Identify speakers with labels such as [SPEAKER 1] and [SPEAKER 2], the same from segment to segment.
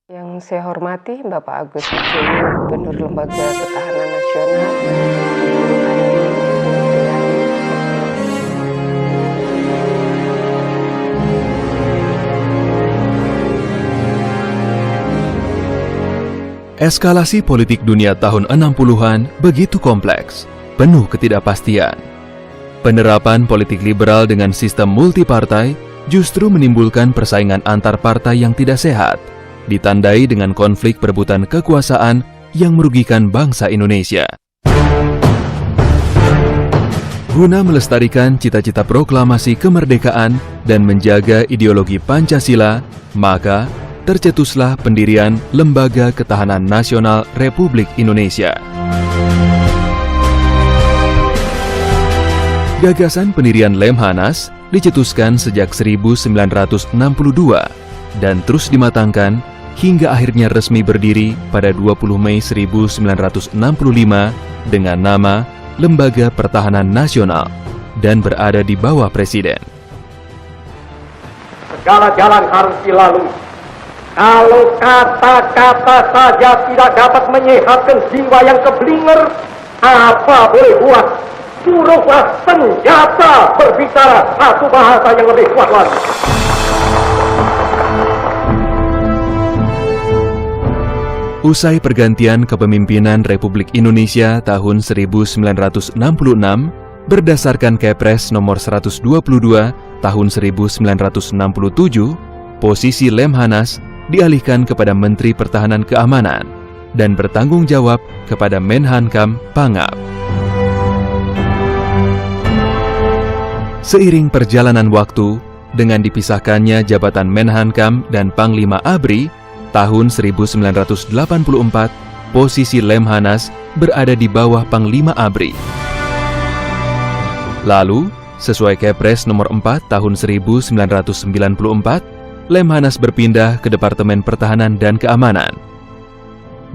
[SPEAKER 1] Yang saya hormati Bapak Agus Harimurti, Gubernur Lembaga Ketahanan Nasional.
[SPEAKER 2] Eskalasi politik dunia tahun 60-an begitu kompleks, penuh ketidakpastian. Penerapan politik liberal dengan sistem multipartai justru menimbulkan persaingan antar partai yang tidak sehat, ditandai dengan konflik perebutan kekuasaan yang merugikan bangsa Indonesia. Guna melestarikan cita-cita proklamasi kemerdekaan dan menjaga ideologi Pancasila, maka tercetuslah pendirian Lembaga Ketahanan Nasional Republik Indonesia. Gagasan pendirian Lemhanas dicetuskan sejak 1962 dan terus dimatangkan hingga akhirnya resmi berdiri pada 20 Mei 1965 dengan nama Lembaga Pertahanan Nasional dan berada di bawah Presiden.
[SPEAKER 3] Segala jalan harus dilalui. Kalau kata-kata saja tidak dapat menyehatkan jiwa yang keblinger, apa boleh buat? Suruhlah senjata berbicara satu bahasa yang lebih kuat lagi.
[SPEAKER 2] Usai pergantian kepemimpinan Republik Indonesia tahun 1966 berdasarkan Kepres nomor 122 tahun 1967, posisi Lemhanas dialihkan kepada Menteri Pertahanan Keamanan dan bertanggung jawab kepada Menhankam Pangap. Seiring perjalanan waktu, dengan dipisahkannya jabatan Menhankam dan Panglima ABRI, tahun 1984, posisi Lemhanas berada di bawah Panglima ABRI. Lalu, sesuai Kepres nomor 4 tahun 1994, Lemhanas berpindah ke Departemen Pertahanan dan Keamanan.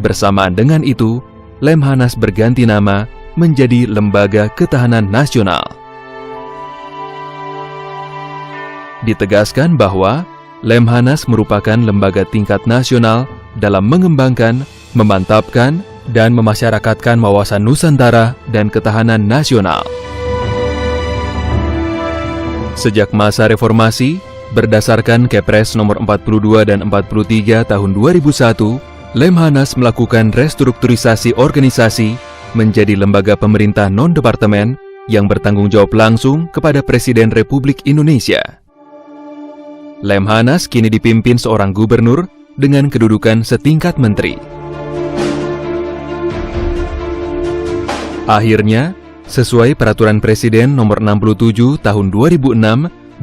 [SPEAKER 2] Bersamaan dengan itu, Lemhanas berganti nama menjadi Lembaga Ketahanan Nasional. Ditegaskan bahwa Lemhanas merupakan lembaga tingkat nasional dalam mengembangkan, memantapkan, dan memasyarakatkan wawasan Nusantara dan ketahanan nasional. Sejak masa reformasi, berdasarkan Kepres nomor 42 dan 43 tahun 2001, Lemhanas melakukan restrukturisasi organisasi menjadi lembaga pemerintah non-departemen yang bertanggung jawab langsung kepada Presiden Republik Indonesia. Lemhanas kini dipimpin seorang gubernur dengan kedudukan setingkat menteri. Akhirnya, sesuai Peraturan Presiden nomor 67 tahun 2006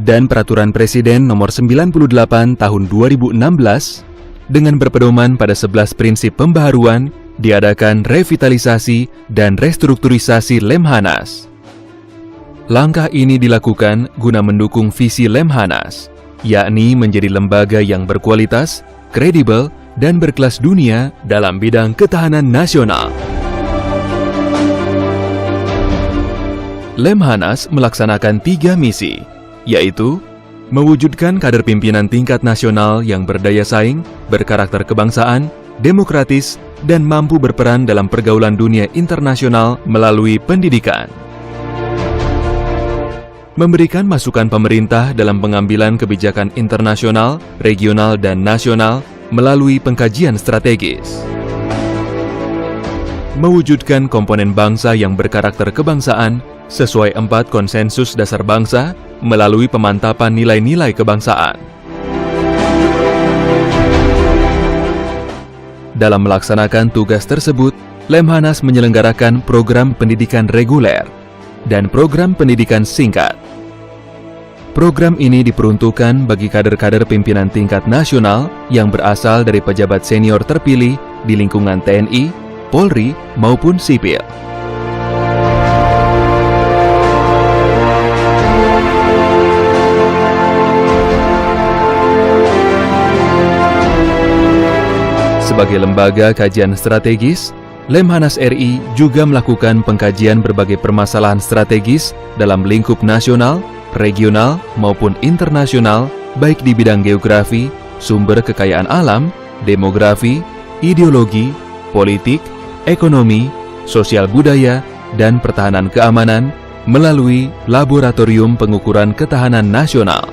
[SPEAKER 2] dan Peraturan Presiden nomor 98 tahun 2016, dengan berpedoman pada 11 prinsip pembaharuan, diadakan revitalisasi dan restrukturisasi Lemhanas. Langkah ini dilakukan guna mendukung visi Lemhanas, yakni menjadi lembaga yang berkualitas, kredibel, dan berkelas dunia dalam bidang ketahanan nasional. Lemhanas melaksanakan 3 misi, yaitu mewujudkan kader pimpinan tingkat nasional yang berdaya saing, berkarakter kebangsaan, demokratis, dan mampu berperan dalam pergaulan dunia internasional melalui pendidikan. Memberikan masukan pemerintah dalam pengambilan kebijakan internasional, regional, dan nasional melalui pengkajian strategis. Mewujudkan komponen bangsa yang berkarakter kebangsaan sesuai 4 konsensus dasar bangsa melalui pemantapan nilai-nilai kebangsaan. Dalam melaksanakan tugas tersebut, Lemhanas menyelenggarakan program pendidikan reguler dan program pendidikan singkat. Program ini diperuntukkan bagi kader-kader pimpinan tingkat nasional yang berasal dari pejabat senior terpilih di lingkungan TNI, Polri, maupun sipil. Sebagai lembaga kajian strategis, Lemhanas RI juga melakukan pengkajian berbagai permasalahan strategis dalam lingkup nasional, regional, maupun internasional, baik di bidang geografi, sumber kekayaan alam, demografi, ideologi, politik, ekonomi, sosial budaya, dan pertahanan keamanan melalui Laboratorium Pengukuran Ketahanan Nasional.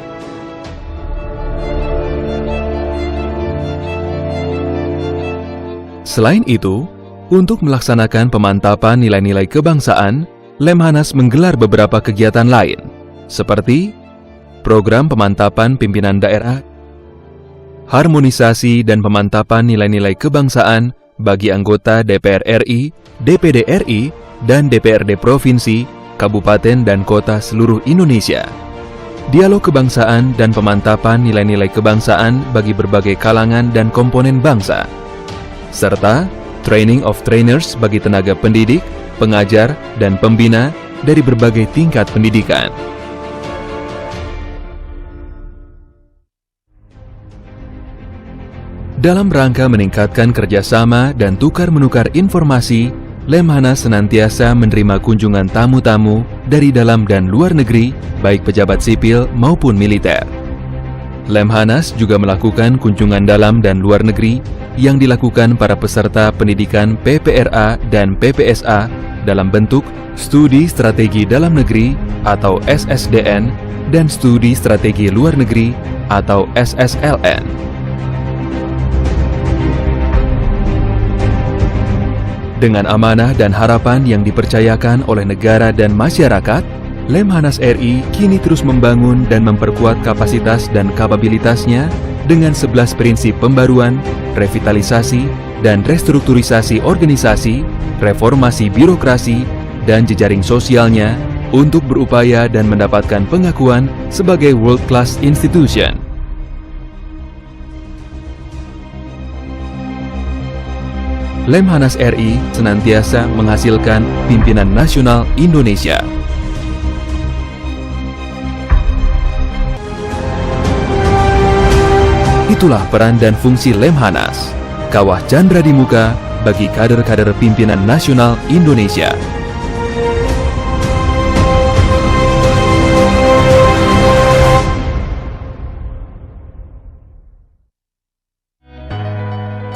[SPEAKER 2] Selain itu, untuk melaksanakan pemantapan nilai-nilai kebangsaan, Lemhanas menggelar beberapa kegiatan lain, seperti program pemantapan pimpinan daerah, harmonisasi dan pemantapan nilai-nilai kebangsaan bagi anggota DPR RI, DPD RI, dan DPRD Provinsi, Kabupaten, dan Kota seluruh Indonesia. Dialog kebangsaan dan pemantapan nilai-nilai kebangsaan bagi berbagai kalangan dan komponen bangsa, serta training of trainers bagi tenaga pendidik, pengajar, dan pembina dari berbagai tingkat pendidikan. Dalam rangka meningkatkan kerjasama dan tukar-menukar informasi, Lemhanas senantiasa menerima kunjungan tamu-tamu dari dalam dan luar negeri, baik pejabat sipil maupun militer. Lemhanas juga melakukan kunjungan dalam dan luar negeri yang dilakukan para peserta pendidikan PPRA dan PPSA dalam bentuk Studi Strategi Dalam Negeri atau SSDN dan Studi Strategi Luar Negeri atau SSLN. Dengan amanah dan harapan yang dipercayakan oleh negara dan masyarakat, Lemhanas RI kini terus membangun dan memperkuat kapasitas dan kapabilitasnya dengan 11 prinsip pembaruan, revitalisasi, dan restrukturisasi organisasi, reformasi birokrasi, dan jejaring sosialnya untuk berupaya dan mendapatkan pengakuan sebagai world-class institution. Lemhanas RI senantiasa menghasilkan pimpinan nasional Indonesia. Itulah peran dan fungsi Lemhanas, kawah candra di muka bagi kader-kader pimpinan nasional Indonesia.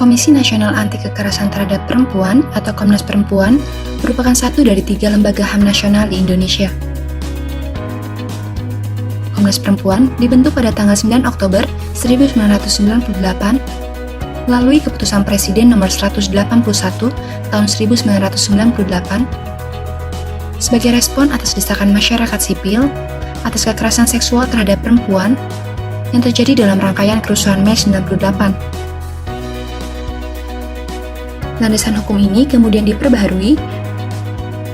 [SPEAKER 4] Komisi Nasional Anti Kekerasan Terhadap Perempuan atau Komnas Perempuan merupakan satu dari 3 lembaga HAM nasional di Indonesia. Komnas Perempuan dibentuk pada tanggal 9 Oktober 1998 melalui Keputusan Presiden Nomor 181 Tahun 1998 sebagai respon atas desakan masyarakat sipil atas kekerasan seksual terhadap perempuan yang terjadi dalam rangkaian kerusuhan Mei 98. Landasan hukum ini kemudian diperbaharui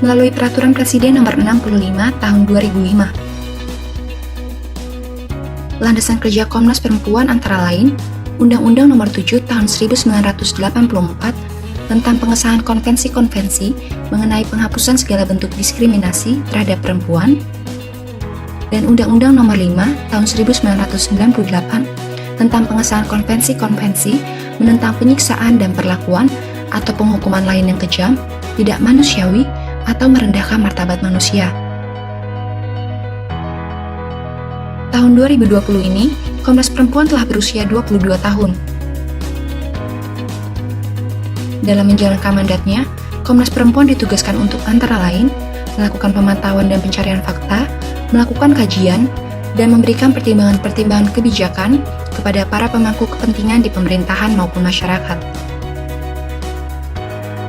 [SPEAKER 4] melalui Peraturan Presiden Nomor 65 Tahun 2005. Landasan kerja Komnas Perempuan antara lain Undang-Undang Nomor 7 Tahun 1984 tentang pengesahan konvensi-konvensi mengenai penghapusan segala bentuk diskriminasi terhadap perempuan dan Undang-Undang Nomor 5 Tahun 1998 tentang pengesahan konvensi-konvensi menentang penyiksaan dan perlakuan atau penghukuman lain yang kejam, tidak manusiawi, atau merendahkan martabat manusia. Tahun 2020 ini, Komnas Perempuan telah berusia 22 tahun. Dalam menjalankan mandatnya, Komnas Perempuan ditugaskan untuk antara lain melakukan pemantauan dan pencarian fakta, melakukan kajian, dan memberikan pertimbangan-pertimbangan kebijakan kepada para pemangku kepentingan di pemerintahan maupun masyarakat.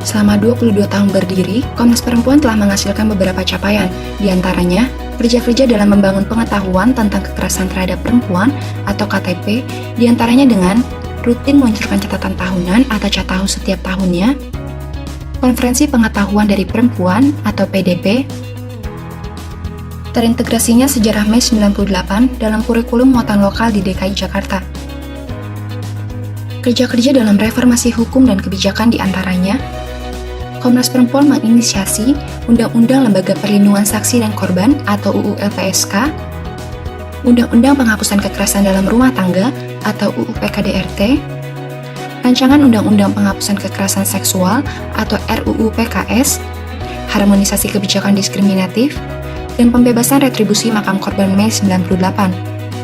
[SPEAKER 4] Selama 22 tahun berdiri, Komnas Perempuan telah menghasilkan beberapa capaian, diantaranya kerja-kerja dalam membangun pengetahuan tentang kekerasan terhadap perempuan atau KTP, diantaranya dengan rutin meluncurkan catatan tahunan atau catahu setiap tahunnya, konferensi pengetahuan dari perempuan atau PDP, terintegrasinya sejarah Mei 98 dalam kurikulum muatan lokal di DKI Jakarta. Kerja-kerja dalam reformasi hukum dan kebijakan diantaranya, Komnas Perempuan menginisiasi Undang-Undang Lembaga Perlindungan Saksi dan Korban atau UU LPSK, Undang-Undang Penghapusan Kekerasan dalam Rumah Tangga atau UU PKDRT, Rancangan Undang-Undang Penghapusan Kekerasan Seksual atau RUU PKS, Harmonisasi Kebijakan Diskriminatif, dan Pembebasan Retribusi Makam Korban Mei 98.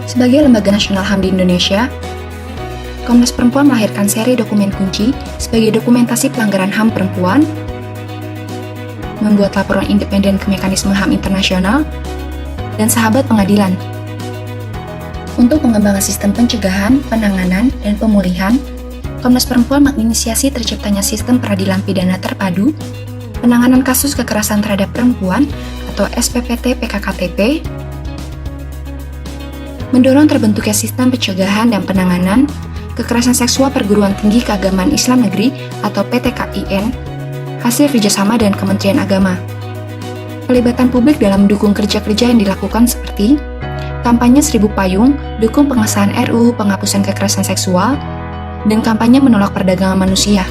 [SPEAKER 4] Sebagai lembaga nasional HAM di Indonesia, Komnas Perempuan melahirkan seri dokumen kunci sebagai dokumentasi pelanggaran HAM perempuan, membuat laporan independen ke mekanisme HAM internasional, dan sahabat pengadilan. Untuk pengembangan sistem pencegahan, penanganan, dan pemulihan, Komnas Perempuan menginisiasi terciptanya sistem peradilan pidana terpadu, penanganan kasus kekerasan terhadap perempuan atau SPPT PKKTP, mendorong terbentuknya sistem pencegahan dan penanganan kekerasan seksual perguruan tinggi keagamaan Islam negeri atau PTKIN, hasil kerjasama dan Kementerian Agama. Pelibatan publik dalam mendukung kerja-kerja yang dilakukan seperti kampanye 1000 payung, dukung pengesahan RUU penghapusan kekerasan seksual, dan kampanye menolak perdagangan manusia.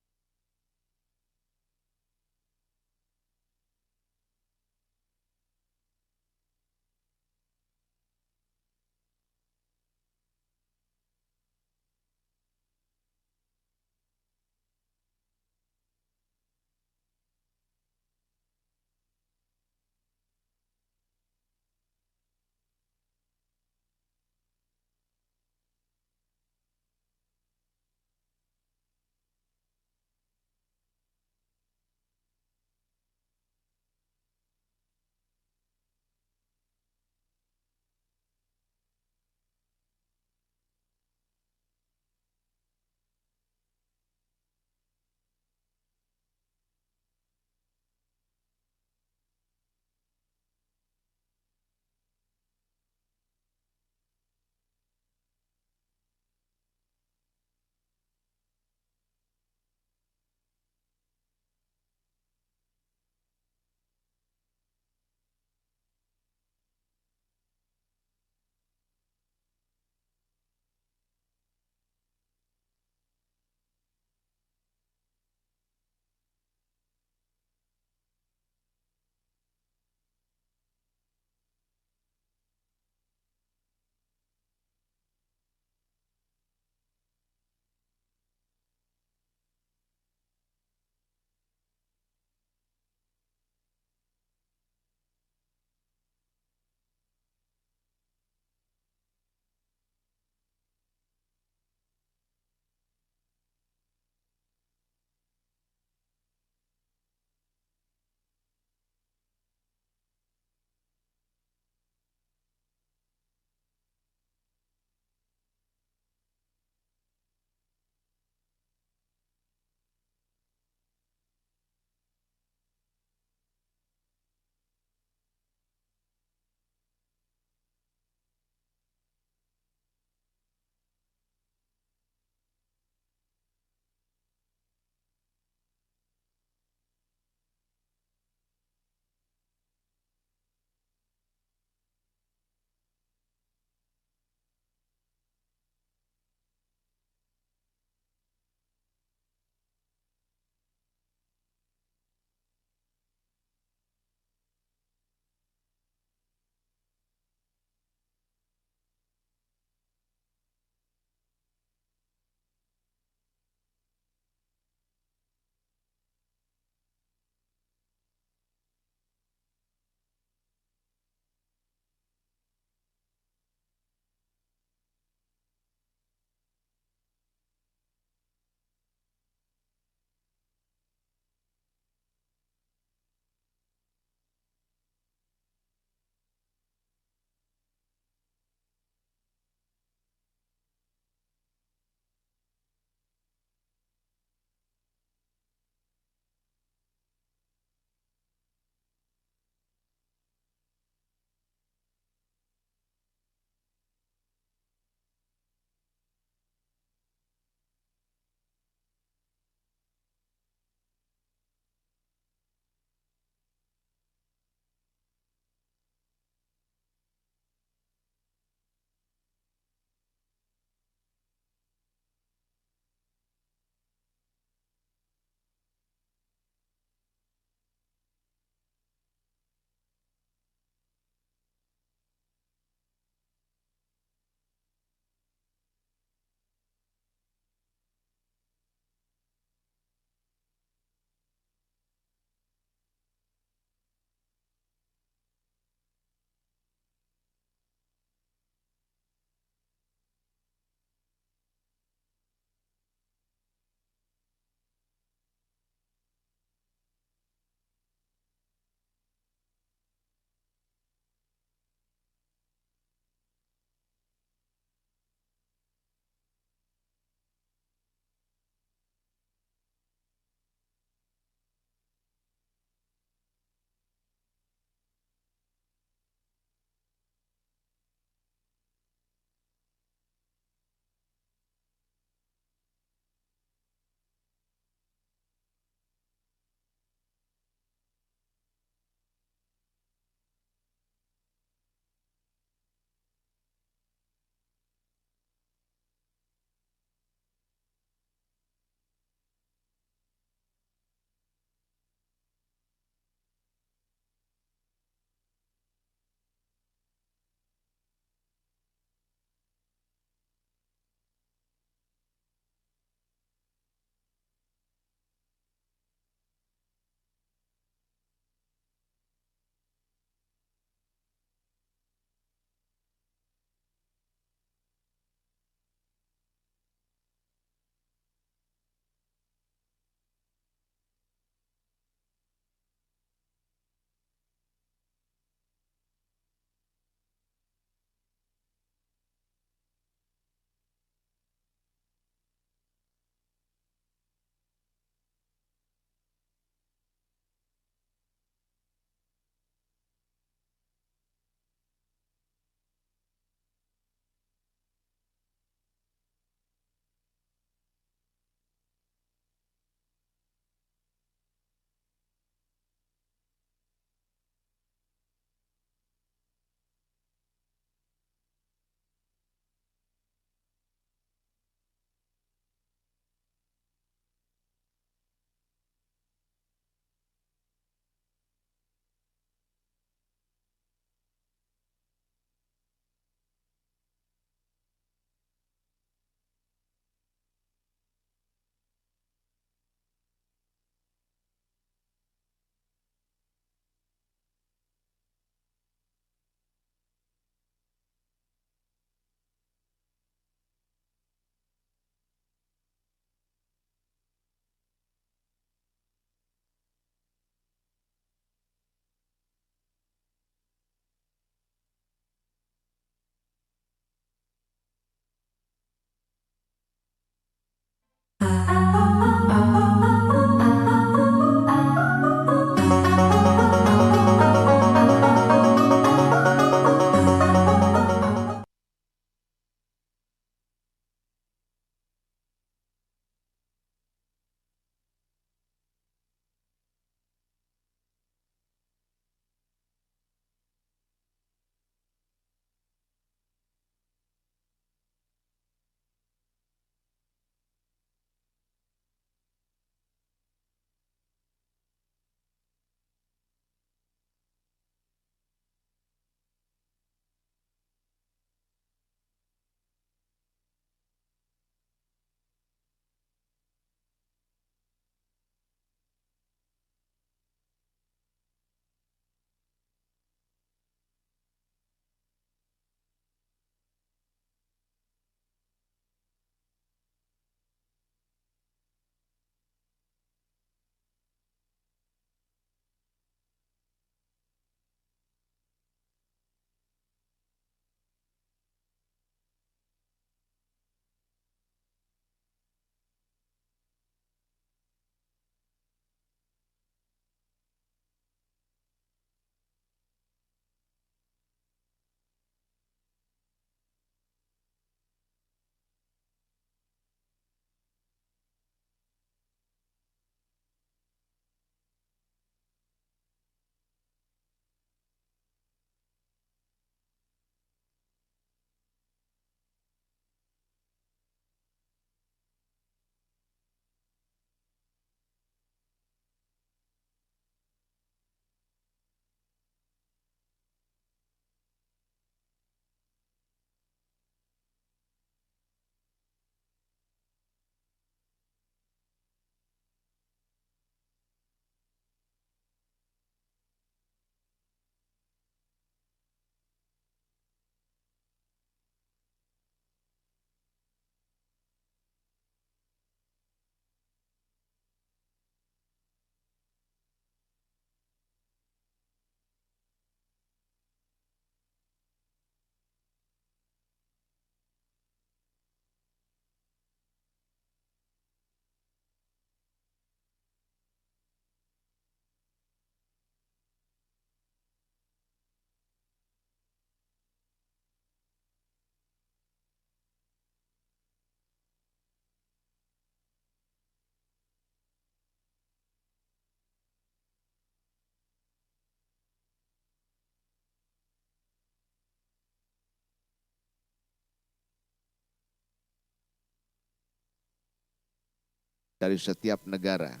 [SPEAKER 5] dari setiap negara.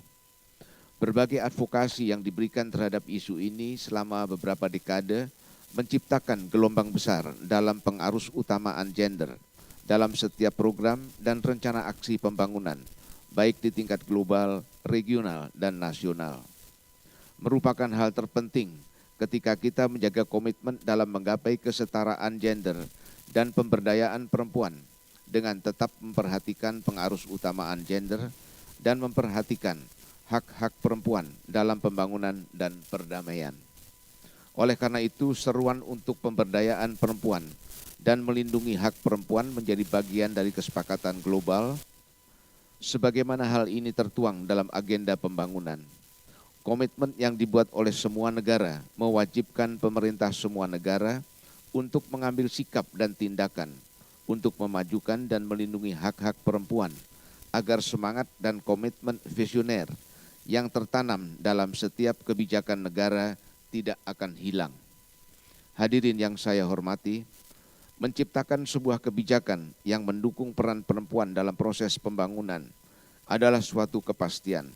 [SPEAKER 5] Berbagai advokasi yang diberikan terhadap isu ini selama beberapa dekade menciptakan gelombang besar dalam pengarus utamaan gender dalam setiap program dan rencana aksi pembangunan, baik di tingkat global, regional, dan nasional. Merupakan hal terpenting ketika kita menjaga komitmen dalam menggapai kesetaraan gender dan pemberdayaan perempuan dengan tetap memperhatikan pengarus utamaan gender dan memperhatikan hak-hak perempuan dalam pembangunan dan perdamaian. Oleh karena itu, seruan untuk pemberdayaan perempuan dan melindungi hak perempuan menjadi bagian dari kesepakatan global, sebagaimana hal ini tertuang dalam agenda pembangunan. Komitmen yang dibuat oleh semua negara mewajibkan pemerintah semua negara untuk mengambil sikap dan tindakan untuk memajukan dan melindungi hak-hak perempuan agar semangat dan komitmen visioner yang tertanam dalam setiap kebijakan negara tidak akan hilang. Hadirin yang saya hormati, menciptakan sebuah kebijakan yang mendukung peran perempuan dalam proses pembangunan adalah suatu kepastian.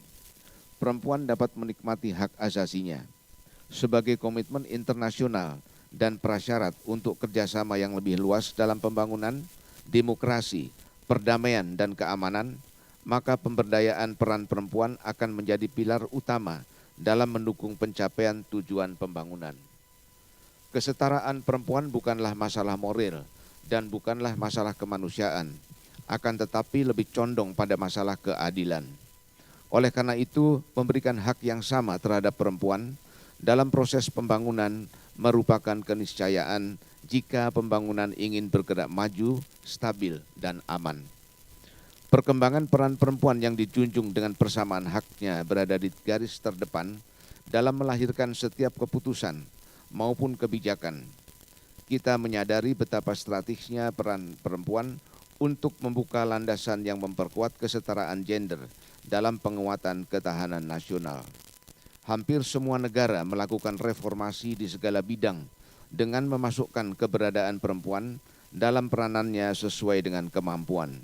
[SPEAKER 5] Perempuan dapat menikmati hak asasinya sebagai komitmen internasional dan prasyarat untuk kerjasama yang lebih luas dalam pembangunan, demokrasi, perdamaian, dan keamanan. Maka pemberdayaan peran perempuan akan menjadi pilar utama dalam mendukung pencapaian tujuan pembangunan. Kesetaraan perempuan bukanlah masalah moral dan bukanlah masalah kemanusiaan, akan tetapi lebih condong pada masalah keadilan. Oleh karena itu, memberikan hak yang sama terhadap perempuan dalam proses pembangunan merupakan keniscayaan jika pembangunan ingin bergerak maju, stabil, dan aman. Perkembangan peran perempuan yang dijunjung dengan persamaan haknya berada di garis terdepan dalam melahirkan setiap keputusan maupun kebijakan. Kita menyadari betapa strategisnya peran perempuan untuk membuka landasan yang memperkuat kesetaraan gender dalam penguatan ketahanan nasional. Hampir semua negara melakukan reformasi di segala bidang dengan memasukkan keberadaan perempuan dalam peranannya sesuai dengan kemampuan.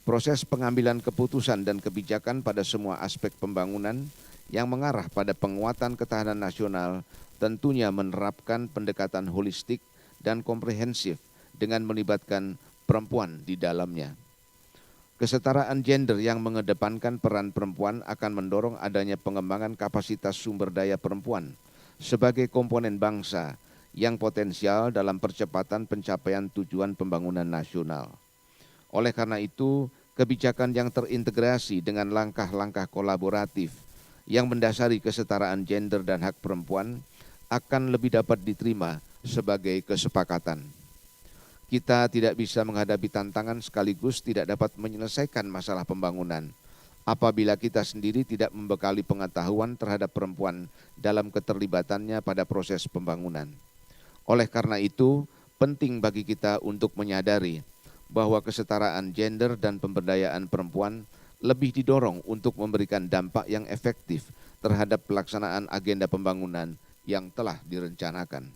[SPEAKER 5] Proses pengambilan keputusan dan kebijakan pada semua aspek pembangunan yang mengarah pada penguatan ketahanan nasional tentunya menerapkan pendekatan holistik dan komprehensif dengan melibatkan perempuan di dalamnya. Kesetaraan gender yang mengedepankan peran perempuan akan mendorong adanya pengembangan kapasitas sumber daya perempuan sebagai komponen bangsa yang potensial dalam percepatan pencapaian tujuan pembangunan nasional. Oleh karena itu, kebijakan yang terintegrasi dengan langkah-langkah kolaboratif yang mendasari kesetaraan gender dan hak perempuan akan lebih dapat diterima sebagai kesepakatan. Kita tidak bisa menghadapi tantangan sekaligus tidak dapat menyelesaikan masalah pembangunan apabila kita sendiri tidak membekali pengetahuan terhadap perempuan dalam keterlibatannya pada proses pembangunan. Oleh karena itu, penting bagi kita untuk menyadari bahwa kesetaraan gender dan pemberdayaan perempuan lebih didorong untuk memberikan dampak yang efektif terhadap pelaksanaan agenda pembangunan yang telah direncanakan.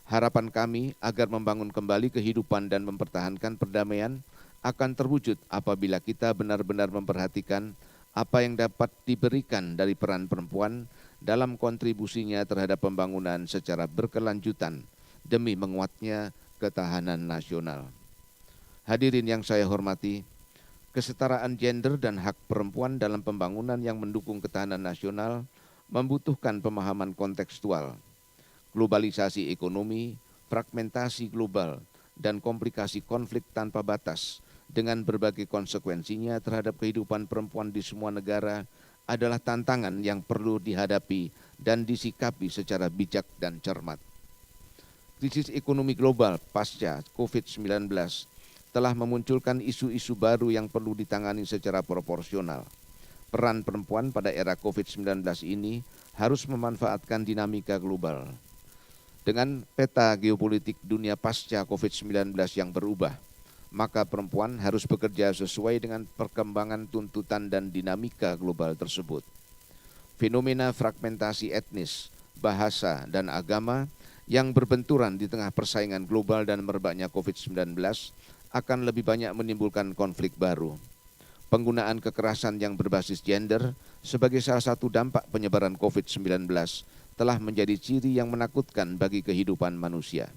[SPEAKER 5] Harapan kami agar membangun kembali kehidupan dan mempertahankan perdamaian akan terwujud apabila kita benar-benar memperhatikan apa yang dapat diberikan dari peran perempuan dalam kontribusinya terhadap pembangunan secara berkelanjutan demi menguatnya ketahanan nasional. Hadirin yang saya hormati, kesetaraan gender dan hak perempuan dalam pembangunan yang mendukung ketahanan nasional membutuhkan pemahaman kontekstual. Globalisasi ekonomi, fragmentasi global, dan komplikasi konflik tanpa batas dengan berbagai konsekuensinya terhadap kehidupan perempuan di semua negara adalah tantangan yang perlu dihadapi dan disikapi secara bijak dan cermat. Krisis ekonomi global pasca COVID-19 telah memunculkan isu-isu baru yang perlu ditangani secara proporsional. Peran perempuan pada era COVID-19 ini harus memanfaatkan dinamika global. Dengan peta geopolitik dunia pasca COVID-19 yang berubah, maka perempuan harus bekerja sesuai dengan perkembangan tuntutan dan dinamika global tersebut. Fenomena fragmentasi etnis, bahasa, dan agama yang berbenturan di tengah persaingan global dan merebaknya COVID-19 akan lebih banyak menimbulkan konflik baru. penggunaan kekerasan yang berbasis gender sebagai salah satu dampak penyebaran COVID-19 telah menjadi ciri yang menakutkan bagi kehidupan manusia.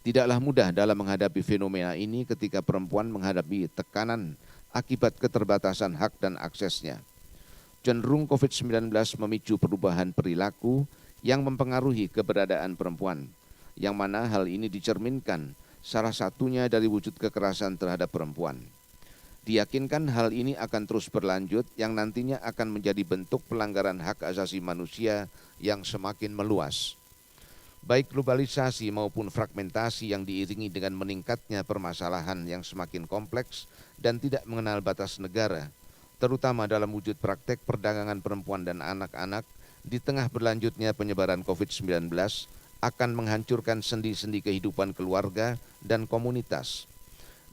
[SPEAKER 5] Tidaklah mudah dalam menghadapi fenomena ini ketika perempuan menghadapi tekanan akibat keterbatasan hak dan aksesnya. Cenderung COVID-19 memicu perubahan perilaku yang mempengaruhi keberadaan perempuan, yang mana hal ini dicerminkan salah satunya dari wujud kekerasan terhadap perempuan. Diyakinkan hal ini akan terus berlanjut yang nantinya akan menjadi bentuk pelanggaran hak asasi manusia yang semakin meluas. Baik globalisasi maupun fragmentasi yang diiringi dengan meningkatnya permasalahan yang semakin kompleks dan tidak mengenal batas negara, terutama dalam wujud praktek perdagangan perempuan dan anak-anak di tengah berlanjutnya penyebaran COVID-19 akan menghancurkan sendi-sendi kehidupan keluarga dan komunitas.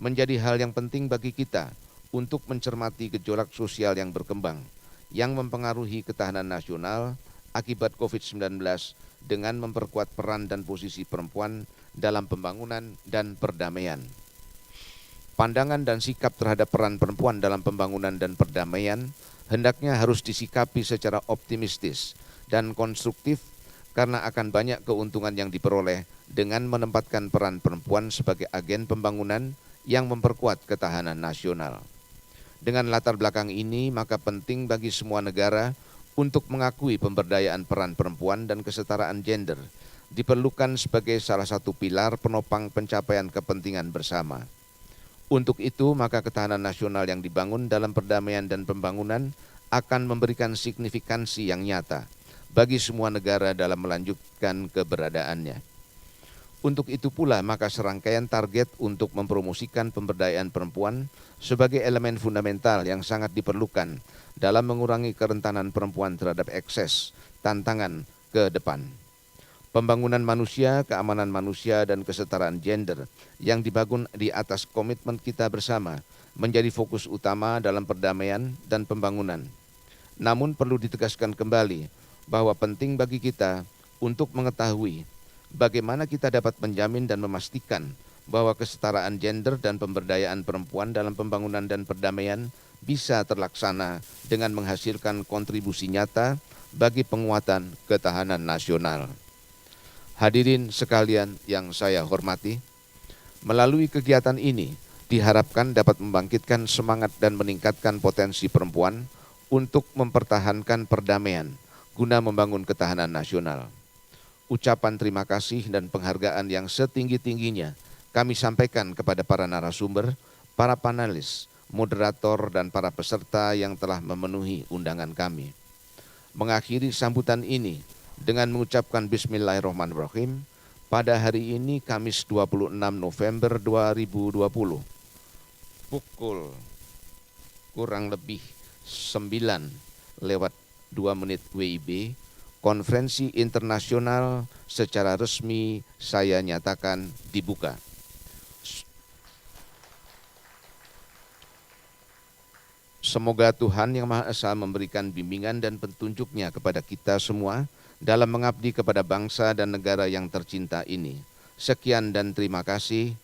[SPEAKER 5] Menjadi hal yang penting bagi kita untuk mencermati gejolak sosial yang berkembang, yang mempengaruhi ketahanan nasional akibat COVID-19 dengan memperkuat peran dan posisi perempuan dalam pembangunan dan perdamaian. Pandangan dan sikap terhadap peran perempuan dalam pembangunan dan perdamaian hendaknya harus disikapi secara optimistis dan konstruktif karena akan banyak keuntungan yang diperoleh dengan menempatkan peran perempuan sebagai agen pembangunan yang memperkuat ketahanan nasional. Dengan latar belakang ini, maka penting bagi semua negara untuk mengakui pemberdayaan peran perempuan dan kesetaraan gender diperlukan sebagai salah satu pilar penopang pencapaian kepentingan bersama. Untuk itu, maka ketahanan nasional yang dibangun dalam perdamaian dan pembangunan akan memberikan signifikansi yang nyata bagi semua negara dalam melanjutkan keberadaannya. Untuk itu pula, maka serangkaian target untuk mempromosikan pemberdayaan perempuan sebagai elemen fundamental yang sangat diperlukan dalam mengurangi kerentanan perempuan terhadap ekses tantangan ke depan. Pembangunan manusia, keamanan manusia, dan kesetaraan gender yang dibangun di atas komitmen kita bersama menjadi fokus utama dalam perdamaian dan pembangunan. Namun perlu ditegaskan kembali bahwa penting bagi kita untuk mengetahui bagaimana kita dapat menjamin dan memastikan bahwa kesetaraan gender dan pemberdayaan perempuan dalam pembangunan dan perdamaian bisa terlaksana dengan menghasilkan kontribusi nyata bagi penguatan ketahanan nasional. Hadirin sekalian yang saya hormati, melalui kegiatan ini diharapkan dapat membangkitkan semangat dan meningkatkan potensi perempuan untuk mempertahankan perdamaian guna membangun ketahanan nasional. Ucapan terima kasih dan penghargaan yang setinggi-tingginya kami sampaikan kepada para narasumber, para panelis, moderator, dan para peserta yang telah memenuhi undangan kami. Mengakhiri sambutan ini dengan mengucapkan Bismillahirrahmanirrahim pada hari ini Kamis 26 November 2020 pukul kurang lebih 9:02 WIB, konferensi internasional secara resmi saya nyatakan dibuka. Semoga Tuhan Yang Maha Esa memberikan bimbingan dan petunjuknya kepada kita semua dalam mengabdi kepada bangsa dan negara yang tercinta ini. Sekian dan terima kasih.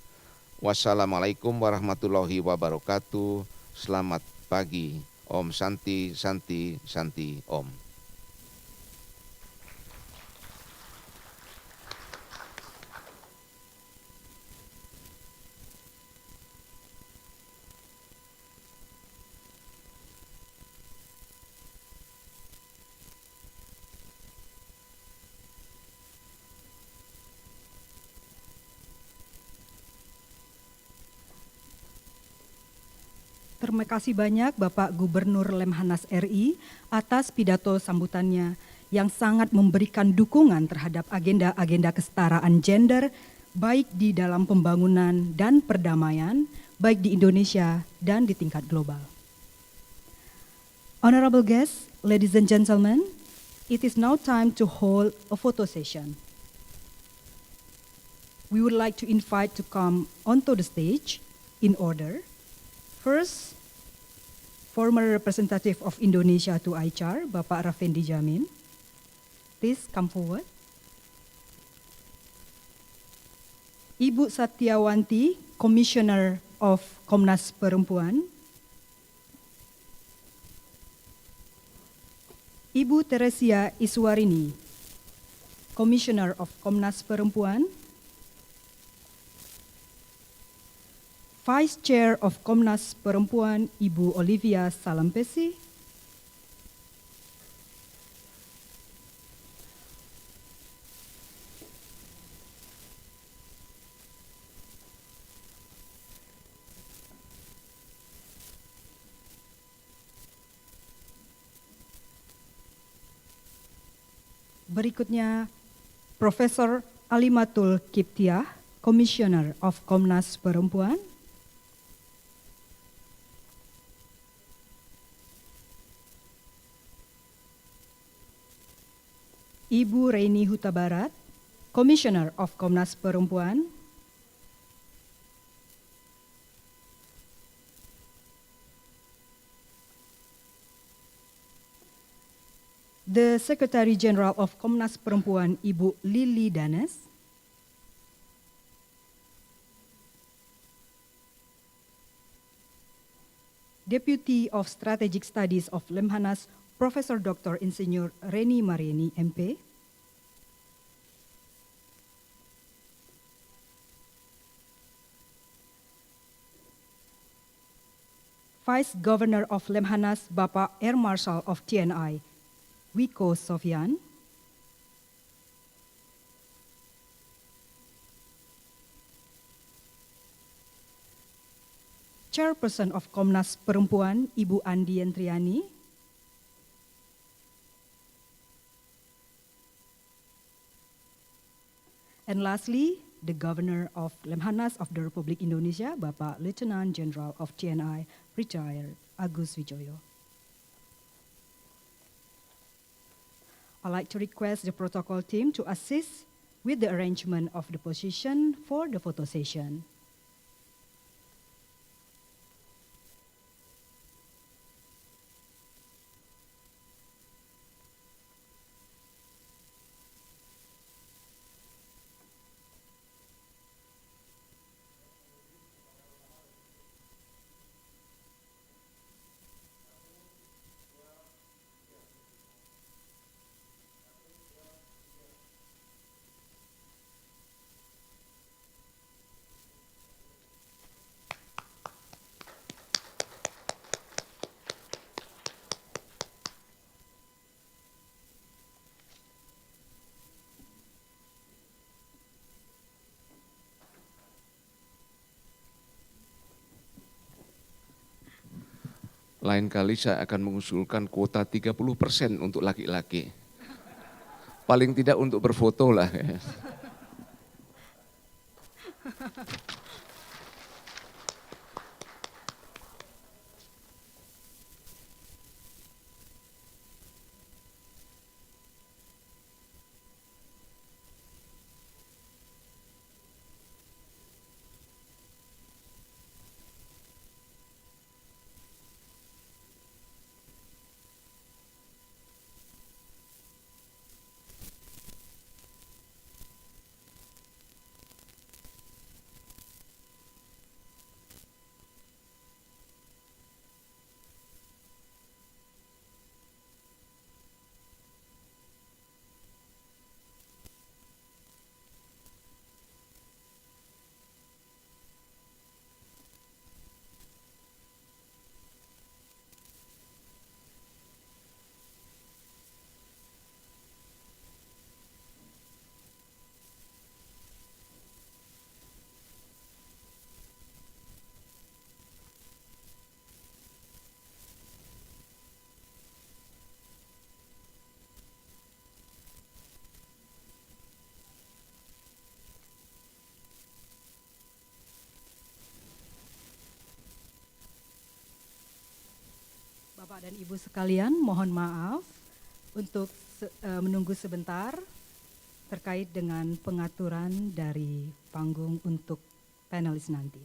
[SPEAKER 5] Wassalamualaikum warahmatullahi wabarakatuh. Selamat pagi. Om Santi, Santi, Santi, Om.
[SPEAKER 6] Terima kasih banyak Bapak Gubernur Lemhanas RI atas pidato sambutannya yang sangat memberikan dukungan terhadap agenda-agenda kesetaraan gender baik di dalam pembangunan dan perdamaian, baik di Indonesia dan di tingkat global. Honorable guests, ladies and gentlemen, it is now time to hold a photo session. We would like to invite to come onto the stage in order. First, former representative of Indonesia to ICHAR, Bapak Raffendi Jamin. Please come forward. Ibu Satyawanti, Commissioner of Komnas Perempuan. Ibu Teresia Iswarini, Commissioner of Komnas Perempuan, Vice Chair of Komnas Perempuan Ibu Olivia Salampesi, berikutnya Profesor Alimatul Kiptiah, Commissioner of Komnas Perempuan, Ibu Reini Huta Barat, Commissioner of Komnas Perempuan, The Secretary General of Komnas Perempuan Ibu Lili Danes, Deputy of Strategic Studies of Lemhanas Profesor Dr. Insinyur Reni Marieni, MP, Vice Governor of Lemhanas Bapak Air Marshal of TNI, Wiko Sofyan, Chairperson of Komnas Perempuan Ibu Andi Yentriani, and lastly, the Governor of Lemhanas of the Republik Indonesia, Bapak Lieutenant General of TNI, Retired Agus Wijoyo. I'd like to request the protocol team to assist with the arrangement of the position for the photo session.
[SPEAKER 5] Lain kali saya akan mengusulkan kuota 30% untuk laki-laki. Paling tidak untuk berfoto lah.
[SPEAKER 6] Bapak dan Ibu sekalian, mohon maaf untuk menunggu sebentar terkait dengan pengaturan dari panggung untuk panelis nanti.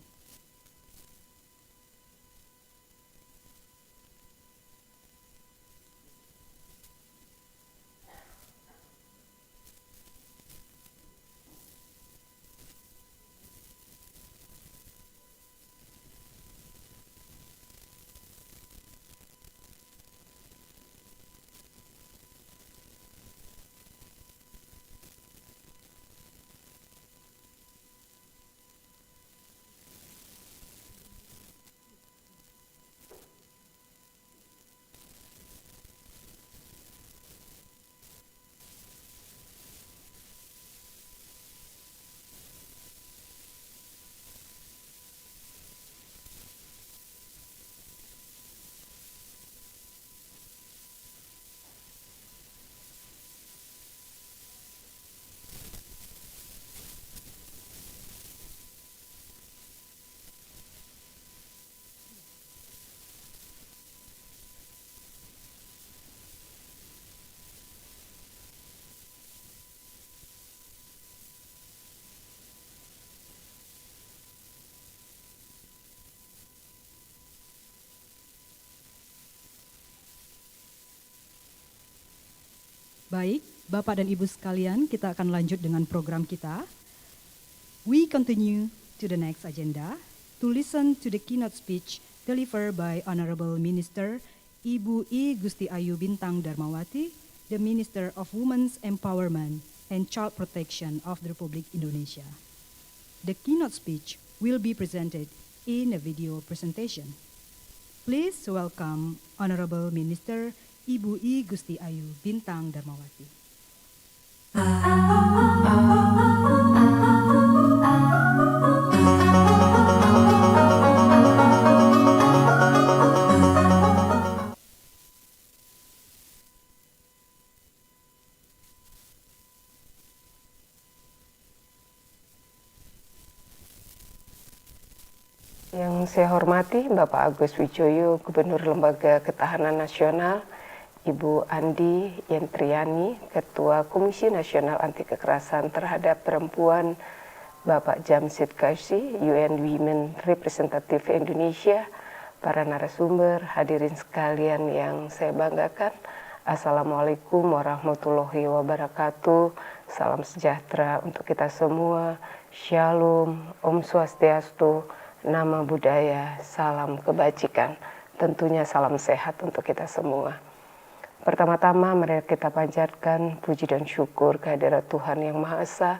[SPEAKER 6] Baik, Bapak dan Ibu sekalian, kita akan lanjut dengan program kita. We continue to the next agenda to listen to the keynote speech delivered by Honorable Minister Ibu I Gusti Ayu Bintang Darmawati, the Minister of Women's Empowerment and Child Protection of the Republic Indonesia. The keynote speech will be presented in a video presentation. Please welcome Honorable Minister Ibu I Gusti Ayu Bintang Darmawati.
[SPEAKER 1] Yang saya hormati Bapak Agus Wijoyo, Gubernur Lembaga Ketahanan Nasional, Ibu Andi Yentriani, Ketua Komisi Nasional Anti Kekerasan Terhadap Perempuan, Bapak Jamsid Kaisi, UN Women Representative Indonesia, para narasumber, hadirin sekalian yang saya banggakan, Assalamualaikum warahmatullahi wabarakatuh, salam sejahtera untuk kita semua, Shalom, Om Swastiastu, Nama budaya, salam kebajikan, tentunya salam sehat untuk kita semua. Pertama-tama mari kita panjatkan puji dan syukur kehadirat Tuhan Yang Maha Esa,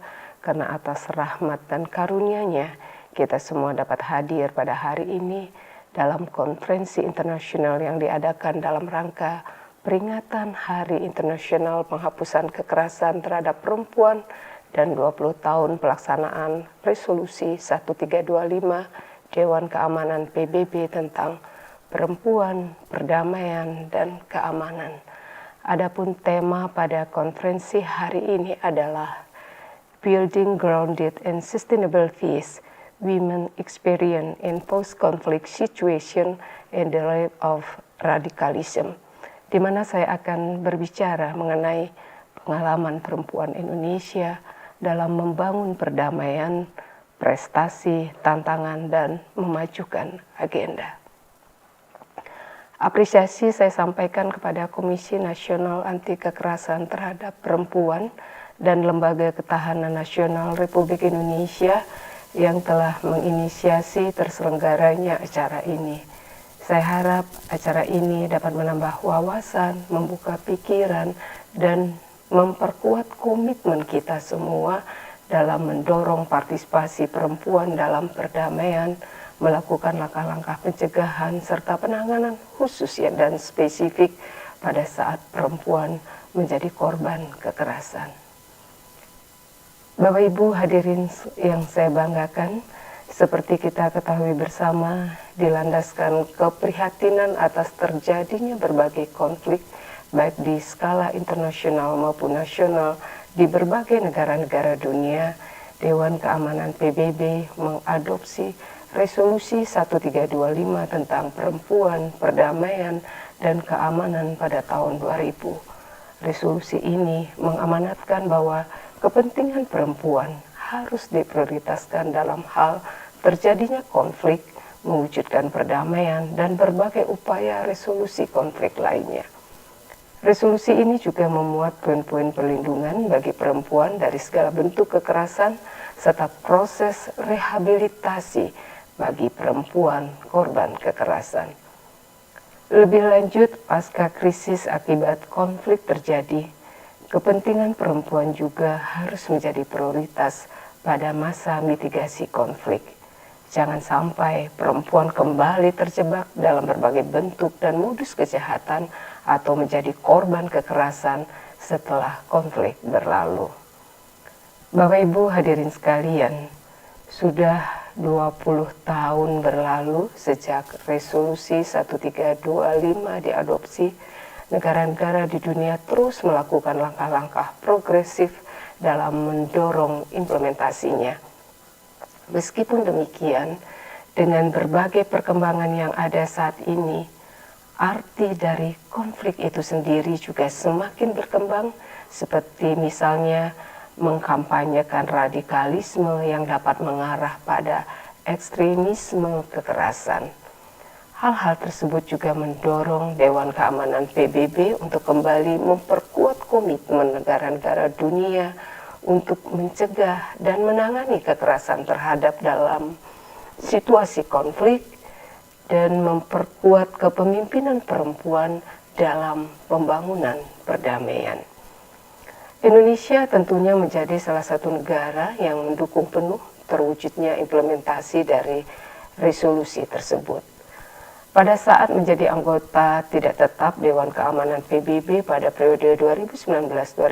[SPEAKER 1] karena atas rahmat dan karunia-Nya kita semua dapat hadir pada hari ini dalam konferensi internasional yang diadakan dalam rangka peringatan Hari Internasional Penghapusan Kekerasan Terhadap Perempuan dan 20 tahun pelaksanaan Resolusi 1325 Dewan Keamanan PBB tentang perempuan, perdamaian, dan keamanan. Adapun tema pada konferensi hari ini adalah Building Grounded and Sustainable Peace, Women Experience in Post-Conflict Situation and the Realm of Radicalism, di mana saya akan berbicara mengenai pengalaman perempuan Indonesia dalam membangun perdamaian, prestasi, tantangan, dan memajukan agenda. Apresiasi saya sampaikan kepada Komisi Nasional Anti Kekerasan Terhadap Perempuan dan Lembaga Ketahanan Nasional Republik Indonesia yang telah menginisiasi terselenggaranya acara ini. Saya harap acara ini dapat menambah wawasan, membuka pikiran, dan memperkuat komitmen kita semua dalam mendorong partisipasi perempuan dalam perdamaian, melakukan langkah-langkah pencegahan serta penanganan khusus dan spesifik pada saat perempuan menjadi korban kekerasan. Bapak Ibu hadirin yang saya banggakan, seperti kita ketahui bersama, dilandaskan keprihatinan atas terjadinya berbagai konflik baik di skala internasional maupun nasional di berbagai negara-negara dunia, Dewan Keamanan PBB mengadopsi Resolusi 1325 tentang perempuan, perdamaian, dan keamanan pada tahun 2000. Resolusi ini mengamanatkan bahwa kepentingan perempuan harus diprioritaskan dalam hal terjadinya konflik, mewujudkan perdamaian, dan berbagai upaya resolusi konflik lainnya. Resolusi ini juga memuat poin-poin perlindungan bagi perempuan dari segala bentuk kekerasan serta proses rehabilitasi bagi perempuan korban kekerasan. Lebih lanjut, pasca krisis akibat konflik terjadi, kepentingan perempuan juga harus menjadi prioritas pada masa mitigasi konflik. Jangan sampai perempuan kembali terjebak dalam berbagai bentuk dan modus kejahatan atau menjadi korban kekerasan setelah konflik berlalu. Bapak Ibu hadirin sekalian, sudah 20 tahun berlalu sejak Resolusi 1325 diadopsi, negara-negara di dunia terus melakukan langkah-langkah progresif dalam mendorong implementasinya. Meskipun demikian, dengan berbagai perkembangan yang ada saat ini, arti dari konflik itu sendiri juga semakin berkembang, seperti misalnya mengkampanyekan radikalisme yang dapat mengarah pada ekstremisme kekerasan. Hal-hal tersebut juga mendorong Dewan Keamanan PBB untuk kembali memperkuat komitmen negara-negara dunia untuk mencegah dan menangani kekerasan terhadap dalam situasi konflik dan memperkuat kepemimpinan perempuan dalam pembangunan perdamaian. Indonesia tentunya menjadi salah satu negara yang mendukung penuh terwujudnya implementasi dari resolusi tersebut. Pada saat menjadi anggota tidak tetap Dewan Keamanan PBB pada periode 2019-2020,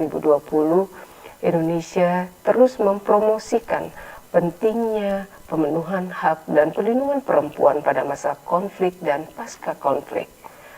[SPEAKER 1] Indonesia terus mempromosikan pentingnya pemenuhan hak dan perlindungan perempuan pada masa konflik dan pasca konflik.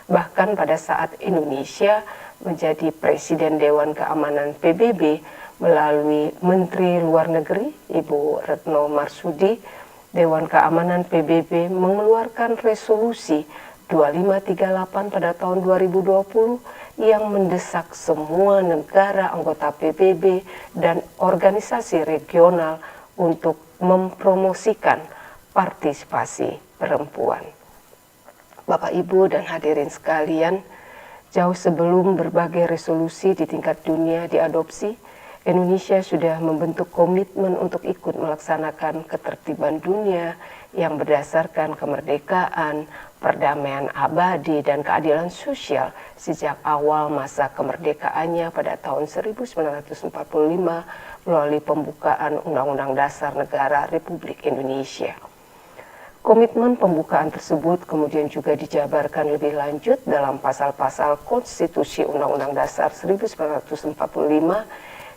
[SPEAKER 1] Bahkan pada saat Indonesia menjadi Presiden Dewan Keamanan PBB melalui Menteri Luar Negeri Ibu Retno Marsudi, Dewan Keamanan PBB mengeluarkan resolusi 2538 pada tahun 2020 yang mendesak semua negara anggota PBB dan organisasi regional untuk mempromosikan partisipasi perempuan. Bapak, Ibu, dan hadirin sekalian, jauh sebelum berbagai resolusi di tingkat dunia diadopsi, Indonesia sudah membentuk komitmen untuk ikut melaksanakan ketertiban dunia yang berdasarkan kemerdekaan, perdamaian abadi, dan keadilan sosial sejak awal masa kemerdekaannya pada tahun 1945 melalui pembukaan Undang-Undang Dasar Negara Republik Indonesia. Komitmen pembukaan tersebut kemudian juga dijabarkan lebih lanjut dalam pasal-pasal Konstitusi Undang-Undang Dasar 1945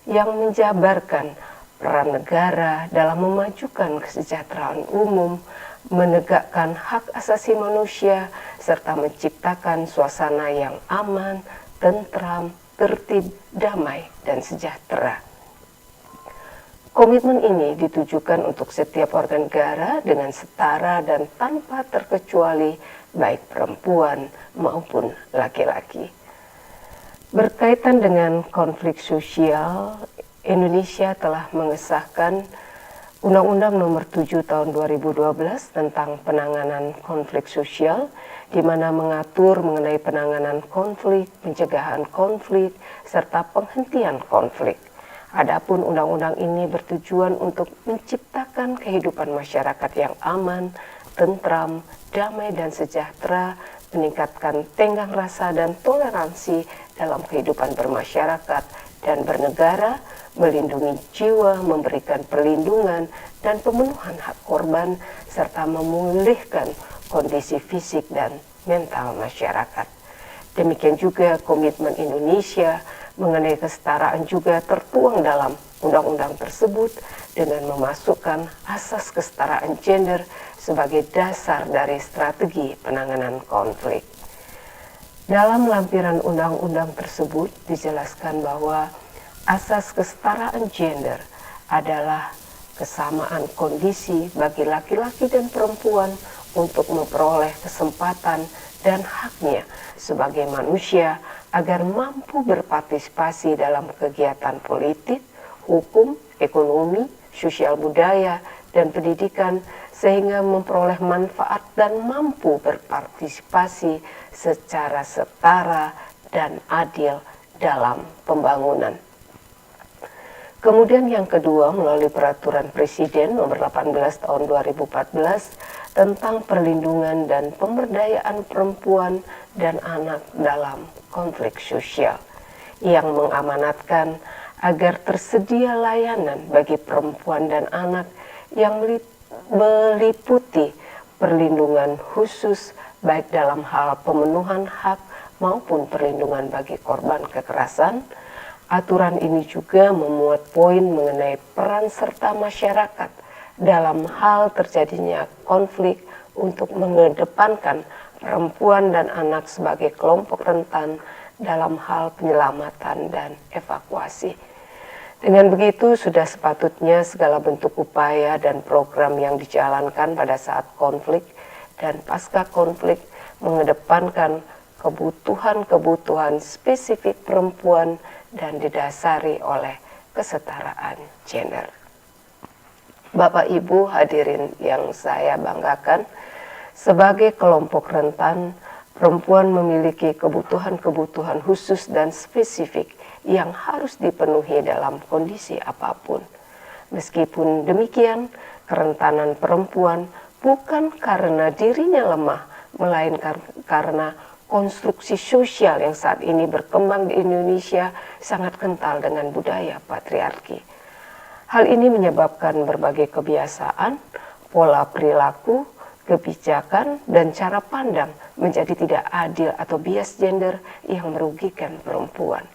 [SPEAKER 1] yang menjabarkan peran negara dalam memajukan kesejahteraan umum, menegakkan hak asasi manusia, serta menciptakan suasana yang aman, tentram, tertib, damai, dan sejahtera. Komitmen ini ditujukan untuk setiap warga negara dengan setara dan tanpa terkecuali baik perempuan maupun laki-laki. Berkaitan dengan konflik sosial, Indonesia telah mengesahkan Undang-Undang Nomor 7 Tahun 2012 tentang penanganan konflik sosial, di mana mengatur mengenai penanganan konflik, pencegahan konflik, serta penghentian konflik. Adapun undang-undang ini bertujuan untuk menciptakan kehidupan masyarakat yang aman, tentram, damai, dan sejahtera, meningkatkan tenggang rasa dan toleransi dalam kehidupan bermasyarakat dan bernegara, melindungi jiwa, memberikan perlindungan dan pemenuhan hak korban, serta memulihkan kondisi fisik dan mental masyarakat. Demikian juga komitmen Indonesia mengenai kesetaraan juga tertuang dalam undang-undang tersebut dengan memasukkan asas kesetaraan gender sebagai dasar dari strategi penanganan konflik. Dalam lampiran undang-undang tersebut dijelaskan bahwa asas kesetaraan gender adalah kesamaan kondisi bagi laki-laki dan perempuan untuk memperoleh kesempatan dan haknya sebagai manusia agar mampu berpartisipasi dalam kegiatan politik, hukum, ekonomi, sosial budaya, dan pendidikan sehingga memperoleh manfaat dan mampu berpartisipasi secara setara dan adil dalam pembangunan. Kemudian yang kedua, melalui Peraturan Presiden Nomor 18 Tahun 2014 tentang perlindungan dan pemberdayaan perempuan dan anak dalam konflik sosial, yang mengamanatkan agar tersedia layanan bagi perempuan dan anak yang meliputi perlindungan khusus baik dalam hal pemenuhan hak maupun perlindungan bagi korban kekerasan. Aturan ini juga memuat poin mengenai peran serta masyarakat dalam hal terjadinya konflik untuk mengedepankan perempuan dan anak sebagai kelompok rentan dalam hal penyelamatan dan evakuasi. Dengan begitu, sudah sepatutnya segala bentuk upaya dan program yang dijalankan pada saat konflik dan pasca konflik mengedepankan kebutuhan-kebutuhan spesifik perempuan dan didasari oleh kesetaraan gender. Bapak Ibu hadirin yang saya banggakan, sebagai kelompok rentan, perempuan memiliki kebutuhan-kebutuhan khusus dan spesifik yang harus dipenuhi dalam kondisi apapun. Meskipun demikian, kerentanan perempuan bukan karena dirinya lemah, melainkan karena konstruksi sosial yang saat ini berkembang di Indonesia sangat kental dengan budaya patriarki. Hal ini menyebabkan berbagai kebiasaan, pola perilaku, kebijakan, dan cara pandang menjadi tidak adil atau bias gender yang merugikan perempuan.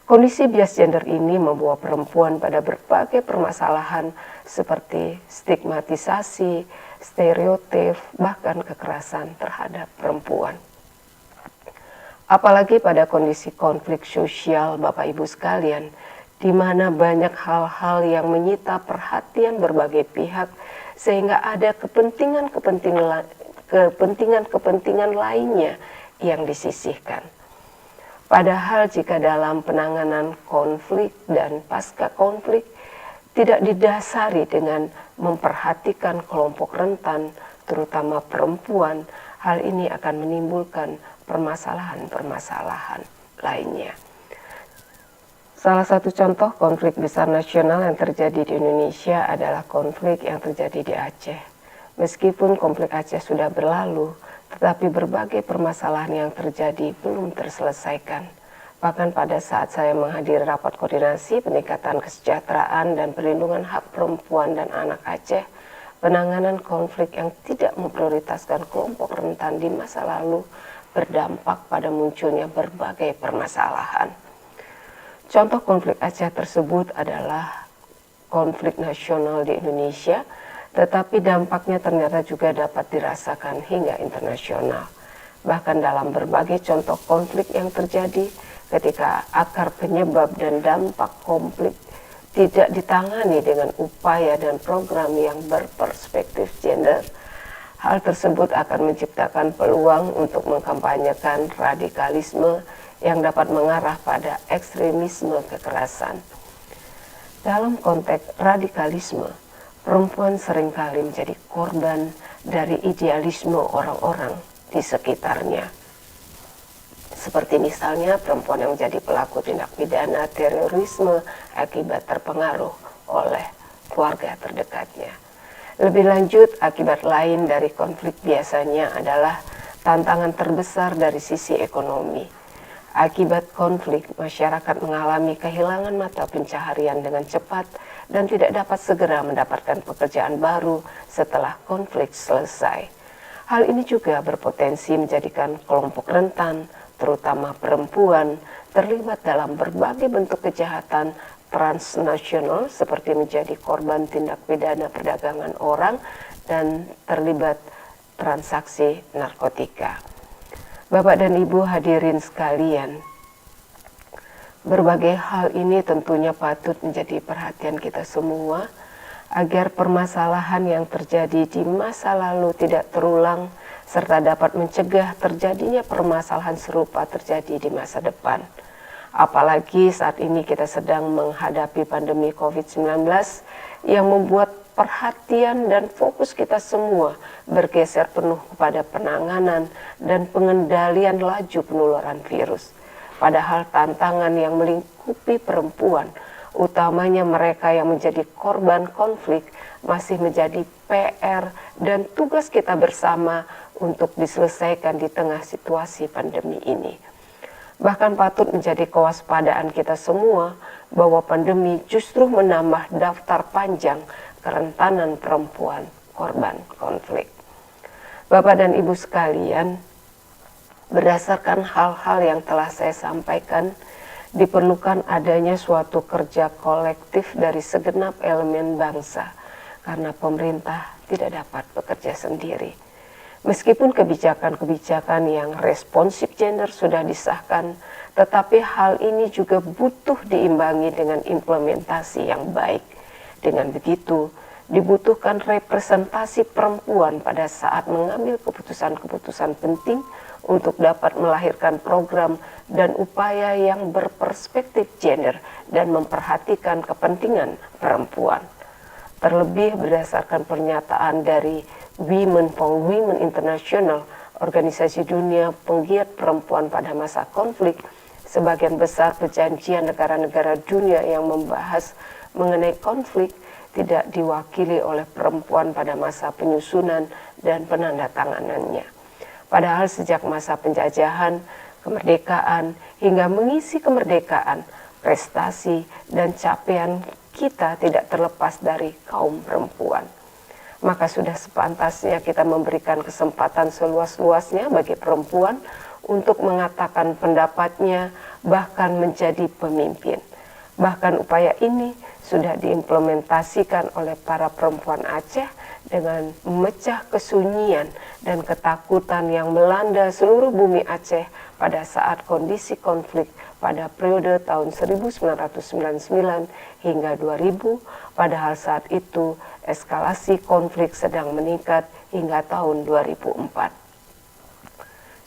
[SPEAKER 1] Kondisi bias gender ini membawa perempuan pada berbagai permasalahan seperti stigmatisasi, stereotip, bahkan kekerasan terhadap perempuan. Apalagi pada kondisi konflik sosial Bapak Ibu sekalian, di mana banyak hal-hal yang menyita perhatian berbagai pihak sehingga ada kepentingan lainnya yang disisihkan. Padahal jika dalam penanganan konflik dan pasca konflik tidak didasari dengan memperhatikan kelompok rentan, terutama perempuan, hal ini akan menimbulkan permasalahan-permasalahan lainnya. Salah satu contoh konflik besar nasional yang terjadi di Indonesia adalah konflik yang terjadi di Aceh. Meskipun konflik Aceh sudah berlalu, tetapi berbagai permasalahan yang terjadi belum terselesaikan. Bahkan pada saat saya menghadiri rapat koordinasi peningkatan kesejahteraan dan perlindungan hak perempuan dan anak Aceh, penanganan konflik yang tidak memprioritaskan kelompok rentan di masa lalu berdampak pada munculnya berbagai permasalahan. Contoh konflik Aceh tersebut adalah konflik nasional di Indonesia, tetapi dampaknya ternyata juga dapat dirasakan hingga internasional. Bahkan dalam berbagai contoh konflik yang terjadi, ketika akar penyebab dan dampak konflik tidak ditangani dengan upaya dan program yang berperspektif gender, hal tersebut akan menciptakan peluang untuk mengkampanyekan radikalisme yang dapat mengarah pada ekstremisme kekerasan. Dalam konteks radikalisme, perempuan seringkali menjadi korban dari idealisme orang-orang di sekitarnya. Seperti misalnya perempuan yang menjadi pelaku tindak pidana terorisme akibat terpengaruh oleh keluarga terdekatnya. Lebih lanjut, akibat lain dari konflik biasanya adalah tantangan terbesar dari sisi ekonomi. Akibat konflik, masyarakat mengalami kehilangan mata pencaharian dengan cepat dan tidak dapat segera mendapatkan pekerjaan baru setelah konflik selesai. Hal ini juga berpotensi menjadikan kelompok rentan, terutama perempuan, terlibat dalam berbagai bentuk kejahatan transnasional seperti menjadi korban tindak pidana perdagangan orang dan terlibat transaksi narkotika. Bapak dan Ibu hadirin sekalian, berbagai hal ini tentunya patut menjadi perhatian kita semua agar permasalahan yang terjadi di masa lalu tidak terulang serta dapat mencegah terjadinya permasalahan serupa terjadi di masa depan. Apalagi saat ini kita sedang menghadapi pandemi COVID-19 yang membuat perhatian dan fokus kita semua bergeser penuh kepada penanganan dan pengendalian laju penularan virus. Padahal tantangan yang melingkupi perempuan, utamanya mereka yang menjadi korban konflik, masih menjadi PR dan tugas kita bersama untuk diselesaikan di tengah situasi pandemi ini. Bahkan patut menjadi kewaspadaan kita semua bahwa pandemi justru menambah daftar panjang kerentanan perempuan korban konflik. Bapak dan Ibu sekalian, berdasarkan hal-hal yang telah saya sampaikan, diperlukan adanya suatu kerja kolektif dari segenap elemen bangsa, karena pemerintah tidak dapat bekerja sendiri. Meskipun kebijakan-kebijakan yang responsif gender sudah disahkan, tetapi hal ini juga butuh diimbangi dengan implementasi yang baik. Dengan begitu, dibutuhkan representasi perempuan pada saat mengambil keputusan-keputusan penting untuk dapat melahirkan program dan upaya yang berperspektif gender dan memperhatikan kepentingan perempuan. Terlebih berdasarkan pernyataan dari Women for Women International, organisasi dunia penggiat perempuan pada masa konflik, sebagian besar perjanjian negara-negara dunia yang membahas mengenai konflik tidak diwakili oleh perempuan pada masa penyusunan dan penandatanganannya. Padahal sejak masa penjajahan, kemerdekaan, hingga mengisi kemerdekaan, prestasi dan capaian kita tidak terlepas dari kaum perempuan. Maka sudah sepantasnya kita memberikan kesempatan seluas-luasnya bagi perempuan untuk mengatakan pendapatnya, bahkan menjadi pemimpin. Bahkan upaya ini sudah diimplementasikan oleh para perempuan Aceh dengan memecah kesunyian dan ketakutan yang melanda seluruh bumi Aceh pada saat kondisi konflik pada periode tahun 1999 hingga 2000, padahal saat itu eskalasi konflik sedang meningkat hingga tahun 2004.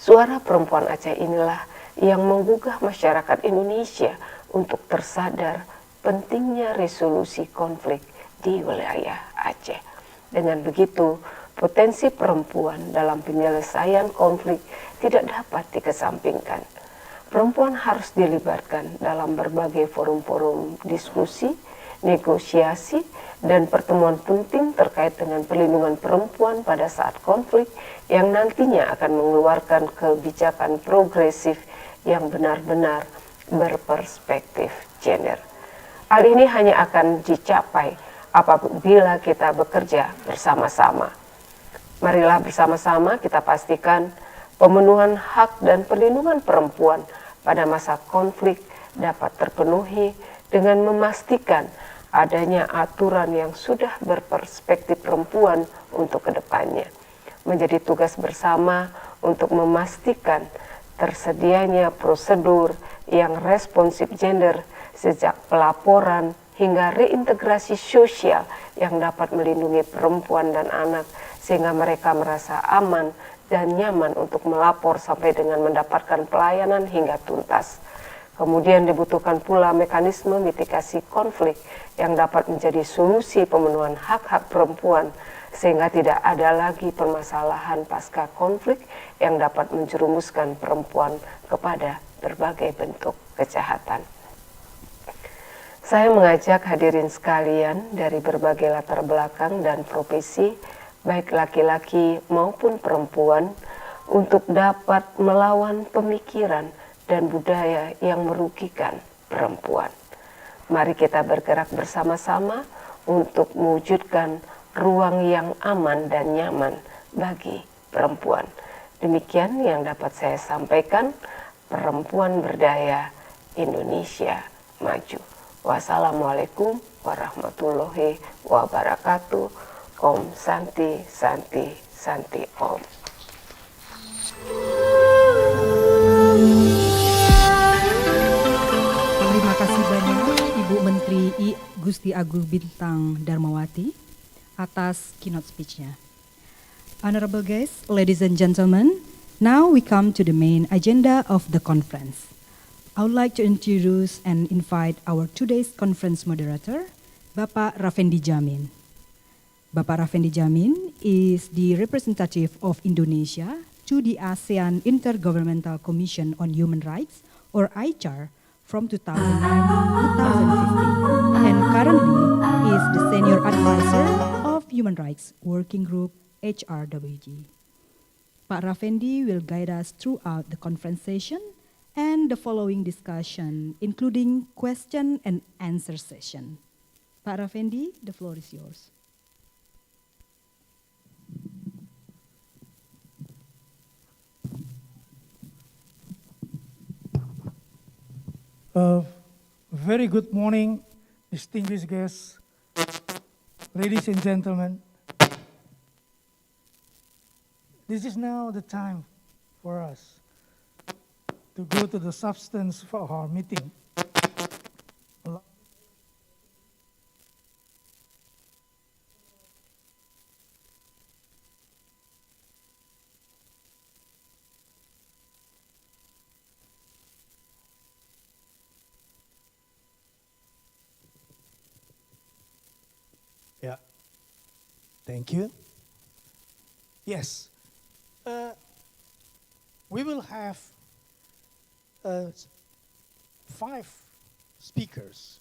[SPEAKER 1] Suara perempuan Aceh inilah yang menggugah masyarakat Indonesia untuk tersadar pentingnya resolusi konflik di wilayah Aceh. Dengan begitu, potensi perempuan dalam penyelesaian konflik tidak dapat dikesampingkan. Perempuan harus dilibatkan dalam berbagai forum-forum diskusi, negosiasi, dan pertemuan penting terkait dengan perlindungan perempuan pada saat konflik yang nantinya akan mengeluarkan kebijakan progresif yang benar-benar berperspektif gender. Hal ini hanya akan dicapai apabila kita bekerja bersama-sama. Marilah bersama-sama kita pastikan pemenuhan hak dan perlindungan perempuan pada masa konflik dapat terpenuhi dengan memastikan adanya aturan yang sudah berperspektif perempuan untuk kedepannya. Menjadi tugas bersama untuk memastikan tersedianya prosedur yang responsif gender sejak pelaporan hingga reintegrasi sosial yang dapat melindungi perempuan dan anak sehingga mereka merasa aman dan nyaman untuk melapor sampai dengan mendapatkan pelayanan hingga tuntas. Kemudian dibutuhkan pula mekanisme mitigasi konflik yang dapat menjadi solusi pemenuhan hak-hak perempuan sehingga tidak ada lagi permasalahan pasca konflik yang dapat menjerumuskan perempuan kepada berbagai bentuk kejahatan. Saya mengajak hadirin sekalian dari berbagai latar belakang dan profesi, baik laki-laki maupun perempuan, untuk dapat melawan pemikiran dan budaya yang merugikan perempuan. Mari kita bergerak bersama-sama untuk mewujudkan ruang yang aman dan nyaman bagi perempuan. Demikian yang dapat saya sampaikan. Perempuan berdaya, Indonesia maju. Wassalamualaikum warahmatullahi wabarakatuh. Om Santi Santi Santi Om.
[SPEAKER 6] Terima kasih banyak Ibu Menteri I Gusti Agung Bintang Darmawati atas keynote speech-nya. Honorable guests, ladies and gentlemen, now we come to the main agenda of the conference. I would like to introduce and invite our today's conference moderator, Bapak Rafendi Jamin. Bapak Rafendi Jamin is the representative of Indonesia to the ASEAN Intergovernmental Commission on Human Rights, or ICHAR, from 2009 to 2015, and currently is the Senior Advisor of Human Rights Working Group HRWG. Pak Rafendi will guide us throughout the conference session and the following discussion, including question and answer session. Pak Rafendi, the floor is yours.
[SPEAKER 7] Very good morning, distinguished guests, ladies and gentlemen. This is now the time for us to go to the substance for our meeting. Yeah, thank you. Yes, we will have 5 speakers,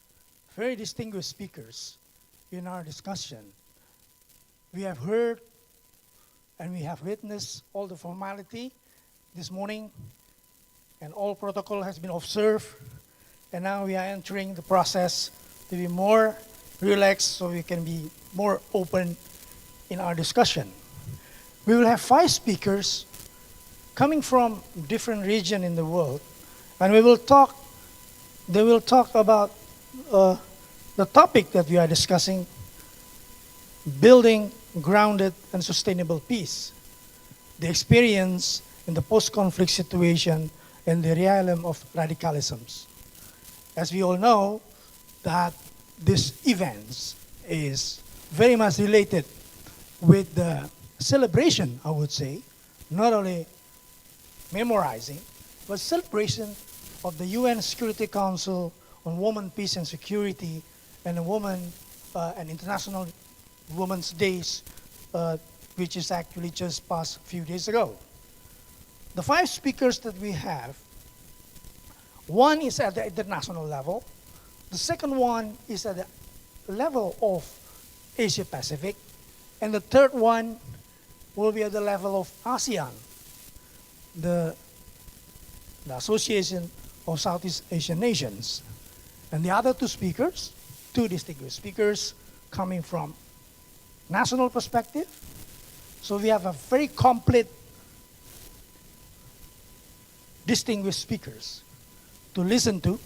[SPEAKER 7] very distinguished speakers in our discussion. We have heard and we have witnessed all the formality this morning, and all protocol has been observed, and now we are entering the process to be more relaxed so we can be more open in our discussion. We will have 5 speakers coming from different regions in the world, and they will talk about the topic that we are discussing, building grounded and sustainable peace, the experience in the post-conflict situation in the realm of radicalisms. As we all know, that this event is very much related with the celebration, I would say, not only memorizing, but celebration of the UN Security Council on Women, Peace and Security, and and International Women's Days, which is actually just passed a few days ago. The 5 speakers that we have, one is at the international level, the second one is at the level of Asia Pacific, and the third one will be at the level of ASEAN, the Association of Southeast Asian Nations. And the other 2 speakers, 2 distinguished speakers coming from national perspective. So we have a very complete distinguished speakers to listen to,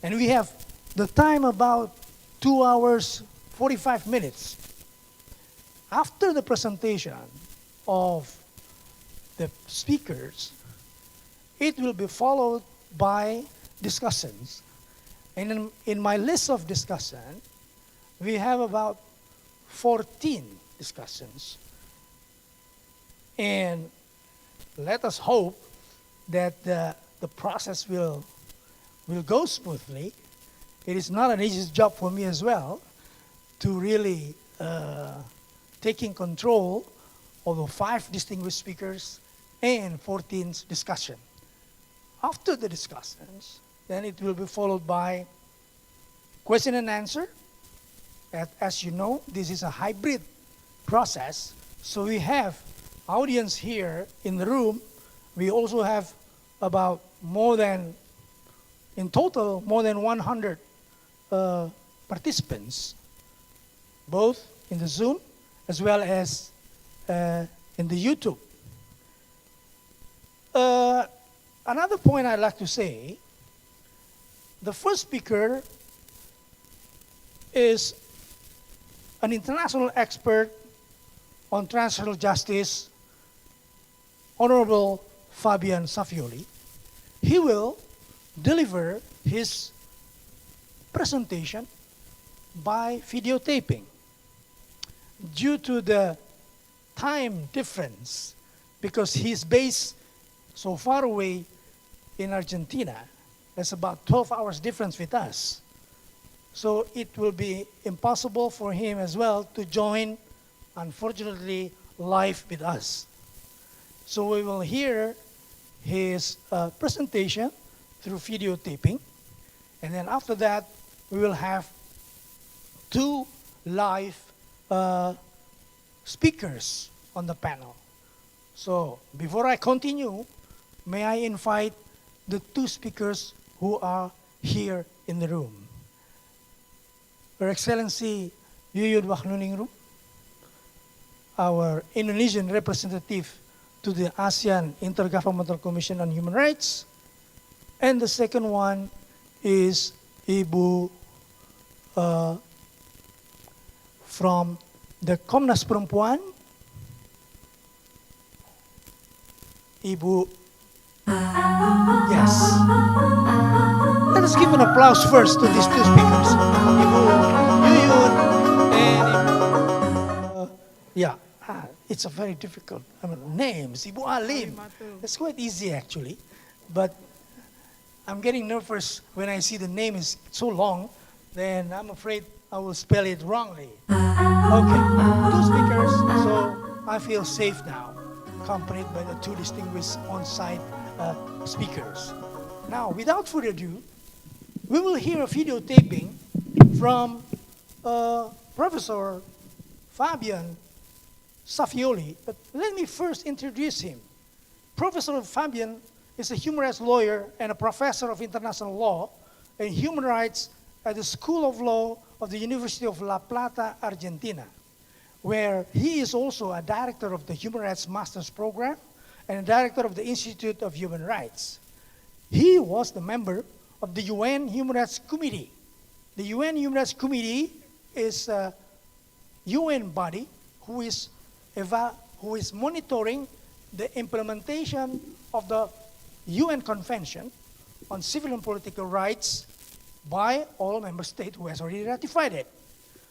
[SPEAKER 7] and we have the time about 2 hours 45 minutes. After the presentation of the speakers, it will be followed by discussions. And in my list of discussion, we have about 14 discussions. And let us hope that the process will go smoothly. It is not an easy job for me as well to really taking control of the 5 distinguished speakers and 14's discussion. After the discussions, then it will be followed by question and answer. As you know, this is a hybrid process, so we have audience here in the room. We also have about in total, more than 100 participants, both in the Zoom as well as in the YouTube. Another point I'd like to say, the first speaker is an international expert on transnational justice, Honorable Fabian Savioli. He will deliver his presentation by videotaping. Due to the time difference, because he's based so far away in Argentina, there's about 12 hours difference with us. So it will be impossible for him as well to join, unfortunately, live with us. So we will hear his presentation through videotaping, and then after that, we will have 2 live speakers on the panel. So before I continue, may I invite the 2 speakers who are here in the room. Her Excellency Yuyun Waknuningrum, our Indonesian representative to the ASEAN Intergovernmental Commission on Human Rights. And the second one is Ibu from the Komnas Perempuan, Ibu, yes. Let us give an applause first to these 2 speakers, Ibu Yuyun and Ibu, it's a very difficult names, Ibu Alim. It's quite easy actually, but I'm getting nervous when I see the name is so long, then I'm afraid I will spell it wrongly. Okay, 2 speakers, so I feel safe now, accompanied by the 2 distinguished on-site speakers. Now, without further ado, we will hear a videotaping from Professor Fabian Saffioli, but let me first introduce him. Professor Fabian is a human rights lawyer and a professor of international law and human rights at the School of Law of the University of La Plata, Argentina, where he is also a director of the Human Rights Master's Program and a director of the Institute of Human Rights. He was the member of the UN Human Rights Committee. The UN Human Rights Committee is a UN body who is monitoring the implementation of the UN Convention on Civil and Political Rights by all member states who has already ratified it.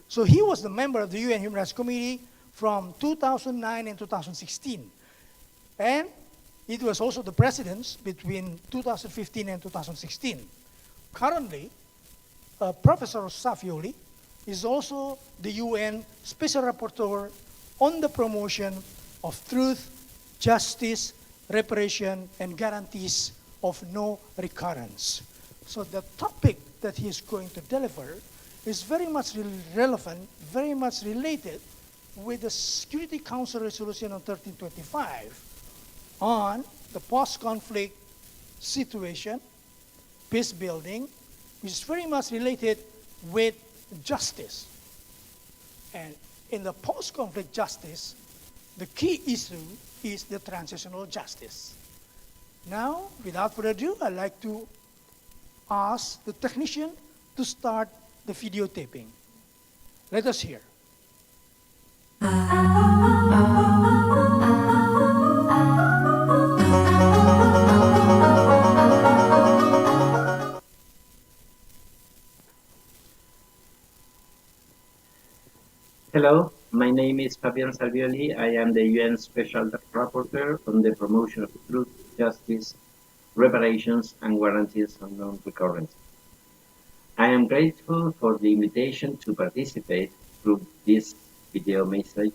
[SPEAKER 7] So he was the member of the UN Human Rights Committee from 2009 and 2016. And it was also the president between 2015 and 2016. Currently, Professor Saffioli is also the UN Special Rapporteur on the promotion of truth, justice, reparation, and guarantees of no recurrence. So the topic that he is going to deliver is very much relevant, very much related with the Security Council Resolution on 1325 on the post-conflict situation, peace building, which is very much related with justice. And in the post-conflict justice, the key issue is the transitional justice. Now, without further ado, I'd like to ask the technician to start the videotaping. Let us hear.
[SPEAKER 8] Hello, my name is Fabian Salvioli. I am the UN Special Rapporteur on the promotion of truth, justice, reparations, and guarantees of non-recurrence. I am grateful for the invitation to participate through this video message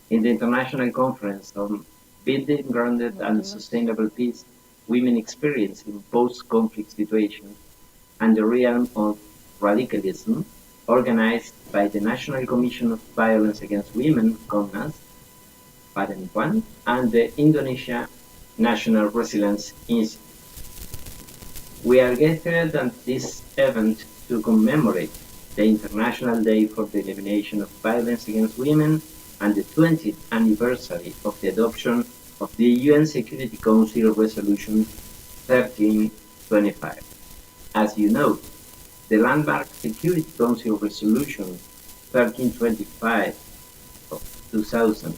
[SPEAKER 8] in the International Conference on Building Grounded and Sustainable Peace, Women Experience in Post-Conflict Situations, and the Realm of Radicalism, organized by the National Commission of Violence Against Women, COMNAS, and the Indonesia National Resilience Institute. We are gathered at this event to commemorate the International Day for the Elimination of Violence Against Women and the 20th anniversary of the adoption of the UN Security Council Resolution 1325. As you know, the landmark Security Council Resolution 1325 of 2000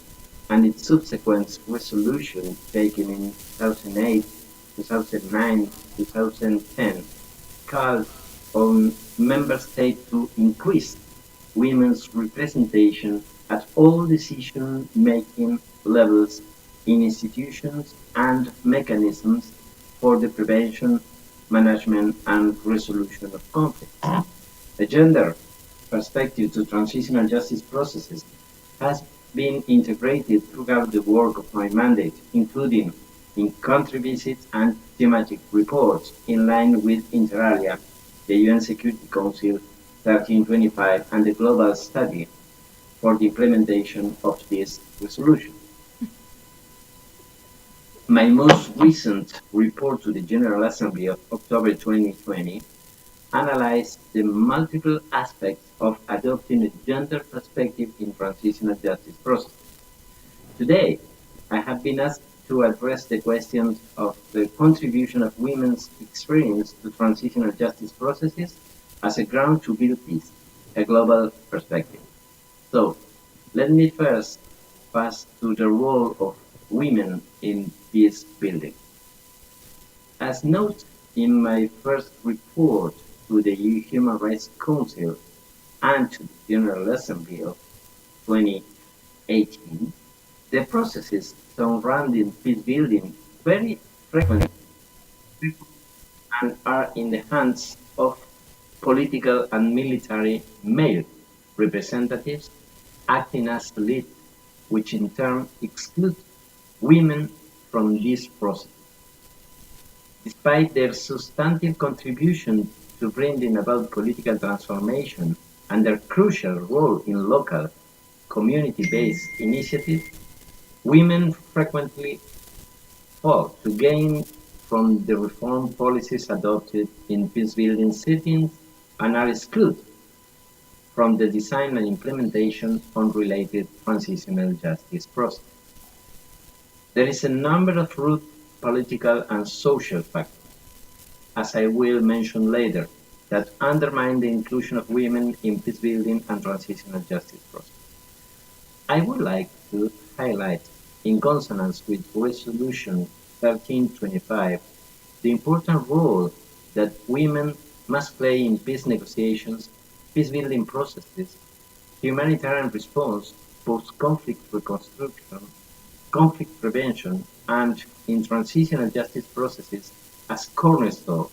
[SPEAKER 8] and its subsequent resolution taken in 2008, 2009, 2010 called on member states to increase women's representation at all decision-making levels in institutions and mechanisms for the prevention, management, and resolution of conflict. The gender perspective to transitional justice processes has been integrated throughout the work of my mandate, including in country visits and thematic reports in line with inter alia, the UN Security Council 1325, and the global study for the implementation of this resolution. My most recent report to the General Assembly of October 2020 analyzed the multiple aspects of adopting a gender perspective in transitional justice processes. Today, I have been asked to address the questions of the contribution of women's experience to transitional justice processes as a ground to build peace, a global perspective. So, let me first pass to the role of women in peace building. As noted in my first report to the Human Rights Council and to the General Assembly of 2018, the processes surrounding peace building very frequently and are in the hands of political and military male representatives acting as lead, which in turn exclude women from this process. Despite their substantive contribution to bringing about political transformation and their crucial role in local, community-based initiatives, women frequently fail to gain from the reform policies adopted in peace-building settings and are excluded from the design and implementation on related transitional justice process. There is a number of root political and social factors, as I will mention later, that undermine the inclusion of women in peace-building and transitional justice process. I would like to highlight, in consonance with Resolution 1325, the important role that women must play in peace negotiations, peace-building processes, humanitarian response, post-conflict reconstruction, conflict prevention, and in transitional justice processes as cornerstone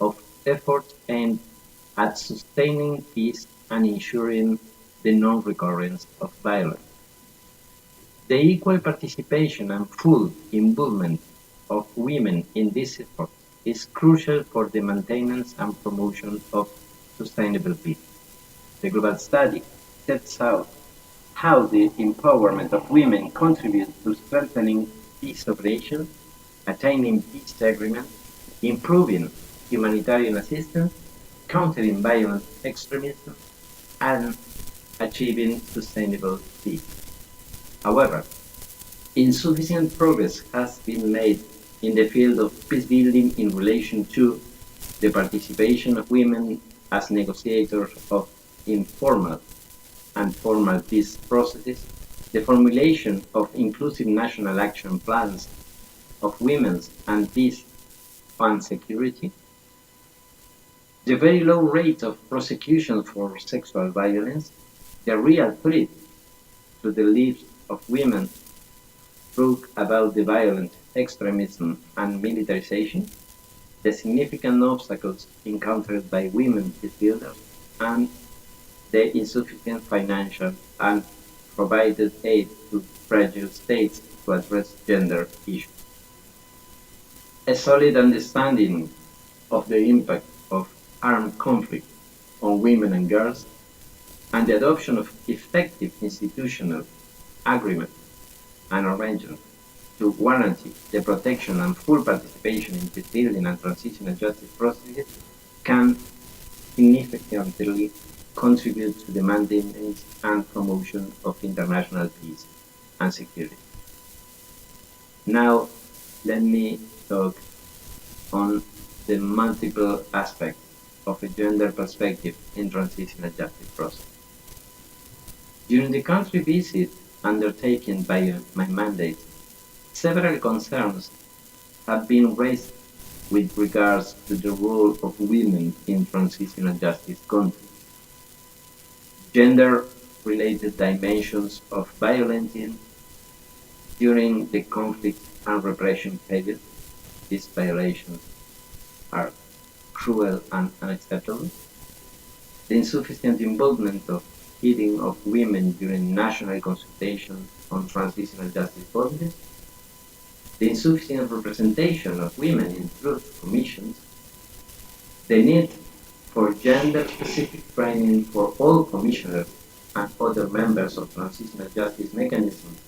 [SPEAKER 8] of efforts aimed at sustaining peace and ensuring the non-recurrence of violence. The equal participation and full involvement of women in this effort is crucial for the maintenance and promotion of sustainable peace. The global study sets out how the empowerment of women contributes to strengthening peace operations, attaining peace agreements, improving humanitarian assistance, countering violent extremism, and achieving sustainable peace. However, insufficient progress has been made in the field of peace building in relation to the participation of women as negotiators of informal and formal peace processes, the formulation of inclusive national action plans of women's and peace and security, the very low rate of prosecution for sexual violence, the real threat to the lives of women brought about the violent extremism and militarization, the significant obstacles encountered by women peace builders, and the insufficient financial and provided aid to fragile states to address gender issues. A solid understanding of the impact of armed conflict on women and girls, and the adoption of effective institutional agreements and arrangements to guarantee the protection and full participation in peace building and transitional justice processes can significantly contribute to the maintenance and promotion of international peace and security. Now, let me talk on the multiple aspects of a gender perspective in transitional justice process. During the country visit undertaken by my mandate, several concerns have been raised with regards to the role of women in transitional justice conflict. Gender-related dimensions of violence during the conflict and repression period. These violations are cruel and unacceptable. The insufficient involvement of hearing of women during national consultations on transitional justice policies, the insufficient representation of women in truth commissions, the need for gender-specific training for all commissioners and other members of transitional justice mechanisms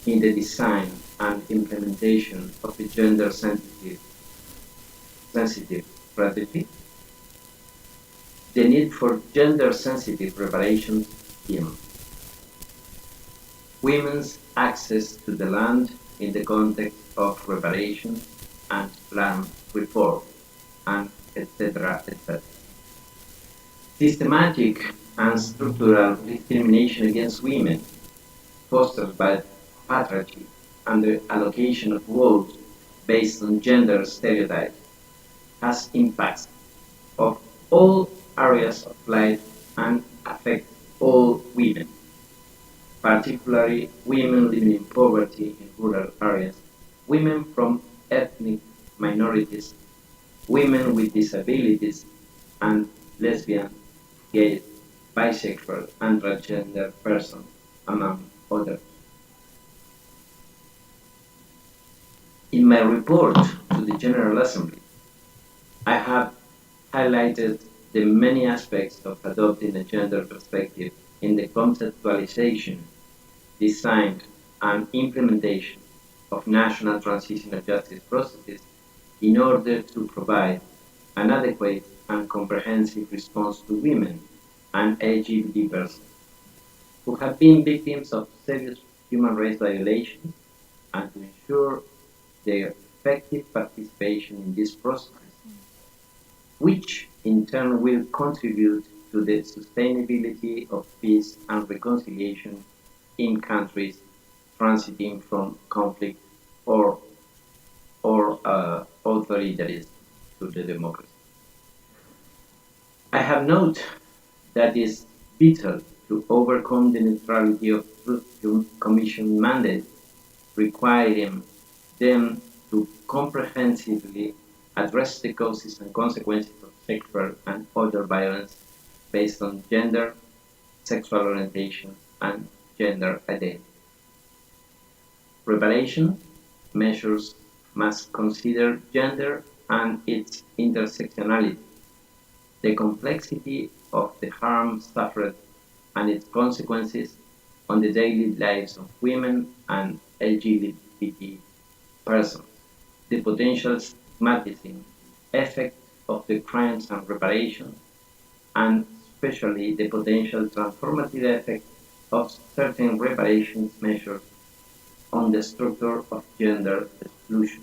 [SPEAKER 8] in the design and implementation of a gender-sensitive strategy, the need for gender-sensitive reparations scheme, women's access to the land in the context of reparations and land reform, and etc., etc. Systematic and structural discrimination against women fostered by patriarchy and the allocation of roles based on gender stereotypes has impacts of all areas of life and affect all women, particularly women living in poverty in rural areas, women from ethnic minorities, women with disabilities, and lesbian, gay, bisexual, and transgender persons, among others. In my report to the General Assembly, I have highlighted the many aspects of adopting a gender perspective in the conceptualization, design, and implementation of national transitional justice processes in order to provide an adequate and comprehensive response to women and LGBT persons who have been victims of serious human rights violations and to ensure their effective participation in this process, which in turn will contribute to the sustainability of peace and reconciliation in countries transiting from conflict or authoritarianism to the democracy. I have noted that it is vital to overcome the neutrality of Truth Commission mandate, requiring them to comprehensively address the causes and consequences of sexual and other violence based on gender, sexual orientation, and gender identity. Reparation measures must consider gender and its intersectionality, the complexity of the harm suffered and its consequences on the daily lives of women and LGBT persons, the potential stigmatizing effect of the crimes and reparations, and especially the potential transformative effect of certain reparations measures on the structure of gender exclusion.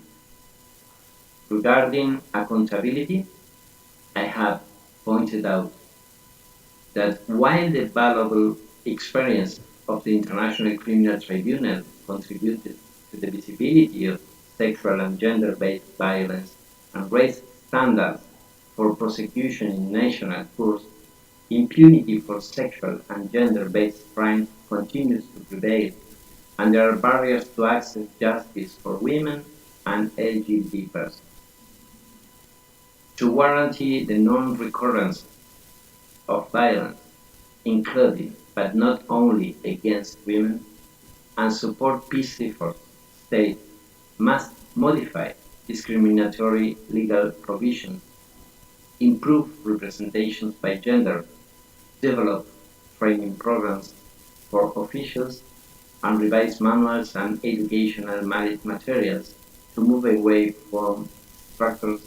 [SPEAKER 8] Regarding accountability, I have pointed out that while the valuable experience of the International Criminal Tribunal contributed to the visibility of sexual and gender-based violence and raised standards for prosecution in national courts, impunity for sexual and gender-based crimes continues to prevail, and there are barriers to access justice for women and LGBT persons. To guarantee the non-recurrence of violence, including but not only against women, and support peace efforts, states must modify discriminatory legal provisions, improve representations by gender, develop training programs for officials, and revise manuals and educational materials to move away from structures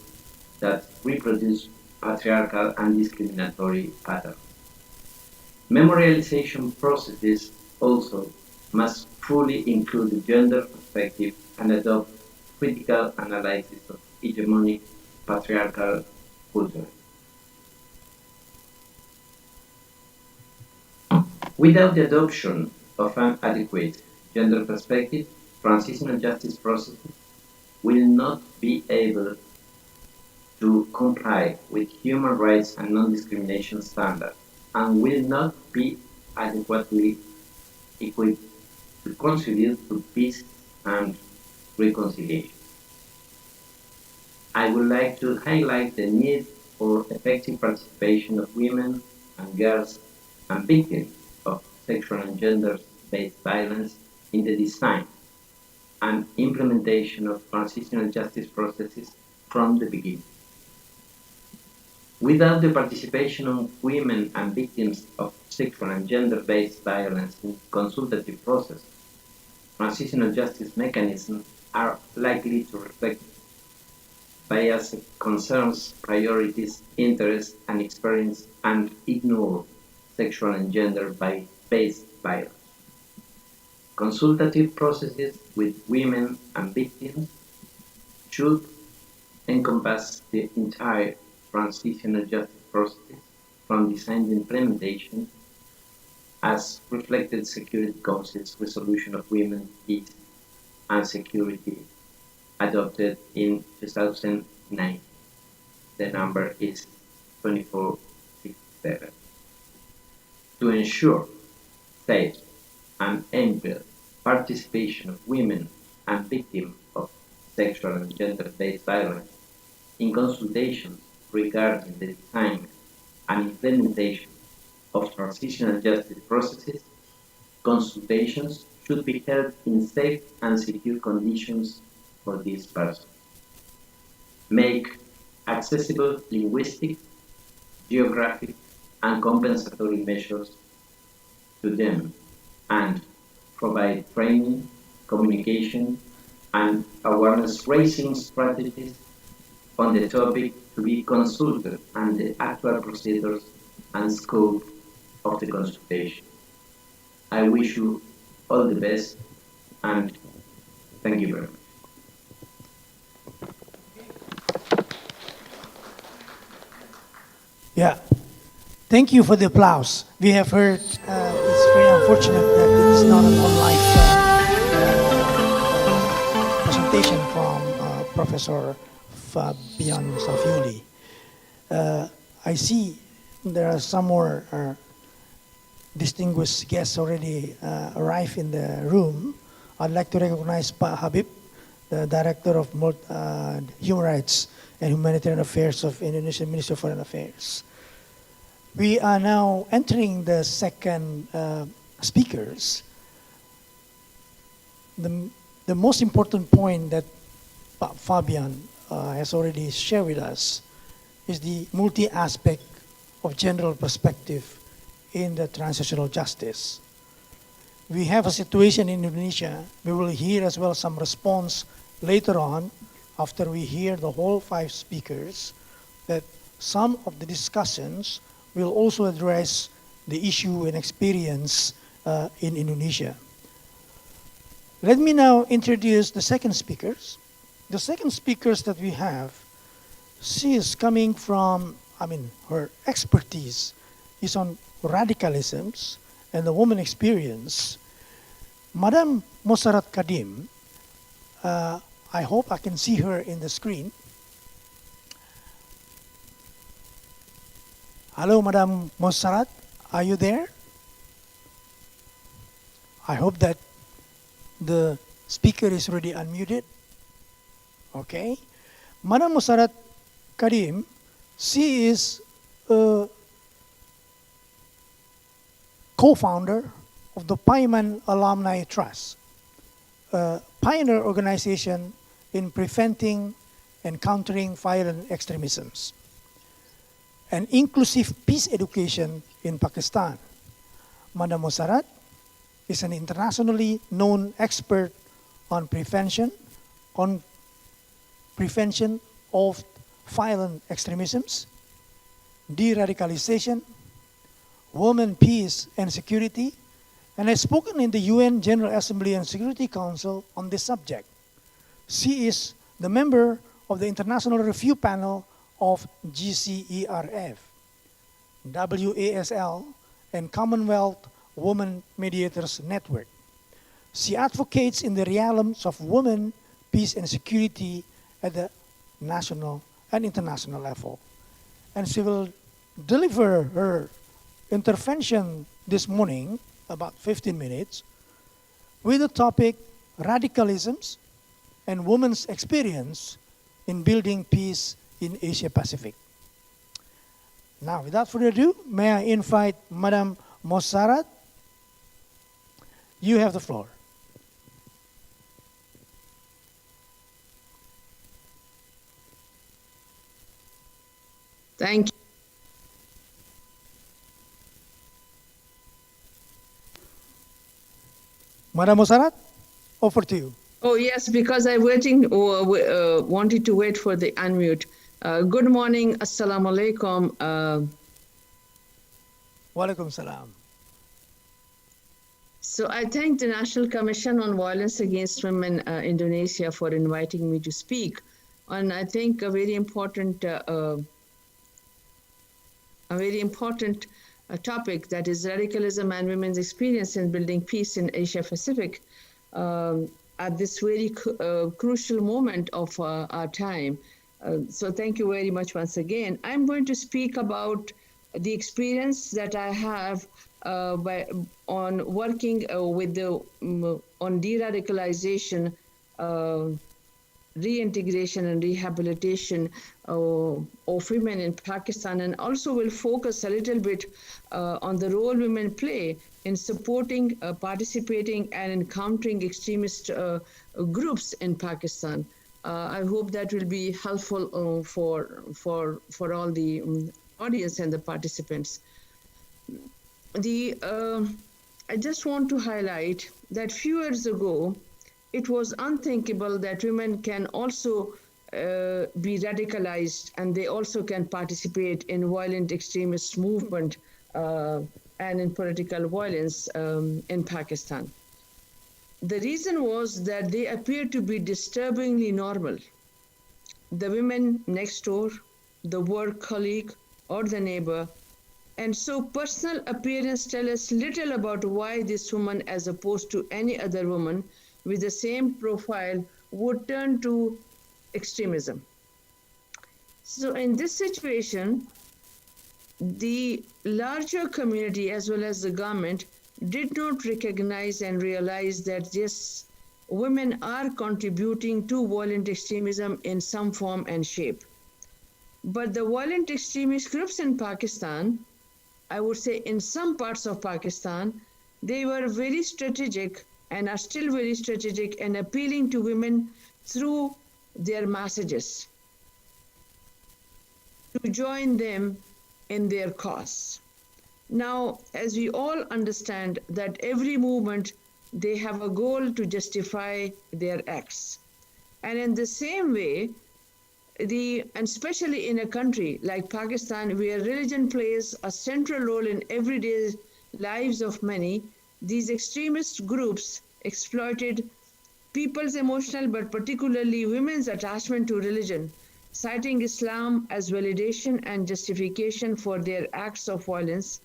[SPEAKER 8] that reproduce patriarchal and discriminatory patterns. Memorialization processes also must fully include the gender perspective and adopt critical analysis of hegemonic patriarchal culture. Without the adoption of an adequate gender perspective, transitional justice processes will not be able to comply with human rights and non-discrimination standards and will not be adequately equipped to contribute to peace and reconciliation. I would like to highlight the need for effective participation of women and girls and victims of sexual and gender-based violence in the design and implementation of transitional justice processes from the beginning. Without the participation of women and victims of sexual and gender-based violence in consultative process, transitional justice mechanisms are likely to reflect bias concerns, priorities, interests, and experience, and ignore sexual and gender-based violence. Consultative processes with women and victims should encompass the entire transitional justice process from design to implementation as reflected Security Council's resolution of women, peace, and security adopted in 2009. The number is 2467. To ensure safe and ample participation of women and victims of sexual and gender-based violence in consultations regarding the design and implementation of transitional justice processes, consultations should be held in safe and secure conditions for these persons. Make accessible linguistic geographic, and compensatory measures to them, and provide training, communication, and awareness-raising strategies on the topic to be consulted and the actual procedures and scope of the consultation. I wish you all the best, and thank you very much.
[SPEAKER 7] Yeah. Thank you for the applause. We have heard, it's very unfortunate that it is not an online presentation from Professor Fabian Safiuli. I see there are some more distinguished guests already arrived in the room. I'd like to recognize Pa Habib, the Director of Human Rights and Humanitarian Affairs of Indonesian Ministry of Foreign Affairs. We are now entering the second speakers. The most important point that Fabian has already shared with us is the multi-aspect of general perspective in the transitional justice. We have a situation in Indonesia. We will hear as well some response later on after we hear the whole 5 speakers, that some of the discussions will also address the issue and experience in Indonesia. Let me now introduce the second speakers. The second speakers that we have, she is coming from, her expertise is on radicalisms and the woman experience. Madam Mosarat Kadim, I hope I can see her in the screen. Hello, Madam Mosarat, are you there? I hope that the speaker is already unmuted. Okay. Madam Mosarat Kadim, she is a co-founder of the Paiman Alumni Trust, a pioneer organization in preventing and countering violent extremisms and inclusive peace education in Pakistan. Madam Mosarat is an internationally known expert on prevention of violent extremisms, de-radicalization, women, peace and security, and has spoken in the UN General Assembly and Security Council on this subject. She is the member of the International Review Panel of GCERF, WASL, and Commonwealth Women Mediators Network. She advocates in the realms of women, peace and security at the national and international level. And she will deliver her intervention this morning, about 15 minutes, with the topic radicalisms and women's experience in building peace in Asia Pacific. Now, without further ado, may I invite Madam Mosarat. You have the floor.
[SPEAKER 9] Thank you.
[SPEAKER 7] Madam Mosarat, over to you.
[SPEAKER 9] Oh, yes, because I wanted to wait for the unmute. Good morning, Assalamu alaikum.
[SPEAKER 7] Walaikum salam.
[SPEAKER 9] So I thank the National Commission on Violence Against Women Indonesia for inviting me to speak on, I think, a very important topic, that is radicalism and women's experience in building peace in Asia Pacific at this very crucial moment of our time. So thank you very much once again. I'm going to speak about the experience that I have on working with on de-radicalization, reintegration and rehabilitation of women in Pakistan, and also will focus a little bit on the role women play in supporting, participating and encountering extremist groups in Pakistan. I hope that will be helpful for all the audience and the participants. I just want to highlight that few years ago, it was unthinkable that women can also be radicalized and they also can participate in violent extremist movement and in political violence in Pakistan. The reason was that they appeared to be disturbingly normal. The women next door, the work colleague, or the neighbor. And so personal appearance tells us little about why this woman, as opposed to any other woman with the same profile, would turn to extremism. So in this situation, the larger community as well as the government did not recognize and realize that yes, women are contributing to violent extremism in some form and shape. But the violent extremist groups in Pakistan, I would say in some parts of Pakistan, they were very strategic and are still very strategic and appealing to women through their messages to join them in their cause. Now, as we all understand that every movement, they have a goal to justify their acts. And in the same way, and especially in a country like Pakistan, where religion plays a central role in everyday lives of many, these extremist groups exploited people's emotional, but particularly women's attachment to religion, citing Islam as validation and justification for their acts of violence.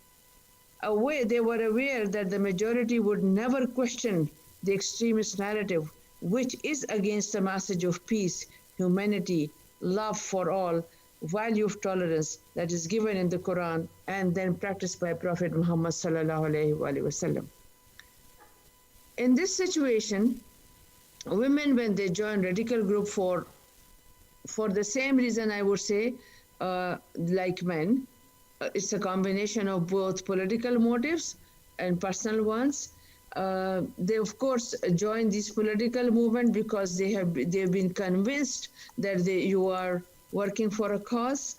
[SPEAKER 9] They were aware that the majority would never question the extremist narrative, which is against the message of peace, humanity, love for all, value of tolerance that is given in the Quran and then practiced by Prophet Muhammad sallallahu alaihi wasallam. In this situation, women, when they join radical group for the same reason, I would say, like men, it's a combination of both political motives and personal ones. They of course join this political movement because they've been convinced that you are working for a cause,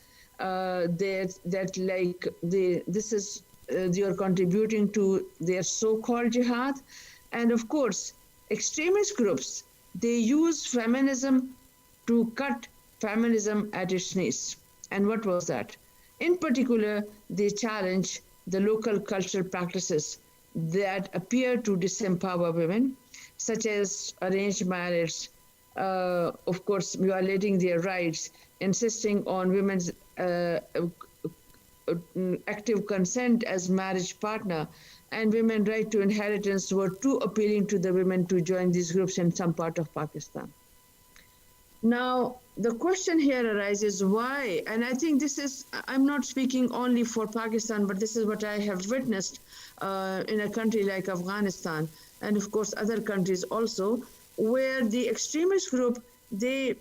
[SPEAKER 9] you're contributing to their so-called jihad. And of course, extremist groups, they use feminism to cut feminism at its knees. And what was that? In particular, they challenge the local cultural practices that appear to disempower women, such as arranged marriage, of course, violating their rights, insisting on women's active consent as marriage partner, and women's right to inheritance were too appealing to the women to join these groups in some part of Pakistan. Now, the question here arises why, and I think I'm not speaking only for Pakistan, but this is what I have witnessed in a country like Afghanistan, and of course other countries also, where the extremist group, they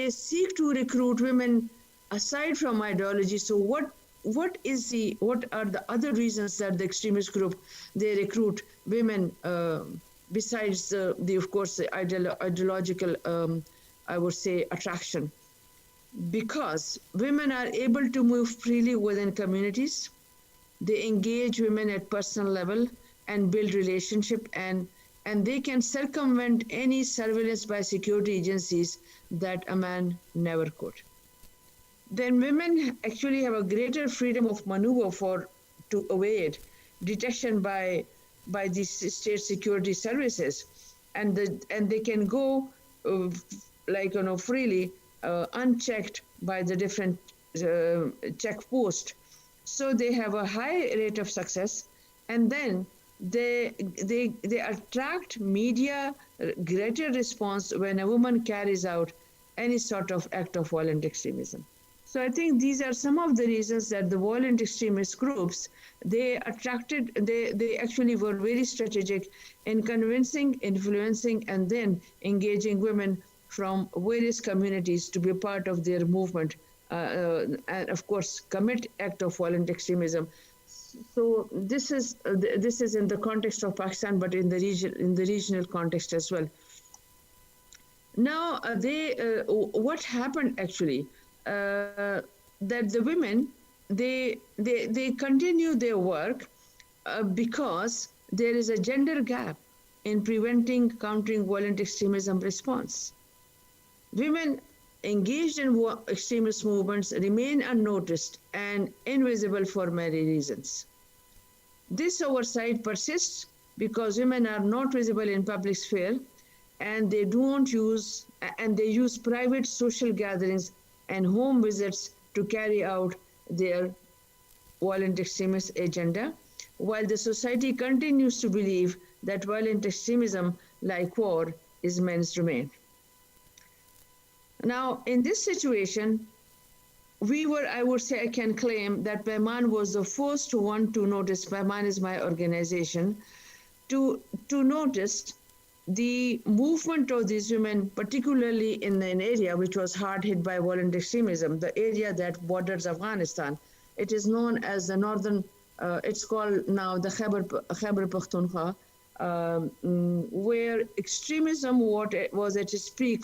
[SPEAKER 9] seek to recruit women aside from ideology. So what are the other reasons that the extremist group, they recruit women besides the ideological I would say attraction? Because women are able to move freely within communities. They engage women at personal level and build relationship, and they can circumvent any surveillance by security agencies that a man never could. Then women actually have a greater freedom of maneuver to evade detection by these state security services, and they can go freely, unchecked by the different checkposts. So they have a high rate of success, and then they attract media greater response when a woman carries out any sort of act of violent extremism. So I think these are some of the reasons that the violent extremist groups, they actually were very strategic in convincing, influencing, and then engaging women from various communities to be part of their movement, and of course commit act of violent extremism. So this is in the context of Pakistan, but in the regional context as well. Now what happened actually, that the women, they continue their work because there is a gender gap in preventing, countering violent extremism response. Women engaged in extremist movements remain unnoticed and invisible for many reasons. This oversight persists because women are not visible in public sphere, and they use private social gatherings and home visits to carry out their violent extremist agenda, while the society continues to believe that violent extremism, like war, is men's domain. Now, in this situation, I would say I can claim that PEMAN was the first one to notice, PEMAN is my organization, to notice the movement of these women, particularly in an area which was hard hit by violent extremism, the area that borders Afghanistan. It is known as the northern, it's called now the Khyber Pakhtunkhwa, where extremism was at its peak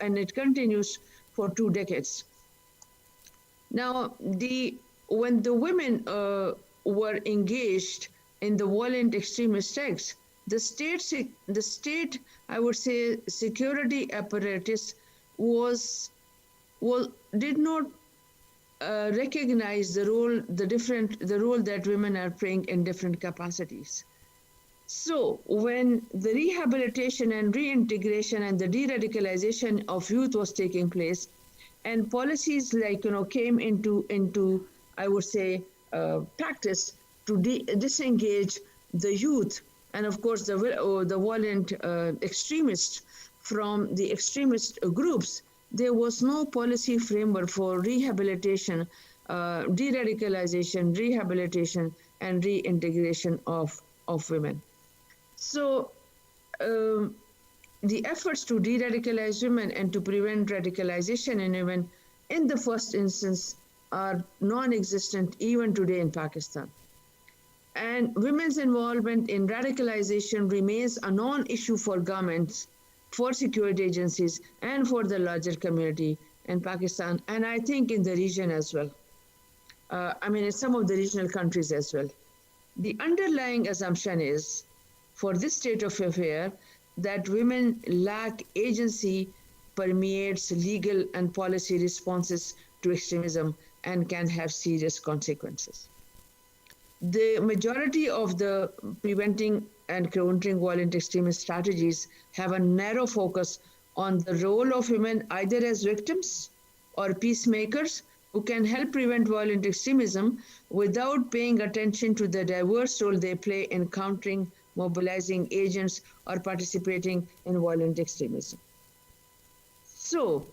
[SPEAKER 9] and it continues for 2 decades. Now, when the women were engaged in the violent extremist acts, the state, I would say, security apparatus did not recognize the role that women are playing in different capacities. So when the rehabilitation and reintegration and the de-radicalization of youth was taking place, and policies came into I would say practice to disengage the youth and of course the violent extremists from the extremist groups, there was no policy framework for rehabilitation, de-radicalization, rehabilitation, and reintegration of women. So the efforts to de-radicalize women and to prevent radicalization in women in the first instance are non-existent even today in Pakistan. And women's involvement in radicalization remains a non-issue for governments, for security agencies, and for the larger community in Pakistan, and I think in the region as well. In some of the regional countries as well. The underlying assumption is, for this state of affair, that women lack agency permeates legal and policy responses to extremism and can have serious consequences. The majority of the preventing and countering violent extremist strategies have a narrow focus on the role of women either as victims or peacemakers who can help prevent violent extremism without paying attention to the diverse role they play in countering, mobilizing agents, or participating in violent extremism. So,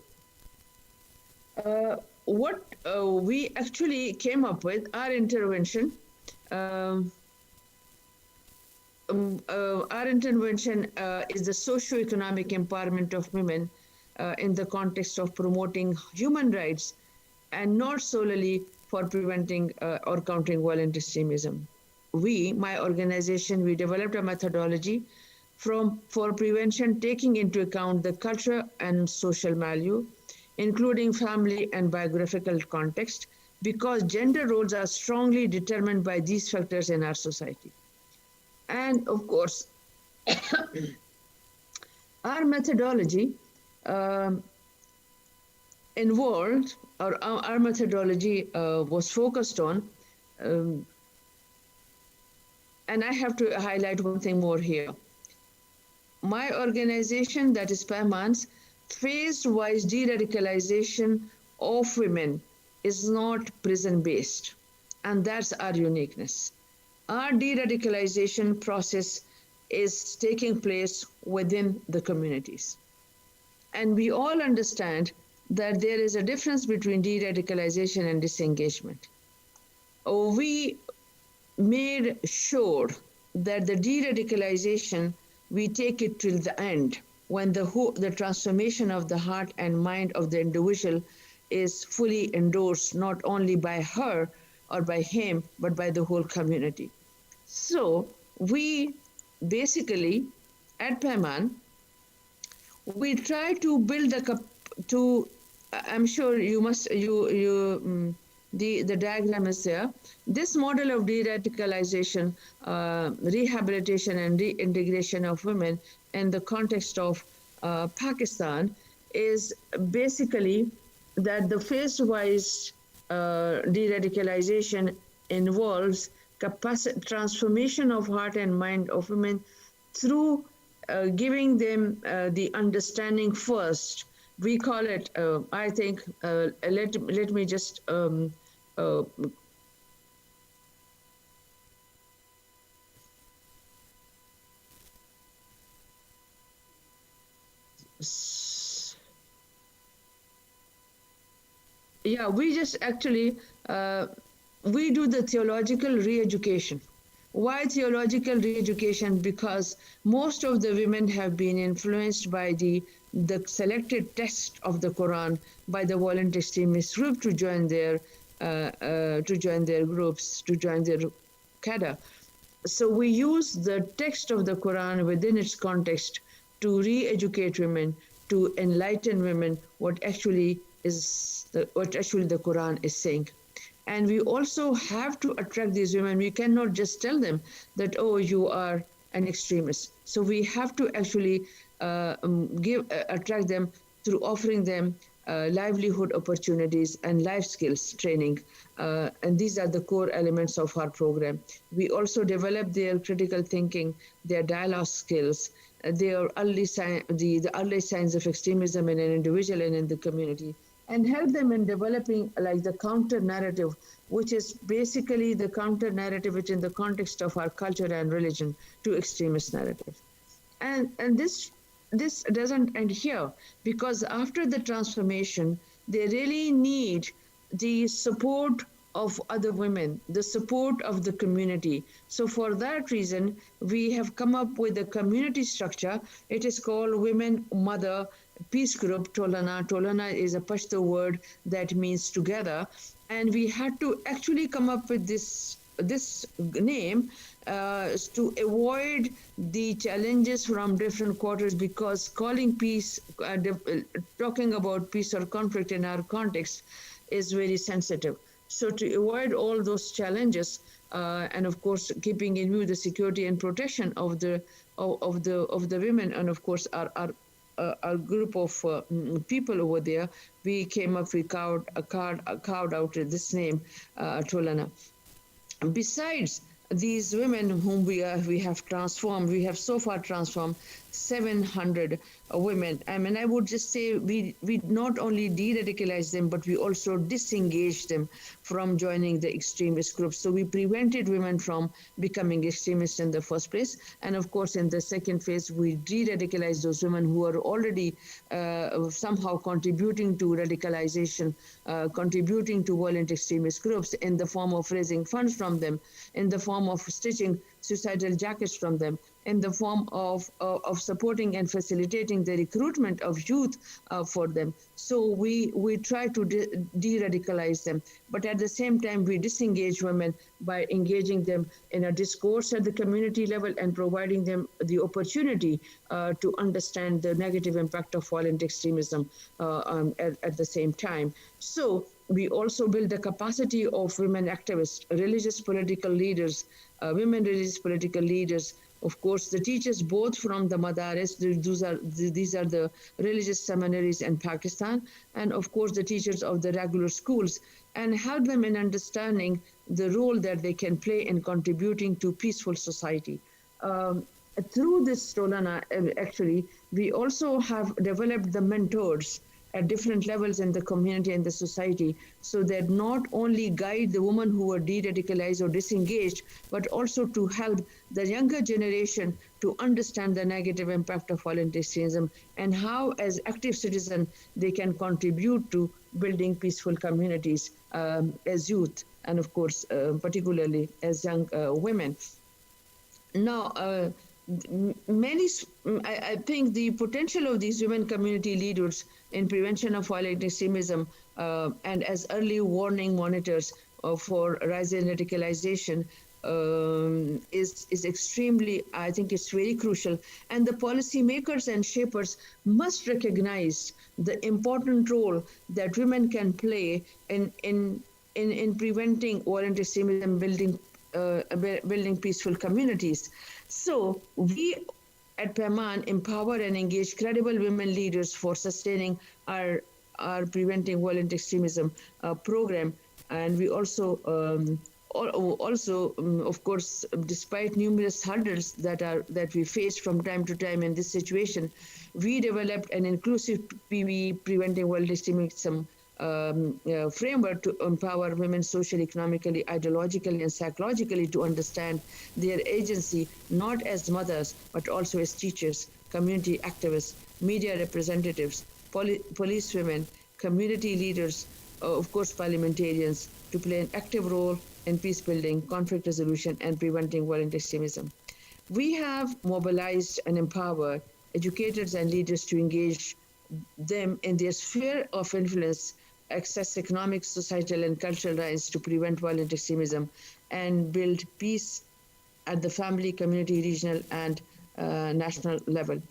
[SPEAKER 9] what we actually came up with, our intervention, is the socio-economic empowerment of women in the context of promoting human rights and not solely for preventing or countering violent extremism. My organization, we developed a methodology for prevention taking into account the culture and social value, including family and biographical context, because gender roles are strongly determined by these factors in our society. And of course, our methodology involved, or our methodology was focused on, and I have to highlight one thing more here. My organization, that is PEMAN's, phase-wise de-radicalization of women is not prison-based, and that's our uniqueness. Our de-radicalization process is taking place within the communities. And we all understand that there is a difference between de-radicalization and disengagement. We made sure that the de-radicalization, we take it till the end, when the transformation of the heart and mind of the individual is fully endorsed, not only by her or by him, but by the whole community. So we basically, at PEMAN, we try to build I'm sure you The diagram is there. This model of de-radicalization, rehabilitation and reintegration of women in the context of Pakistan is basically that the phase-wise de-radicalization involves transformation of heart and mind of women through giving them the understanding first. We call it, I think, let me just yeah, we just actually, we do the theological re-education. Why theological re-education? Because most of the women have been influenced by the selected text of the Quran by the violent extremist group to join their groups, to join their cadre. So we use the text of the Quran within its context to re-educate women, to enlighten women what actually the Quran is saying. And we also have to attract these women. We cannot just tell them that, oh, you are an extremist. So we have to actually attract them through offering them livelihood opportunities and life skills training. And these are the core elements of our program. We also develop their critical thinking, their dialogue skills, their the early signs of extremism in an individual and in the community, and help them in developing like the counter narrative, which is basically the counter narrative which in the context of our culture and religion to extremist narrative. And this doesn't end here, because after the transformation, they really need the support of other women, the support of the community. So for that reason, we have come up with a community structure. It is called Women Mother Peace Group, Tolana. Tolana is a Pashto word that means together. And we had to actually come up with this name to avoid the challenges from different quarters, because calling peace, talking about peace or conflict in our context is very sensitive. So to avoid all those challenges, and of course keeping in view the security and protection of the women, and of course our group of people over there, we came up, we carved out this name, Tolana. Besides these women whom we have transformed, we have so far transformed 700 women. I mean, I would just say we not only de-radicalized them, but we also disengaged them from joining the extremist groups. So we prevented women from becoming extremists in the first place. And of course, in the second phase, we de-radicalized those women who are already somehow contributing to radicalization, contributing to violent extremist groups in the form of raising funds from them, in the form of stitching suicidal jackets from them, in the form of supporting and facilitating the recruitment of youth for them. So we try to de-radicalize them, but at the same time we disengage women by engaging them in a discourse at the community level and providing them the opportunity to understand the negative impact of violent extremism at the same time. So we also build the capacity of women activists, religious political leaders, women religious political leaders, of course, the teachers both from the madaris, these are the religious seminaries in Pakistan, and of course the teachers of the regular schools, and help them in understanding the role that they can play in contributing to peaceful society. Through this Tolana, actually, we also have developed the mentors at different levels in the community and the society, so that not only guide the women who are de-radicalized or disengaged, but also to help the younger generation to understand the negative impact of violent extremism and how, as active citizens, they can contribute to building peaceful communities as youth, and of course, particularly as young women. Now, I think the potential of these women community leaders in prevention of violent extremism and as early warning monitors for rising radicalization is extremely, I think it's very crucial. And the policymakers and shapers must recognize the important role that women can play in in preventing violent extremism, building peaceful communities. So we at PEMAN empower and engage credible women leaders for sustaining our preventing violent extremism program, and we also of course, despite numerous hurdles that we face from time to time in this situation, we developed an inclusive PV preventing violent extremism framework to empower women socially, economically, ideologically, and psychologically to understand their agency, not as mothers, but also as teachers, community activists, media representatives, police women, community leaders, of course, parliamentarians, to play an active role in peace building, conflict resolution, and preventing violent extremism. We have mobilized and empowered educators and leaders to engage them in their sphere of influence, access economic, societal, and cultural rights to prevent violent extremism and build peace at the family, community, regional, and national level.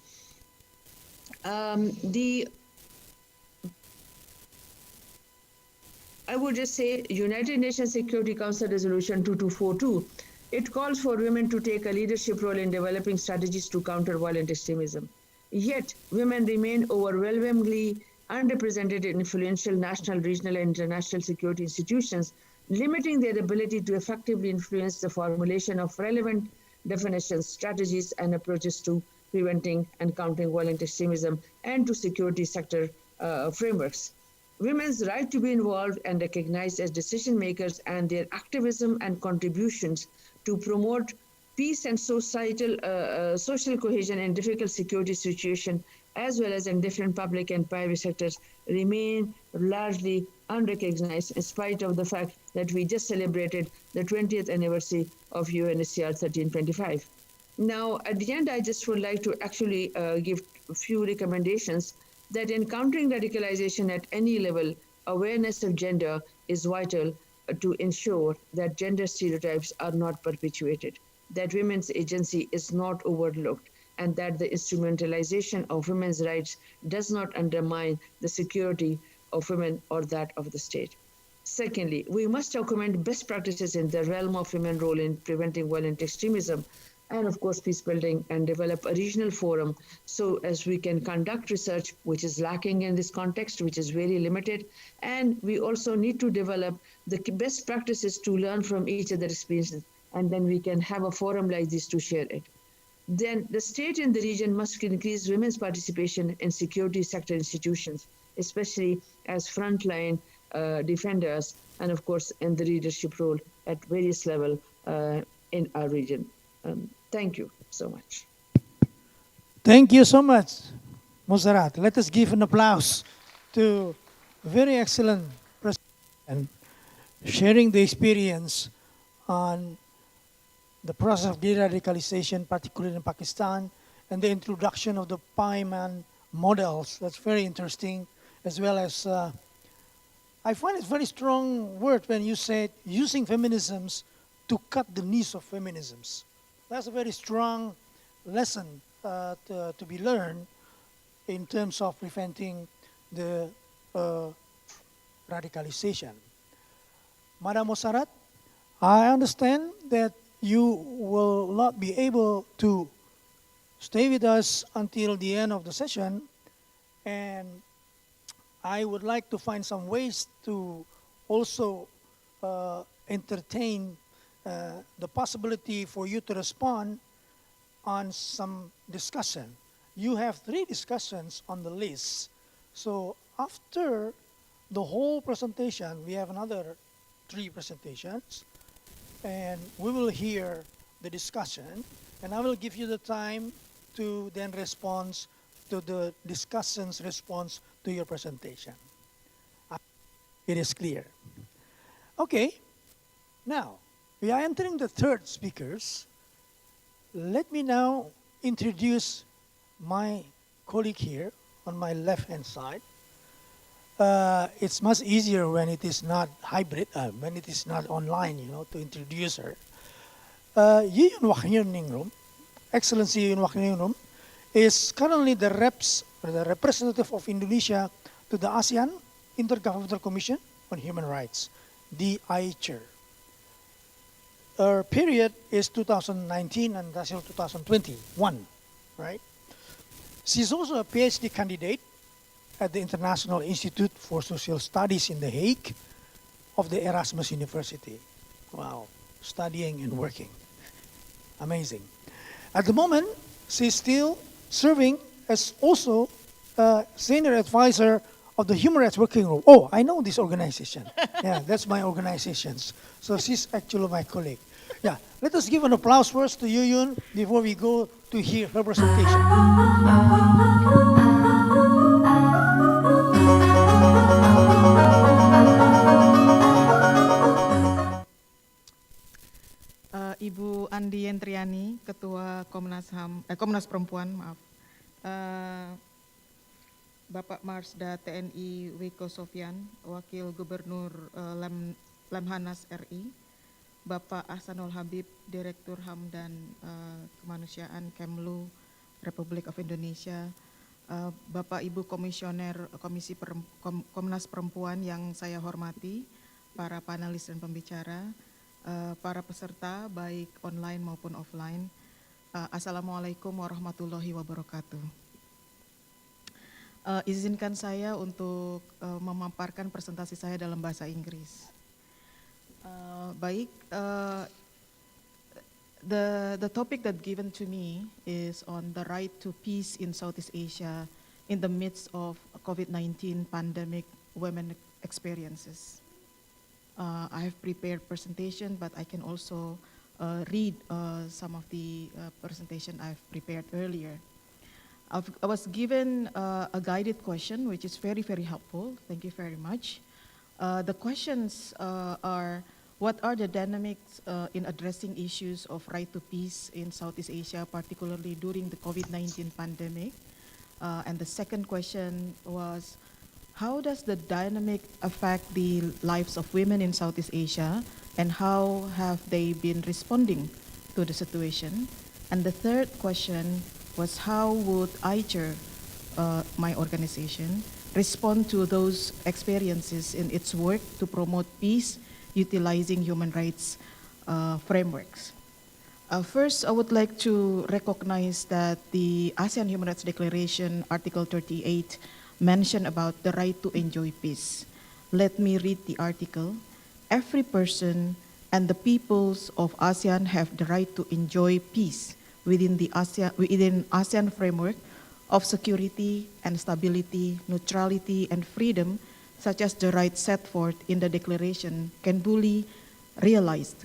[SPEAKER 9] I would just say United Nations Security Council Resolution 2242, it calls for women to take a leadership role in developing strategies to counter violent extremism. Yet, women remain overwhelmingly underrepresented in influential national, regional, and international security institutions, limiting their ability to effectively influence the formulation of relevant definitions, strategies, and approaches to preventing and countering violent extremism and to security sector frameworks. Women's right to be involved and recognized as decision makers and their activism and contributions to promote peace and social cohesion in difficult security situations, as well as in different public and private sectors, remain largely unrecognized in spite of the fact that we just celebrated the 20th anniversary of UNSCR 1325. Now, at the end, I just would like to actually give a few recommendations that in countering radicalization at any level, awareness of gender is vital to ensure that gender stereotypes are not perpetuated, that women's agency is not overlooked, and that the instrumentalization of women's rights does not undermine the security of women or that of the state. Secondly, we must document best practices in the realm of women's role in preventing violent extremism, and of course peace building, and develop a regional forum so as we can conduct research, which is lacking in this context, which is very limited. And we also need to develop the best practices to learn from each other's experiences, and then we can have a forum like this to share it. Then the state and the region must increase women's participation in security sector institutions, especially as frontline defenders, and of course in the leadership role at various levels in our region. Thank you so much.
[SPEAKER 7] Thank you so much, Muzarat. Let us give an applause to a very excellent presentation, sharing the experience on the process of de-radicalization, particularly in Pakistan, and the introduction of the PEMAN models. That's very interesting, as well as I find it very strong word when you said using feminisms to cut the knees of feminisms. That's a very strong lesson to be learned in terms of preventing the radicalization. Madam Muzarat, I understand that you will not be able to stay with us until the end of the session, and I would like to find some ways to also entertain the possibility for you to respond on some discussion. You have 3 discussions on the list. So after the whole presentation, we have another 3 presentations, and we will hear the discussion, and I will give you the time to then respond to the discussion's response to your presentation. It is clear. Okay, now we are entering the 3rd speakers. Let me now introduce my colleague here on my left-hand side. It's much easier when it is not hybrid, when it is not online, to introduce her. Yuyun Wahyuningrum, Excellency Yuyun Wahyuningrum, is currently the representative of Indonesia to the ASEAN Intergovernmental Commission on Human Rights. the ICHR. Her period is 2019 and until 2021, right? She's also a PhD candidate at the International Institute for Social Studies in The Hague of the Erasmus University. Wow, studying and working. Amazing. At the moment, she's still serving as also a senior advisor of the Human Rights Working Group. Oh, I know this organization. Yeah, that's my organization. So she's actually my colleague. Yeah, let us give an applause first to Yuyun before we go to hear her presentation.
[SPEAKER 10] Ibu Andi Yentriani, Ketua Komnas Perempuan, maaf. Bapak Marsda TNI Wiko Sofyan, Wakil Gubernur Lemhanas RI, Bapak Ahsanul Habib, Direktur HAM dan Kemanusiaan Kemlu Republik of Indonesia, Bapak Ibu Komisioner Komisi Komnas Perempuan yang saya hormati, para panelis dan pembicara, para peserta baik online maupun offline. Assalamualaikum warahmatullahi wabarakatuh. Izinkan saya untuk memaparkan presentasi saya dalam bahasa Inggris. The topic that given to me is on the right to peace in Southeast Asia in the midst of COVID-19 pandemic women experiences. I have prepared presentation, but I can also read some of the presentation I've prepared earlier. I was given a guided question, which is very, very helpful. Thank you very much. The questions are, what are the dynamics in addressing issues of right to peace in Southeast Asia, particularly during the COVID-19 pandemic? And the second question was, how does the dynamic affect the lives of women in Southeast Asia, and how have they been responding to the situation? And the third question was, how would ICHR, my organization, respond to those experiences in its work to promote peace, utilizing human rights frameworks? First, I would like to recognize that the ASEAN Human Rights Declaration, Article 38, mention about the right to enjoy peace. Let me read the article. Every person and the peoples of ASEAN have the right to enjoy peace within ASEAN framework of security and stability, neutrality and freedom, such as the rights set forth in the declaration, can be realized.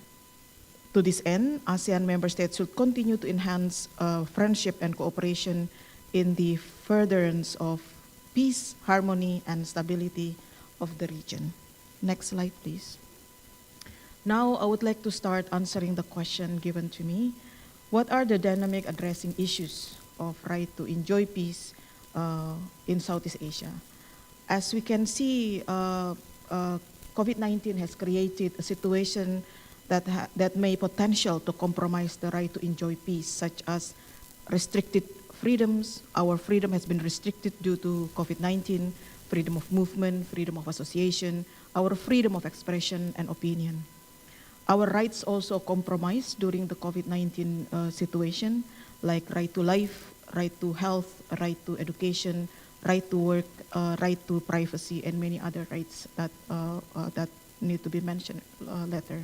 [SPEAKER 10] To this end, ASEAN member states should continue to enhance friendship and cooperation in the furtherance of peace, harmony, and stability of the region. Next slide, please. Now, I would like to start answering the question given to me. What are the dynamic addressing issues of right to enjoy peace in Southeast Asia? As we can see, COVID-19 has created a situation that may potential to compromise the right to enjoy peace, such as restricted freedoms. Our freedom has been restricted due to COVID-19, freedom of movement, freedom of association, our freedom of expression and opinion. Our rights also compromised during the COVID-19 situation, like right to life, right to health, right to education, right to work, right to privacy, and many other rights that need to be mentioned later.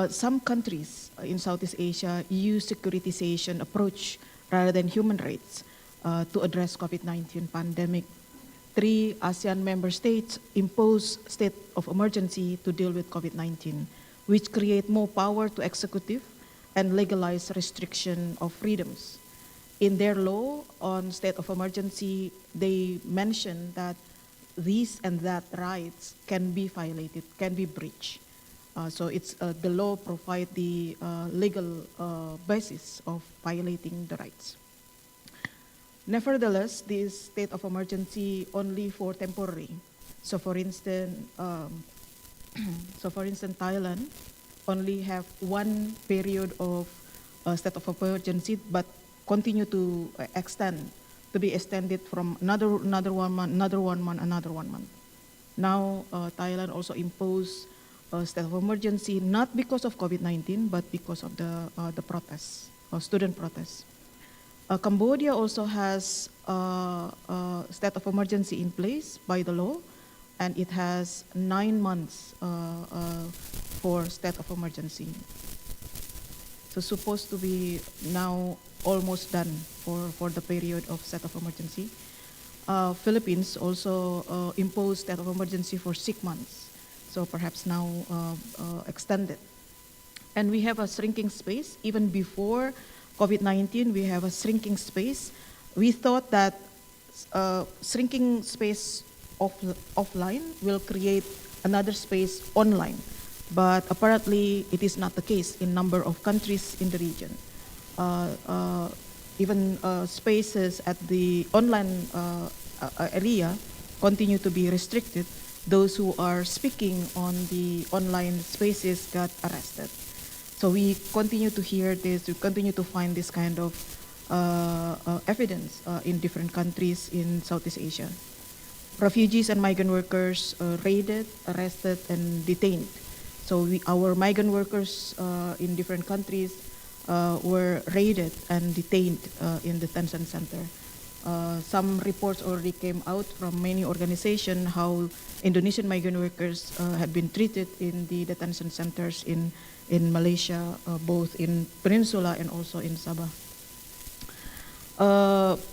[SPEAKER 10] Some countries in Southeast Asia use securitization approach rather than human rights to address COVID-19 pandemic. 3 ASEAN member states impose state of emergency to deal with COVID-19, which create more power to executive and legalize restriction of freedoms. In their law on state of emergency, they mention that these and that rights can be violated, can be breached. So it's the law provide the legal basis of violating the rights. Nevertheless, this state of emergency only for temporary. So for instance, Thailand only have one period of state of emergency, but continue to be extended from another 1 month, another 1 month. Now, Thailand also imposed a state of emergency, not because of COVID-19, but because of the protests, student protests. Cambodia also has a state of emergency in place by the law, and it has 9 months for state of emergency. So supposed to be now almost done for the period of state of emergency. Philippines also imposed state of emergency for 6 months, so perhaps now extended. And we have a shrinking space. Even before COVID-19, we have a shrinking space. We thought that shrinking space offline will create another space online. But apparently, it is not the case in number of countries in the region. Even spaces at the online area continue to be restricted. Those who are speaking on the online spaces got arrested. So we continue to hear this, we continue to find this kind of evidence in different countries in Southeast Asia. Refugees and migrant workers raided, arrested, and detained. So our migrant workers in different countries were raided and detained in the detention center. Some reports already came out from many organizations how Indonesian migrant workers had been treated in the detention centers in Malaysia, both in Peninsula and also in Sabah.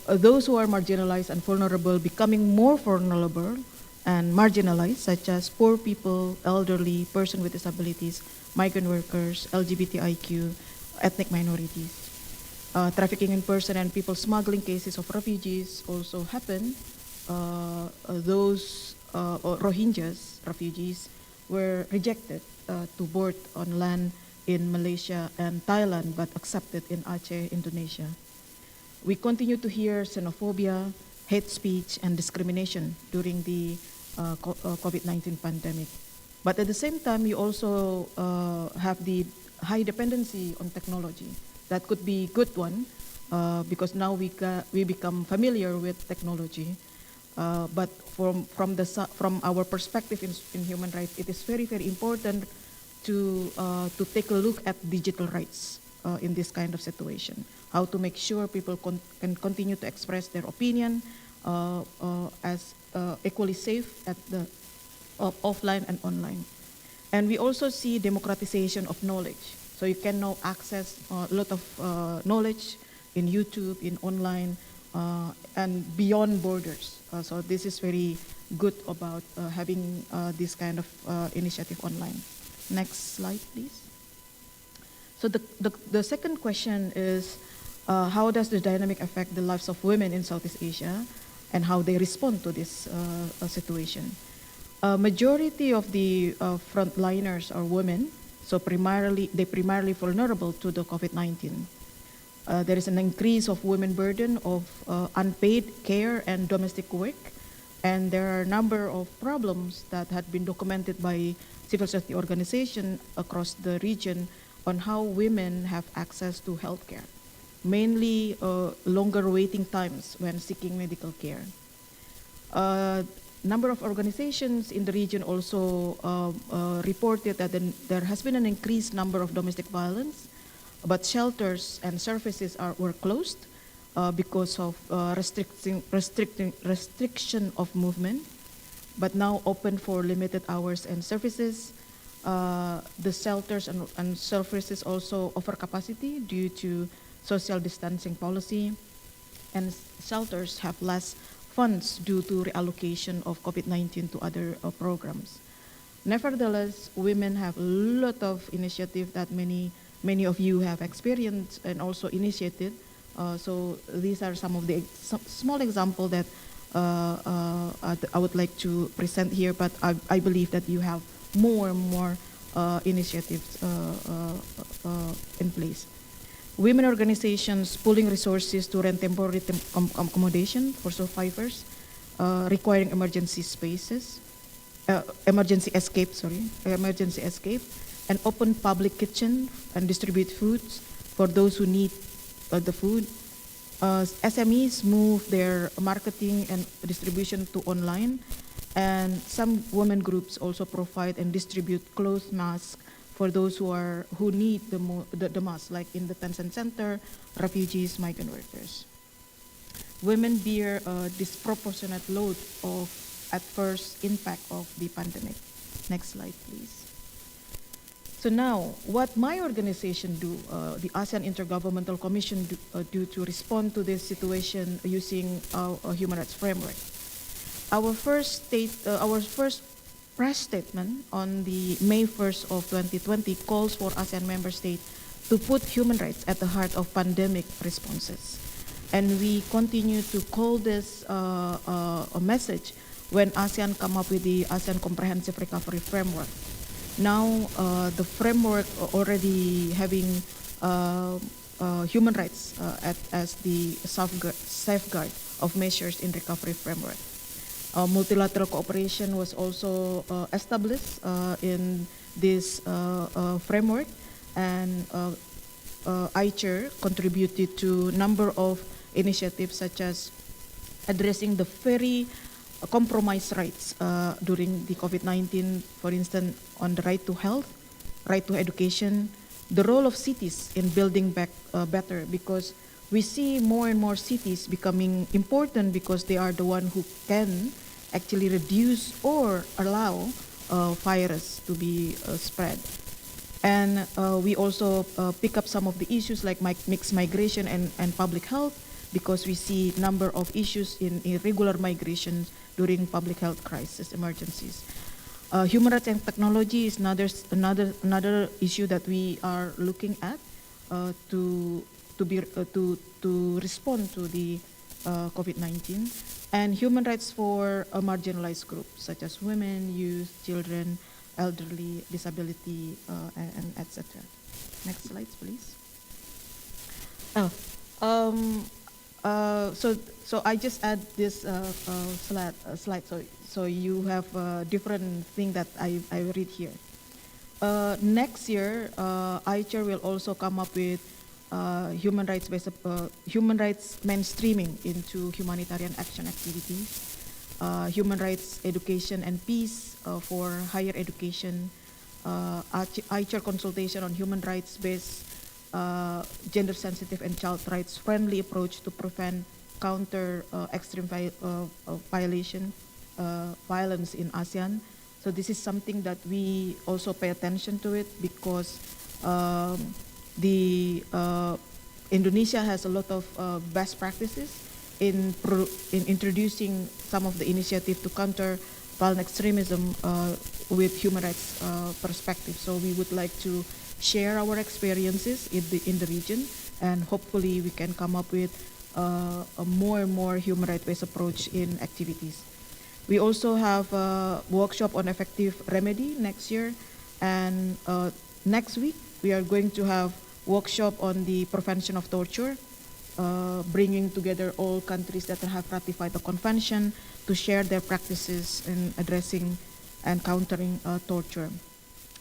[SPEAKER 10] Those who are marginalized and vulnerable becoming more vulnerable and marginalized, such as poor people, elderly, person with disabilities, migrant workers, LGBTIQ, ethnic minorities. Trafficking in person and people smuggling cases of refugees also happen. Those Rohingyas, refugees, were rejected to board on land in Malaysia and Thailand, but accepted in Aceh, Indonesia. We continue to hear xenophobia, hate speech, and discrimination during the COVID-19 pandemic. But at the same time, we also have the high dependency on technology. That could be a good one because now we become familiar with technology. But from our perspective in human rights, it is very, very important to take a look at digital rights in this kind of situation. How to make sure people can continue to express their opinion as equally safe at the offline and online. And we also see democratization of knowledge. So you can now access a lot of knowledge in YouTube, in online, and beyond borders. So this is very good about having this kind of initiative online. Next slide, please. So the second question is, how does the dynamic affect the lives of women in Southeast Asia and how they respond to this situation? Majority of the frontliners are women, so they're primarily vulnerable to the COVID-19. There is an increase of women burden of unpaid care and domestic work, and there are a number of problems that had been documented by civil society organizations across the region on how women have access to healthcare, mainly longer waiting times when seeking medical care. Number of organizations in the region also reported that there has been an increased number of domestic violence, but shelters and services were closed because of restriction of movement, but now open for limited hours and services. The shelters and services also offer capacity due to social distancing policy, and shelters have less funds due to reallocation of COVID-19 to other programs. Nevertheless, women have a lot of initiative that many of you have experienced and also initiated. So these are some of the small example that I would like to present here, but I believe that you have more and more initiatives in place. Women organizations pooling resources to rent temporary accommodation for survivors, requiring emergency escape, and open public kitchen and distribute foods for those who need the food. SMEs move their marketing and distribution to online, And some women groups also provide and distribute cloth masks for those who need the mask, like in the detention center, refugees, migrant workers. Women bear a disproportionate load of adverse impact of the pandemic. Next slide, please. So now, what my organization do, the ASEAN Intergovernmental Commission do to respond to this situation using a human rights framework. Our first press statement on the May 1st of 2020 calls for ASEAN member states to put human rights at the heart of pandemic responses. And we continue to call this a message when ASEAN come up with the ASEAN Comprehensive Recovery Framework. Now the framework already having human rights as the safeguard of measures in recovery framework. Multilateral cooperation was also established in this framework, and ICHR contributed to a number of initiatives such as addressing the very compromised rights during the COVID-19, for instance, on the right to health, right to education, the role of cities in building back better, because we see more and more cities becoming important because they are the one who can actually reduce or allow virus to be spread. And we also pick up some of the issues like mixed migration and public health, because we see number of issues in irregular migration during public health crisis emergencies. Human rights and technology is another issue that we are looking at to respond to the COVID-19, and human rights for a marginalized group such as women, youth, children, elderly, disability, and etc. Next slides, please. So I just add this slide so you have a different thing that I read here. Next year, ICHR will also come up with human rights mainstreaming into humanitarian action activities, human rights education and peace for higher education, ICHR consultation on human rights based gender sensitive and child rights friendly approach to prevent counter extreme violence in ASEAN. So this is something that we also pay attention to it, because Indonesia has a lot of best practices in introducing some of the initiative to counter violent extremism with human rights perspective. So we would like to share our experiences in the region, and hopefully we can come up with a more and more human rights based approach in activities. We also have a workshop on effective remedy next year, and next week we are going to have workshop on the prevention of torture, bringing together all countries that have ratified the convention to share their practices in addressing and countering torture.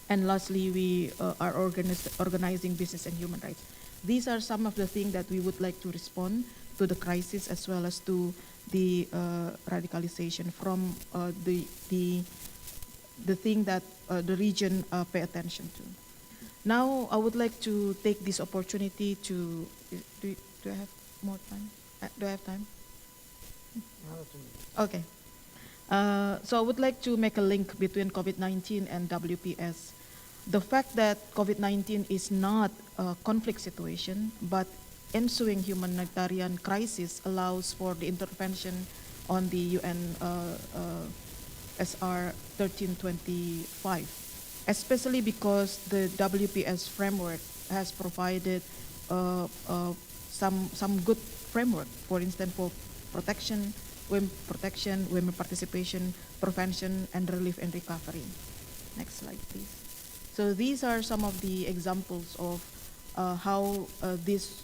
[SPEAKER 10] And lastly, we are organizing business and human rights. These are some of the things that we would like to respond to the crisis, as well as to the radicalization from the thing that the region pay attention to. Now, I would like to take this opportunity to, do I have more time? Do I have time? Okay. So I would like to make a link between COVID-19 and WPS. The fact that COVID-19 is not a conflict situation, but ensuing humanitarian crisis allows for the intervention on the UN SR 1325, especially because the WPS framework has provided some good framework, for instance, for protection, women participation, prevention, and relief and recovery. Next slide, please. So these are some of the examples of how this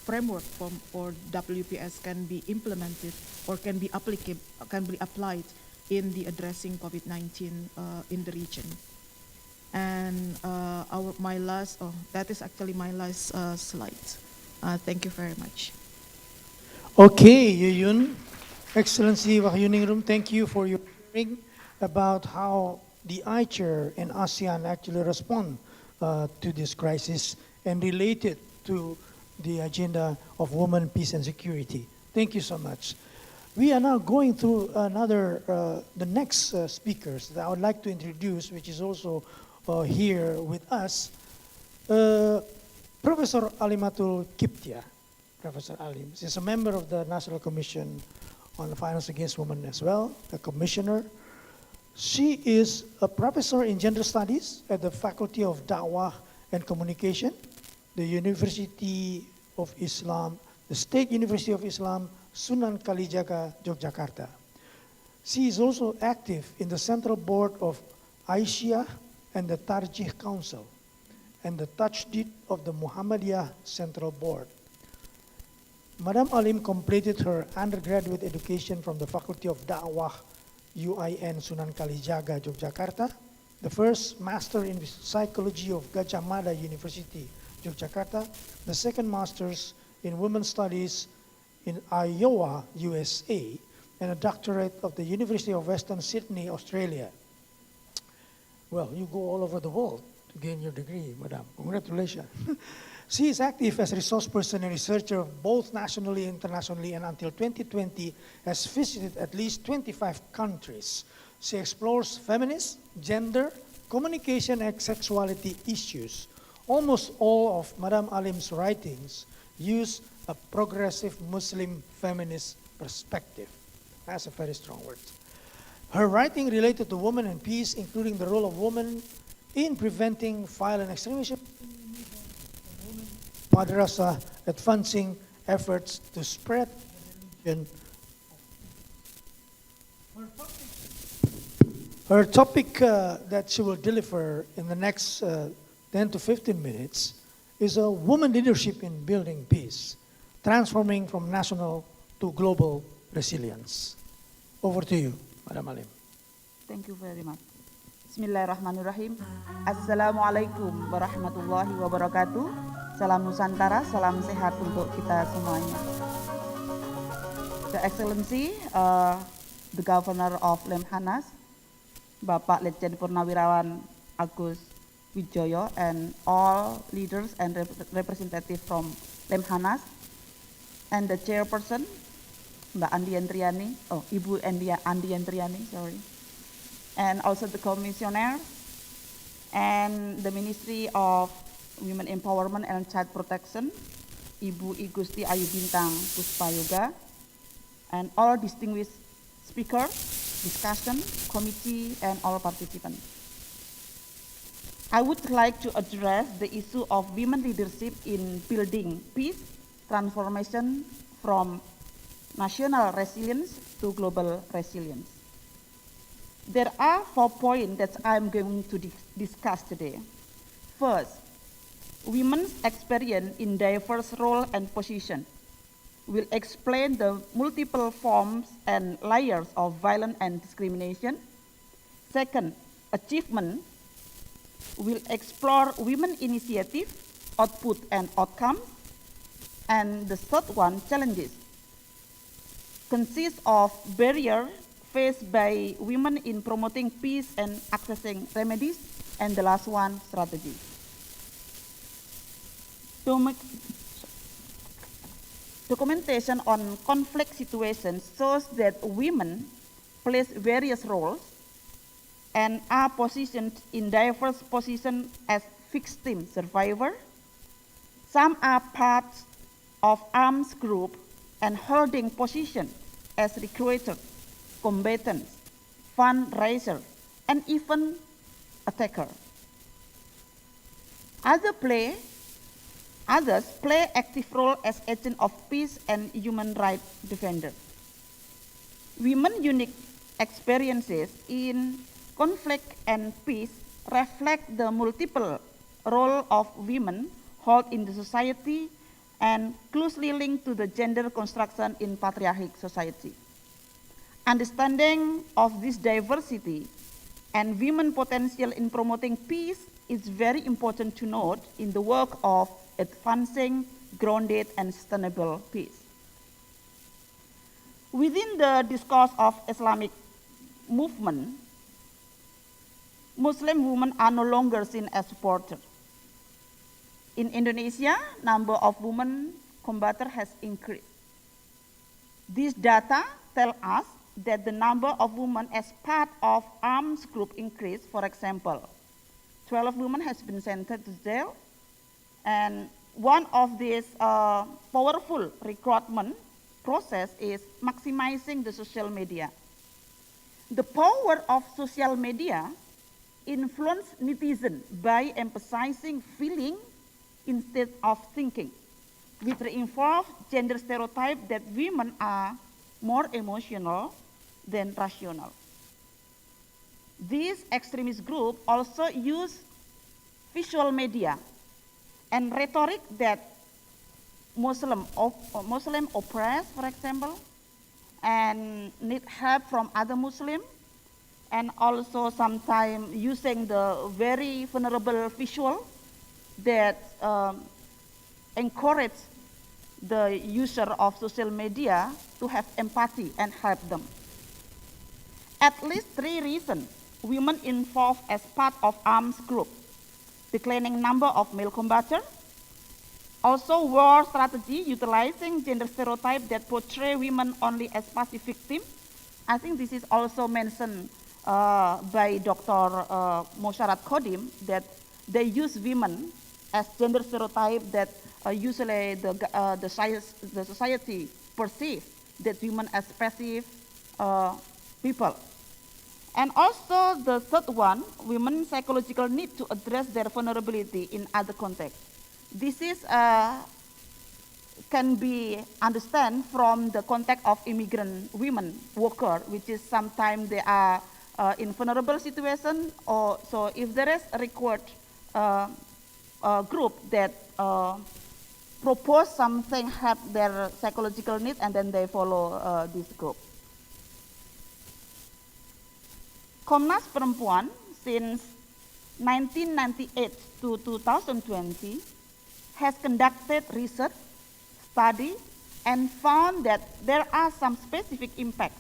[SPEAKER 10] framework for WPS can be implemented or can be applied in the addressing COVID-19 in the region. And that is actually my last slide. Thank you very much.
[SPEAKER 7] Okay, Yuyun. Excellency Wahyuningrum, thank you for your hearing about how the ICHR and ASEAN actually respond to this crisis and relate it to the agenda of women, peace, and security. Thank you so much. We are now going through the next speakers that I would like to introduce, which is also here with us, Professor Alimatul Kiptia. Professor Alim is a member of the National Commission on the Violence Against Women as well, a commissioner. She is a professor in gender studies at the Faculty of Da'wah and Communication, the University of Islam, the State University of Islam, Sunan Kalijaga, Yogyakarta. She is also active in the Central Board of Aisyah and the Tarjih Council and the Tajdid of the Muhammadiyah Central Board. Madam Alim completed her undergraduate education from the Faculty of Da'wah, UIN Sunan Kalijaga, Yogyakarta, the first Master in Psychology of Gajah Mada University, Yogyakarta, the second Master's in Women's Studies in Iowa, USA, and a doctorate of the University of Western Sydney, Australia. Well, you go all over the world to gain your degree, Madam. Congratulations. She is active as a resource person and researcher both nationally and internationally, and until 2020 has visited at least 25 countries. She explores feminist, gender, communication, and sexuality issues. Almost all of Madam Alim's writings use a progressive Muslim feminist perspective. That's a very strong word. Her writing related to women and peace, including the role of women in preventing violent extremism, madrasah, advancing efforts to spread religion. Her topic that she will deliver in the next 10 to 15 minutes is a woman leadership in building peace, transforming from national to global resilience. Over to you, Madam Alim.
[SPEAKER 11] Thank you very much. Bismillahirrahmanirrahim. Assalamualaikum warahmatullahi wabarakatuh. Salam Nusantara, salam sehat untuk kita semuanya. The Excellency, the Governor of Lemhanas, Bapak Letjen Purnawirawan Agus Wijoyo, and all leaders and representatives from Lemhanas, and the Chairperson, Mbak Andi Entriani, Ibu Andi Entriani, sorry, and also the Commissioner, and the Ministry of Women Empowerment and Child Protection, Ibu Igusti Ayu Bintang Puspayoga, and all distinguished speakers, discussion, committee, and all participants. I would like to address the issue of women leadership in building peace, transformation from national resilience to global resilience. There are 4 points that I'm going to discuss today. First, women's experience in diverse roles and positions will explain the multiple forms and layers of violence and discrimination. Second, achievement will explore women initiative, output and outcome. And the third one, challenges, consists of barriers faced by women in promoting peace and accessing remedies. And the last one, strategy. Documentation on conflict situations shows that women play various roles and are positioned in diverse positions as victim survivor. Some are parts of armed group and holding position as recruiter, combatants, fundraiser, and even attacker. Others play active role as agents of peace and human rights defenders. Women's unique experiences in conflict and peace reflect the multiple role of women hold in the society and closely linked to the gender construction in patriarchal society. Understanding of this diversity and women's potential in promoting peace is very important to note in the work of advancing grounded and sustainable peace. Within the discourse of Islamic movement, Muslim women are no longer seen as supporters. In Indonesia, number of women combatants has increased. These data tell us that the number of women as part of arms group increased. For example, 12 women has been sentenced to jail, and one of these powerful recruitment process is maximizing the social media. The power of social media influence netizens by emphasizing feeling instead of thinking, which reinforce gender stereotype that women are more emotional than rational. These extremist groups also use visual media and rhetoric that Muslim oppressed, for example, and need help from other Muslims, and also sometimes using the very vulnerable visual that encourage the user of social media to have empathy and help them. At least 3 reasons women involved as part of arms group: declining number of male combatants, also war strategy utilizing gender stereotype that portray women only as passive victims. I think this is also mentioned by Dr. Mosharat Khodim, that they use women as gender stereotype that usually the society perceives that women as passive people. And also the third one, women's psychological need to address their vulnerability in other contexts. This is can be understand from the context of immigrant women worker, which is sometimes they are in vulnerable situation, or so if there is a record group that propose something, have their psychological need, and then they follow this group. Komnas Perempuan since 1998 to 2020 has conducted research, study, and found that there are some specific impacts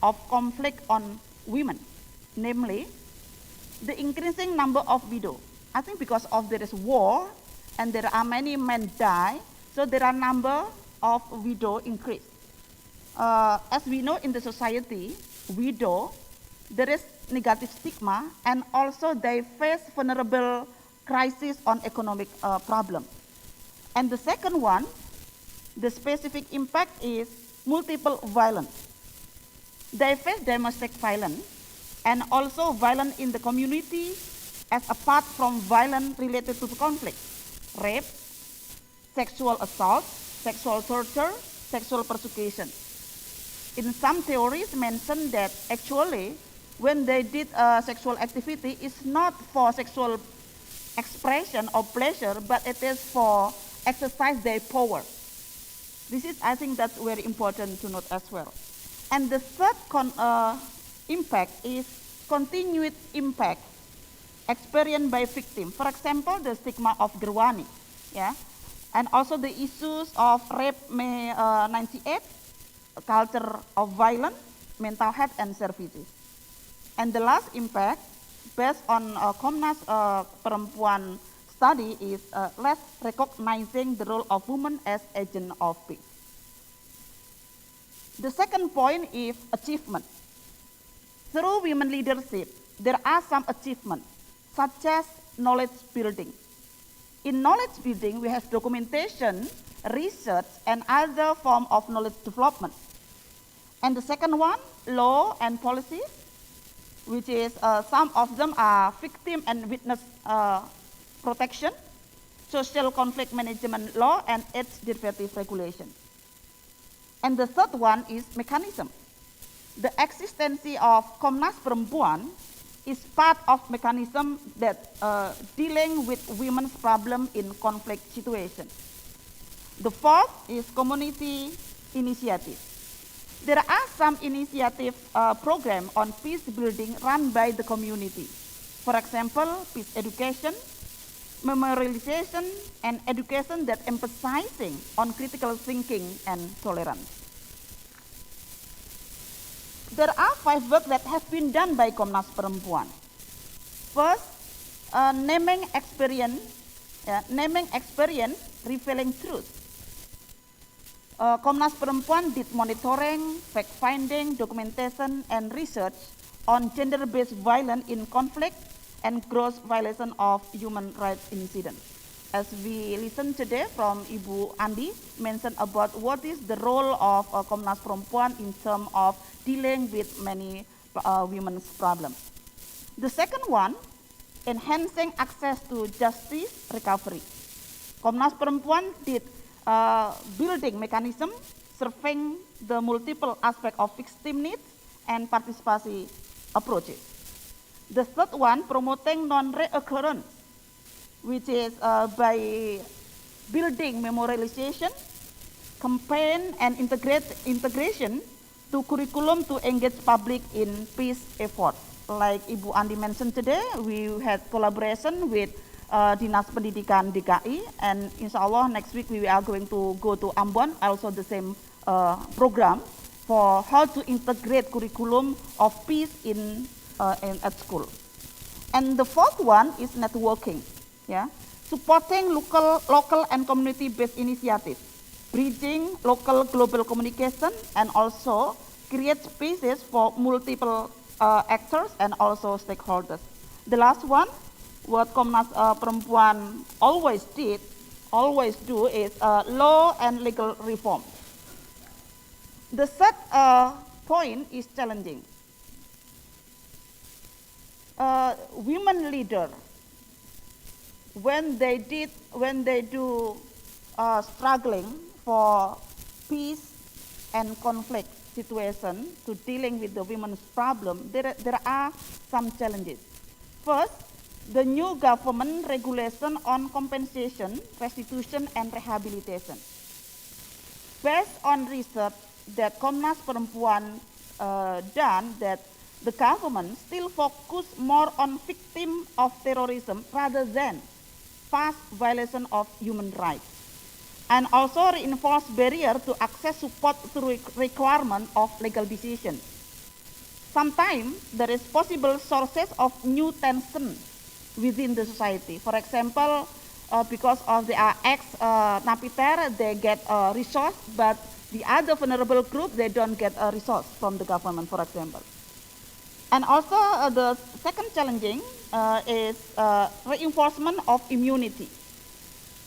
[SPEAKER 11] of conflict on women, namely the increasing number of widows. I think because of there is war and there are many men die, so there are number of widow increase. As we know in the society, widow, there is negative stigma, and also they face vulnerable crisis on economic problem. And the second one, the specific impact is multiple violence. They face domestic violence and also violence in the community as apart from violence related to the conflict: rape, sexual assault, sexual torture, sexual persecution. In some theories mention that actually when they did sexual activity, it's not for sexual expression or pleasure, but it is for exercise their power. This is, I think, that's very important to note as well. And the third impact is continued impact experienced by victim. For example, the stigma of Gerwani, yeah, and also the issues of rape May 98, culture of violence, mental health, and services. And the last impact, based on Komnas Perempuan study, is less recognizing the role of women as agent of peace. The second point is achievement. Through women leadership, there are some achievements, such as knowledge building. In knowledge building, we have documentation, research, and other form of knowledge development. And the second one, law and policy, which is some of them are victim and witness protection, social conflict management law, and its derivative regulation. And the third one is mechanism. The existence of Komnas Perempuan is part of mechanism that dealing with women's problem in conflict situation. The fourth is community initiative. There are some initiative program on peace building run by the community. For example, peace education, memorialization, and education that emphasizing on critical thinking and tolerance. there are 5 work that have been done by Komnas Perempuan. First, naming experience, revealing truth. Komnas Perempuan did monitoring, fact-finding, documentation, and research on gender-based violence in conflict and gross violation of human rights incidents. As we listen today from Ibu Andi, mentioned about what is the role of Komnas Perempuan in terms of dealing with many women's problems. The second one, enhancing access to justice recovery. Komnas Perempuan did building mechanism serving the multiple aspect of victim needs and participatory approaches. The third one, promoting non-reoccurrence, which is by building memorialization, campaign, and integration to curriculum to engage public in peace effort. Like Ibu Andi mentioned today, we had collaboration with Dinas Pendidikan DKI, and insya Allah next week we are going to go to Ambon, also the same program for how to integrate curriculum of peace at school. And the fourth one is networking, supporting local and community-based initiatives, bridging local global communication, and also create spaces for multiple actors and also stakeholders. The last one, what Komnas Perempuan always do is law and legal reform. The third point is challenging. Women leader, when they do struggling for peace and conflict situation to dealing with the women's problem, there are some challenges. First, the new government regulation on compensation, restitution, and rehabilitation. Based on research that Komnas Perempuan done, that the government still focus more on victim of terrorism rather than past violation of human rights, and also reinforce barrier to access support through requirement of legal decisions. Sometimes there is possible sources of new tension within the society. For example, because of the ex-napiter, they get a resource, but the other vulnerable group, they don't get a resource from the government, for example. And also the second challenging is reinforcement of immunity.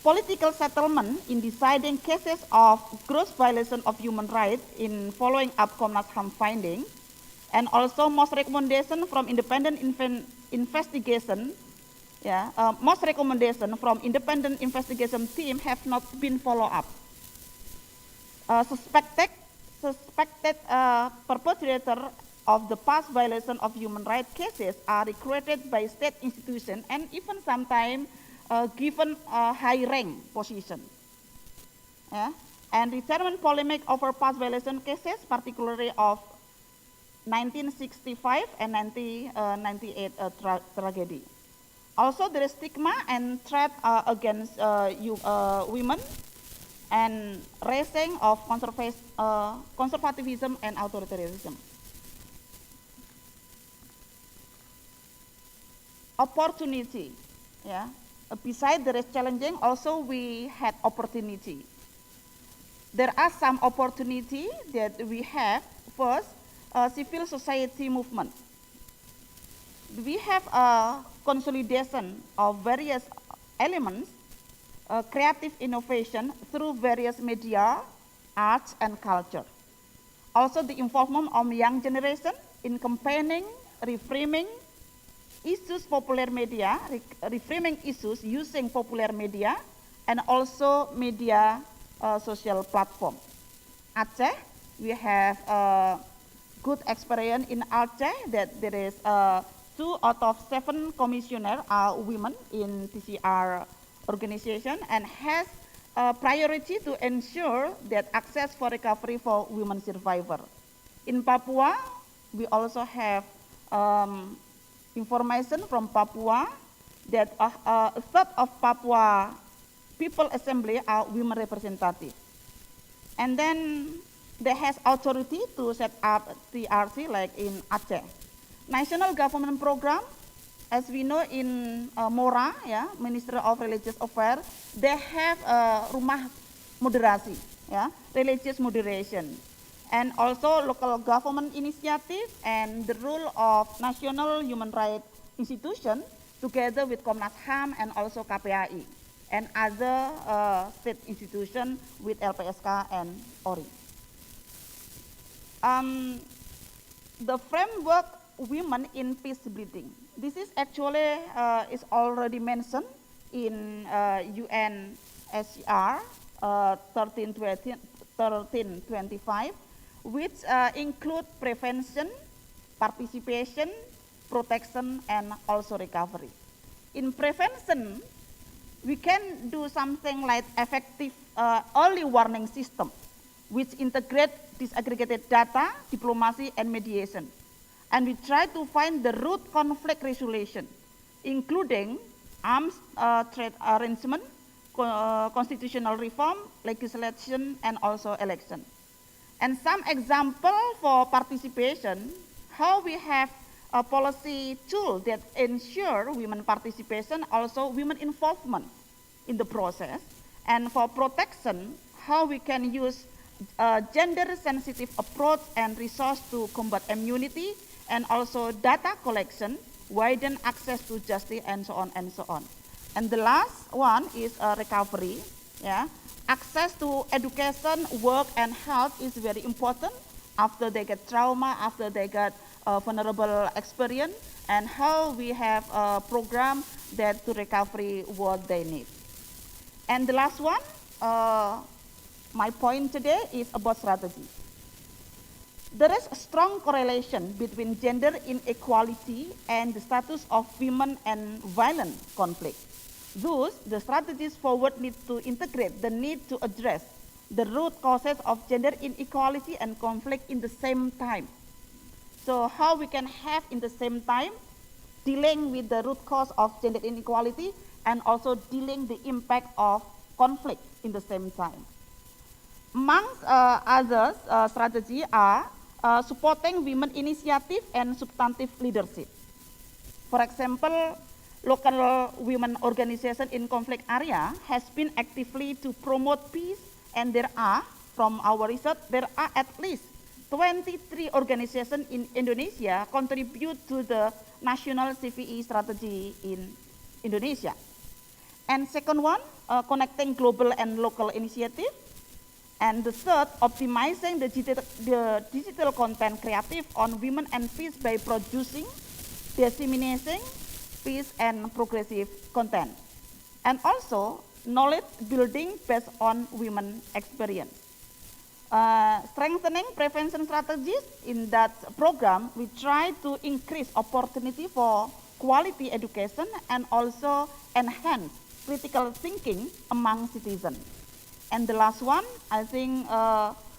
[SPEAKER 11] Political settlement in deciding cases of gross violation of human rights in following up Komnas HAM finding, and also most recommendation from independent investigation. Most recommendation from independent investigation team have not been followed up. Suspected perpetrator of the past violation of human rights cases are recruited by state institutions and even sometimes given a high rank position. And retirement polemic over past violation cases, particularly of 1965 and 1998 tragedy. Also, there is stigma and threat against women, and raising of conservatism and authoritarianism. Opportunity, Besides there is challenging, also we had opportunity. There are some opportunity that we have. First, civil society movement. We have a consolidation of various elements, creative innovation through various media, arts, and culture. Also the involvement of young generation in campaigning, reframing issues, popular media, reframing issues using popular media, and also media social platform. Aceh, we have good experience in Aceh that there is 2 out of 7 commissioners are women in TCR organization, and has a priority to ensure that access for recovery for women survivors. In Papua, we also have information from Papua that a third of Papua People Assembly are women representatives. And then they has authority to set up TRC like in Aceh. National government program, as we know in Mora, Ministry of Religious Affairs, they have rumah moderasi, religious moderation. And also local government initiative and the role of National Human Rights Institution together with Komnas HAM and also KPAI and other state institutions with LPSK and ORI. The framework Women in Peace Building. This is actually is already mentioned in UNSCR 1325, which include prevention, participation, protection, and also recovery. In prevention, we can do something like effective early warning system, which integrate disaggregated data, diplomacy, and mediation. And we try to find the root conflict resolution, including arms trade arrangement, constitutional reform, legislation, and also election. And some example for participation, how we have a policy tool that ensure women participation, also women involvement in the process. And for protection, how we can use gender-sensitive approach and resource to combat immunity, and also data collection, widen access to justice, and so on and so on. And the last one is recovery. Access to education, work, and health is very important after they get trauma, after they get vulnerable experience, and how we have a program that to recovery what they need. And the last one, my point today is about strategy. There is a strong correlation between gender inequality and the status of women and violent conflict. Thus, the strategies forward need to integrate the need to address the root causes of gender inequality and conflict in the same time. So how we can have in the same time dealing with the root cause of gender inequality and also dealing the impact of conflict in the same time. Amongst others, strategies are supporting women initiative and substantive leadership. For example, local women organization in conflict area has been actively to promote peace, and there are, from our research, there are at least 23 organizations in Indonesia contribute to the national CVE strategy in Indonesia. And second one, connecting global and local initiative. And the third, optimizing the digital content creative on women and peace by producing, disseminating peace and progressive content. And also, knowledge building based on women experience. Strengthening prevention strategies. In that program, we try to increase opportunity for quality education and also enhance critical thinking among citizens. And the last one, I think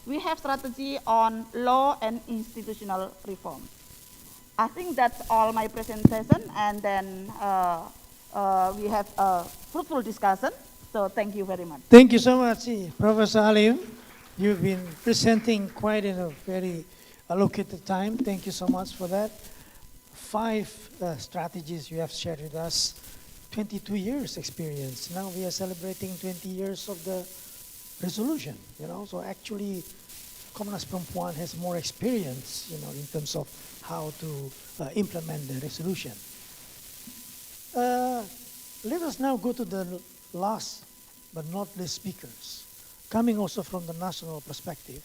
[SPEAKER 11] we have strategy on law and institutional reform. I think that's all my presentation, and then we have a fruitful discussion. So thank you very much.
[SPEAKER 7] Thank you so much, Professor Alim. You've been presenting quite in a very allocated time. Thank you so much for that. 5 strategies you have shared with us. 22 years experience. Now we are celebrating 20 years of the resolution, so actually Komnas Perempuan has more experience, in terms of how to implement the resolution. Let us now go to the last but not least speakers, coming also from the national perspective.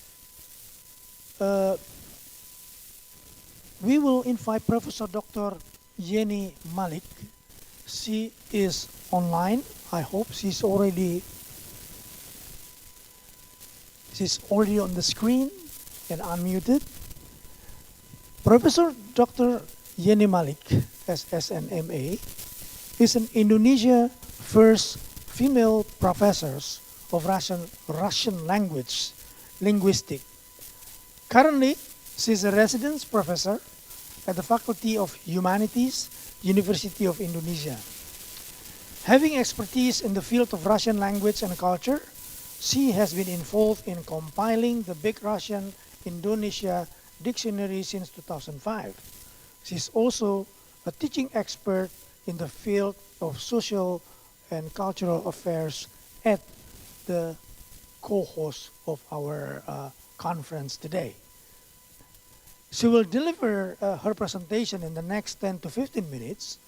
[SPEAKER 7] We will invite Professor Dr. Yeni Malik. She is online. I hope she's already on the screen and unmuted. Professor Dr. Yeni Malik, SSNMA, is an Indonesia first female professor of Russian language linguistics. Currently, she is a residence professor at the Faculty of Humanities, University of Indonesia. Having expertise in the field of Russian language and culture, She has been involved in compiling the Big Russian Indonesia Dictionary since 2005. She's also a teaching expert in the field of social and cultural affairs at the co-host of our conference today. She will deliver her presentation in the next 10 to 15 minutes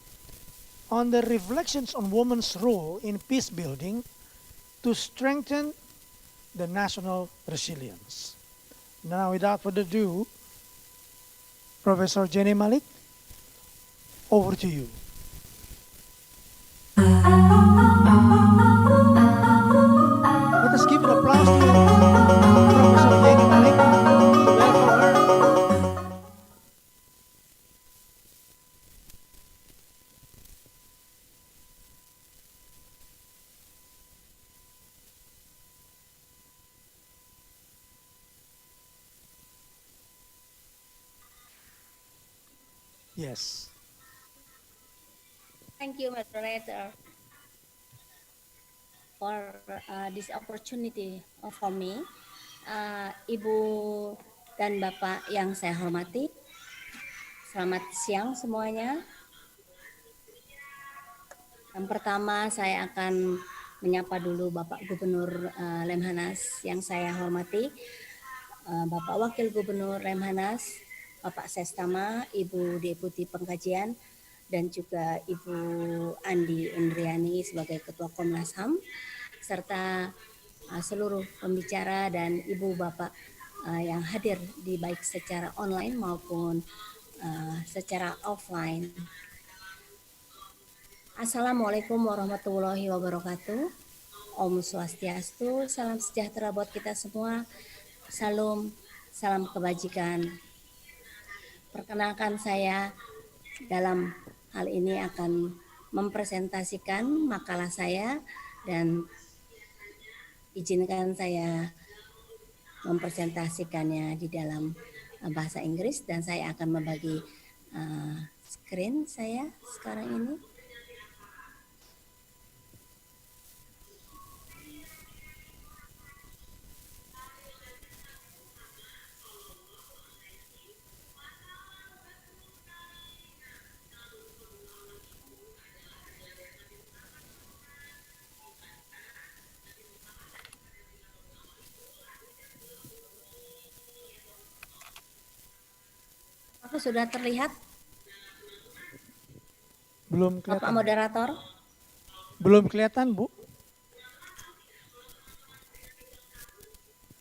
[SPEAKER 7] on the reflections on women's role in peace building to strengthen the national resilience. Now, without further ado, Professor Jenny Malik, over to you. Let us give an applause to Professor Jenny Malik to welcome her. Yes.
[SPEAKER 12] Thank you, moderator, for this opportunity for me. Ibu dan Bapak yang saya hormati, selamat siang semuanya. Yang pertama saya akan menyapa dulu Bapak Gubernur Lemhanas yang saya hormati, Bapak Wakil Gubernur Lemhanas, Bapak Sestama, Ibu Deputi Pengkajian, dan juga Ibu Andi Indriani sebagai Ketua Komnas HAM, serta seluruh pembicara dan Ibu Bapak yang hadir di baik secara online maupun secara offline. Assalamualaikum warahmatullahi wabarakatuh. Om Swastiastu, salam sejahtera buat kita semua. Salam kebajikan. Perkenalkan saya dalam hal ini akan mempresentasikan makalah saya dan izinkan saya mempresentasikannya di dalam bahasa Inggris dan saya akan membagi screen saya sekarang ini. Aku sudah terlihat?
[SPEAKER 7] Belum kelihatan.
[SPEAKER 12] Bapak moderator?
[SPEAKER 7] Belum kelihatan, Bu.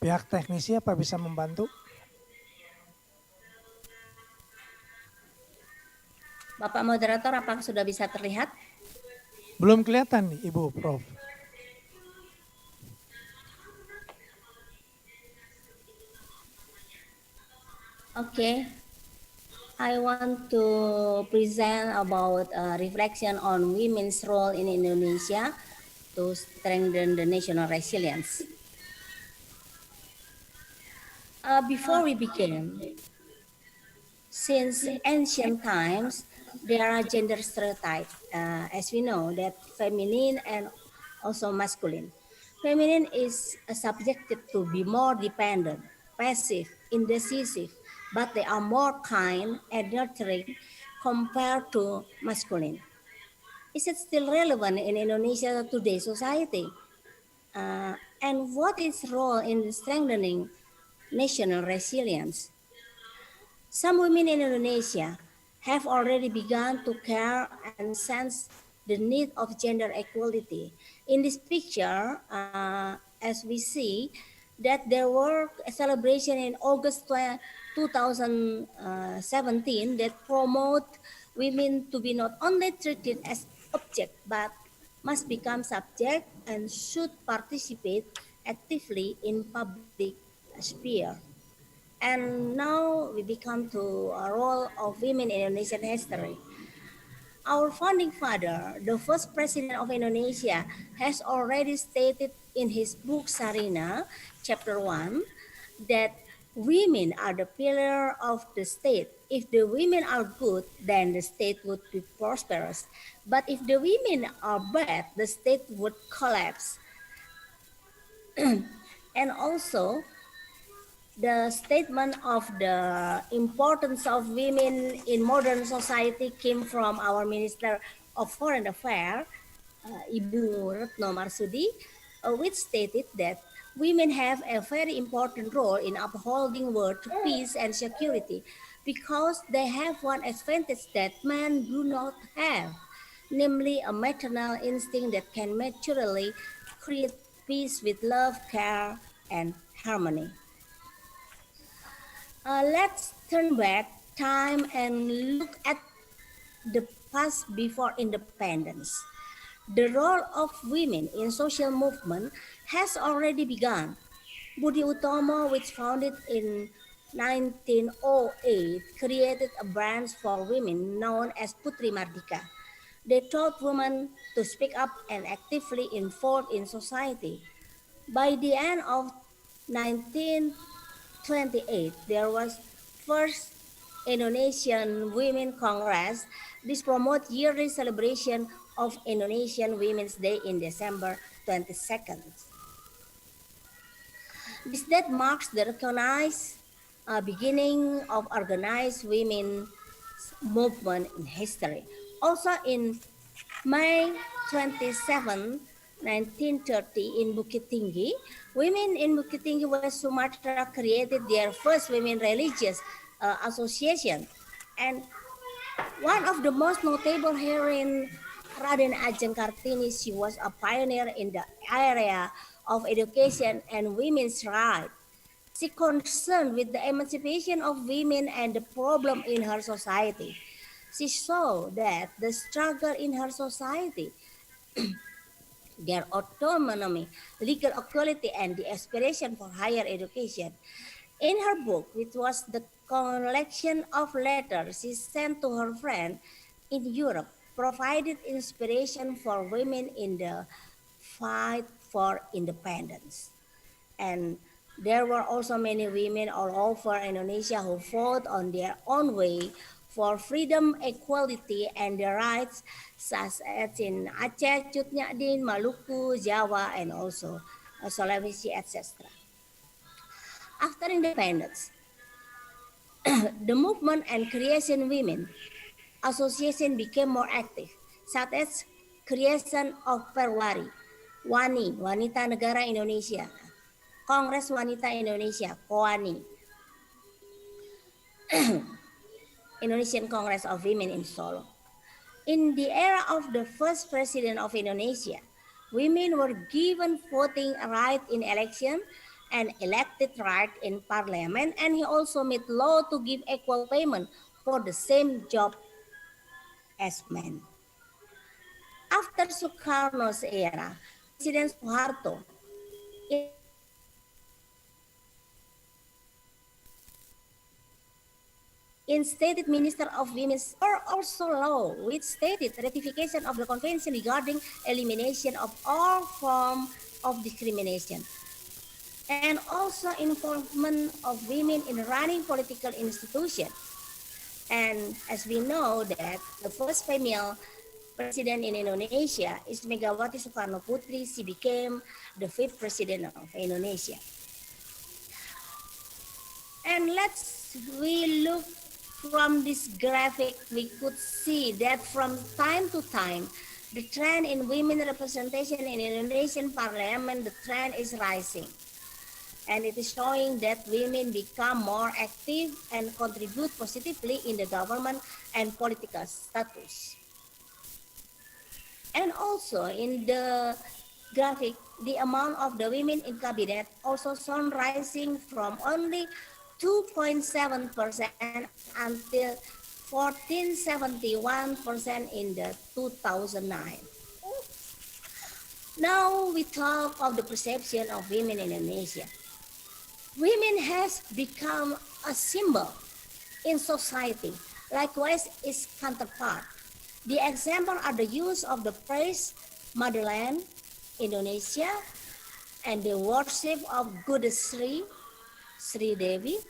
[SPEAKER 7] Pihak teknisi apa bisa membantu?
[SPEAKER 12] Bapak moderator, apakah sudah bisa terlihat?
[SPEAKER 7] Belum kelihatan nih, Ibu Prof.
[SPEAKER 12] Okay. I want to present about reflection on women's role in Indonesia to strengthen the national resilience. Before we begin, since ancient times, there are gender stereotypes, as we know, that feminine and also masculine. Feminine is subjected to be more dependent, passive, indecisive, but they are more kind and nurturing compared to masculine. Is it still relevant in Indonesia today's society? And what is role in strengthening national resilience? Some women in Indonesia have already begun to care and sense the need of gender equality. In this picture, as we see, that there were a celebration in August 2017 that promote women to be not only treated as object, but must become subject and should participate actively in public sphere. And now we become to a role of women in Indonesian history. Our founding father, the first president of Indonesia, has already stated in his book Sarina, chapter 1, that women are the pillar of the state. If the women are good, then the state would be prosperous. But if the women are bad, the state would collapse. And also, the statement of the importance of women in modern society came from our Minister of Foreign Affairs, Ibu Retno Marsudi, which stated that women have a very important role in upholding world peace and security because they have one advantage that men do not have, namely a maternal instinct that can naturally create peace with love, care, and harmony. Let's turn back time and look at the past before independence. The role of women in social movement has already begun. Budi Utomo, which founded in 1908, created a branch for women known as Putri Mardika. They taught women to speak up and actively involved in society. By the end of 1928, there was first Indonesian Women Congress. This promote yearly celebration of Indonesian Women's Day in December 22nd. This date marks the recognized beginning of organized women movement in history. Also in May 27, 1930 in Bukit Tinggi, women in Bukit Tinggi, West Sumatra created their first women religious association. And one of the most notable heroine, Raden Ajeng Kartini, she was a pioneer in the area of education and women's rights. She concerned with the emancipation of women and the problem in her society. She saw that the struggle in her society, their autonomy, legal equality, and the aspiration for higher education. In her book, which was the collection of letters she sent to her friend in Europe, provided inspiration for women in the fight for independence. And there were also many women all over Indonesia who fought on their own way for freedom, equality, and the rights, such as in Aceh, Cut Nyak Maluku, Java, and also Sulawesi, etc. After independence, the movement and creation women association became more active, such as creation of Perwari, WANI, Wanita Negara Indonesia, Kongres Wanita Indonesia, KOANI, Indonesian Congress of Women in Solo. In the era of the first president of Indonesia, women were given voting right in election and elected right in parliament, and he also made law to give equal payment for the same job as men. After Sukarno's era, President Suharto instated Minister of Women's or also law, which stated ratification of the convention regarding elimination of all form of discrimination, and also involvement of women in running political institutions. And as we know that the first female president in Indonesia is Megawati Soekarno Putri. She became the 5th president of Indonesia. And we look from this graphic, we could see that from time to time, the trend in women representation in Indonesian parliament, the trend is rising. And it is showing that women become more active and contribute positively in the government and political status. And also in the graphic, the amount of the women in cabinet also shown rising from only 2.7% until 14.71% in the 2009. Now we talk of the perception of women in Indonesia. Women has become a symbol in society, likewise its counterpart. The example are the use of the praise motherland, Indonesia, and the worship of Goddess Sri Devi,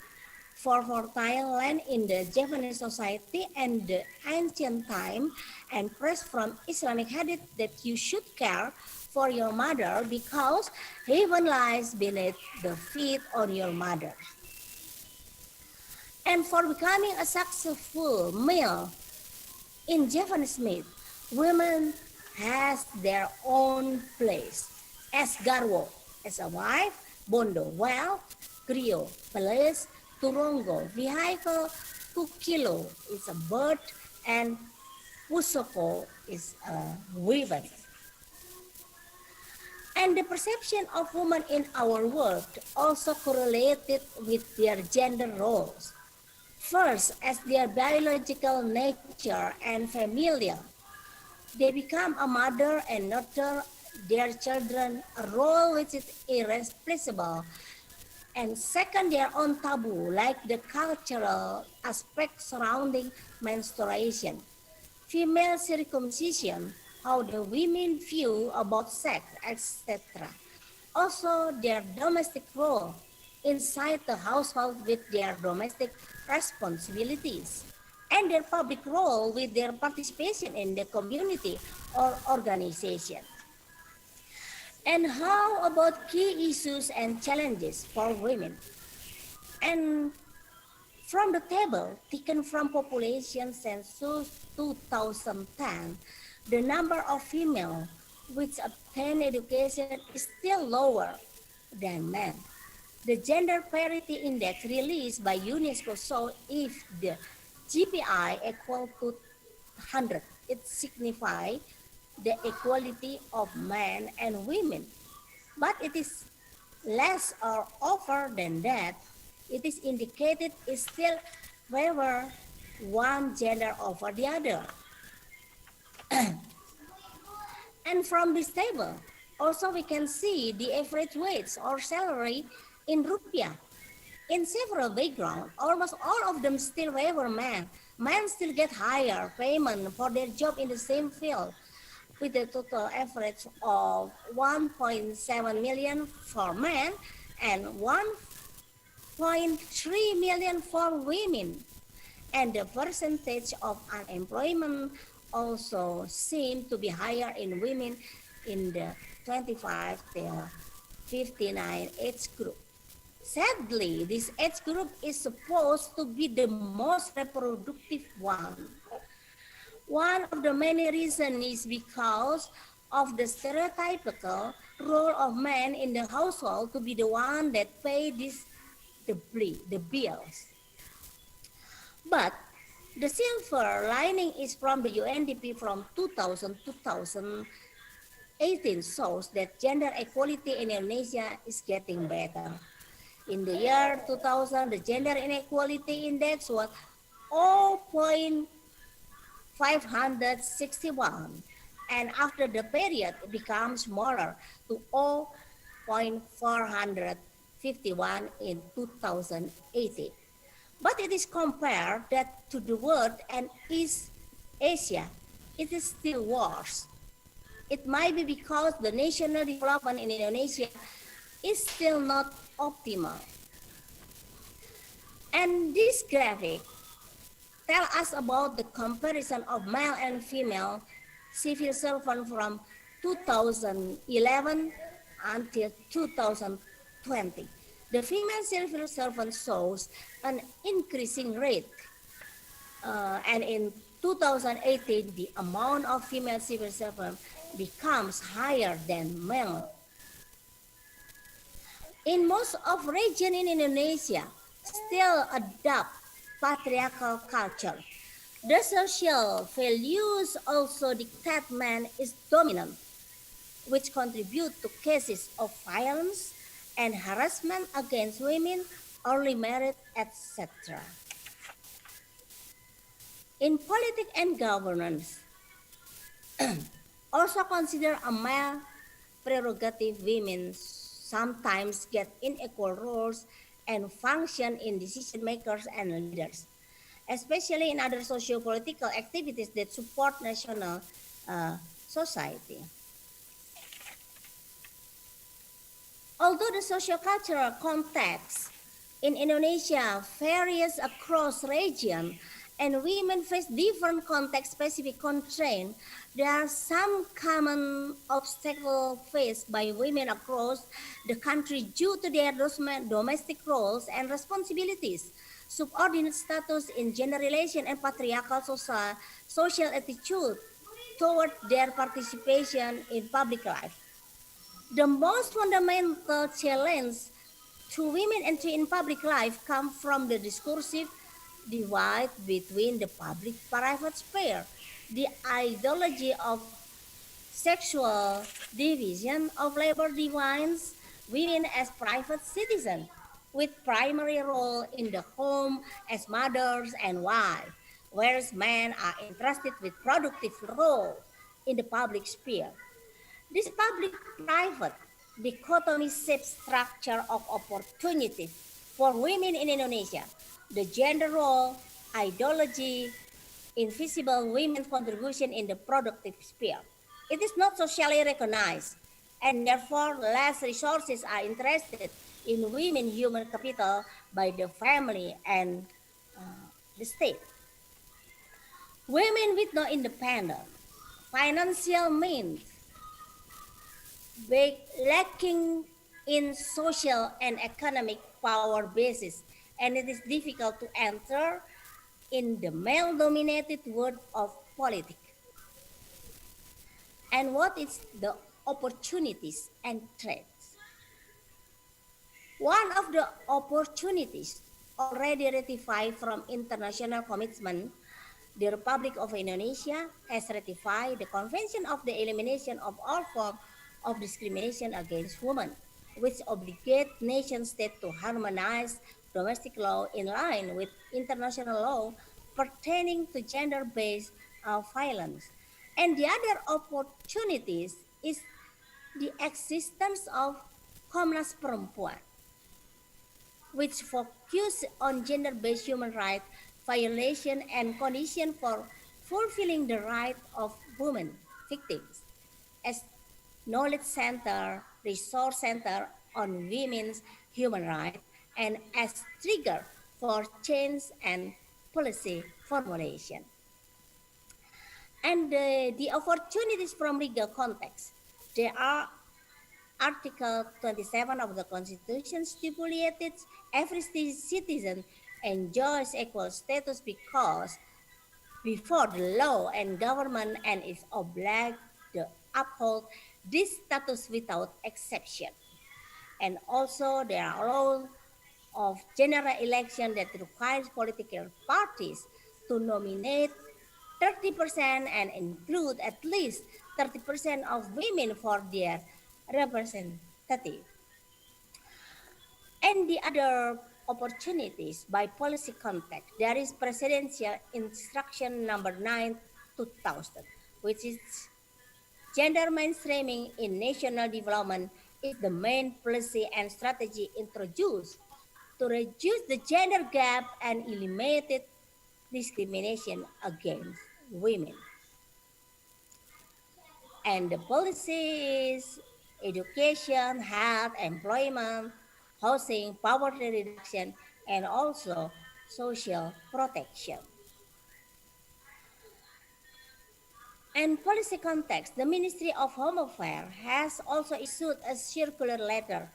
[SPEAKER 12] for fertile land in the Javanese society and the ancient time, and praise from Islamic hadith that you should care for your mother because heaven lies beneath the feet on your mother. And for becoming a successful male in Javanese myth, women has their own place as garwo, as a wife, bondo, well, griot, place, turongo, vehicle, kukilo is a bird, and pusoko is a weaver. And the perception of women in our world also correlated with their gender roles. First, as their biological nature and familial, they become a mother and nurture their children, a role which is irreplaceable. And second, their own taboo, like the cultural aspect surrounding menstruation, female circumcision, how the women view about sex, etc. Also, their domestic role inside the household with their domestic responsibilities, and their public role with their participation in the community or organization. And how about key issues and challenges for women? And from the table taken from population census 2010, the number of female which obtain education is still lower than men. The gender parity index released by UNESCO shows if the GPI equal to 100, it signifies the equality of men and women. But it is less or over than that, it is indicated is still favor one gender over the other. And from this table, also we can see the average wage or salary in rupiah. In several backgrounds, almost all of them still favor men. Men still get higher payment for their job in the same field, with a total average of 1.7 million for men and 1.3 million for women. And the percentage of unemployment also seemed to be higher in women in the 25 to 59 age group. Sadly, this age group is supposed to be the most reproductive one. One of the many reasons is because of the stereotypical role of men in the household to be the one that pay the bills. But the silver lining is from the UNDP from 2000 to 2018 shows that gender equality in Indonesia is getting better. In the year 2000, the gender inequality index was 0.561, and after the period it becomes smaller to 0.451 in 2018. But it is compared that to the world and East Asia, it is still worse. It might be because the national development in Indonesia is still not optimal. And this graphic tells us about the comparison of male and female civil servants from 2011 until 2020. The female civil servant shows an increasing rate, and in 2018, the amount of female civil servants becomes higher than male. In most of region in Indonesia, still adopt patriarchal culture. The social values also dictate man is dominant, which contribute to cases of violence and harassment against women, early marriage, etc. In politics and governance, also consider a male prerogative. Women sometimes get unequal roles and function in decision makers and leaders, especially in other socio-political activities that support national society. Although the socio-cultural context in Indonesia varies across region and women face different context-specific constraints. There are some common obstacles faced by women across the country due to their domestic roles and responsibilities, subordinate status in gender relation, and patriarchal social attitude toward their participation in public life. The most fundamental challenge to women entry in public life come from the discursive divide between the public-private sphere, the ideology of sexual division of labor defines women as private citizens with primary role in the home as mothers and wives, whereas men are entrusted with productive role in the public sphere. This public-private dichotomy shapes structure of opportunity for women in Indonesia. The gender role, ideology, invisible women's contribution in the productive sphere. It is not socially recognized, and therefore less resources are interested in women human capital by the family and the state. Women with no independent financial means, lacking in social and economic power basis, and it is difficult to enter in the male-dominated world of politics. And what is the opportunities and threats? One of the opportunities already ratified from international commitment, the Republic of Indonesia has ratified the Convention of the Elimination of All Forms of Discrimination Against Women, which obligates nation states to harmonize domestic law in line with international law pertaining to gender-based violence. And the other opportunities is the existence of Komnas Perempuan, which focus on gender-based human rights violation and condition for fulfilling the right of women victims as knowledge center, resource center on women's human rights, and as trigger for change and policy formulation. And the opportunities from legal context. There are Article 27 of the Constitution stipulated every citizen enjoys equal status because before the law and government and is obliged to uphold this status without exception. And also there are laws of general election that requires political parties to nominate 30% and include at least 30% of women for their representative. And the other opportunities by policy context, there is Presidential Instruction Number 9, 2000, which is gender mainstreaming in national development is the main policy and strategy introduced to reduce the gender gap and eliminate discrimination against women. And the policies, education, health, employment, housing, poverty reduction, and also social protection. And policy context, the Ministry of Home Affairs has also issued a circular letter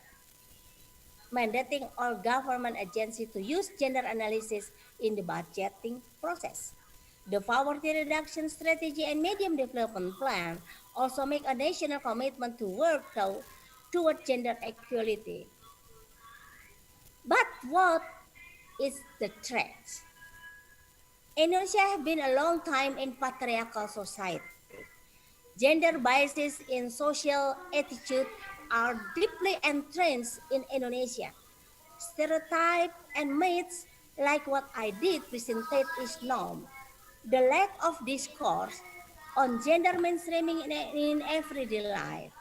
[SPEAKER 12] mandating all government agencies to use gender analysis in the budgeting process. The poverty reduction strategy and medium development plan also make a national commitment to work toward gender equality. But what is the threat? Indonesia has been a long time in patriarchal society. Gender biases in social attitude are deeply entrenched in Indonesia. Stereotypes and myths like what I did presented is norm. The lack of discourse on gender mainstreaming in everyday life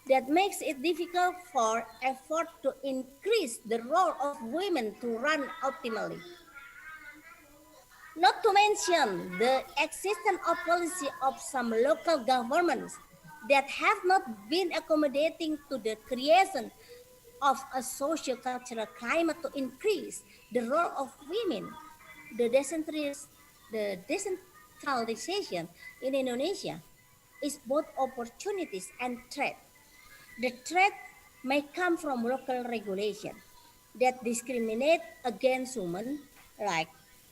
[SPEAKER 12] that makes it difficult for effort to increase the role of women to run optimally. Not to mention the existence of policy of some local governments that have not been accommodating to the creation of a socio-cultural climate to increase the role of women. The decentralization in Indonesia is both opportunities and threat. The threat may come from local regulation that discriminate against women, like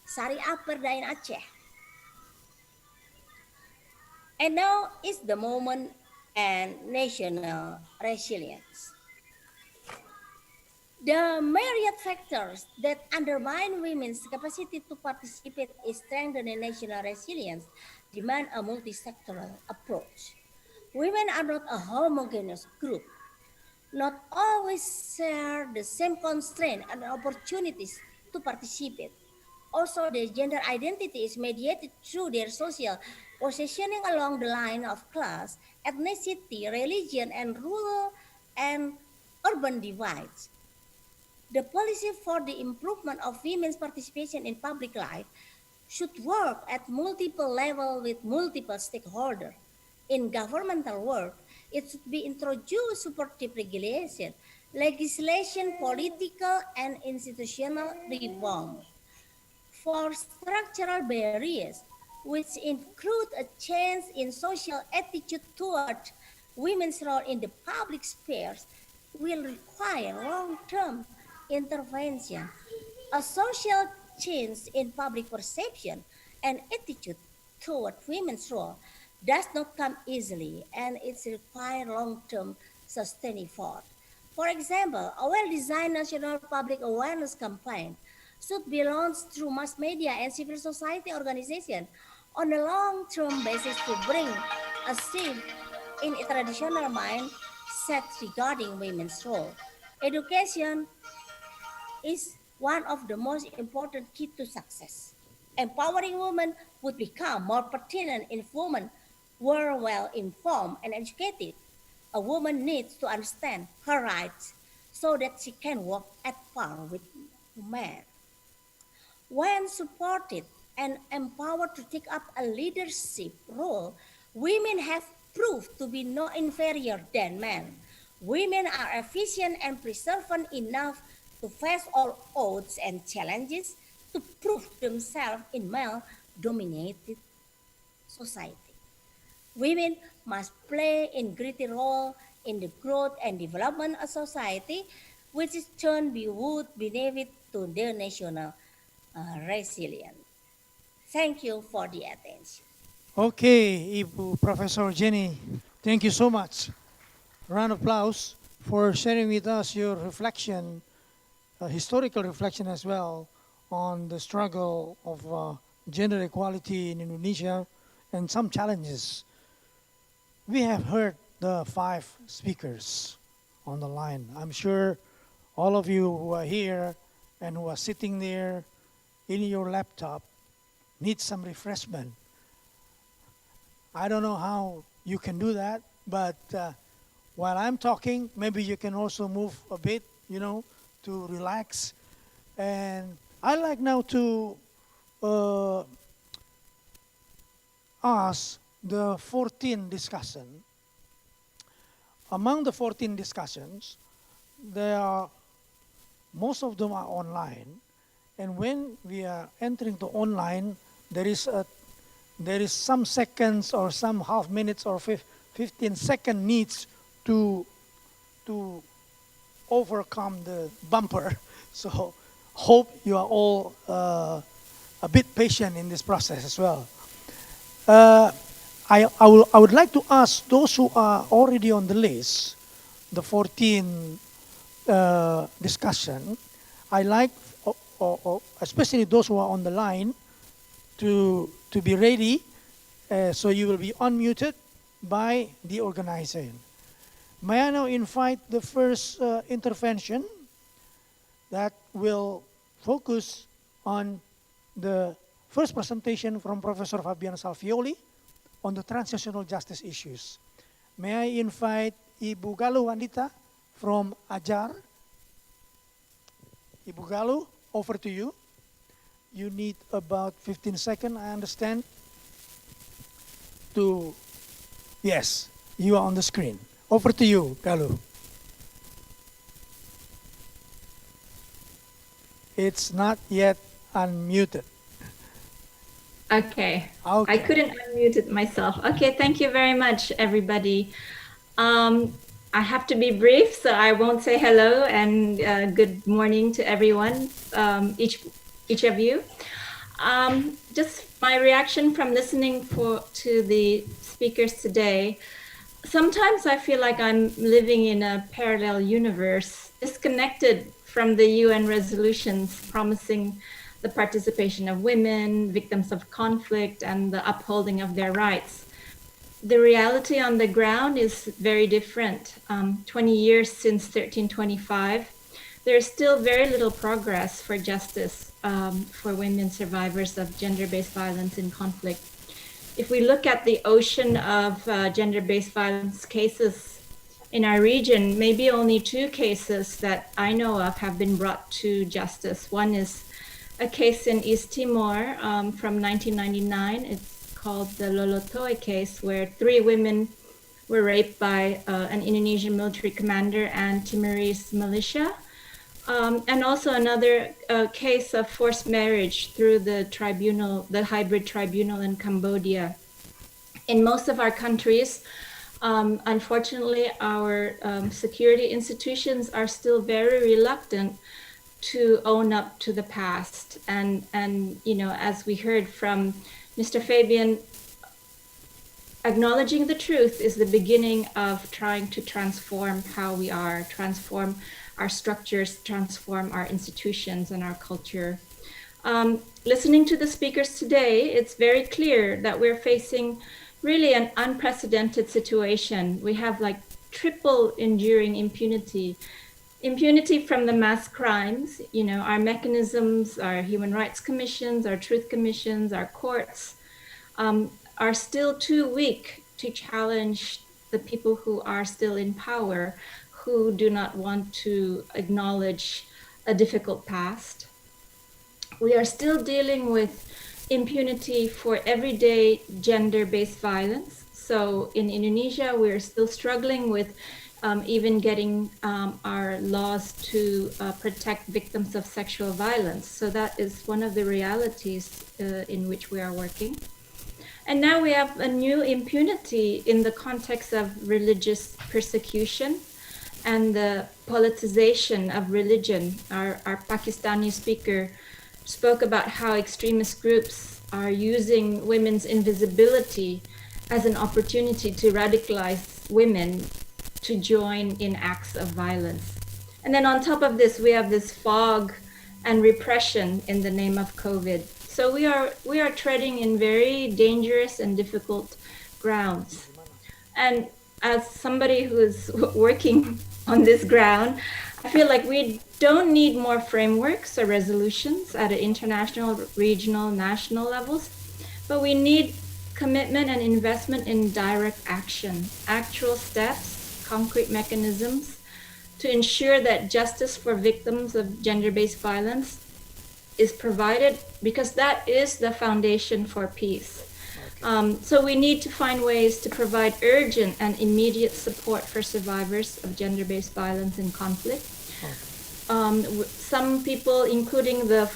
[SPEAKER 12] Syariah Perda in Aceh. And now is the moment and national resilience. The myriad factors that undermine women's capacity to participate in strengthening national resilience demand a multi-sectoral approach. Women are not a homogeneous group, not always share the same constraints and opportunities to participate. Also, their gender identity is mediated through their social positioning along the line of class, ethnicity, religion, and rural and urban divides. The policy for the improvement of women's participation in public life should work at multiple levels with multiple stakeholders. In governmental work, it should be introduced supportive regulation, legislation, political and institutional reform. For structural barriers, which include a change in social attitude toward women's role in the public spheres, will require long-term intervention. A social change in public perception and attitude toward women's role does not come easily, and it requires long-term sustained effort. For example, a well-designed national public awareness campaign should be launched through mass media and civil society organizations on a long-term basis to bring a shift in a traditional mindset regarding women's role. Education is one of the most important key to success. Empowering women would become more pertinent if women were well informed and educated. A woman needs to understand her rights so that she can walk at par with men. When supported and empowered to take up a leadership role, women have proved to be no inferior than men. Women are efficient and perseverant enough to face all odds and challenges to prove themselves in male-dominated society. Women must play a greater role in the growth and development of society, which in turn would benefit to their national resilience. Thank you for the attention.
[SPEAKER 7] Okay, Ibu Professor Jenny, thank you so much. Round of applause for sharing with us your reflection, historical reflection as well, on the struggle of gender equality in Indonesia and some challenges. We have heard the 5 speakers on the line. I'm sure all of you who are here and who are sitting there in your laptop need some refreshment. I don't know how you can do that, but while I'm talking, maybe you can also move a bit, to relax. And I'd like now to ask the 14 discussion. Among the 14 discussions, most of them are online. And when we are entering to online, there is some seconds or some half minutes or 15-second needs to overcome the bumper. So hope you are all a bit patient in this process as well. I would like to ask those who are already on the list, the 14 discussion. I like, especially those who are on the line, to be ready. So you will be unmuted by the organizer. May I now invite the first intervention that will focus on the first presentation from Professor Fabian Salvioli on the transitional justice issues. May I invite Ibu Galuh Wandita from Ajar. Ibu Galuh, over to you. You need about 15 seconds, I understand. Yes, you are on the screen. Over to you, Galuh. It's not yet unmuted.
[SPEAKER 13] Okay.
[SPEAKER 7] Okay.
[SPEAKER 13] I couldn't unmute it myself. Okay, thank you very much, everybody. I have to be brief, so I won't say hello and good morning to everyone, each of you. Just my reaction from listening to the speakers today. Sometimes I feel like I'm living in a parallel universe, disconnected from the UN resolutions promising the participation of women, victims of conflict, and the upholding of their rights. The reality on the ground is very different. 20 years since 1325, there is still very little progress for justice for women survivors of gender-based violence in conflict. If we look at the ocean of gender-based violence cases in our region, maybe only 2 cases that I know of have been brought to justice. One is a case in East Timor from 1999. It's called the Lolotoe case, where 3 women were raped by an Indonesian military commander and Timorese militia. And also another case of forced marriage through the tribunal, the hybrid tribunal in Cambodia. In most of our countries, unfortunately, our security institutions are still very reluctant to own up to the past. And you know, as we heard from Mr. Fabian, acknowledging the truth is the beginning of trying to transform how we are, transform our structures, transform our institutions and our culture. Listening to the speakers today, it's very clear that we're facing really an unprecedented situation. We have like triple enduring impunity. Impunity from the mass crimes, you know, our mechanisms, our human rights commissions, our truth commissions, our courts are still too weak to challenge the people who are still in power, who do not want to acknowledge a difficult past. We are still dealing with impunity for everyday gender-based violence. So in Indonesia, we're still struggling with even getting our laws to protect victims of sexual violence. So that is one of the realities in which we are working. And now we have a new impunity in the context of religious persecution and the politicization of religion. Our Pakistani speaker spoke about how extremist groups are using women's invisibility as an opportunity to radicalize women to join in acts of violence. And then on top of this, we have this fog and repression in the name of COVID. So we are treading in very dangerous and difficult grounds. And as somebody who is working on this ground, I feel like we don't need more frameworks or resolutions at an international, regional, national levels, but we need commitment and investment in direct action, actual steps, concrete mechanisms to ensure that justice for victims of gender-based violence is provided, because that is the foundation for peace. So we need to find ways to provide urgent and immediate support for survivors of gender-based violence in conflict. Some people, including the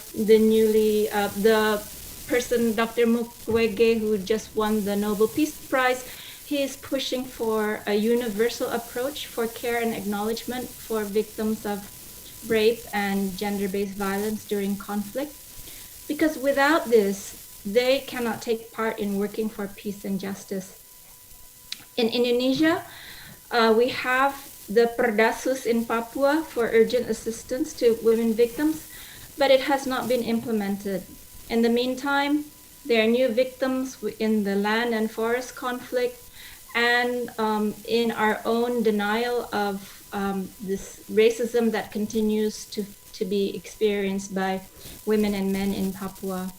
[SPEAKER 13] person, Dr. Mukwege, who just won the Nobel Peace Prize, he is pushing for a universal approach for care and acknowledgement for victims of rape and gender-based violence during conflict, because without this, they cannot take part in working for peace and justice. In Indonesia, we have the Perdasus in Papua for urgent assistance to women victims, but it has not been implemented. In the meantime, there are new victims in the land and forest conflict, and in our own denial of this racism that continues to be experienced by women and men in Papua.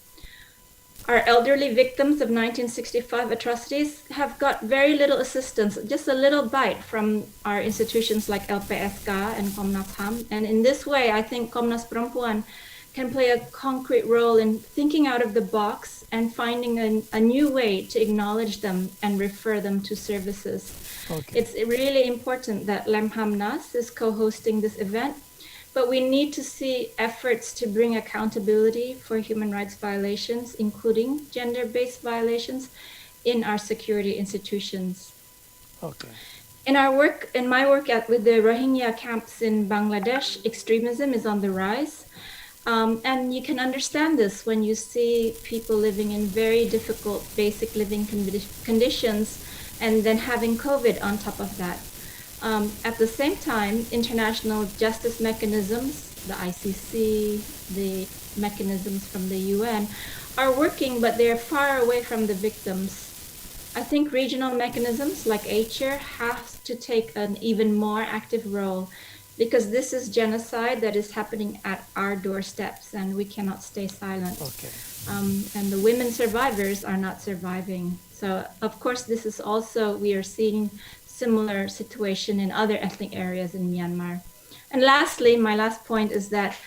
[SPEAKER 13] Our elderly victims of 1965 atrocities have got very little assistance, just a little bite from our institutions like LPSK and Komnas HAM. And in this way, I think Komnas Perempuan can play a concrete role in thinking out of the box and finding a new way to acknowledge them and refer them to services. Okay. It's really important that Lemhamnas is co-hosting this event, but we need to see efforts to bring accountability for human rights violations, including gender-based violations, in our security institutions.
[SPEAKER 7] Okay.
[SPEAKER 13] In my work with the Rohingya camps in Bangladesh, extremism is on the rise. And you can understand this when you see people living in very difficult basic living conditions and then having COVID on top of that. At the same time, international justice mechanisms, the ICC, the mechanisms from the UN, are working, but they're far away from the victims. I think regional mechanisms like ACHR have to take an even more active role, because this is genocide that is happening at our doorsteps and we cannot stay silent.
[SPEAKER 7] Okay.
[SPEAKER 13] And the women survivors are not surviving. So of course this is also, we are seeing similar situation in other ethnic areas in Myanmar. And lastly, my last point is that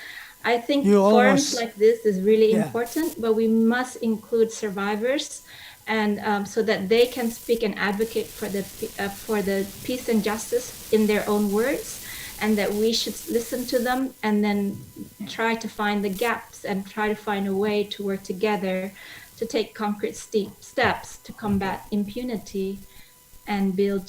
[SPEAKER 13] I think forums like this is really important, but we must include survivors, and so that they can speak and advocate for the peace and justice in their own words, and that we should listen to them and then try to find the gaps and try to find a way to work together to take concrete steps to combat impunity and build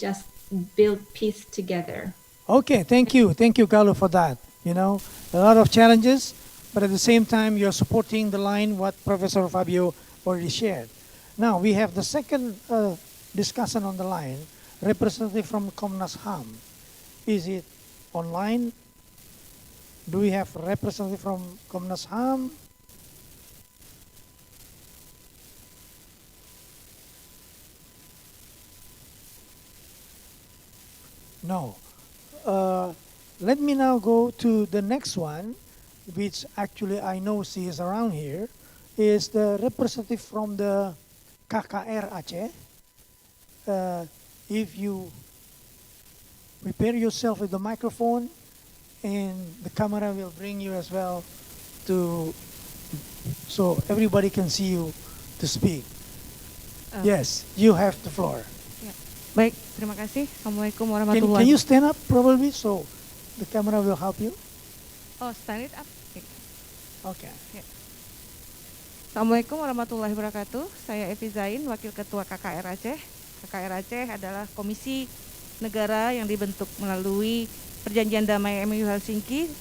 [SPEAKER 13] peace together.
[SPEAKER 7] Okay, thank you, Carlo, for that. You know, a lot of challenges, but at the same time, you're supporting the line what Professor Fabio already shared. Now we have the second discussion on the line, representative from Komnas HAM. Is it online? Do we have a representative from Komnas HAM? No. Let me now go to the next one, which actually I know she is around here, is the representative from the KKR Aceh. If you prepare yourself with the microphone, and the camera will bring you as well so everybody can see you to speak. Yes, you have the floor.
[SPEAKER 14] Ya. Baik, terima kasih. Assalamualaikum warahmatullahi
[SPEAKER 7] Can you stand up probably so the camera will help you?
[SPEAKER 14] Oh, stand it up.
[SPEAKER 7] Okay.
[SPEAKER 14] Ya. Assalamualaikum warahmatullahi wabarakatuh. Saya Evi Zain, Wakil Ketua KKR Aceh. KKR Aceh adalah komisi negara yang dibentuk melalui Perjanjian Damai MOU Helsinki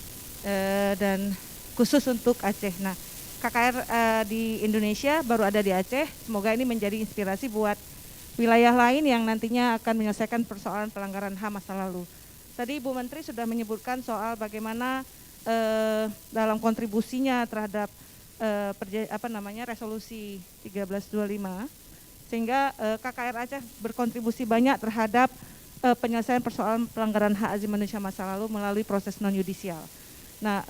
[SPEAKER 14] dan khusus untuk Aceh. Nah, KKR di Indonesia baru ada di Aceh. Semoga ini menjadi inspirasi buat wilayah lain yang nantinya akan menyelesaikan persoalan pelanggaran HAM masa lalu. Tadi Ibu Menteri sudah menyebutkan soal bagaimana dalam kontribusinya terhadap resolusi 1325, sehingga KKR Aceh berkontribusi banyak terhadap penyelesaian persoalan pelanggaran hak asasi manusia masa lalu melalui proses non-yudisial. Nah,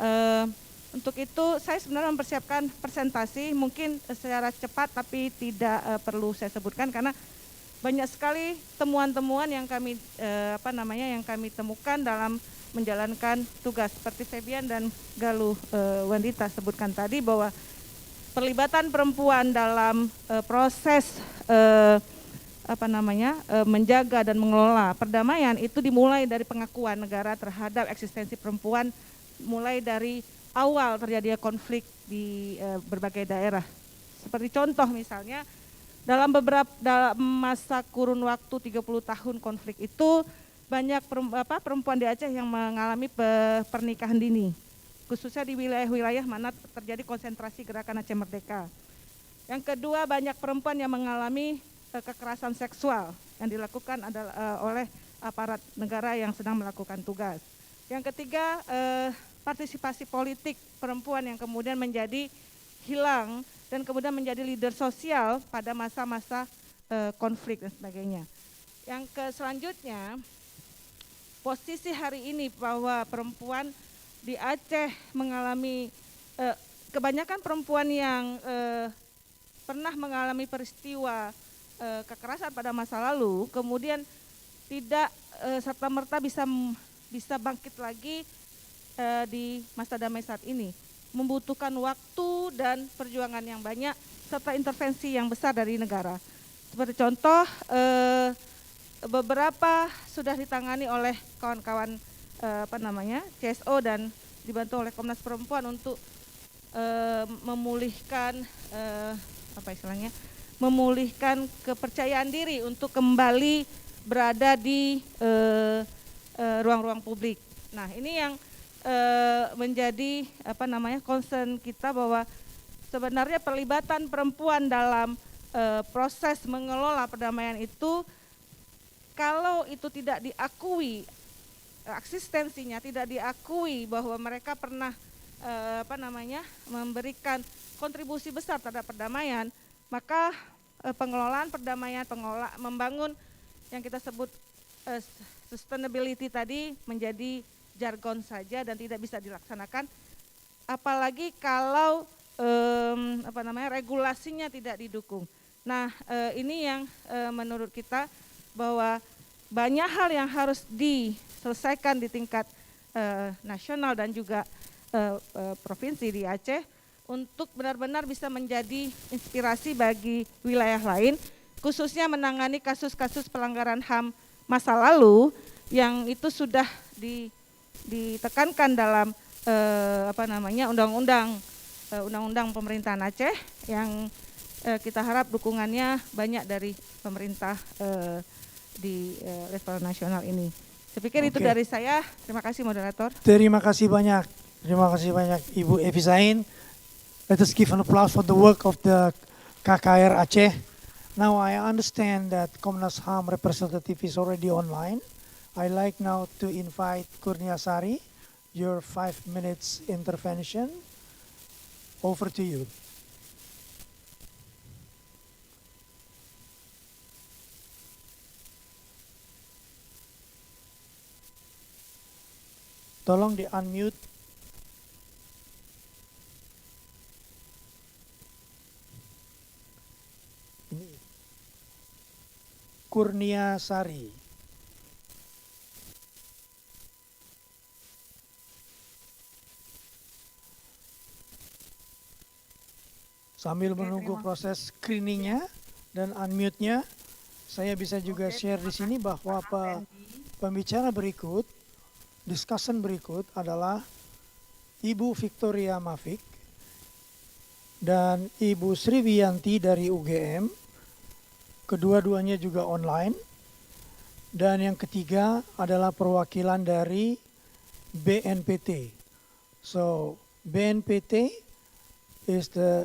[SPEAKER 14] untuk itu saya sebenarnya mempersiapkan presentasi mungkin secara cepat, tapi tidak perlu saya sebutkan karena banyak sekali temuan-temuan yang kami temukan dalam menjalankan tugas, seperti Febian dan Galuh Wandita sebutkan tadi bahwa perlibatan perempuan dalam proses menjaga dan mengelola perdamaian itu dimulai dari pengakuan negara terhadap eksistensi perempuan, mulai dari awal terjadinya konflik di berbagai daerah. Seperti contoh misalnya dalam masa kurun waktu 30 tahun konflik itu banyak perempuan di Aceh yang mengalami pernikahan dini, khususnya di wilayah-wilayah mana terjadi konsentrasi gerakan Aceh Merdeka. Yang kedua, banyak perempuan yang mengalami kekerasan seksual yang dilakukan oleh aparat negara yang sedang melakukan tugas. Yang ketiga, partisipasi politik perempuan yang kemudian menjadi hilang dan kemudian menjadi leader sosial pada masa-masa konflik dan sebagainya. Yang selanjutnya, posisi hari ini bahwa perempuan di Aceh mengalami kebanyakan perempuan yang pernah mengalami peristiwa kekerasan pada masa lalu, kemudian tidak serta-merta bisa bangkit lagi di masa damai saat ini. Membutuhkan waktu dan perjuangan yang banyak serta intervensi yang besar dari negara. Seperti contoh, beberapa sudah ditangani oleh kawan-kawan CSO dan dibantu oleh Komnas Perempuan untuk memulihkan memulihkan kepercayaan diri untuk kembali berada di ruang-ruang publik. Nah, ini yang menjadi concern kita, bahwa sebenarnya perlibatan perempuan dalam proses mengelola perdamaian itu, kalau itu tidak diakui eksistensinya, tidak diakui bahwa mereka pernah memberikan kontribusi besar terhadap perdamaian, maka pengelolaan perdamaian, membangun yang kita sebut sustainability tadi menjadi jargon saja dan tidak bisa dilaksanakan, apalagi kalau regulasinya tidak didukung. Nah, ini yang menurut kita bahwa banyak hal yang harus diselesaikan di tingkat nasional dan juga provinsi di Aceh untuk benar-benar bisa menjadi inspirasi bagi wilayah lain, khususnya menangani kasus-kasus pelanggaran HAM masa lalu yang itu sudah ditekankan dalam undang-undang pemerintahan Aceh, yang kita harap dukungannya banyak dari pemerintah di level nasional ini. Saya pikir itu dari saya. Terima kasih moderator.
[SPEAKER 7] Terima kasih banyak. Terima kasih banyak Ibu Evi Zain. Let us give an applause for the work of the KKR Aceh. Now I understand that Komnas HAM representative is already online. I like now to invite Kurnia Sari, your 5 minutes intervention. Over to you. Tolong di-unmute. Ini Kurnia Sari. Sambil menunggu proses screeningnya dan unmute-nya, saya bisa juga share di sini bahwa pembicara berikut, discussion berikut adalah Ibu Victoria Mafik dan Ibu Sriwiyanti dari UGM, kedua-duanya juga online. Dan yang ketiga adalah perwakilan dari BNPT. So BNPT is the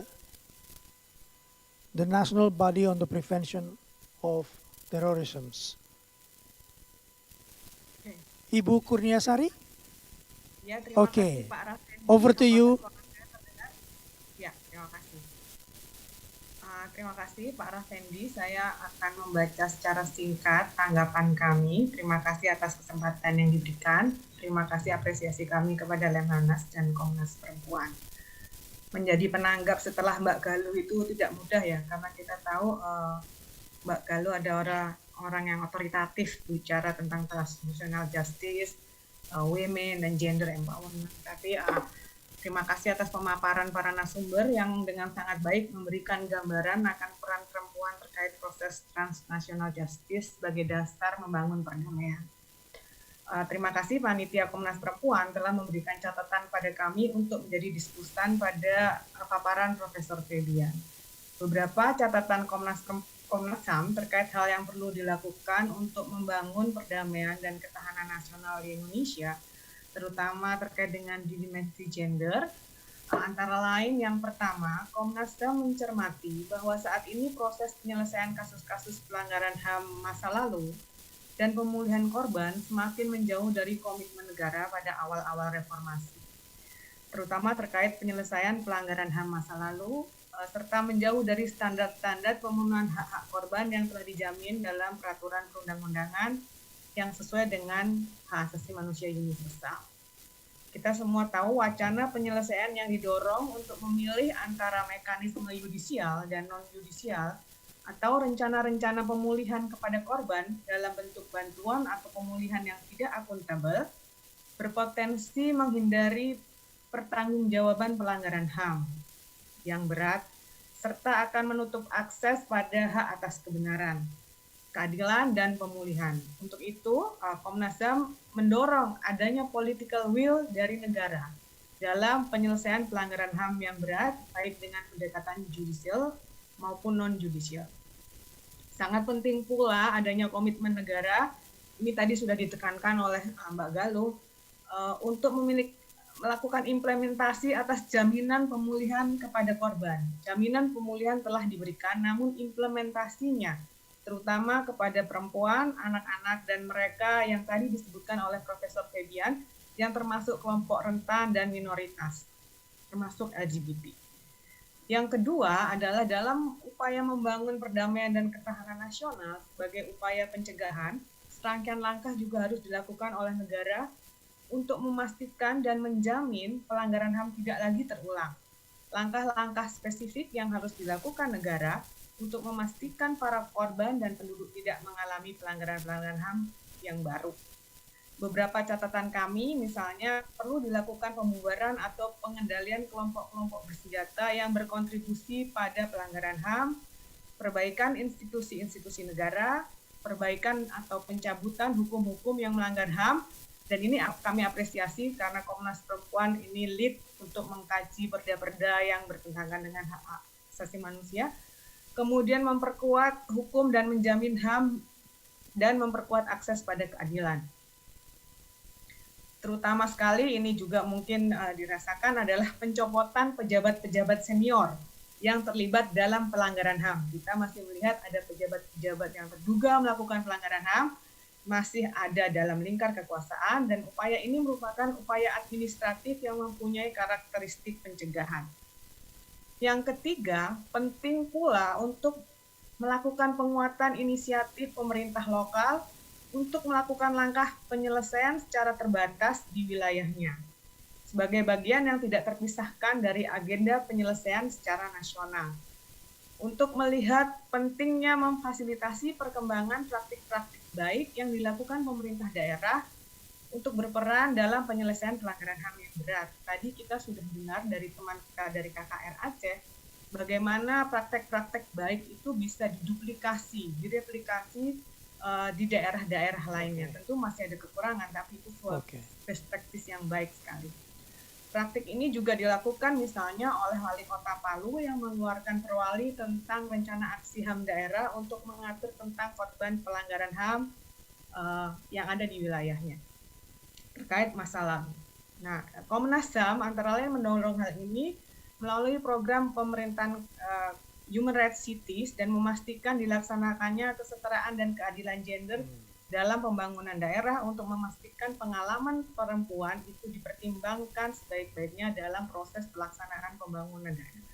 [SPEAKER 7] National Body on the Prevention of Terrorism. Ibu Kurniasari?
[SPEAKER 15] Ya, terima kasih Pak Raffendi.
[SPEAKER 7] Over to you.
[SPEAKER 15] Ya, terima kasih. Terima kasih Pak Raffendi. Saya akan membaca secara singkat tanggapan kami. Terima kasih atas kesempatan yang diberikan. Terima kasih apresiasi kami kepada Lemhanas dan Komnas Perempuan. Menjadi penanggap setelah Mbak Galuh itu tidak mudah ya, karena kita tahu Mbak Galuh ada orang yang otoritatif bicara tentang transnational justice, women dan gender empowerment. Tapi terima kasih atas pemaparan para narasumber yang dengan sangat baik memberikan gambaran akan peran perempuan terkait proses transnational justice sebagai dasar membangun perdamaian. Terima kasih Panitia Komnas Perempuan telah memberikan catatan pada kami untuk menjadi diskusan pada paparan Profesor Febian. Beberapa catatan Komnas HAM terkait hal yang perlu dilakukan untuk membangun perdamaian dan ketahanan nasional di Indonesia, terutama terkait dengan dimensi gender. Antara lain, yang pertama, Komnas HAM mencermati bahwa saat ini proses penyelesaian kasus-kasus pelanggaran HAM masa lalu dan pemulihan korban semakin menjauh dari komitmen negara pada awal-awal reformasi, terutama terkait penyelesaian pelanggaran HAM masa lalu, serta menjauh dari standar-standar pemenuhan hak-hak korban yang telah dijamin dalam peraturan perundang-undangan yang sesuai dengan hak asasi manusia universal. Kita semua tahu wacana penyelesaian yang didorong untuk memilih antara mekanisme yudisial dan non-yudisial atau rencana-rencana pemulihan kepada korban dalam bentuk bantuan atau pemulihan yang tidak akuntabel berpotensi menghindari pertanggungjawaban pelanggaran HAM yang berat, serta akan menutup akses pada hak atas kebenaran, keadilan, dan pemulihan. Untuk itu, Komnas HAM mendorong adanya political will dari negara dalam penyelesaian pelanggaran HAM yang berat, baik dengan pendekatan judicial maupun non-judicial. Sangat penting pula adanya komitmen negara, ini tadi sudah ditekankan oleh Mbak Galuh, untuk melakukan implementasi atas jaminan pemulihan kepada korban. Jaminan pemulihan telah diberikan, namun implementasinya, terutama kepada perempuan, anak-anak, dan mereka yang tadi disebutkan oleh Profesor Febian, yang termasuk kelompok rentan dan minoritas, termasuk LGBT. Yang kedua adalah dalam upaya membangun perdamaian dan ketahanan nasional sebagai upaya pencegahan, serangkaian langkah juga harus dilakukan oleh negara untuk memastikan dan menjamin pelanggaran HAM tidak lagi terulang. Langkah-langkah spesifik yang harus dilakukan negara untuk memastikan para korban dan penduduk tidak mengalami pelanggaran-pelanggaran HAM yang baru. Beberapa catatan kami, misalnya perlu dilakukan pembubaran atau pengendalian kelompok-kelompok bersenjata yang berkontribusi pada pelanggaran HAM, perbaikan institusi-institusi negara, perbaikan atau pencabutan hukum-hukum yang melanggar HAM, dan ini kami apresiasi karena Komnas Perempuan ini lead untuk mengkaji perda-perda yang bertentangan dengan hak asasi manusia, kemudian memperkuat hukum dan menjamin HAM, dan memperkuat akses pada keadilan. Terutama sekali ini juga mungkin dirasakan adalah pencopotan pejabat-pejabat senior yang terlibat dalam pelanggaran HAM. Kita masih melihat ada pejabat-pejabat yang terduga melakukan pelanggaran HAM, masih ada dalam lingkar kekuasaan, dan upaya ini merupakan upaya administratif yang mempunyai karakteristik pencegahan. Yang ketiga, penting pula untuk melakukan penguatan inisiatif pemerintah lokal untuk melakukan langkah penyelesaian secara terbatas di wilayahnya, sebagai bagian yang tidak terpisahkan dari agenda penyelesaian secara nasional. Untuk melihat pentingnya memfasilitasi perkembangan praktik-praktik baik yang dilakukan pemerintah daerah untuk berperan dalam penyelesaian pelanggaran HAM yang berat. Tadi kita sudah dengar dari teman kita dari KKR Aceh, bagaimana praktek-praktek baik itu bisa diduplikasi, direplikasi di daerah-daerah lainnya. Tentu masih ada kekurangan, tapi itu best practice yang baik sekali. Praktik ini juga dilakukan misalnya oleh Wali Kota Palu yang mengeluarkan perwali tentang rencana aksi HAM daerah untuk mengatur tentang korban pelanggaran HAM yang ada di wilayahnya terkait masalah. Nah, Komnas HAM antara lain mendorong hal ini melalui program pemerintahan Human Rights Cities dan memastikan dilaksanakannya kesetaraan dan keadilan gender dalam pembangunan daerah untuk memastikan pengalaman perempuan itu dipertimbangkan sebaik-baiknya dalam proses pelaksanaan pembangunan daerah.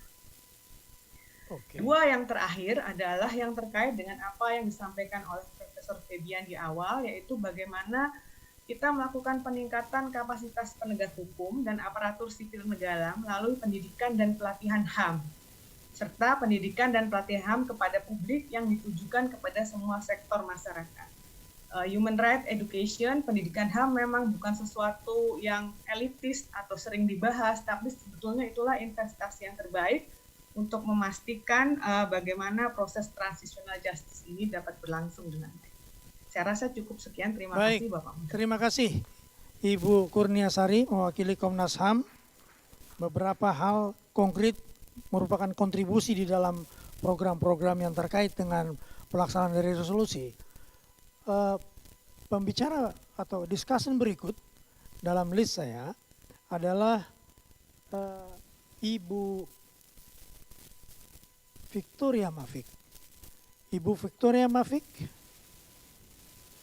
[SPEAKER 15] Dua yang terakhir adalah yang terkait dengan apa yang disampaikan oleh Profesor Febian di awal, yaitu bagaimana kita melakukan peningkatan kapasitas penegak hukum dan aparatur sipil negara melalui pendidikan dan pelatihan HAM, serta pendidikan dan pelatihan HAM kepada publik yang ditujukan kepada semua sektor masyarakat. Human Rights Education, pendidikan HAM memang bukan sesuatu yang elitis atau sering dibahas, tapi sebetulnya itulah investasi yang terbaik untuk memastikan bagaimana proses transitional justice ini dapat berlangsung dengan baik. Saya rasa cukup sekian, terima kasih Bapak.
[SPEAKER 7] Terima kasih Ibu Kurniasari mewakili Komnas HAM. Beberapa hal konkret merupakan kontribusi di dalam program-program yang terkait dengan pelaksanaan dari resolusi. Pembicara atau discussion berikut dalam list saya adalah Ibu Victoria Mafik. Ibu Victoria Mafik,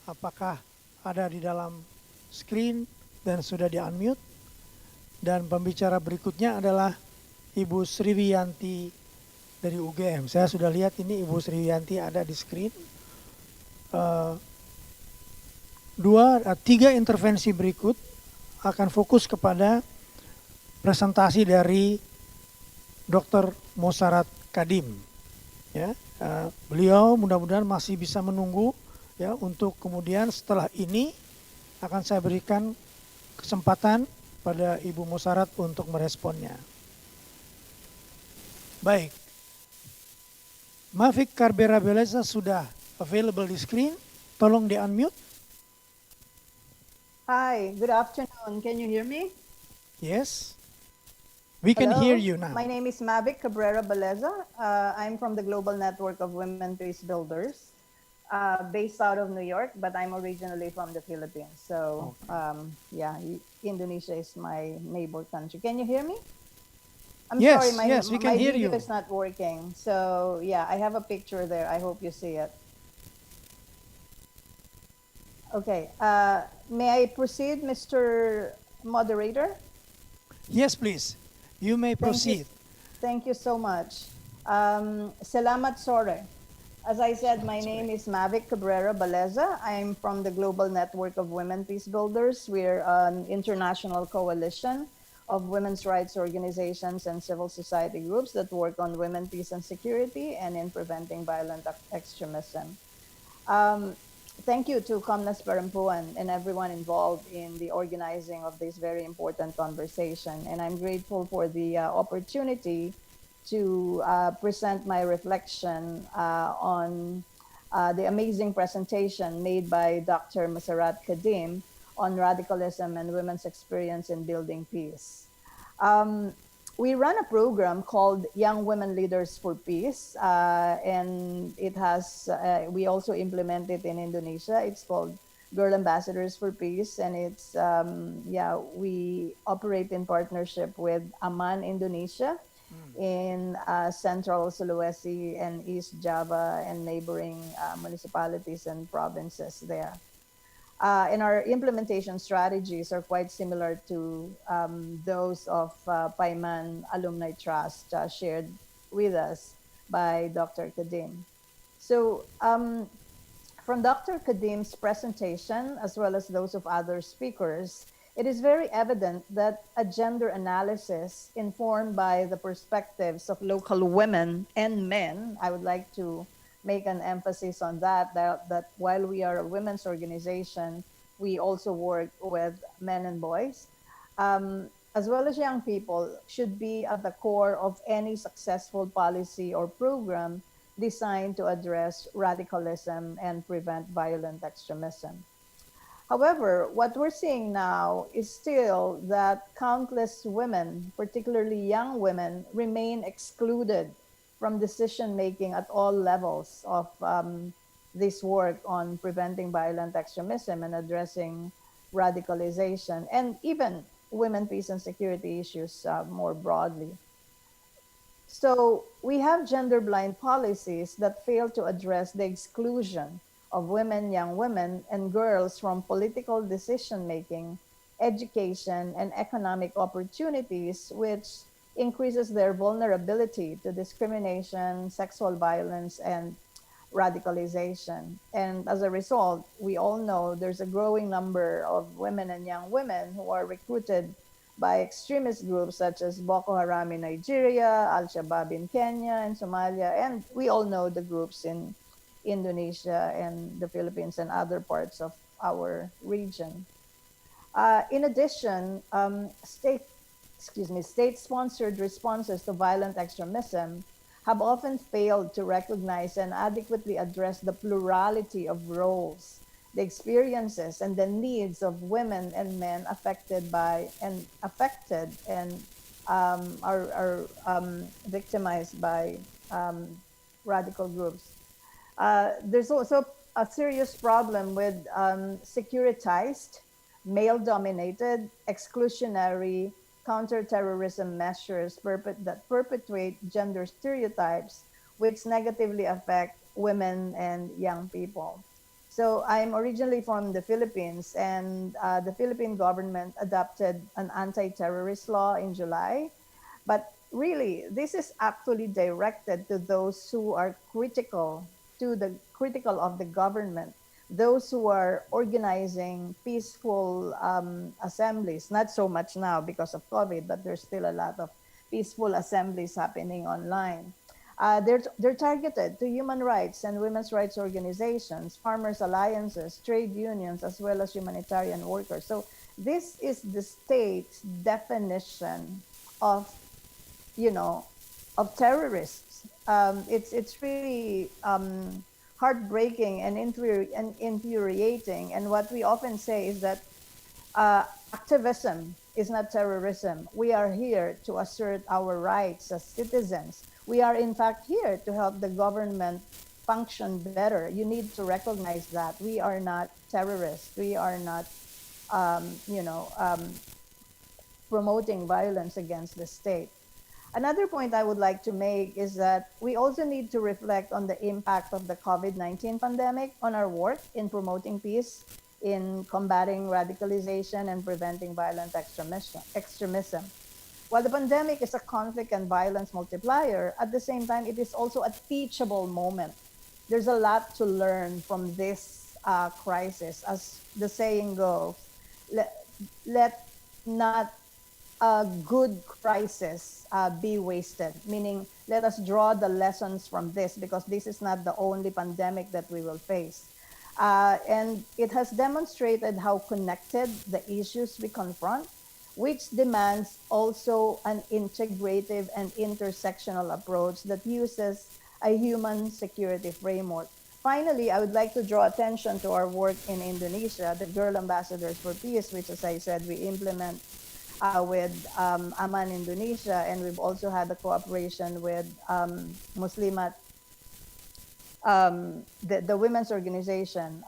[SPEAKER 7] apakah ada di dalam screen dan sudah di-unmute? Dan pembicara berikutnya adalah Ibu Sriwiyanti dari UGM. Saya sudah lihat ini Ibu Sriwiyanti ada di screen. Tiga intervensi berikut akan fokus kepada presentasi dari Dr. Mosarat Kadim. Ya, beliau mudah-mudahan masih bisa menunggu ya untuk kemudian setelah ini akan saya berikan kesempatan pada Ibu Mosarat untuk meresponnya. Baik, Mafik Karbera Beleza sudah available di screen, tolong di-unmute.
[SPEAKER 16] Hi, good afternoon. Can you hear me?
[SPEAKER 7] Yes. We can
[SPEAKER 16] Hello,
[SPEAKER 7] hear you now.
[SPEAKER 16] my name is Mavic Cabrera Baleza. I'm from the Global Network of Women Peace Builders, based out of New York, but I'm originally from the Philippines. So, yeah, Indonesia is my neighbor country. Can you hear me? I'm sorry,
[SPEAKER 7] Yes, we can
[SPEAKER 16] my
[SPEAKER 7] hear
[SPEAKER 16] video
[SPEAKER 7] you.
[SPEAKER 16] is not working. So, yeah, I have a picture there. I hope you see it. Okay, may I proceed, Mr. Moderator?
[SPEAKER 7] Yes, please. You may proceed.
[SPEAKER 16] Thank you so much. Salamat sore. As I said, my name is Mavic Cabrera Baleza. I'm from the Global Network of Women Peace Builders. We're an international coalition of women's rights organizations and civil society groups that work on women, peace, and security and in preventing violent extremism. Thank you to Comnas Perempuan and everyone involved in the organizing of this very important conversation. And I'm grateful for the opportunity to present my reflection on the amazing presentation made by Dr. Masarat Kadim on radicalism and women's experience in building peace. We run a program called Young Women Leaders for Peace, and it has, we also implement it in Indonesia. It's called Girl Ambassadors for Peace, and it's, yeah, we operate in partnership with Aman Indonesia in Central Sulawesi and East Java and neighboring municipalities and provinces there. And our implementation strategies are quite similar to those of Paiman Alumni Trust shared with us by Dr. Kadim. So from Dr. Kadim's presentation, as well as those of other speakers, it is very evident that a gender analysis informed by the perspectives of local women and men, I would like to make an emphasis on that while we are a women's organization, we also work with men and boys, as well as young people, should be at the core of any successful policy or program designed to address radicalism and prevent violent extremism. However, what we're seeing now is still that countless women, particularly young women, remain excluded from decision making at all levels of this work on preventing violent extremism and addressing radicalization, and even women, peace, and security issues more broadly. So we have gender blind policies that fail to address the exclusion of women, young women, and girls from political decision making, education, and economic opportunities, which increases their vulnerability to discrimination, sexual violence, and radicalization. And as a result, we all know there's a growing number of women and young women who are recruited by extremist groups such as Boko Haram in Nigeria, Al-Shabaab in Kenya and Somalia, and we all know the groups in Indonesia and the Philippines and other parts of our region. In addition, state-sponsored responses to violent extremism have often failed to recognize and adequately address the plurality of roles, the experiences, and the needs of women and men affected and are victimized by radical groups. There's also a serious problem with securitized, male-dominated, exclusionary counterterrorism measures that perpetuate gender stereotypes, which negatively affect women and young people. So I'm originally from the Philippines, and the Philippine government adopted an anti-terrorist law in July. But really, this is actually directed to those who are critical of the government, those who are organizing peaceful assemblies, not so much now because of COVID, but there's still a lot of peaceful assemblies happening online. They're targeted to human rights and women's rights organizations, farmers' alliances, trade unions, as well as humanitarian workers. So this is the state's definition of, of terrorists. It's really heartbreaking and infuriating. And what we often say is that activism is not terrorism. We are here to assert our rights as citizens. We are in fact here to help the government function better. You need to recognize that we are not terrorists. We are not, promoting violence against the state. Another point I would like to make is that we also need to reflect on the impact of the COVID-19 pandemic on our work in promoting peace, in combating radicalization and preventing violent extremism. While the pandemic is a conflict and violence multiplier, at the same time, it is also a teachable moment. There's a lot to learn from this crisis. As the saying goes, let not a good crisis be wasted, meaning let us draw the lessons from this, because this is not the only pandemic that we will face. And it has demonstrated how connected the issues we confront, which demands also an integrative and intersectional approach that uses a human security framework. Finally, I would like to draw attention to our work in Indonesia, the Girl Ambassadors for Peace, which, as I said, we implement with Aman Indonesia, and we've also had a cooperation with Muslimat, the women's organization,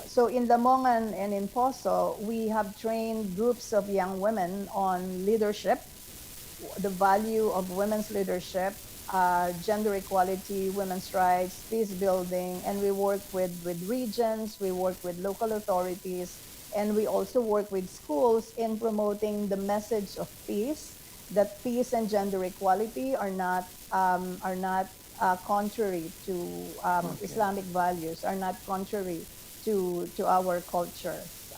[SPEAKER 16] so in Lamongan and in Poso, we have trained groups of young women on leadership, the value of women's leadership, gender equality, women's rights, peace building, and we work with regions, we work with local authorities, and we also work with schools in promoting the message of peace, that peace and gender equality are not contrary to Islamic values, are not contrary to our cultures,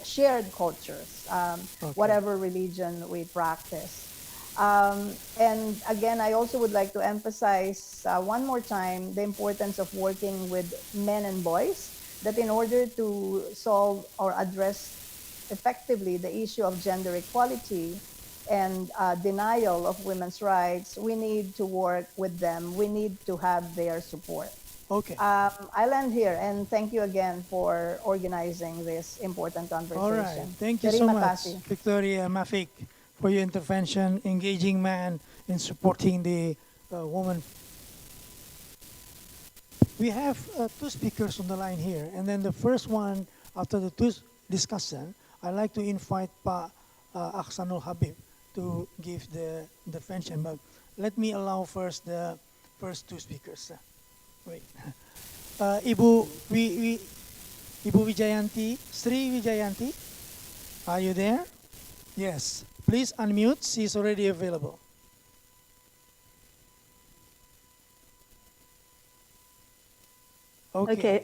[SPEAKER 16] shared cultures, whatever religion we practice. And again, I also would like to emphasize one more time the importance of working with men and boys, that in order to solve or address effectively the issue of gender equality and denial of women's rights, we need to work with them. We need to have their support.
[SPEAKER 7] Okay.
[SPEAKER 16] I'll end here, and thank you again for organizing this important conversation.
[SPEAKER 7] All right. Thank you so much, Victoria Mafik, for your intervention, engaging man in supporting the woman. We have two speakers on the line here, and then the first one, after the two discussion, I'd like to invite Pa Aksanul Habib to give the intervention, but let me allow first the first two speakers. Wait. Ibu Wijayanti, Sri Wijayanti, are you there? Yes. Please unmute. She's already available.
[SPEAKER 17] Okay.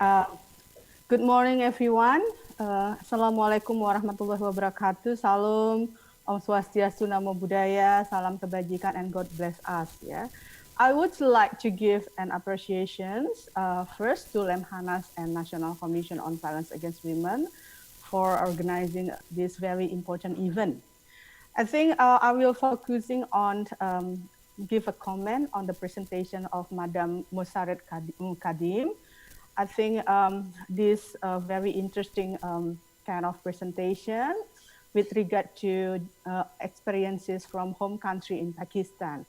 [SPEAKER 17] Good morning, everyone. Assalamualaikum warahmatullahi wabarakatuh. Salam, Om Swastiastu, Namo Buddhaya, salam kebajikan, and God bless us. Yeah. I would like to give an appreciation first to Lemhanas and National Commission on Violence Against Women for organizing this very important event. I think I will focusing on give a comment on the presentation of Madam Mosaret Kadim. I think this very interesting kind of presentation with regard to experiences from home country in Pakistan.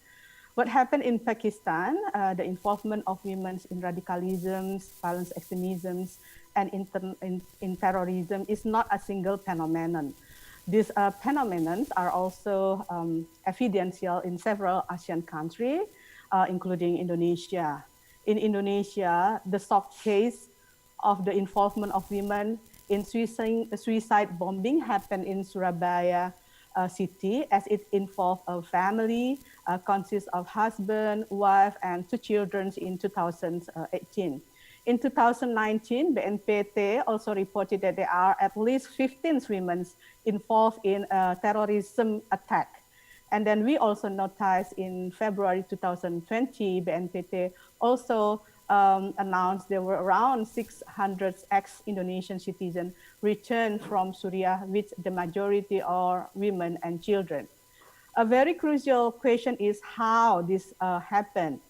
[SPEAKER 17] What happened in Pakistan, the involvement of women in radicalism, violence extremism, and in terrorism is not a single phenomenon. These phenomena are also evidential in several Asian countries, including Indonesia. In Indonesia, the soft case of the involvement of women in suicide bombing happened in Surabaya city, as it involved a family consists of husband, wife, and 2 children in 2018. In 2019, BNPT also reported that there are at least 15 women involved in a terrorism attack. And then we also noticed in February 2020, BNPT also announced there were around 600 ex-Indonesian citizens returned from Syria, which the majority are women and children. A very crucial question is how this happened.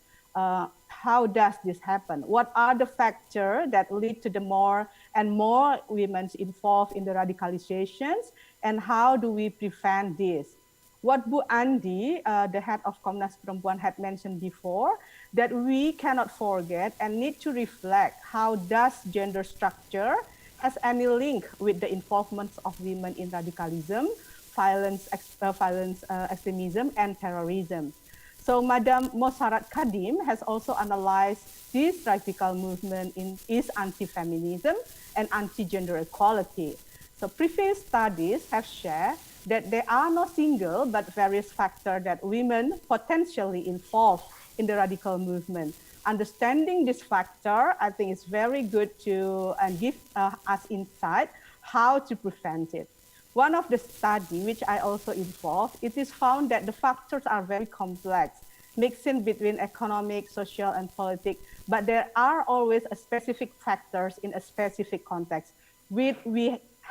[SPEAKER 17] how does this happen? What are the factors that lead to the more and more women involved in the radicalizations, and how do we prevent this? What Bu Andi, the head of Komnas Perempuan, had mentioned before, that we cannot forget and need to reflect how does gender structure has any link with the involvement of women in radicalism, violence, extremism, and terrorism. So Madam Mosarat Kadim has also analyzed this radical movement in is anti-feminism and anti-gender equality. So previous studies have shared that there are no single but various factors that women potentially involved in the radical movement. Understanding this factor, I think is very good to give us insight how to prevent it. One of the study which I also involved, it is found that the factors are very complex, mixing between economic, social, and politics, but there are always a specific factors in a specific context. We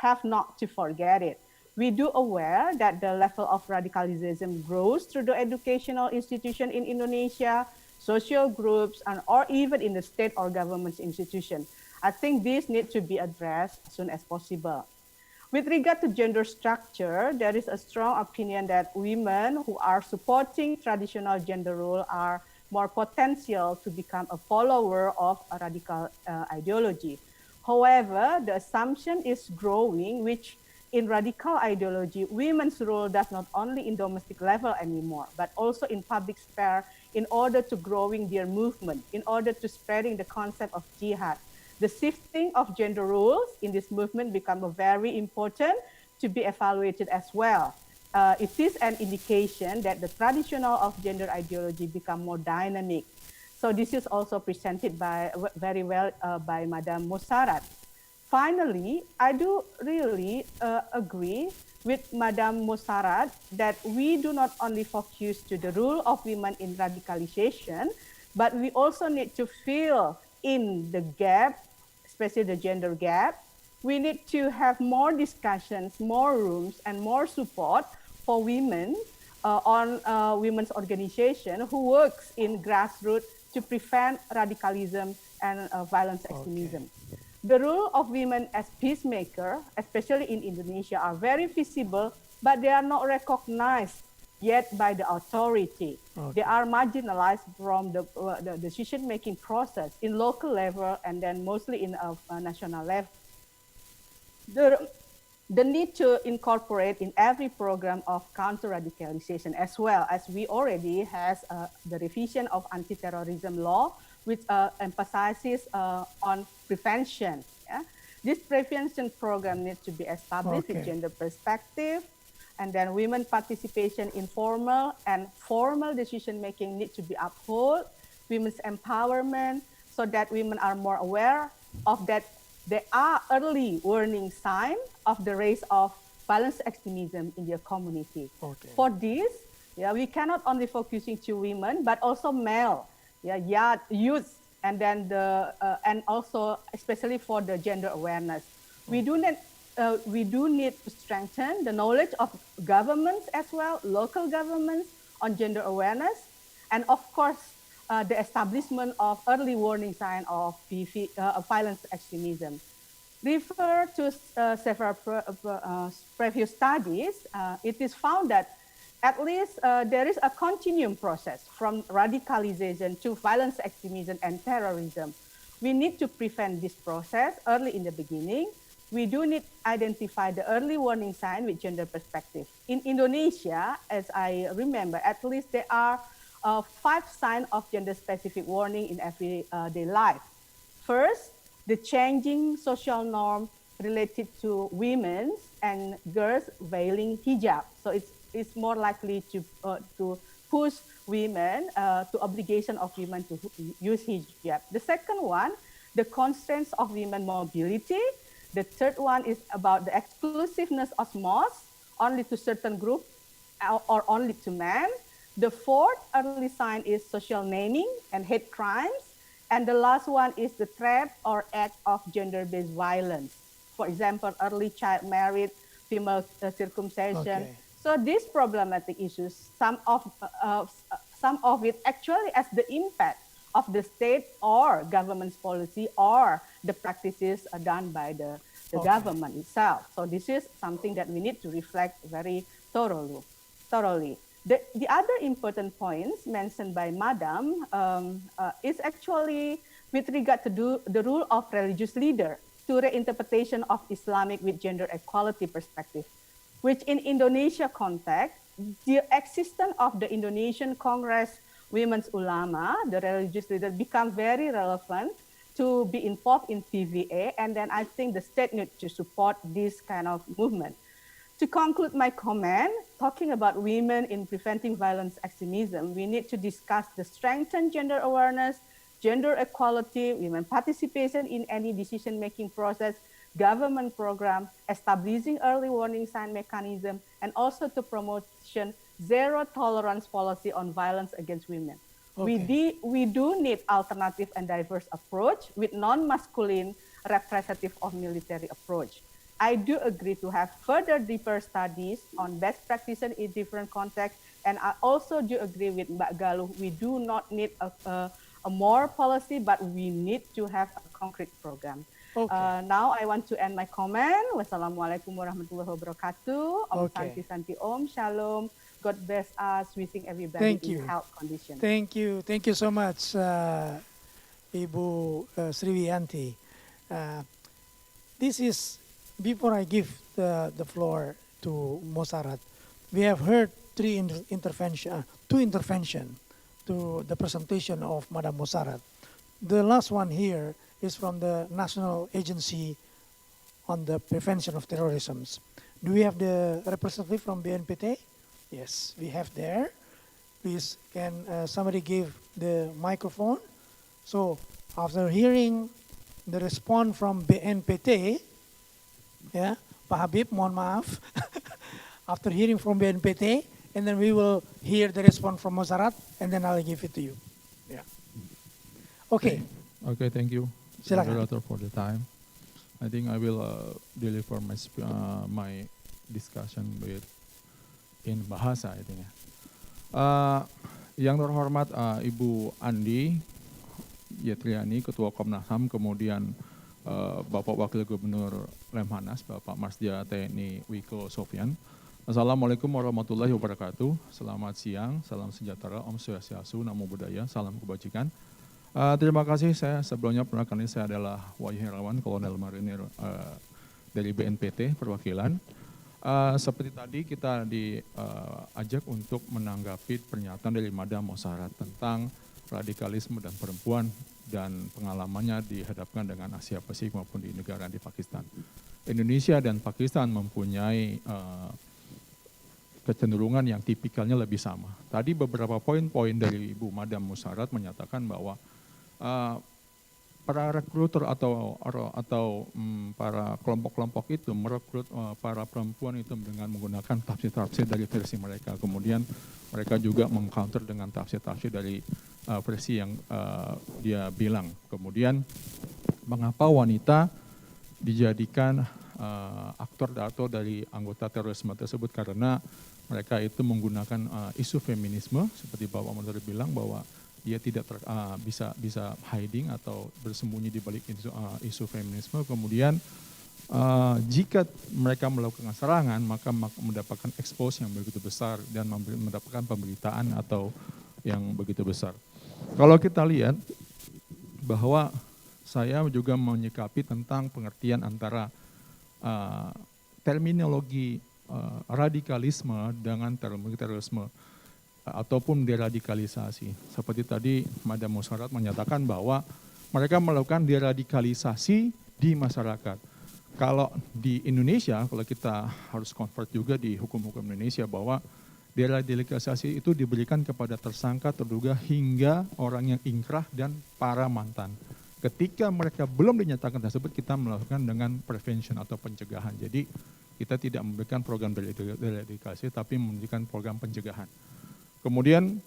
[SPEAKER 17] have not to forget it. We do aware that the level of radicalism grows through the educational institution in Indonesia, social groups, or even in the state or government institution. I think this needs to be addressed as soon as possible. With regard to gender structure, there is a strong opinion that women who are supporting traditional gender role are more potential to become a follower of a radical ideology. However, the assumption is growing, which in radical ideology, women's role does not only in domestic level anymore, but also in public sphere in order to growing their movement, in order to spreading the concept of jihad. The shifting of gender roles in this movement become very important to be evaluated as well. It is an indication that the traditional of gender ideology become more dynamic. So this is also presented very well by Madam Mosarat. Finally, I do really agree with Madam Mosarat that we do not only focus to the role of women in radicalization, but we also need to fill in the gap, especially the gender gap. We need to have more discussions, more rooms, and more support for women on women's organization who works in grassroots to prevent radicalism and violence extremism. Okay. The role of women as peacemaker, especially in Indonesia, are very visible, but they are not recognized yet by the authority. Okay. They are marginalized from the decision-making process in local level and then mostly in a national level. The need to incorporate in every program of counter-radicalization, as well as we already has the revision of anti-terrorism law, which emphasizes on prevention. Yeah? This prevention program needs to be established with gender perspective, and then women participation in formal and formal decision-making need to be upheld, women's empowerment, so that women are more aware of that there are early warning signs of the rise of violence extremism in their community. Okay. For this, we cannot only focusing to women, but also male, youth, and then and also especially for the gender awareness. We do need to strengthen the knowledge of governments as well, local governments on gender awareness, and of course, the establishment of early warning sign of violence extremism. Refer to several previous studies, it is found that at least there is a continuum process from radicalization to violence extremism and terrorism. We need to prevent this process early in the beginning. We do need to identify the early warning sign with gender perspective. In Indonesia, as I remember, at least there are 5 signs of gender-specific warning in everyday life. First, the changing social norm related to women and girls wearing hijab. So it's more likely to push women to obligation of women to use hijab. The second one, the constraints of women mobility. The third one is about the exclusiveness of mosques, only to certain group or only to men. The fourth early sign is social naming and hate crimes. And the last one is the threat or act of gender-based violence. For example, early child marriage, female circumcision. Okay. So these problematic issues, some of it actually has the impact of the state or government's policy or the practices done by the government itself. So this is something that we need to reflect very thoroughly. The other important points mentioned by Madam is actually with regard to the role of religious leader to reinterpretation of Islamic with gender equality perspective, which in Indonesia context, the existence of the Indonesian Congress Women's Ulama, the religious leader, become very relevant to be involved in PVA, and then I think the state needs to support this kind of movement. To conclude my comment, talking about women in preventing violence extremism, we need to discuss the strengthened gender awareness, gender equality, women participation in any decision-making process, government program, establishing early warning sign mechanism, and also to promotion zero tolerance policy on violence against women.
[SPEAKER 7] Okay.
[SPEAKER 17] We do need alternative and diverse approach with non-masculine representative of military approach. I do agree to have further deeper studies on best practices in different contexts, and I also do agree with Mbak Galuh, we do not need a more policy, but we need to have a concrete program.
[SPEAKER 7] Okay.
[SPEAKER 17] Now I want to end my comment. Wassalamualaikum warahmatullahi wabarakatuh. Om
[SPEAKER 7] Okay.
[SPEAKER 17] Santi Santi Om Shalom. God bless us. Wishing everybody
[SPEAKER 7] Thank
[SPEAKER 17] in
[SPEAKER 7] you.
[SPEAKER 17] health condition.
[SPEAKER 7] Thank you so much, Ibu Sriwiyanti. This is, before I give the floor to Mosarat, we have heard two intervention to the presentation of Madam Mosarat. The last one here is from the National Agency on the Prevention of Terrorism. Do we have the representative from BNPT? Yes, we have there. Please, can somebody give the microphone? So after hearing the response from BNPT, yeah, Pak Habib, mohon maaf. After hearing from BNPT, and then we will hear the response from Mosarat, and then I'll give it to you. Yeah. Okay.
[SPEAKER 18] Okay, thank you,
[SPEAKER 7] Silakan.
[SPEAKER 18] moderator, for the time. I think I will deliver my discussion in bahasa, I think. Yang terhormat Ibu Andi Yetriani, Ketua Komnas HAM, kemudian Bapak Wakil Gubernur Lemhanas, Bapak Marsdia TNI Wiko Sofyan. Assalamualaikum warahmatullahi wabarakatuh. Selamat siang, salam sejahtera, Om Swastiastu, Namo Buddhaya, salam kebajikan. Terima kasih, saya sebelumnya perkenalkan, saya adalah Wahyu Herawan, Kolonel Marinir dari BNPT perwakilan. Seperti tadi kita diajak untuk menanggapi pernyataan dari Madam Mosarat tentang radikalisme dan perempuan dan pengalamannya dihadapkan dengan Asia Pasifik maupun di negara di Pakistan. Indonesia dan Pakistan mempunyai kecenderungan yang tipikalnya lebih sama. Tadi beberapa poin-poin dari Ibu Madam Mosarat menyatakan bahwa para rekruter atau para kelompok-kelompok itu merekrut para perempuan itu dengan menggunakan tafsir-tafsir dari versi mereka. Kemudian mereka juga mengcounter dengan tafsir-tafsir dari versi yang dia bilang. Kemudian mengapa wanita dijadikan aktor atau dari anggota terorisme tersebut, karena mereka itu menggunakan isu feminisme seperti Bapak Menteri bilang bahwa dia tidak bisa hiding atau bersembunyi di balik isu feminisme. Kemudian jika mereka melakukan serangan maka mendapatkan expose yang begitu besar dan mendapatkan pemberitaan atau yang begitu besar. Kalau kita lihat bahwa saya juga menyikapi tentang pengertian antara terminologi radikalisme dengan terorisme ataupun deradikalisasi. Seperti tadi Madam Mosarat menyatakan bahwa mereka melakukan deradikalisasi di masyarakat. Kalau di Indonesia, kalau kita harus convert juga di hukum-hukum Indonesia bahwa deradikalisasi itu diberikan kepada tersangka, terduga hingga orang yang ingkrah dan para mantan. Ketika mereka belum dinyatakan tersebut, kita melakukan dengan prevention atau pencegahan. Jadi kita tidak memberikan program deradikalisasi, tapi memberikan program pencegahan. Kemudian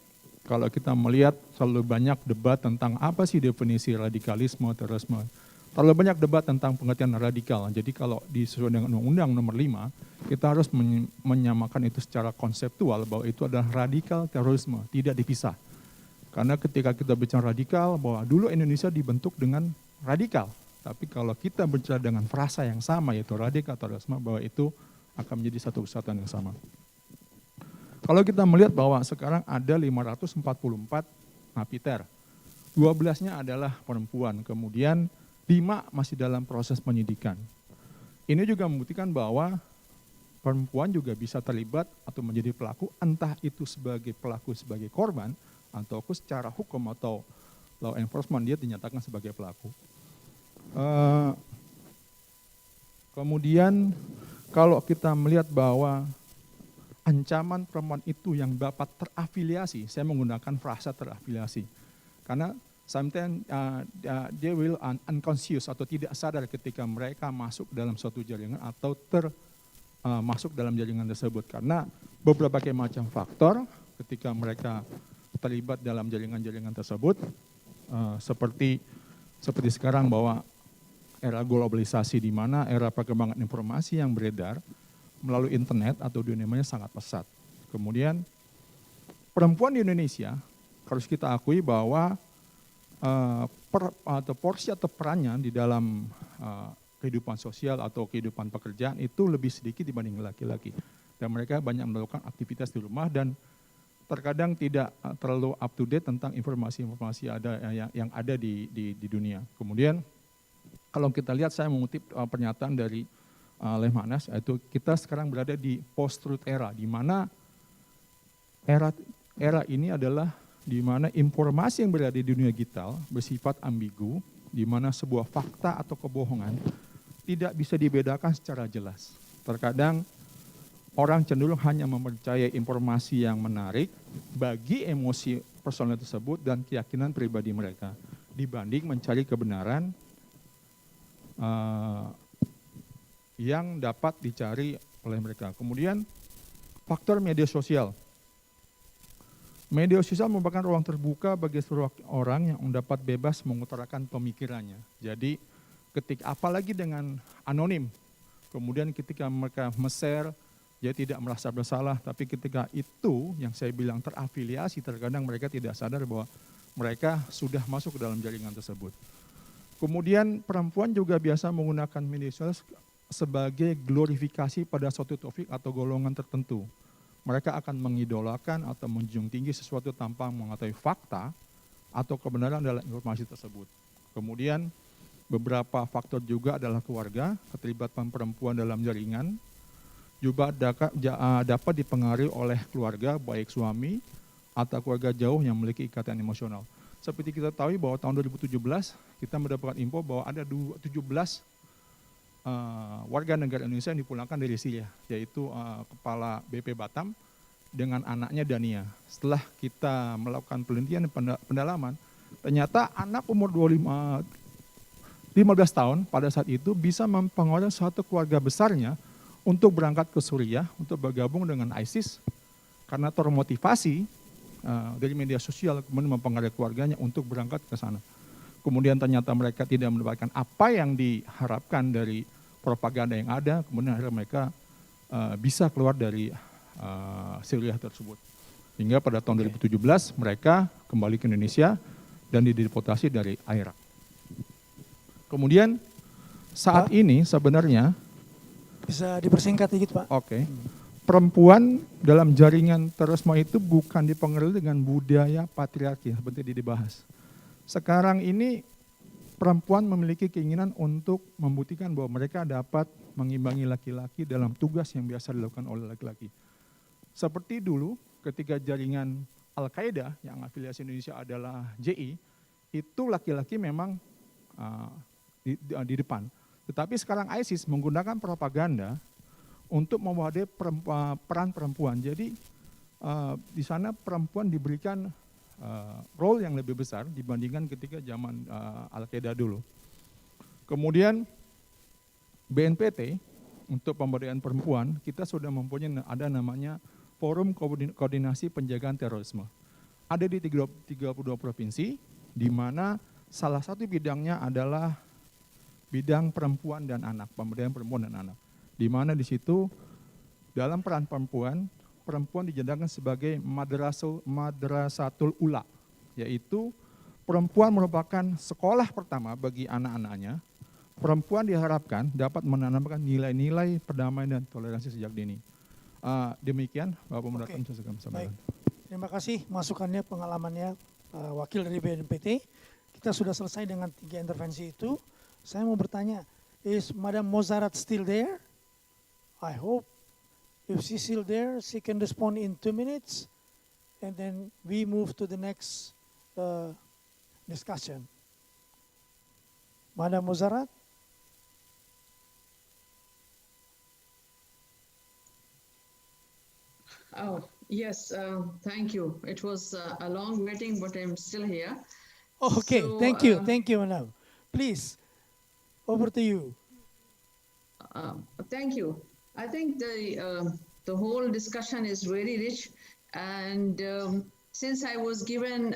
[SPEAKER 18] kalau kita melihat selalu banyak debat tentang apa sih definisi radikalisme, terorisme. Terlalu banyak debat tentang pengertian radikal. Jadi kalau disesuai dengan Undang-Undang nomor 5, kita harus menyamakan itu secara konseptual bahwa itu adalah radikal terorisme, tidak dipisah. Karena ketika kita bicara radikal, bahwa dulu Indonesia dibentuk dengan radikal. Tapi kalau kita bicara dengan frasa yang sama, yaitu radikal terorisme, bahwa itu akan menjadi satu kesatuan yang sama. Kalau kita melihat bahwa sekarang ada 544 napiter, 12-nya adalah perempuan, kemudian 5 masih dalam proses penyidikan. Ini juga membuktikan bahwa perempuan juga bisa terlibat atau menjadi pelaku, entah itu sebagai pelaku sebagai korban, atau secara hukum atau law enforcement dia dinyatakan sebagai pelaku. Kemudian kalau kita melihat bahwa ancaman perempuan itu yang dapat terafiliasi, saya menggunakan frasa terafiliasi, karena sometimes they will unconscious atau tidak sadar ketika mereka masuk dalam suatu jaringan atau masuk dalam jaringan tersebut, karena beberapa macam faktor ketika mereka terlibat dalam jaringan-jaringan tersebut, seperti sekarang bahwa era globalisasi di mana era perkembangan informasi yang beredar melalui internet atau dunia sangat pesat. Kemudian perempuan di Indonesia harus kita akui bahwa porsi atau perannya di dalam kehidupan sosial atau kehidupan pekerjaan itu lebih sedikit dibanding laki-laki. Dan mereka banyak melakukan aktivitas di rumah dan terkadang tidak terlalu up to date tentang informasi-informasi yang ada di dunia. Kemudian kalau kita lihat, saya mengutip pernyataan dari Lemhanas, yaitu kita sekarang berada di post-truth era, di mana era ini adalah di mana informasi yang berada di dunia digital bersifat ambigu, di mana sebuah fakta atau kebohongan tidak bisa dibedakan secara jelas. Terkadang orang cenderung hanya mempercayai informasi yang menarik bagi emosi personal tersebut dan keyakinan pribadi mereka, dibanding mencari kebenaran yang dapat dicari oleh mereka. Kemudian faktor media sosial. Media sosial merupakan ruang terbuka bagi seluruh orang yang dapat bebas mengutarakan pemikirannya. Jadi apalagi dengan anonim, kemudian ketika mereka share, dia tidak merasa bersalah, tapi ketika itu yang saya bilang terafiliasi, terkadang mereka tidak sadar bahwa mereka sudah masuk ke dalam jaringan tersebut. Kemudian perempuan juga biasa menggunakan media sosial sebagai glorifikasi pada suatu topik atau golongan tertentu. Mereka akan mengidolakan atau menjunjung tinggi sesuatu tanpa mengetahui fakta atau kebenaran dalam informasi tersebut. Kemudian beberapa faktor juga adalah keluarga, keterlibatan perempuan dalam jaringan, juga dapat dipengaruhi oleh keluarga, baik suami atau keluarga jauh yang memiliki ikatan emosional. Seperti kita tahu bahwa tahun 2017 kita mendapatkan info bahwa ada 17 warga negara Indonesia yang dipulangkan dari Syria, yaitu kepala BP Batam dengan anaknya Dania. Setelah kita melakukan penelitian dan pendalaman, ternyata anak umur 15 tahun pada saat itu bisa mempengaruhi suatu keluarga besarnya untuk berangkat ke Suriah untuk bergabung dengan ISIS karena termotivasi dari media sosial, kemudian mempengaruhi keluarganya untuk berangkat ke sana. Kemudian ternyata mereka tidak mendapatkan apa yang diharapkan dari propaganda yang ada, kemudian akhirnya mereka bisa keluar dari Suriah tersebut. Hingga pada tahun 2017 mereka kembali ke Indonesia dan dideportasi dari Irak. Kemudian saat ini sebenarnya
[SPEAKER 7] bisa dipersingkat dikit, Pak.
[SPEAKER 18] Oke. Perempuan dalam jaringan terorisme itu bukan dipengaruhi dengan budaya patriarki seperti dibahas. Sekarang ini perempuan memiliki keinginan untuk membuktikan bahwa mereka dapat mengimbangi laki-laki dalam tugas yang biasa dilakukan oleh laki-laki. Seperti dulu ketika jaringan Al-Qaeda yang afiliasi Indonesia adalah JI, itu laki-laki memang di depan. Tetapi sekarang ISIS menggunakan propaganda untuk mewadahi peran perempuan. Jadi di sana perempuan diberikan role yang lebih besar dibandingkan ketika zaman Al-Qaeda dulu. Kemudian BNPT untuk pemberdayaan perempuan, kita sudah mempunyai ada namanya Forum Koordinasi Penjagaan Terorisme. Ada di 32 provinsi, di mana salah satu bidangnya adalah bidang perempuan dan anak, pemberdayaan perempuan dan anak. Di mana di situ dalam peran perempuan dijadikan sebagai madrasatul ula. yaitu perempuan merupakan sekolah pertama bagi anak-anaknya. Perempuan diharapkan dapat menanamkan nilai-nilai perdamaian dan toleransi sejak dini. Demikian, Bapak Moderator, saya sampaikan.
[SPEAKER 7] Terima kasih masukannya, pengalamannya wakil dari BNPT. Kita sudah selesai dengan 3 intervensi itu. Saya mau bertanya, is Madam Mozarat still there? I hope. If she's still there, she can respond in 2 minutes, and then we move to the next discussion. Madam Mozarat?
[SPEAKER 9] Oh, yes, thank you. It was a long waiting, but I'm still here.
[SPEAKER 7] Okay,
[SPEAKER 9] So,
[SPEAKER 7] thank you, Madam. Please, over to you.
[SPEAKER 9] Thank you. I think the whole discussion is very rich, and since I was given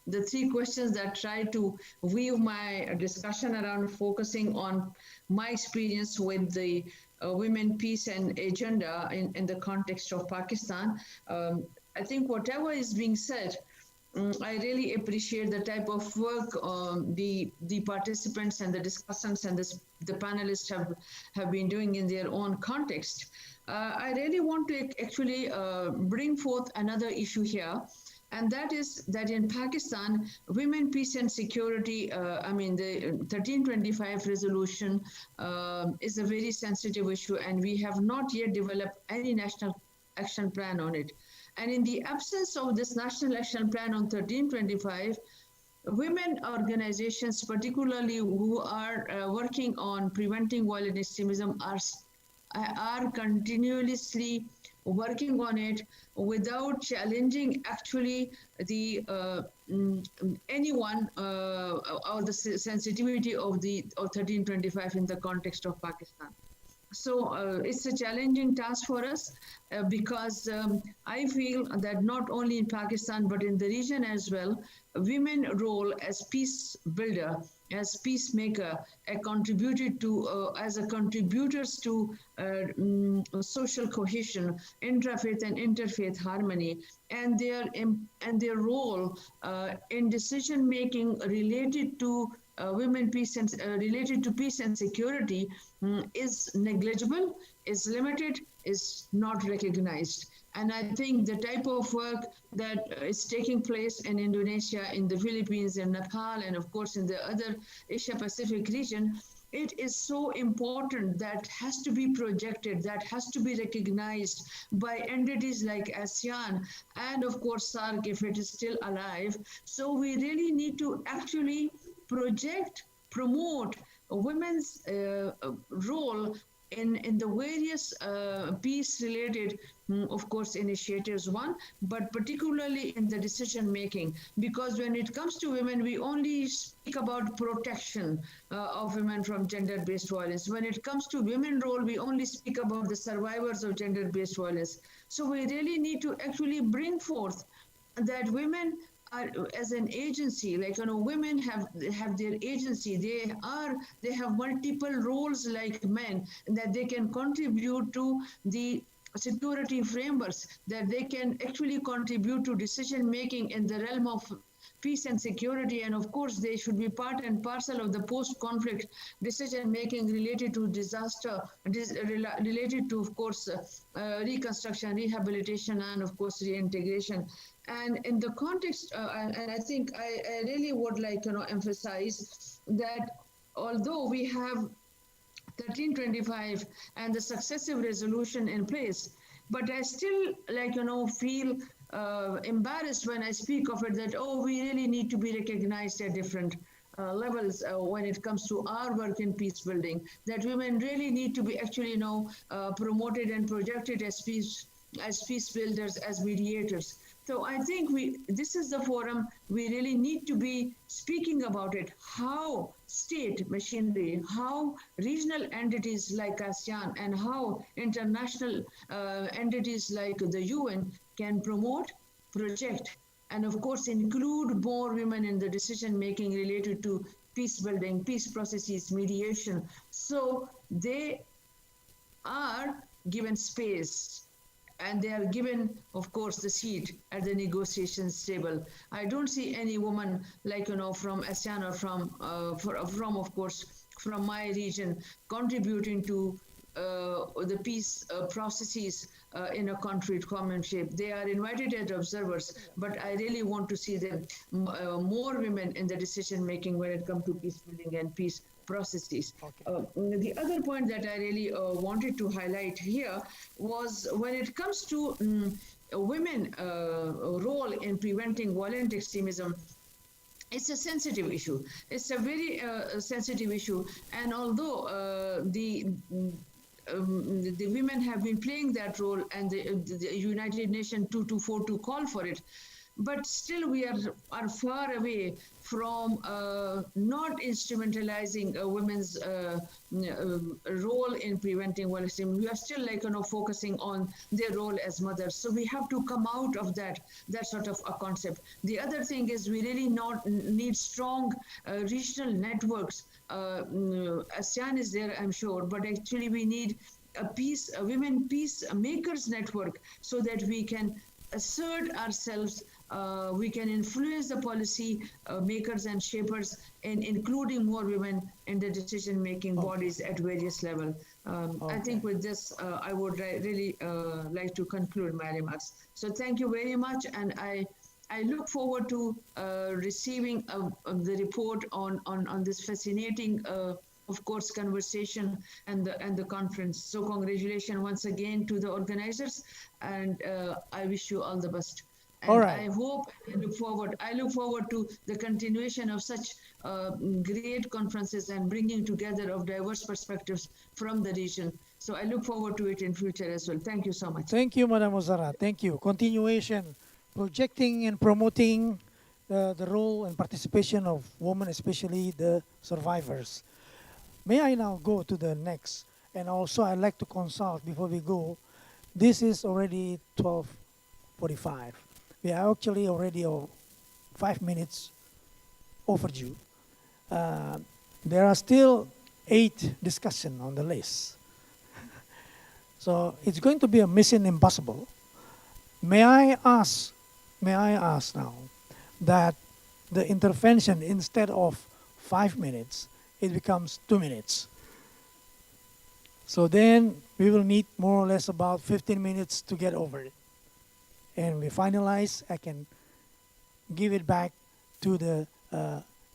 [SPEAKER 9] the 3 questions that try to weave my discussion around focusing on my experience with the women, peace and agenda in the context of Pakistan, I think whatever is being said, I really appreciate the type of work the participants and the discussants and the panelists have been doing in their own context. I really want to actually bring forth another issue here, and that is that in Pakistan, women, peace and security, the 1325 resolution is a very sensitive issue, and we have not yet developed any national action plan on it. And in the absence of this national action plan on 1325, women organizations, particularly who are working on preventing violent extremism, are continuously working on it without challenging actually the anyone or the sensitivity of 1325 in the context of Pakistan. So it's a challenging task for us because I feel that not only in Pakistan but in the region as well, women role as peace builder, as peacemaker, contributed to as a contributors to social cohesion, intrafaith and interfaith harmony, and their role in decision making related to women, peace and related to peace and security is negligible, is limited, is not recognized. And I think the type of work that is taking place in Indonesia, in the Philippines, in Nepal, and of course in the other Asia Pacific region, it is so important that has to be projected, that has to be recognized by entities like ASEAN and of course SAARC if it is still alive. So we really need to actually project, promote women's role in the various peace-related, of course, initiatives, but particularly in the decision-making. Because when it comes to women, we only speak about protection of women from gender-based violence. When it comes to women's role, we only speak about the survivors of gender-based violence. So we really need to actually bring forth that women are, as an agency, like women have their agency. They have multiple roles like men, that they can contribute to the security frameworks, that they can actually contribute to decision making in the realm of peace and security, and of course they should be part and parcel of the post-conflict decision making related to disaster, related to, of course, reconstruction, rehabilitation, and of course reintegration. And in the context, and I think I really would like to emphasize that although we have 1325 and the successive resolution in place, but I still feel embarrassed when I speak of it, that we really need to be recognized at different levels when it comes to our work in peace building, that women really need to be actually promoted and projected as peace builders, as mediators. So I think this is the forum we really need to be speaking about it, how state machinery, how regional entities like ASEAN and how international entities like the UN can promote, project, and of course include more women in the decision making related to peace building, peace processes, mediation. So they are given space and they are given, of course, the seat at the negotiations table. I don't see any woman like, from ASEAN or from, of course, from my region contributing to the peace processes in a concrete common shape. They are invited as observers, but I really want to see them more women in the decision making when it comes to peace building and peace processes. The other point that I really wanted to highlight here was when it comes to women role in preventing violent extremism. It's a sensitive issue. It's a very sensitive issue. And although the women have been playing that role, and the United Nations 2242 call for it, but still we are far away from not instrumentalizing women's role in preventing violence. We are still focusing on their role as mothers. So we have to come out of that sort of a concept. The other thing is we really need strong regional networks. ASEAN is there, I'm sure, but actually we need a women peacemakers network so that we can assert ourselves. We can influence the policy makers and shapers, in including more women in the decision-making bodies at various levels. I think with this, I would really like to conclude my remarks. So thank you very much, and I look forward to receiving the report on this fascinating, of course, conversation and the conference. So congratulations once again to the organizers, and I wish you all the best. And
[SPEAKER 7] All right.
[SPEAKER 9] I look forward to the continuation of such great conferences and bringing together of diverse perspectives from the region. So I look forward to it in future as well. Thank you so much.
[SPEAKER 7] Thank you, Madam Ozara. Thank you. Continuation, projecting and promoting the role and participation of women, especially the survivors. May I now go to the next? And also I'd like to consult before we go. This is already 12:45. We are actually already 5 minutes overdue. There are still 8 discussions on the list. So it's going to be a mission impossible. May I ask now that the intervention, instead of 5 minutes, it becomes 2 minutes. So then we will need more or less about 15 minutes to get over it. And we finalize, I can give it back to the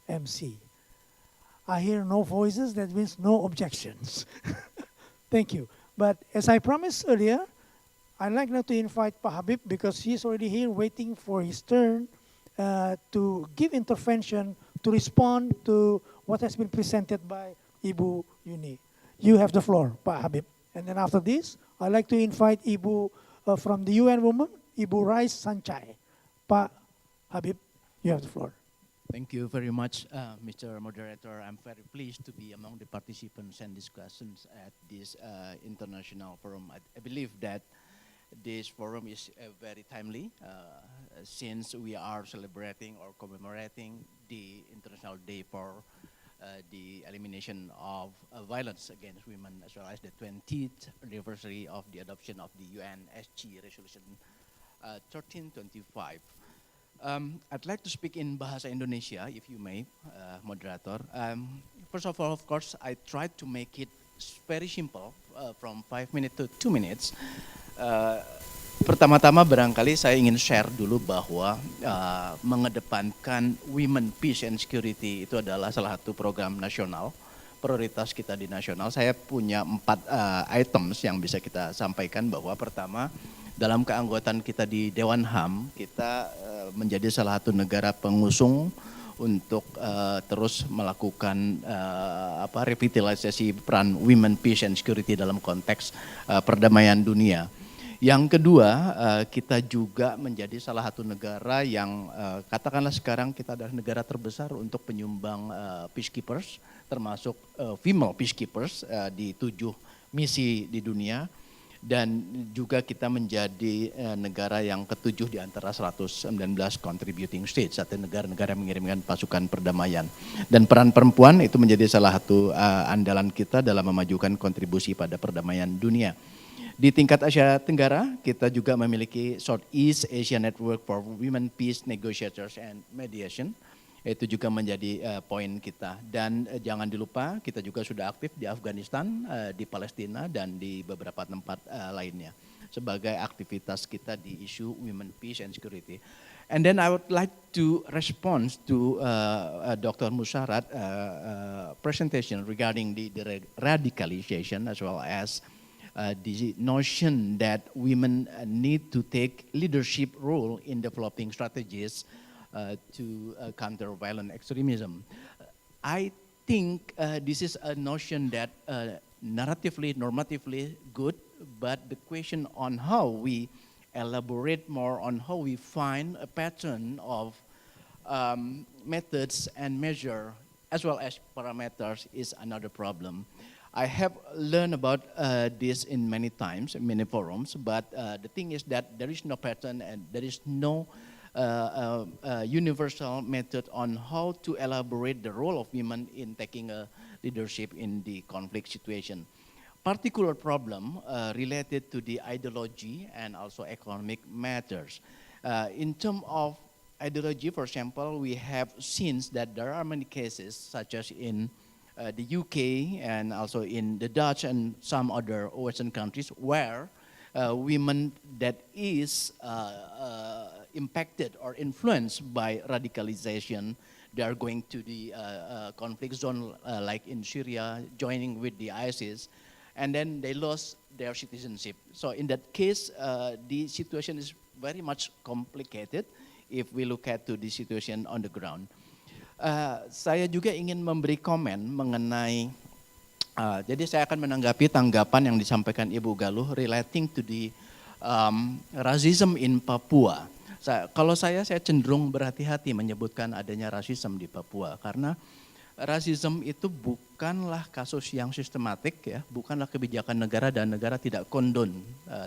[SPEAKER 7] MC. I hear no voices, that means no objections. Thank you. But as I promised earlier, I'd like now to invite Pak Habib, because he's already here waiting for his turn to give intervention, to respond to what has been presented by Ibu Yuni. You have the floor, Pak Habib. And then after this, I'd like to invite Ibu from the UN Women, Ibu Rais Sancai. Pak Habib, you have the floor.
[SPEAKER 19] Thank you very much, Mr. Moderator. I'm very pleased to be among the participants and discussions at this international forum. I believe that this forum is very timely since we are celebrating or commemorating the International Day for the elimination of violence against women, as well as the 20th anniversary of the adoption of the UNSC Resolution 1325. I'd like to speak in Bahasa Indonesia, if you may, Moderator. First of all, of course, I tried to make it very simple, from 5 minutes to 2 minutes. Pertama-tama barangkali saya ingin share dulu bahwa mengedepankan women peace and security itu adalah salah satu program nasional, prioritas kita di nasional. Saya punya 4 items yang bisa kita sampaikan, bahwa pertama, dalam keanggotaan kita di Dewan HAM, kita menjadi salah satu negara pengusung untuk terus melakukan revitalisasi peran women peace and security dalam konteks perdamaian dunia. Yang kedua, kita juga menjadi salah satu negara yang katakanlah sekarang kita adalah negara terbesar untuk penyumbang peacekeepers, termasuk female peacekeepers di 7 misi di dunia. Dan juga kita menjadi negara yang ke-7 di antara 119 contributing states, atau negara-negara yang mengirimkan pasukan perdamaian. Dan peran perempuan itu menjadi salah satu andalan kita dalam memajukan kontribusi pada perdamaian dunia. Di tingkat Asia Tenggara, kita juga memiliki Southeast Asia Network for Women Peace Negotiators and Mediation. Itu juga menjadi poin kita. Dan jangan dilupa, kita juga sudah aktif di Afghanistan, di Palestina, dan di beberapa tempat lainnya sebagai aktivitas kita di isu women peace and security. And then I would like to respond to Dr. Musyarat presentation regarding the radicalization as well as the notion that women need to take leadership role in developing strategies to counter violent extremism. I think this is a notion that narratively, normatively good, but the question on how we elaborate more on how we find a pattern of methods and measure as well as parameters is another problem. I have learned about this in many times, in many forums, but the thing is that there is no pattern and there is no universal method on how to elaborate the role of women in taking a leadership in the conflict situation. Particular problem related to the ideology and also economic matters. In terms of ideology, for example, we have seen that there are many cases such as in the UK and also in the Dutch and some other Western countries where women that is impacted or influenced by radicalization, they are going to the conflict zone like in Syria, joining with the ISIS, and then they lost their citizenship. So in that case, the situation is very much complicated if we look at to the situation on the ground. Saya juga ingin memberi komen mengenai, jadi saya akan menanggapi tanggapan yang disampaikan Ibu Galuh relating to the racism in Papua. Kalau saya cenderung berhati-hati menyebutkan adanya rasisme di Papua karena rasisme itu bukanlah kasus yang sistematik ya, bukanlah kebijakan negara dan negara tidak kondon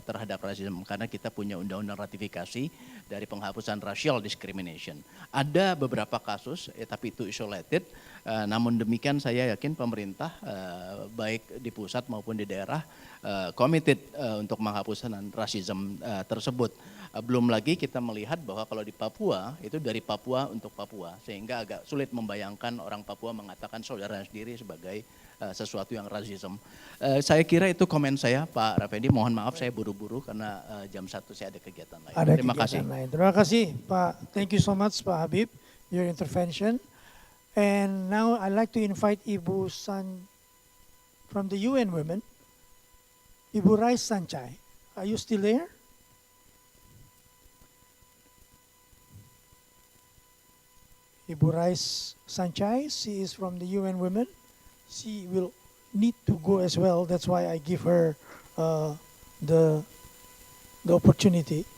[SPEAKER 19] terhadap rasisme karena kita punya undang-undang ratifikasi dari penghapusan racial discrimination. Ada beberapa kasus tapi itu isolated, namun demikian saya yakin pemerintah baik di pusat maupun di daerah committed untuk menghapuskan rasisme tersebut. Belum lagi kita melihat bahwa kalau di Papua itu dari Papua untuk Papua sehingga agak sulit membayangkan orang Papua mengatakan saudara sendiri sebagai sesuatu yang rasisme. Saya kira itu komen saya Pak Raffendi, mohon maaf saya buru-buru karena jam 1 saya ada kegiatan lain. Terima kasih.
[SPEAKER 7] Terima kasih Pak. Thank you so much Pak Habib, your intervention. And now I'd like to invite Ibu San from the UN Women, Ibu Rais Sanchai. Are you still there? Ibu Rais Sanchai, she is from the UN Women. She will need to go as well. That's why I give her the opportunity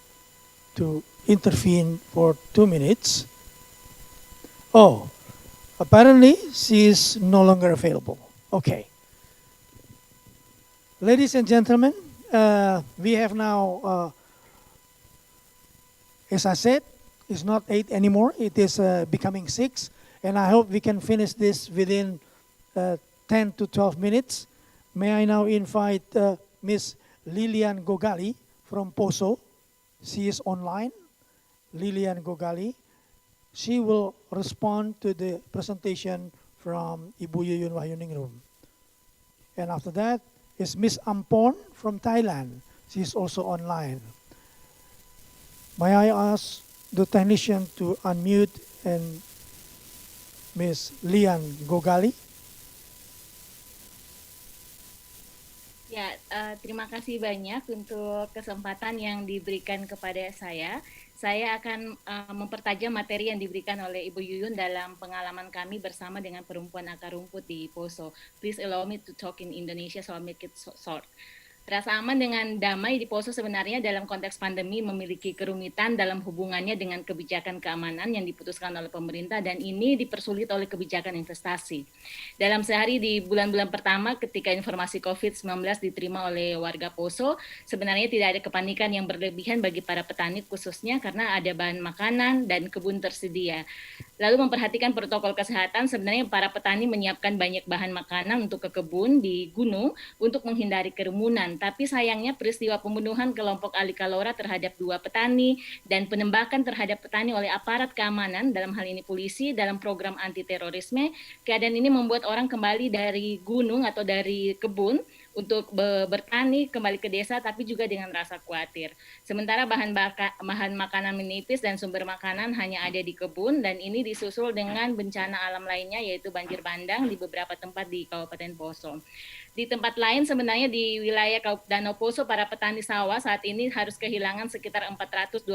[SPEAKER 7] to intervene for 2 minutes. Oh, apparently she is no longer available. Okay. Ladies and gentlemen, we have now, as I said, it's not 8 anymore, it is becoming 6, and I hope we can finish this within 10 to 12 minutes. May I now invite Ms. Lilian Gogali from POSO. She is online, Lilian Gogali. She will respond to the presentation from Ibu Yuyun Wahyuningrum. And after that is Ms. Ampon from Thailand. She is also online. May I ask the technician to unmute and Ms. Lian Gogali.
[SPEAKER 20] Ya, terima kasih banyak untuk kesempatan yang diberikan kepada saya. Saya akan mempertajam materi yang diberikan oleh Ibu Yuyun dalam pengalaman kami bersama dengan perempuan akar rumput di POSO. Please allow me to talk in Indonesia, so I'll make it short. Rasa aman dengan damai di POSO sebenarnya dalam konteks pandemi memiliki kerumitan dalam hubungannya dengan kebijakan keamanan yang diputuskan oleh pemerintah dan ini dipersulit oleh kebijakan investasi. Dalam sehari di bulan-bulan pertama ketika informasi COVID-19 diterima oleh warga POSO, sebenarnya tidak ada kepanikan yang berlebihan bagi para petani khususnya karena ada bahan makanan dan kebun tersedia. Lalu memperhatikan protokol kesehatan, sebenarnya para petani menyiapkan banyak bahan makanan untuk ke kebun di gunung untuk menghindari kerumunan. perempuan. Tapi sayangnya peristiwa pembunuhan kelompok Ali Kalora terhadap 2 petani dan penembakan terhadap petani oleh aparat keamanan, dalam hal ini polisi, dalam program anti terorisme, keadaan ini membuat orang kembali dari gunung atau dari kebun untuk bertani kembali ke desa, tapi juga dengan rasa khawatir. Sementara bahan makanan menipis dan sumber makanan hanya ada di kebun, dan ini disusul dengan bencana alam lainnya yaitu banjir bandang di beberapa tempat di Kabupaten Poso. Di tempat lain sebenarnya di wilayah Danau Poso, para petani sawah saat ini harus kehilangan sekitar 426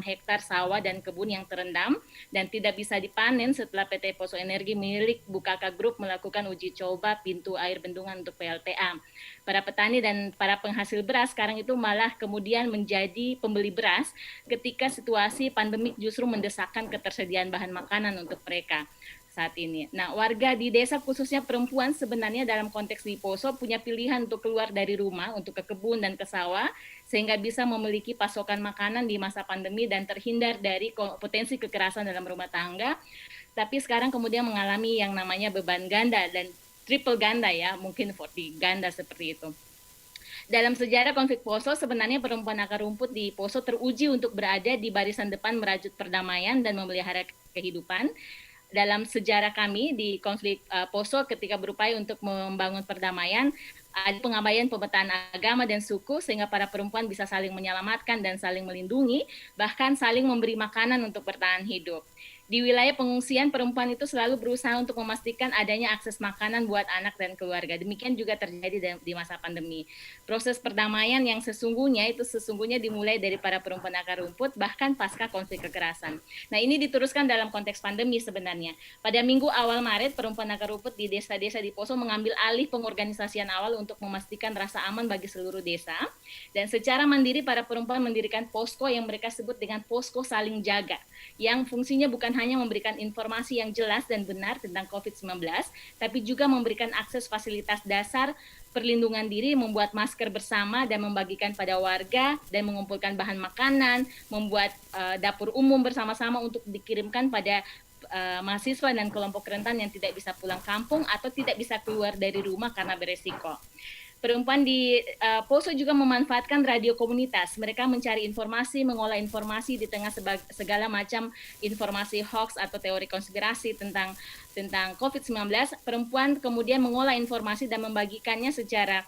[SPEAKER 20] hektar sawah dan kebun yang terendam dan tidak bisa dipanen setelah PT Poso Energi milik Bukaka Group melakukan uji coba pintu air bendungan untuk PLTA. Para petani dan para penghasil beras sekarang itu malah kemudian menjadi pembeli beras ketika situasi pandemik justru mendesakkan ketersediaan bahan makanan untuk mereka saat ini. Nah, warga di desa khususnya perempuan sebenarnya dalam konteks di Poso punya pilihan untuk keluar dari rumah, untuk ke kebun dan ke sawah, sehingga bisa memiliki pasokan makanan di masa pandemi dan terhindar dari potensi kekerasan dalam rumah tangga. Tapi sekarang kemudian mengalami yang namanya beban ganda dan triple ganda ya, mungkin 40 ganda seperti itu. Dalam sejarah konflik Poso, sebenarnya perempuan akar rumput di Poso teruji untuk berada di barisan depan merajut perdamaian dan memelihara kehidupan. Dalam sejarah kami di konflik Poso ketika berupaya untuk membangun perdamaian, ada pengabaian pemetaan agama dan suku sehingga para perempuan bisa saling menyelamatkan dan saling melindungi, bahkan saling memberi makanan untuk bertahan hidup. Di wilayah pengungsian, perempuan itu selalu berusaha untuk memastikan adanya akses makanan buat anak dan keluarga. Demikian juga terjadi di masa pandemi. Proses perdamaian yang sesungguhnya dimulai dari para perempuan akar rumput, bahkan pasca konflik kekerasan. Nah, ini diteruskan dalam konteks pandemi sebenarnya. Pada minggu awal Maret, perempuan akar rumput di desa-desa di Poso mengambil alih pengorganisasian awal untuk memastikan rasa aman bagi seluruh desa. Dan secara mandiri, para perempuan mendirikan posko yang mereka sebut dengan posko saling jaga, yang fungsinya bukan hanya memberikan informasi yang jelas dan benar tentang COVID-19, tapi juga memberikan akses fasilitas dasar perlindungan diri, membuat masker bersama dan membagikan pada warga, dan mengumpulkan bahan makanan, membuat dapur umum bersama-sama untuk dikirimkan pada mahasiswa dan kelompok rentan yang tidak bisa pulang kampung atau tidak bisa keluar dari rumah karena beresiko. Perempuan di Poso juga memanfaatkan radio komunitas. Mereka mencari informasi, mengolah informasi di tengah segala macam informasi hoax atau teori konspirasi tentang COVID-19. Perempuan kemudian mengolah informasi dan membagikannya secara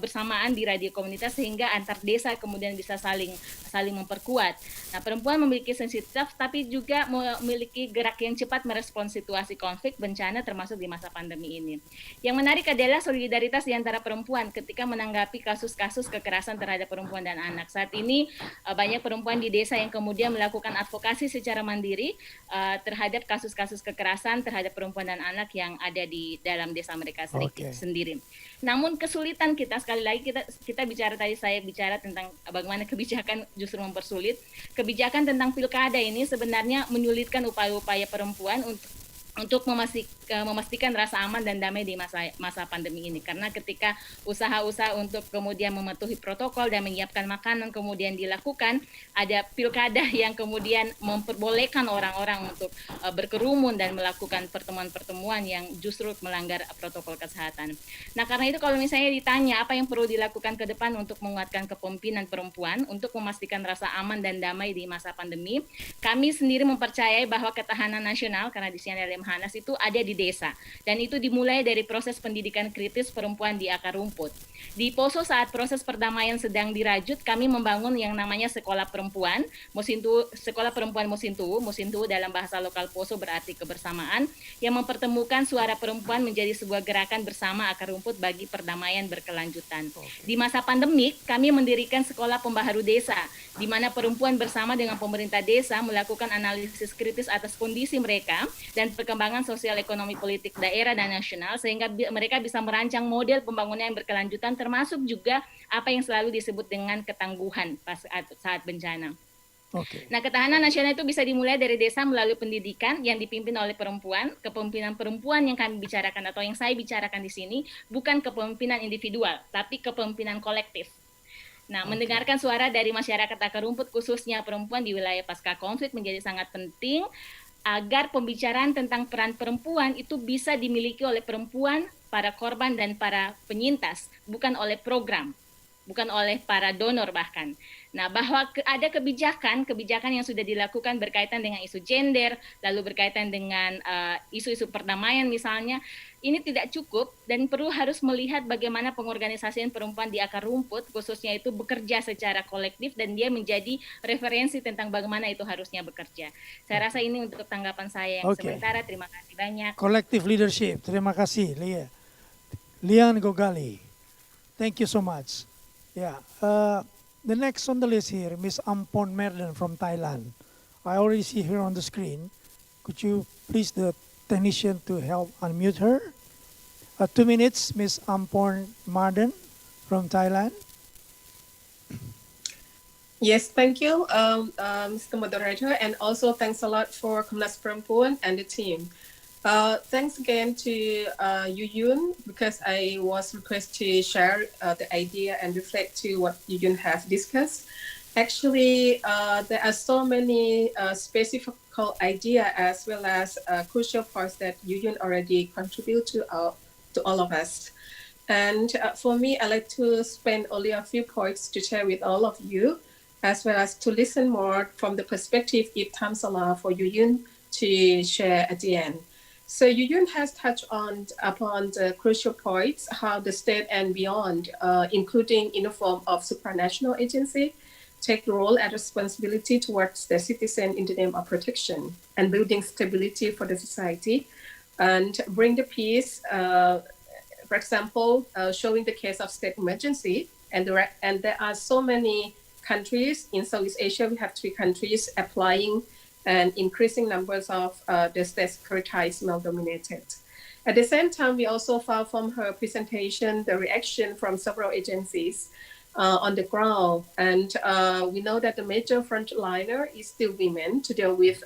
[SPEAKER 20] bersamaan di radio komunitas sehingga antar desa kemudian bisa saling memperkuat. Nah, perempuan memiliki sensitivitas tapi juga memiliki gerak yang cepat merespon situasi konflik bencana termasuk di masa pandemi ini. Yang menarik adalah solidaritas di antara perempuan ketika menanggapi kasus-kasus kekerasan terhadap perempuan dan anak. Saat ini banyak perempuan di desa yang kemudian melakukan advokasi secara mandiri terhadap kasus-kasus kekerasan terhadap perempuan dan anak yang ada di dalam desa mereka sendiri. Namun kesulitan kita, sekali lagi kita bicara tadi, saya bicara tentang bagaimana kebijakan justru mempersulit. Kebijakan tentang pilkada ini sebenarnya menyulitkan upaya-upaya perempuan untuk memastikan rasa aman dan damai di masa pandemi ini. Karena ketika usaha-usaha untuk kemudian mematuhi protokol dan menyiapkan makanan kemudian dilakukan, ada pilkada yang kemudian memperbolehkan orang-orang untuk berkerumun dan melakukan pertemuan-pertemuan yang justru melanggar protokol kesehatan. Nah, karena itu kalau misalnya ditanya apa yang perlu dilakukan ke depan untuk menguatkan kepemimpinan perempuan untuk memastikan rasa aman dan damai di masa pandemi, kami sendiri mempercayai bahwa ketahanan nasional, karena di sini ada Hanas itu ada di desa, dan itu dimulai dari proses pendidikan kritis perempuan di akar rumput. Di Poso saat proses perdamaian sedang dirajut, kami membangun yang namanya sekolah perempuan, sekolah perempuan Musintu dalam bahasa lokal Poso berarti kebersamaan, yang mempertemukan suara perempuan menjadi sebuah gerakan bersama akar rumput bagi perdamaian berkelanjutan. Di masa pandemik, kami mendirikan sekolah pembaharu desa, di mana perempuan bersama dengan pemerintah desa melakukan analisis kritis atas kondisi mereka dan perkembangan sosial ekonomi politik daerah dan nasional sehingga mereka bisa merancang model pembangunan yang berkelanjutan termasuk juga apa yang selalu disebut dengan ketangguhan saat bencana. Nah, ketahanan nasional itu bisa dimulai dari desa melalui pendidikan yang dipimpin oleh perempuan. Kepemimpinan perempuan yang kami bicarakan atau yang saya bicarakan di sini bukan kepemimpinan individual, tapi kepemimpinan kolektif. Nah, mendengarkan suara dari masyarakat akar rumput khususnya perempuan di wilayah pasca konflik menjadi sangat penting agar pembicaraan tentang peran perempuan itu bisa dimiliki oleh perempuan, para korban dan para penyintas, bukan oleh program. bukan oleh para donor bahkan. Nah, bahwa ada kebijakan yang sudah dilakukan berkaitan dengan isu gender, lalu berkaitan dengan isu-isu perdamaian misalnya, ini tidak cukup dan harus melihat bagaimana pengorganisasian perempuan di akar rumput khususnya itu bekerja secara kolektif dan dia menjadi referensi tentang bagaimana itu harusnya bekerja. Saya rasa ini untuk tanggapan saya yang sementara. Terima kasih banyak.
[SPEAKER 7] Collective leadership. Terima kasih, Lian Gogali. Thank you so much. Yeah. The next on the list here, Miss Ampon Merden from Thailand. I already see her on the screen. Could you please, the technician, to help unmute her? 2 minutes, Miss Ampon Merden from Thailand.
[SPEAKER 21] Yes, thank you, Mr. Moderator, and also thanks a lot for Komnas Perempuan and the team. Thanks again to Yuyun, because I was requested to share the idea and reflect to what Yuyun has discussed. Actually, there are so many specific idea as well as crucial parts that Yuyun already contribute to all of us. And for me, I like to spend only a few points to share with all of you, as well as to listen more from the perspective if times allow for Yuyun to share at the end. So Yuyun has touched upon the crucial points, how the state and beyond, including in the form of supranational agency, take role and responsibility towards the citizen in the name of protection and building stability for the society and bring the peace, for example, showing the case of state emergency. And there are so many countries in Southeast Asia. We have 3 countries applying and increasing numbers of the states securitized, male-dominated. At the same time, we also found from her presentation the reaction from several agencies on the ground. And we know that the major frontliner is still women to deal with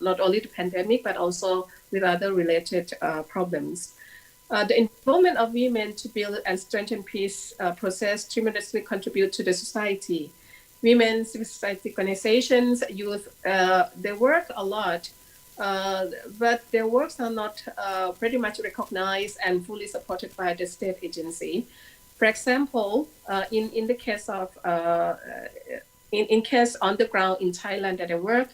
[SPEAKER 21] not only the pandemic, but also with other related problems. The involvement of women to build and strengthen peace process tremendously contribute to the society. Women, civil society organizations, youth, they work a lot, but their works are not pretty much recognized and fully supported by the state agency. For example, in the case of, in case on the ground in Thailand that I work,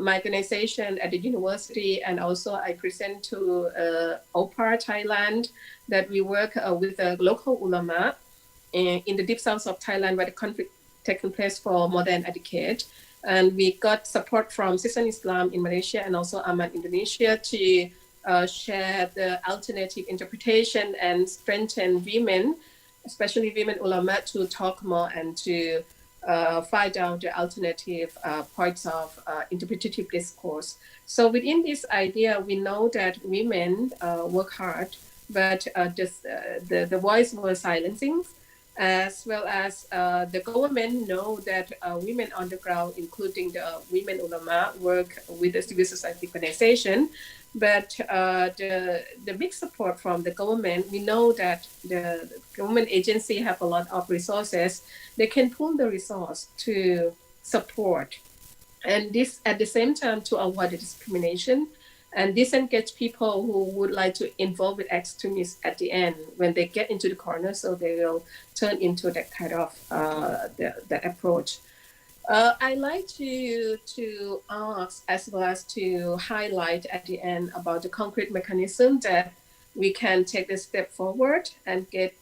[SPEAKER 21] my organization at the university, and also I present to OPAR Thailand, that we work with the local ulama in the deep south of Thailand, where the conflict taken place for more than a decade. And we got support from Citizen Islam in Malaysia and also Aman Indonesia to share the alternative interpretation and strengthen women, especially women ulama, to talk more and to find out the alternative points of interpretative discourse. So within this idea, we know that women work hard, but the voice was silencing, as well as the government know that women on the ground, including the women ulama, work with the civil society organization. But the big support from the government, we know that the government agency have a lot of resources. They can pool the resource to support, and this at the same time to avoid the discrimination and disengage people who would like to involve with extremists at the end when they get into the corner, so they will turn into that kind of that approach. I like to ask as well as to highlight at the end about the concrete mechanism that we can take a step forward and get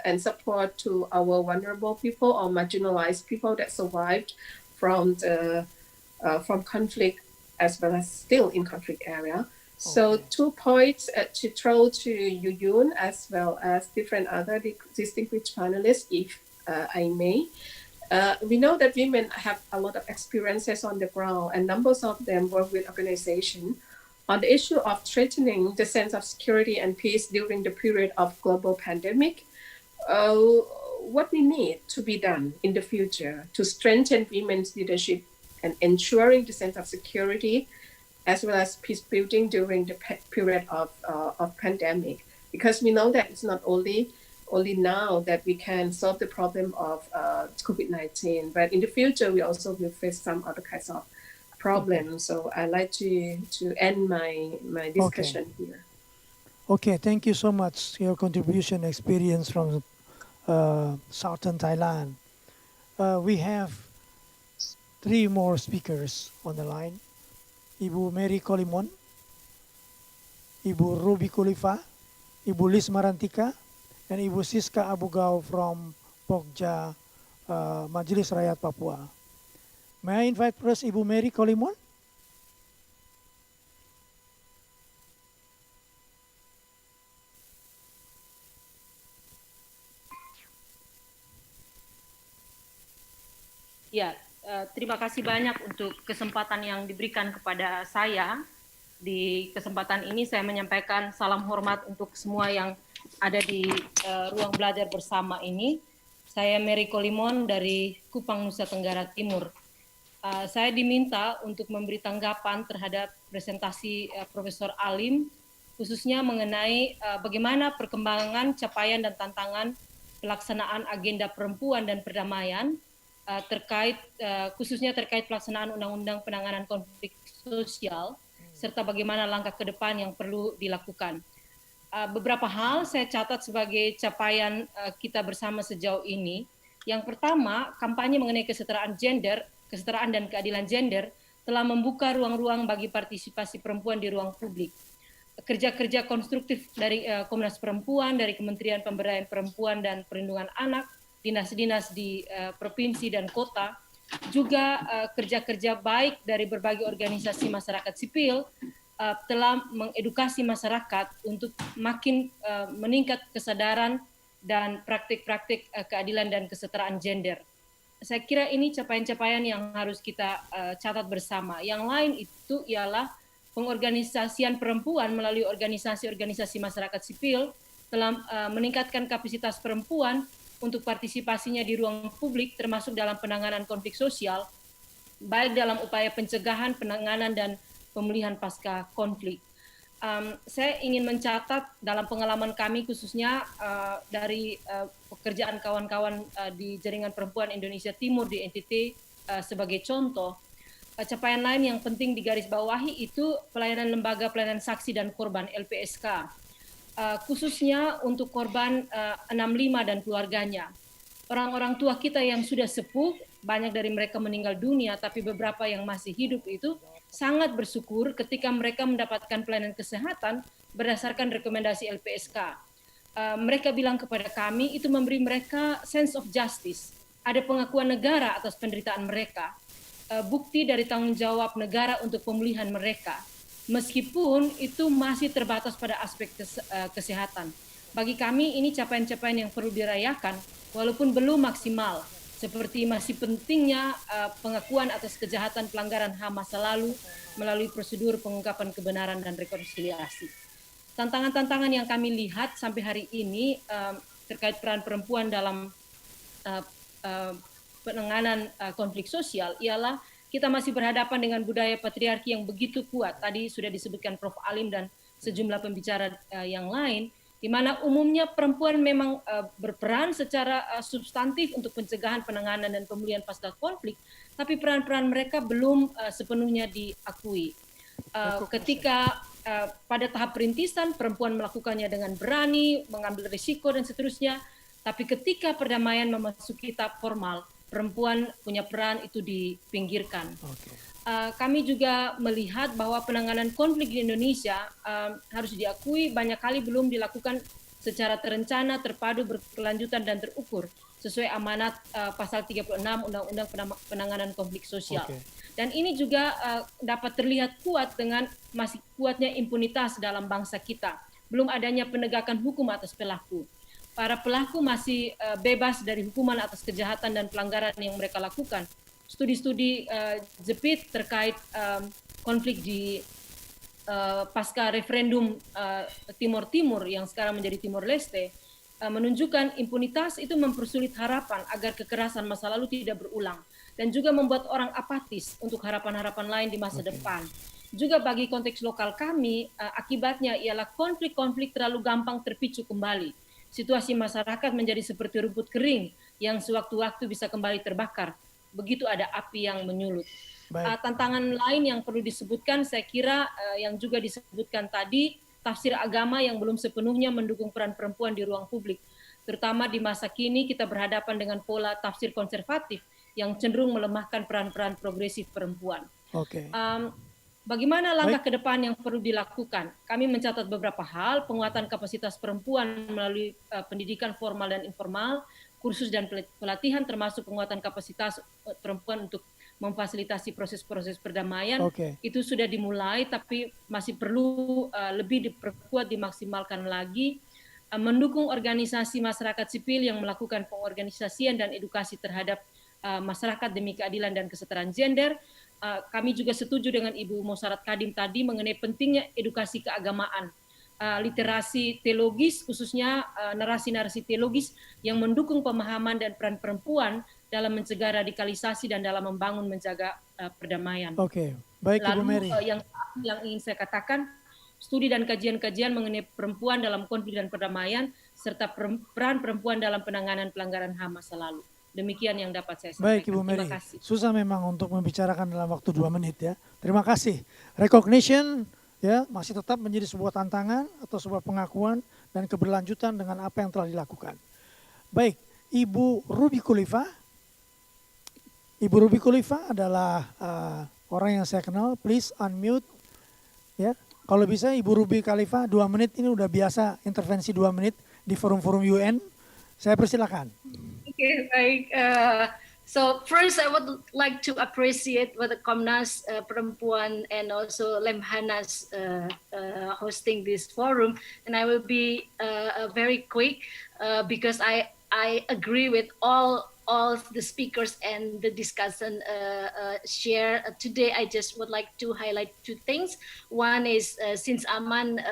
[SPEAKER 21] and support to our vulnerable people or marginalized people that survived from the from conflict as well as still in conflict area. So 2 points to throw to Yuyun as well as different other distinguished panelists, if I may. We know that women have a lot of experiences on the ground, and numbers of them work with organizations on the issue of strengthening the sense of security and peace during the period of global pandemic. What we need to be done in the future to strengthen women's leadership and ensuring the sense of security as well as peace building during the period of pandemic, because we know that it's not only now that we can solve the problem of COVID-19, but in the future we also will face some other kinds of problems. So I like to end my discussion here.
[SPEAKER 7] Okay, thank you so much. Your contribution experience from southern Thailand. We have 3 more speakers on the line. Ibu Mary Kolimon, Ibu Ruby Kulifa, Ibu Liz Marantika, and Ibu Siska Abugau from Pokja, Majelis Rakyat Papua. May I invite first Ibu Mary Kolimon?
[SPEAKER 3] Ya, terima kasih banyak untuk kesempatan yang diberikan kepada saya. Di kesempatan ini saya menyampaikan salam hormat untuk semua yang ada di ruang belajar bersama ini. Saya Mary Kolimon dari Kupang, Nusa Tenggara Timur. Saya diminta untuk memberi tanggapan terhadap presentasi Profesor Alim, khususnya mengenai bagaimana perkembangan, capaian, dan tantangan pelaksanaan agenda perempuan dan perdamaian terkait khususnya terkait pelaksanaan Undang-Undang Penanganan Konflik Sosial serta bagaimana langkah ke depan yang perlu dilakukan. Beberapa hal saya catat sebagai capaian kita bersama sejauh ini. Yang pertama, kampanye mengenai kesetaraan gender, kesetaraan dan keadilan gender telah membuka ruang-ruang bagi partisipasi perempuan di ruang publik. Kerja-kerja konstruktif dari Komnas Perempuan, dari Kementerian Pemberdayaan Perempuan dan Perlindungan Anak, dinas-dinas di provinsi dan kota, juga kerja-kerja baik dari berbagai organisasi masyarakat sipil telah mengedukasi masyarakat untuk makin meningkat kesadaran dan praktik-praktik keadilan dan kesetaraan gender. Saya kira ini capaian-capaian yang harus kita catat bersama. Yang lain itu ialah pengorganisasian perempuan melalui organisasi-organisasi masyarakat sipil telah meningkatkan kapasitas perempuan untuk partisipasinya di ruang publik termasuk dalam penanganan konflik sosial, baik dalam upaya pencegahan, penanganan, dan pemulihan pasca konflik. Saya ingin mencatat dalam pengalaman kami khususnya dari pekerjaan kawan-kawan di Jaringan Perempuan Indonesia Timur di NTT sebagai contoh, capaian lain yang penting digarisbawahi itu pelayanan lembaga pelayanan saksi dan korban LPSK. Khususnya untuk korban 65 dan keluarganya. Orang-orang tua kita yang sudah sepuh, banyak dari mereka meninggal dunia, tapi beberapa yang masih hidup itu sangat bersyukur ketika mereka mendapatkan pelayanan kesehatan berdasarkan rekomendasi LPSK. Mereka bilang kepada kami, itu memberi mereka sense of justice. Ada pengakuan negara atas penderitaan mereka, bukti dari tanggung jawab negara untuk pemulihan mereka. Meskipun itu masih terbatas pada aspek kesehatan. Bagi kami ini capaian-capaian yang perlu dirayakan, walaupun belum maksimal, seperti masih pentingnya pengakuan atas kejahatan pelanggaran HAM masa lalu melalui prosedur pengungkapan kebenaran dan rekonsiliasi. Tantangan-tantangan yang kami lihat sampai hari ini terkait peran perempuan dalam penanganan konflik sosial ialah kita masih berhadapan dengan budaya patriarki yang begitu kuat. Tadi sudah disebutkan Prof. Alim dan sejumlah pembicara yang lain, di mana umumnya perempuan memang berperan secara substantif untuk pencegahan, penanganan, dan pemulihan pasca konflik, tapi peran-peran mereka belum sepenuhnya diakui. Ketika pada tahap perintisan, perempuan melakukannya dengan berani, mengambil risiko, dan seterusnya, tapi ketika perdamaian memasuki tahap formal, perempuan punya peran itu dipinggirkan. Kami juga melihat bahwa penanganan konflik di Indonesia harus diakui banyak kali belum dilakukan secara terencana, terpadu, berkelanjutan, dan terukur sesuai amanat pasal 36 Undang-Undang Penanganan Konflik Sosial. Dan ini juga dapat terlihat kuat dengan masih kuatnya impunitas dalam bangsa kita. Belum adanya penegakan hukum atas pelaku. Para pelaku masih bebas dari hukuman atas kejahatan dan pelanggaran yang mereka lakukan. Studi-studi jepit terkait konflik di pasca referendum Timor Timur yang sekarang menjadi Timor Leste menunjukkan impunitas itu mempersulit harapan agar kekerasan masa lalu tidak berulang dan juga membuat orang apatis untuk harapan-harapan lain di masa depan. Juga bagi konteks lokal kami, akibatnya ialah konflik-konflik terlalu gampang terpicu kembali. Situasi masyarakat menjadi seperti rumput kering yang sewaktu-waktu bisa kembali terbakar. Begitu ada api yang menyulut. Tantangan lain yang perlu disebutkan, saya kira yang juga disebutkan tadi, tafsir agama yang belum sepenuhnya mendukung peran perempuan di ruang publik. terutama di masa kini kita berhadapan dengan pola tafsir konservatif yang cenderung melemahkan peran-peran progresif perempuan.
[SPEAKER 7] Oke.
[SPEAKER 3] Bagaimana langkah ke depan yang perlu dilakukan? Kami mencatat beberapa hal, penguatan kapasitas perempuan melalui pendidikan formal dan informal, kursus dan pelatihan termasuk penguatan kapasitas perempuan untuk memfasilitasi proses-proses perdamaian. Itu sudah dimulai tapi masih perlu lebih diperkuat, dimaksimalkan lagi. Mendukung organisasi masyarakat sipil yang melakukan pengorganisasian dan edukasi terhadap masyarakat demi keadilan dan kesetaraan gender. Kami juga setuju dengan Ibu Mosarat Kadim tadi mengenai pentingnya edukasi keagamaan, literasi teologis, khususnya narasi-narasi teologis yang mendukung pemahaman dan peran perempuan dalam mencegah radikalisasi dan dalam membangun menjaga perdamaian.
[SPEAKER 7] Oke, baik Ibu Mary.
[SPEAKER 3] Lalu yang ingin saya katakan, studi dan kajian-kajian mengenai perempuan dalam konflik dan perdamaian serta peran perempuan dalam penanganan pelanggaran HAM masa lalu. Demikian yang dapat saya sampaikan.
[SPEAKER 7] Baik Ibu Mary,
[SPEAKER 3] Terima kasih.
[SPEAKER 7] susah memang untuk membicarakan dalam waktu 2 menit ya. Terima kasih. Recognition ya masih tetap menjadi sebuah tantangan atau sebuah pengakuan dan keberlanjutan dengan apa yang telah dilakukan. Baik, Ibu Ruby Kulifa. Ibu Ruby Kulifa adalah orang yang saya kenal. Please unmute. Ya, kalau bisa Ibu Ruby Khalifa 2 menit ini udah biasa intervensi 2 menit di forum-forum UN. Saya persilakan.
[SPEAKER 2] Okay, baik. So first I would like to appreciate what the Komnas Perempuan and also Lemhanas hosting this forum, and I will be very quick because I agree with all the speakers and the discussion share today. I just would like to highlight 2 things. One is since Aman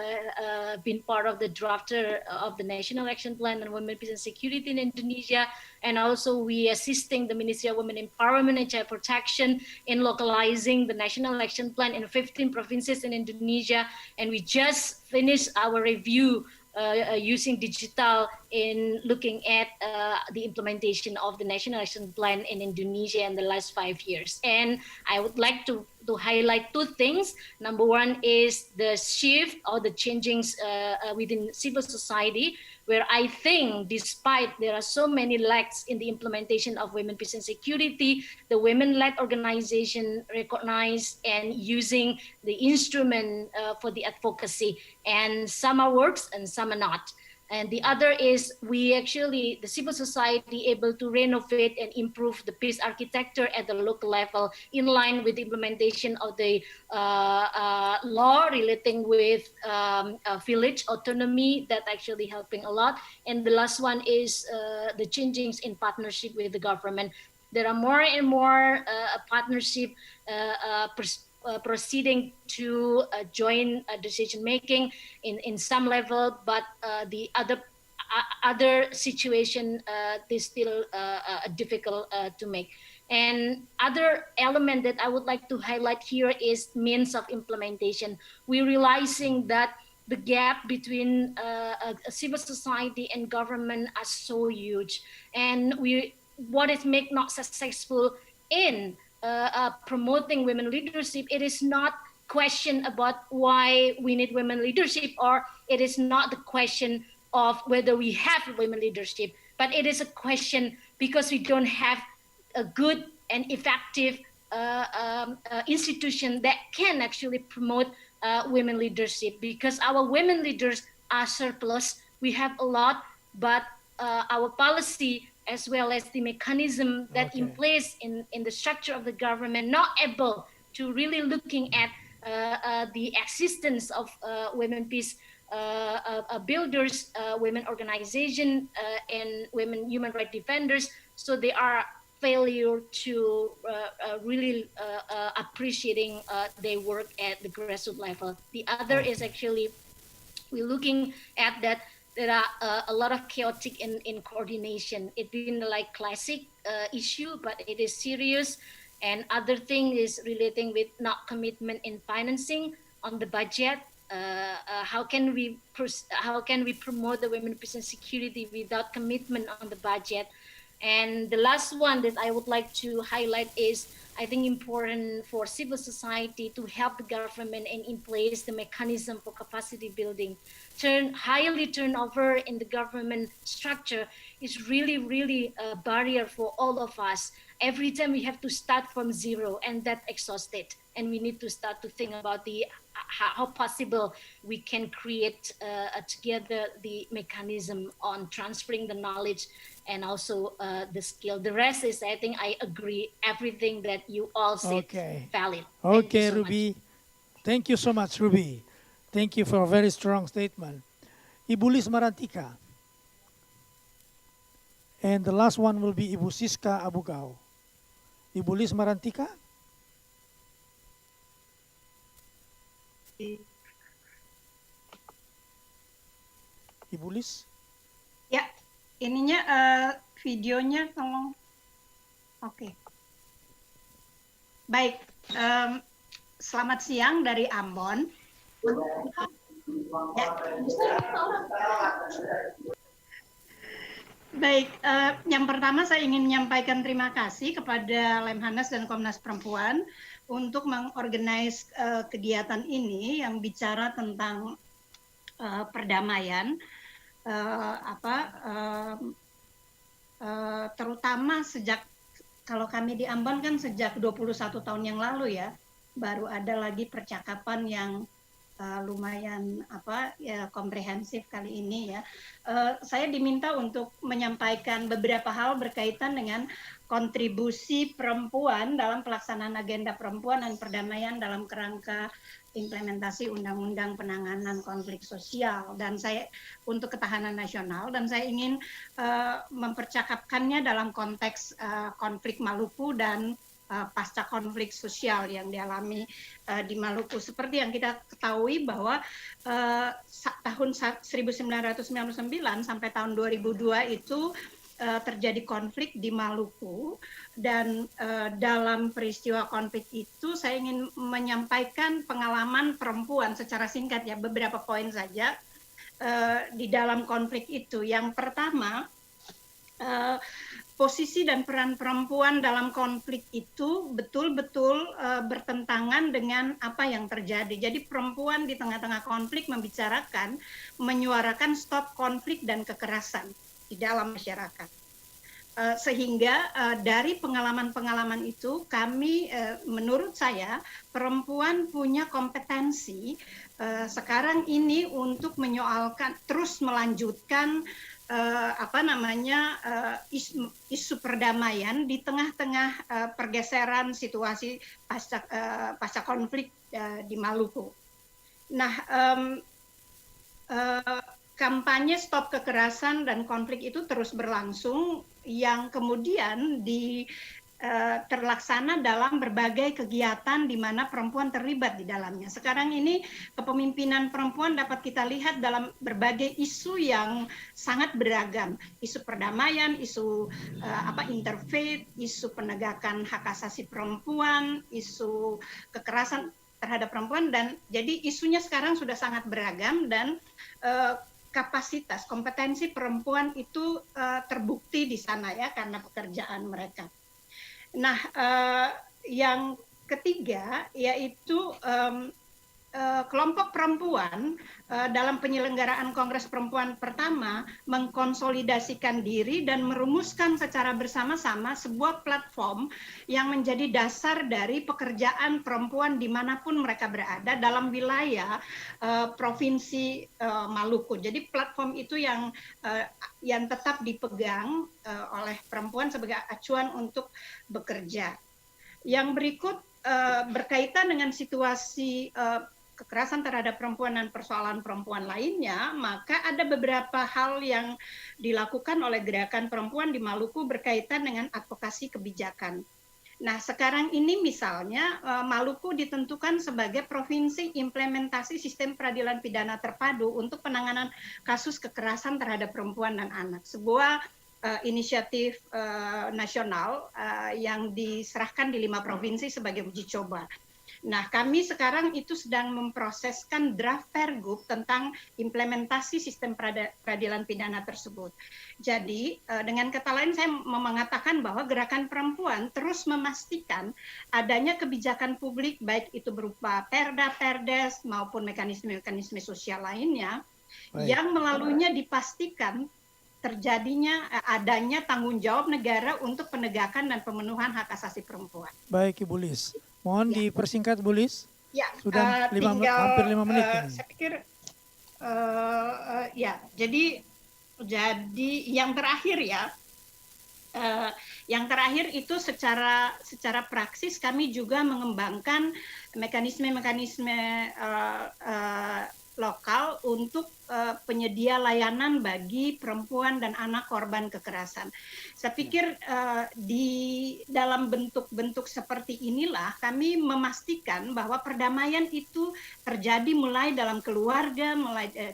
[SPEAKER 2] been part of the drafter of the National Action Plan on Women, Peace and Security in Indonesia, and also we assisting the Ministry of Women Empowerment and Child Protection in localizing the National Action Plan in 15 provinces in Indonesia, and we just finished our review using digital in looking at the implementation of the National Action Plan in Indonesia in the last 5 years. And I would like to highlight 2 things. Number one is the shift or the changings within civil society, where I think despite there are so many lacks in the implementation of women, peace and security, the women-led organization recognize and using the instrument for the advocacy, and some are works and some are not. And the other is we actually, the civil society, able to renovate and improve the peace architecture at the local level in line with the implementation of the law relating with village autonomy, that actually helping a lot. And the last one is the changings in partnership with the government. There are more and more partnership proceeding to join decision making in some level, but the other situation is still difficult to make. And other element that I would like to highlight here is means of implementation. We're realizing that the gap between civil society and government are so huge, and what is make not successful in promoting women leadership, it is not question about why we need women leadership, or it is not the question of whether we have women leadership, but it is a question because we don't have a good and effective institution that can actually promote women leadership, because our women leaders are surplus. We have a lot, but our policy as well as the mechanism that in place in the structure of the government not able to really looking at the existence of women peace builders, women organization, and women human rights defenders. So they are failure to really appreciating their work at the grassroots level. The other is actually we're looking at that there are a lot of chaotic in coordination. It's been like classic issue, but it is serious. And other thing is relating with not commitment in financing on the budget. How can we promote the women peace and security without commitment on the budget? And the last one that I would like to highlight is, I think, important for civil society to help the government and in place the mechanism for capacity building. Highly turnover in the government structure is really a barrier for all of us. Every time we have to start from zero, and that exhausted. And we need to start to think about how possible we can create together the mechanism on transferring the knowledge and also the skill. The rest is, I think, I agree everything that you all said.
[SPEAKER 7] Okay.
[SPEAKER 2] Valid.
[SPEAKER 7] Okay, Ruby. Thank you so much, Ruby. Thank you for a very strong statement. Ibu Liz Marantika. And the last one will be Ibu Siska Abugao. Ibu Liz Marantika. Ibu Liz.
[SPEAKER 4] Ya, ininya videonya tolong. Oke. Baik, selamat siang dari Ambon. Ya. Baik, yang pertama saya ingin menyampaikan terima kasih kepada Lemhanas dan Komnas Perempuan untuk mengorganize kegiatan ini yang bicara tentang perdamaian, terutama sejak, kalau kami di Ambon kan sejak 21 tahun yang lalu ya, baru ada lagi percakapan yang lumayan komprehensif kali ini ya. Saya diminta untuk menyampaikan beberapa hal berkaitan dengan kontribusi perempuan dalam pelaksanaan agenda perempuan dan perdamaian dalam kerangka implementasi undang-undang penanganan konflik sosial dan saya untuk ketahanan nasional, dan saya ingin mempercakapkannya dalam konteks konflik Maluku dan pasca konflik sosial yang dialami di Maluku. Seperti yang kita ketahui bahwa tahun 1999 sampai tahun 2002 itu terjadi konflik di Maluku, dan dalam peristiwa konflik itu saya ingin menyampaikan pengalaman perempuan secara singkat ya, beberapa poin saja di dalam konflik itu. Yang pertama, posisi dan peran perempuan dalam konflik itu betul-betul bertentangan dengan apa yang terjadi. Jadi perempuan di tengah-tengah konflik membicarakan, menyuarakan stop konflik dan kekerasan di dalam masyarakat. Sehingga dari pengalaman-pengalaman itu kami, menurut saya, perempuan punya kompetensi sekarang ini untuk menyoalkan, terus melanjutkan isu perdamaian di tengah-tengah pergeseran situasi pasca konflik di Maluku. Nah, kampanye stop kekerasan dan konflik itu terus berlangsung, yang kemudian terlaksana dalam berbagai kegiatan di mana perempuan terlibat di dalamnya. Sekarang ini kepemimpinan perempuan dapat kita lihat dalam berbagai isu yang sangat beragam, isu perdamaian, isu interfaith, isu penegakan hak asasi perempuan, isu kekerasan terhadap perempuan, dan jadi isunya sekarang sudah sangat beragam, dan kapasitas, kompetensi perempuan itu terbukti di sana ya karena pekerjaan mereka. Nah, yang ketiga yaitu kelompok perempuan dalam penyelenggaraan Kongres Perempuan pertama mengkonsolidasikan diri dan merumuskan secara bersama-sama sebuah platform yang menjadi dasar dari pekerjaan perempuan dimanapun mereka berada dalam wilayah Provinsi Maluku. Jadi platform itu yang tetap dipegang oleh perempuan sebagai acuan untuk bekerja. Yang berikut berkaitan dengan situasi kekerasan terhadap perempuan dan persoalan perempuan lainnya, maka ada beberapa hal yang dilakukan oleh gerakan perempuan di Maluku berkaitan dengan advokasi kebijakan. Nah, sekarang ini misalnya Maluku ditentukan sebagai provinsi implementasi sistem peradilan pidana terpadu untuk penanganan kasus kekerasan terhadap perempuan dan anak. Sebuah inisiatif nasional yang diserahkan di 5 provinsi sebagai uji coba. Nah, kami sekarang itu sedang memproseskan draft pergub tentang implementasi sistem peradilan pidana tersebut. Jadi, dengan kata lain saya mengatakan bahwa gerakan perempuan terus memastikan adanya kebijakan publik, baik itu berupa perda, perdes, maupun mekanisme-mekanisme sosial lainnya, yang melaluinya dipastikan terjadinya adanya tanggung jawab negara untuk penegakan dan pemenuhan hak asasi perempuan.
[SPEAKER 7] Baik Ibu Lis, mohon dipersingkat Bu Lis.
[SPEAKER 4] Ya,
[SPEAKER 7] Sudah hampir 5 menit ini.
[SPEAKER 4] Saya pikir ya, jadi yang terakhir ya, yang terakhir itu secara praksis kami juga mengembangkan mekanisme-mekanisme lokal untuk penyedia layanan bagi perempuan dan anak korban kekerasan. Saya pikir di dalam bentuk-bentuk seperti inilah kami memastikan bahwa perdamaian itu terjadi mulai dalam keluarga,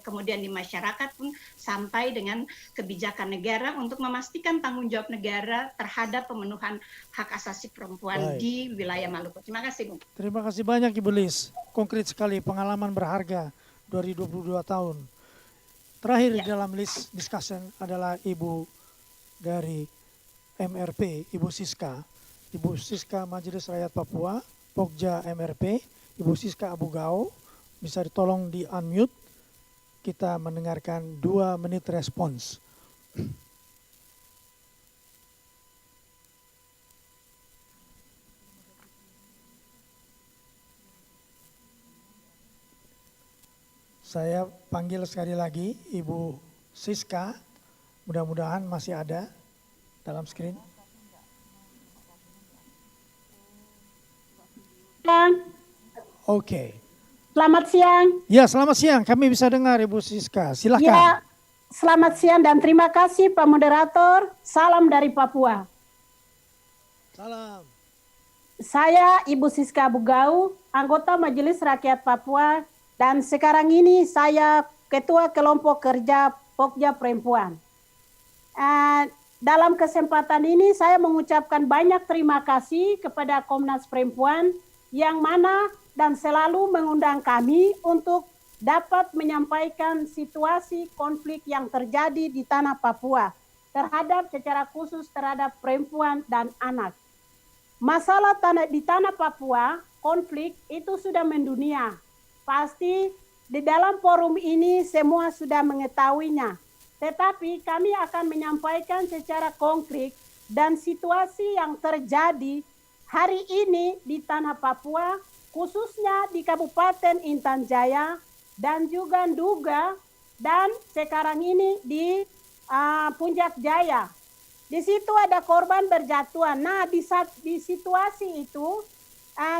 [SPEAKER 4] kemudian di masyarakat pun sampai dengan kebijakan negara untuk memastikan tanggung jawab negara terhadap pemenuhan hak asasi perempuan di wilayah Maluku. Terima kasih, Bu.
[SPEAKER 7] Terima kasih banyak Ibu Lis. Konkret sekali, pengalaman berharga 2022 tahun. Terakhir di dalam list discussion adalah Ibu dari MRP, Ibu Siska. Ibu Siska Majelis Rakyat Papua, Pokja MRP, Ibu Siska Abu Gao, bisa ditolong di unmute. Kita mendengarkan 2 menit respons. Saya panggil sekali lagi Ibu Siska, mudah-mudahan masih ada dalam screen. Oke.
[SPEAKER 5] Selamat siang.
[SPEAKER 7] Ya, selamat siang. Kami bisa dengar Ibu Siska. Silakan.
[SPEAKER 5] Ya, selamat siang dan terima kasih Pak Moderator. Salam dari Papua.
[SPEAKER 7] Salam.
[SPEAKER 5] Saya Ibu Siska Bugau, anggota Majelis Rakyat Papua, dan sekarang ini saya Ketua Kelompok Kerja Pokja Perempuan. Dalam kesempatan ini saya mengucapkan banyak terima kasih kepada Komnas Perempuan yang mana dan selalu mengundang kami untuk dapat menyampaikan situasi konflik yang terjadi di tanah Papua secara khusus terhadap perempuan dan anak. Masalah di tanah Papua, konflik itu sudah mendunia. Pasti di dalam forum ini semua sudah mengetahuinya. Tetapi kami akan menyampaikan secara konkret dan situasi yang terjadi hari ini di tanah Papua, khususnya di Kabupaten Intan Jaya dan juga Nduga dan sekarang ini di Puncak Jaya. Di situ ada korban berjatuhan. Nah, di situasi itu,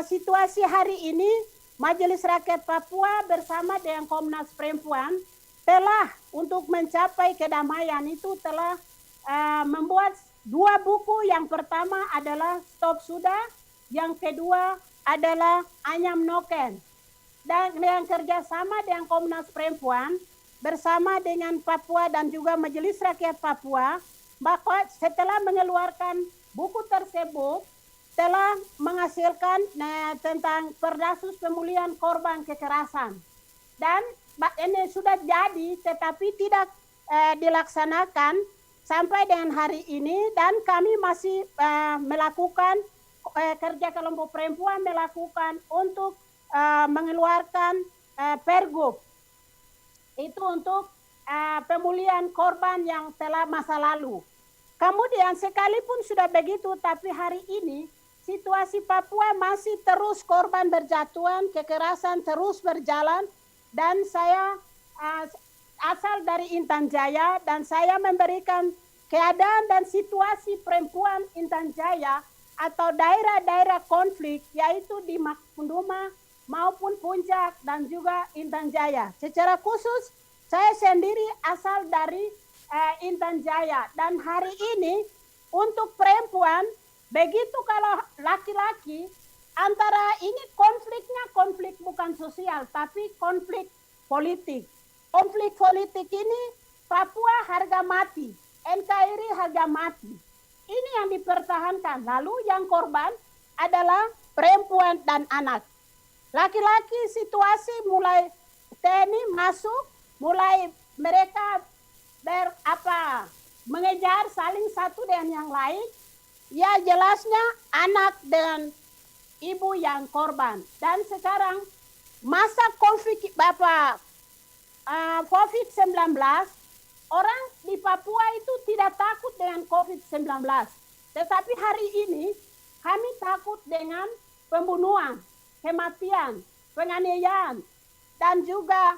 [SPEAKER 5] situasi hari ini Majelis Rakyat Papua bersama dengan Komnas Perempuan telah untuk mencapai kedamaian itu telah membuat 2 buku. Yang pertama adalah Stop Sudah, yang kedua adalah Anyam Noken. Dan dengan kerjasama dengan Komnas Perempuan bersama dengan Papua dan juga Majelis Rakyat Papua, bahwa setelah mengeluarkan buku tersebut telah menghasilkan tentang perdasus pemulihan korban kekerasan. Dan ini sudah jadi tetapi tidak dilaksanakan sampai dengan hari ini, dan kami masih melakukan kerja kelompok perempuan melakukan untuk mengeluarkan pergub itu untuk pemulihan korban yang telah masa lalu. Kemudian sekalipun sudah begitu, tapi hari ini situasi Papua masih terus korban berjatuhan, kekerasan terus berjalan, dan saya asal dari Intan Jaya dan saya memberikan keadaan dan situasi perempuan Intan Jaya atau daerah-daerah konflik yaitu di Makunduma maupun Puncak dan juga Intan Jaya. Secara khusus saya sendiri asal dari Intan Jaya, dan hari ini untuk perempuan begitu kalau laki-laki antara ini konfliknya konflik bukan sosial tapi konflik politik. Konflik politik ini Papua harga mati, NKRI harga mati. Ini yang dipertahankan. Lalu yang korban adalah perempuan dan anak. Laki-laki situasi mulai TNI masuk, mulai mereka mengejar saling satu dengan yang lain. Ya jelasnya anak dan ibu yang korban. Dan sekarang masa COVID-19, orang di Papua itu tidak takut dengan COVID-19. Tetapi hari ini kami takut dengan pembunuhan, kematian, penganiayaan, dan juga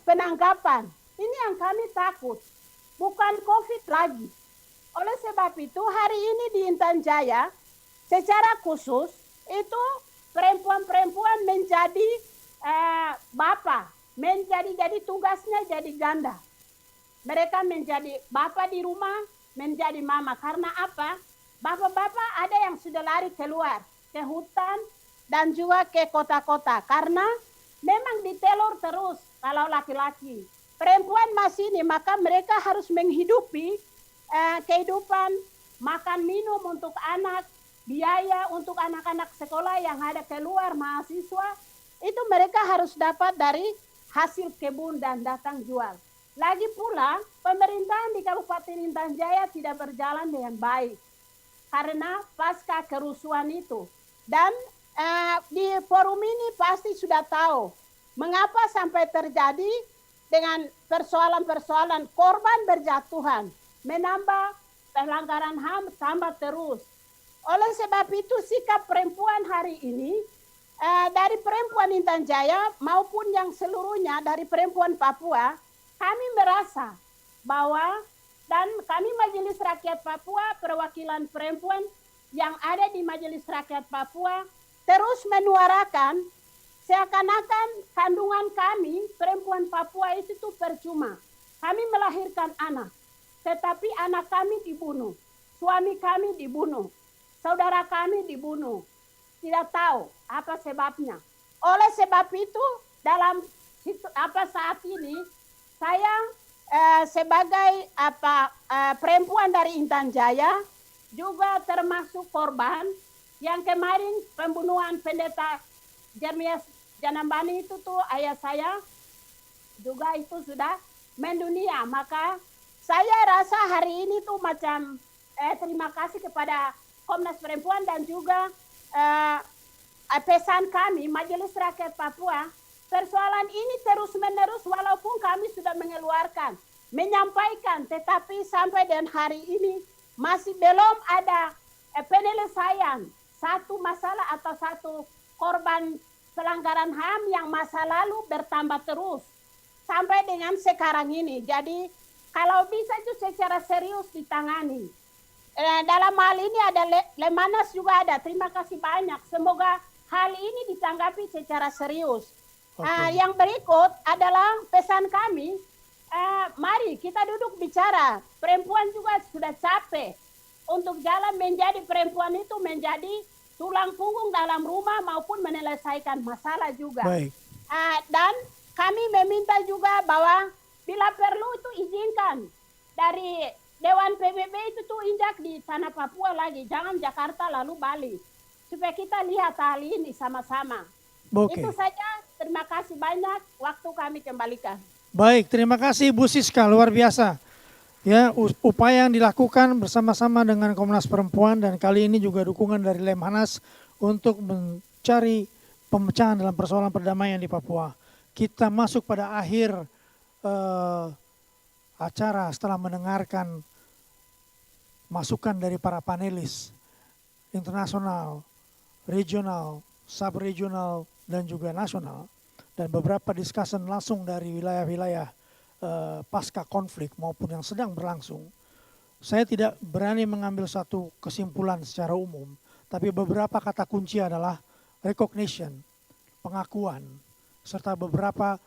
[SPEAKER 5] penangkapan. Ini yang kami takut, bukan COVID lagi. Oleh sebab itu hari ini di Intan Jaya secara khusus itu perempuan-perempuan menjadi bapak, jadi tugasnya jadi ganda. Mereka menjadi bapak di rumah, menjadi mama. Karena apa? Bapak-bapak ada yang sudah lari keluar ke hutan dan juga ke kota-kota karena memang ditelur terus kalau laki-laki. Perempuan masih ini, maka mereka harus menghidupi kehidupan makan minum untuk anak, biaya untuk anak-anak sekolah yang ada keluar mahasiswa, itu mereka harus dapat dari hasil kebun dan datang jual. Lagi pula pemerintahan di Kabupaten Intan Jaya tidak berjalan dengan baik karena pasca kerusuhan itu. Dan di forum ini pasti sudah tahu mengapa sampai terjadi dengan persoalan-persoalan korban berjatuhan, menambah pelanggaran HAM tambah terus. Oleh sebab itu sikap perempuan hari ini dari perempuan Intan Jaya maupun yang seluruhnya dari perempuan Papua, kami merasa bahwa dan kami Majelis Rakyat Papua, perwakilan perempuan yang ada di Majelis Rakyat Papua terus menyuarakan seakan-akan kandungan kami perempuan Papua itu tuh percuma. Kami melahirkan anak, tetapi anak kami dibunuh, suami kami dibunuh, saudara kami dibunuh. Tidak tahu apa sebabnya. Oleh sebab itu dalam saat ini saya sebagai perempuan dari Intan Jaya juga termasuk korban yang kemarin pembunuhan pendeta Jeremias Janambani itu tuh ayah saya juga itu sudah mendunia. Maka saya rasa hari ini tuh macam terima kasih kepada Komnas Perempuan dan juga pesan kami Majelis Rakyat Papua, persoalan ini terus-menerus walaupun kami sudah mengeluarkan, menyampaikan, tetapi sampai dan hari ini masih belum ada penyelesaian satu masalah atau satu korban pelanggaran HAM yang masa lalu bertambah terus sampai dengan sekarang ini. Jadi kalau bisa itu secara serius ditangani. Dalam hal ini ada Lemhanas juga ada. Terima kasih banyak. Semoga hal ini ditanggapi secara serius. Yang berikut adalah pesan kami. Mari kita duduk bicara. Perempuan juga sudah capek untuk jalan menjadi perempuan itu menjadi tulang punggung dalam rumah maupun menyelesaikan masalah juga.
[SPEAKER 7] Baik.
[SPEAKER 5] Dan kami meminta juga bahwa bila perlu itu izinkan dari Dewan PBB itu tuh injak di tanah Papua lagi, jangan Jakarta lalu Bali, supaya kita lihat hal ini sama-sama.
[SPEAKER 7] Oke.
[SPEAKER 5] Itu saja, terima kasih banyak, waktu kami kembalikan.
[SPEAKER 7] Baik, terima kasih Bu Siska, luar biasa. Ya, upaya yang dilakukan bersama-sama dengan Komnas Perempuan dan kali ini juga dukungan dari Lemhanas untuk mencari pemecahan dalam persoalan perdamaian di Papua. Kita masuk pada akhir acara setelah mendengarkan masukan dari para panelis internasional, regional, sub-regional, dan juga nasional. Dan beberapa discussion langsung dari wilayah-wilayah pasca konflik maupun yang sedang berlangsung. Saya tidak berani mengambil satu kesimpulan secara umum, tapi beberapa kata kunci adalah recognition, pengakuan, serta beberapa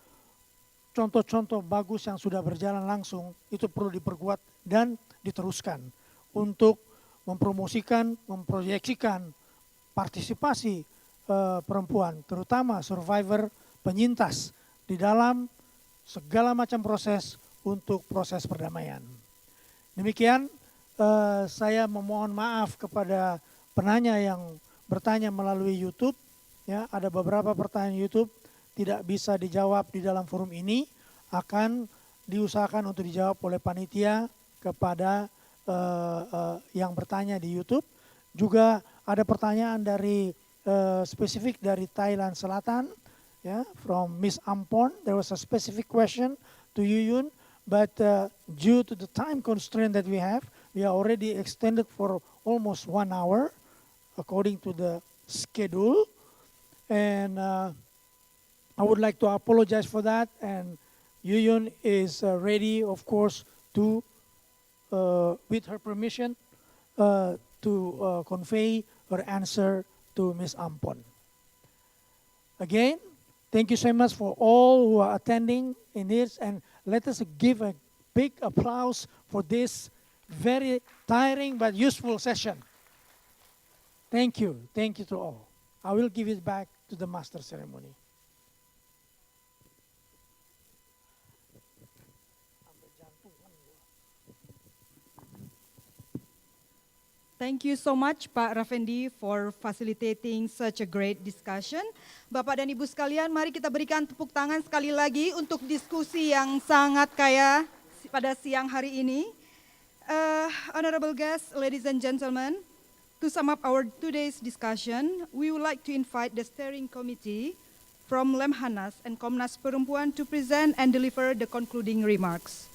[SPEAKER 7] contoh-contoh bagus yang sudah berjalan langsung itu perlu diperkuat dan diteruskan untuk mempromosikan, memproyeksikan partisipasi perempuan, terutama survivor penyintas di dalam segala macam proses untuk proses perdamaian. Demikian saya memohon maaf kepada penanya yang bertanya melalui YouTube ya, ada beberapa pertanyaan YouTube tidak bisa dijawab di dalam forum ini, akan diusahakan untuk dijawab oleh panitia kepada yang bertanya di YouTube. Juga ada pertanyaan dari spesifik dari Thailand Selatan, ya, from Miss Ampon. There was a specific question to Yuyun, but due to the time constraint that we are already extended for almost 1 hour according to the schedule, and I would like to apologize for that. And Yuyun is ready, of course, to, with her permission, to convey her answer to Ms. Ampon. Again, thank you so much for all who are attending in this, and let us give a big applause for this very tiring but useful session. Thank you to all. I will give it back to the master ceremony.
[SPEAKER 6] Thank you so much Pak Raffendi for facilitating such a great discussion. Bapak dan Ibu sekalian, mari kita berikan tepuk tangan sekali lagi untuk diskusi yang sangat kaya pada siang hari ini. Honorable guests, ladies and gentlemen, to sum up our today's discussion, we would like to invite the steering committee from Lemhanas and Komnas Perempuan to present and deliver the concluding remarks.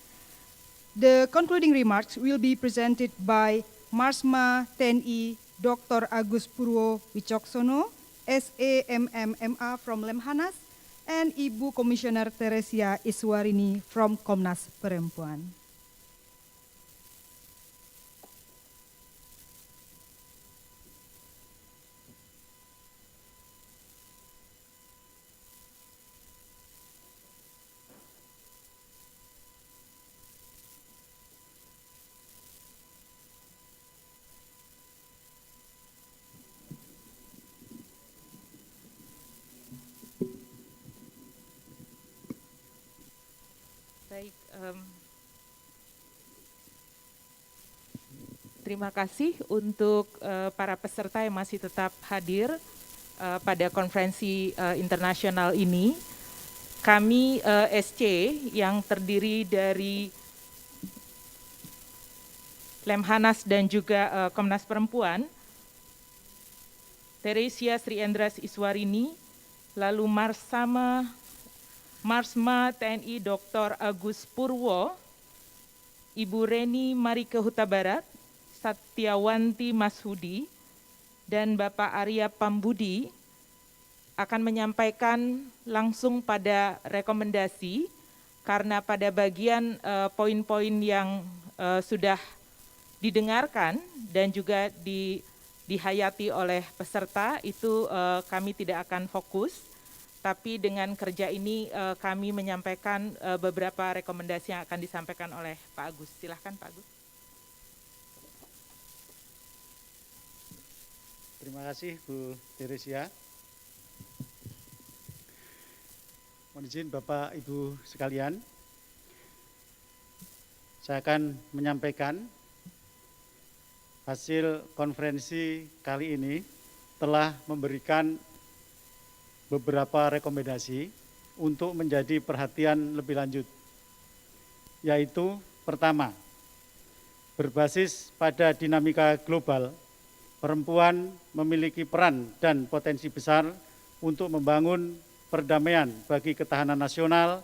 [SPEAKER 6] The concluding remarks will be presented by Marsma TNI Dr. Agus Purwo Wicoksono, SAMMMA from Lemhanas, and Ibu Komisioner Teresia Iswarini from Komnas Perempuan.
[SPEAKER 1] Baik, terima kasih untuk para peserta yang masih tetap hadir pada konferensi internasional ini. Kami SC yang terdiri dari Lemhanas dan juga Komnas Perempuan, Teresia Sri Endras Iswarini, lalu Marsma TNI Dr. Agus Purwo, Ibu Reni Marike Huta Barat, Satyawanti Mashudi, dan Bapak Arya Pambudi akan menyampaikan langsung pada rekomendasi, karena pada bagian poin-poin yang sudah didengarkan dan juga dihayati oleh peserta itu kami tidak akan fokus. Tapi dengan kerja ini kami menyampaikan beberapa rekomendasi yang akan disampaikan oleh Pak Agus. Silahkan Pak Agus.
[SPEAKER 22] Terima kasih Bu Teresia. Mohon izin Bapak Ibu sekalian, saya akan menyampaikan hasil konferensi kali ini telah memberikan beberapa rekomendasi untuk menjadi perhatian lebih lanjut, yaitu pertama, berbasis pada dinamika global, perempuan memiliki peran dan potensi besar untuk membangun perdamaian bagi ketahanan nasional,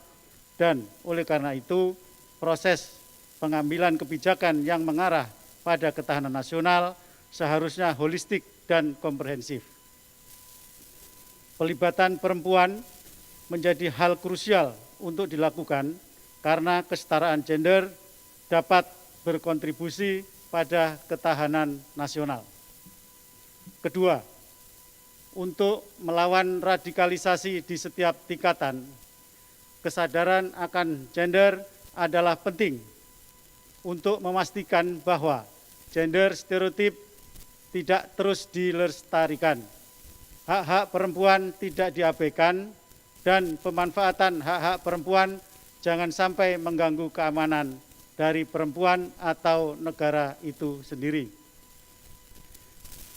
[SPEAKER 22] dan oleh karena itu proses pengambilan kebijakan yang mengarah pada ketahanan nasional seharusnya holistik dan komprehensif. Pelibatan perempuan menjadi hal krusial untuk dilakukan karena kesetaraan gender dapat berkontribusi pada ketahanan nasional. Kedua, untuk melawan radikalisasi di setiap tingkatan, kesadaran akan gender adalah penting untuk memastikan bahwa gender stereotip tidak terus dilestarikan. Hak-hak perempuan tidak diabaikan, dan pemanfaatan hak-hak perempuan jangan sampai mengganggu keamanan dari perempuan atau negara itu sendiri.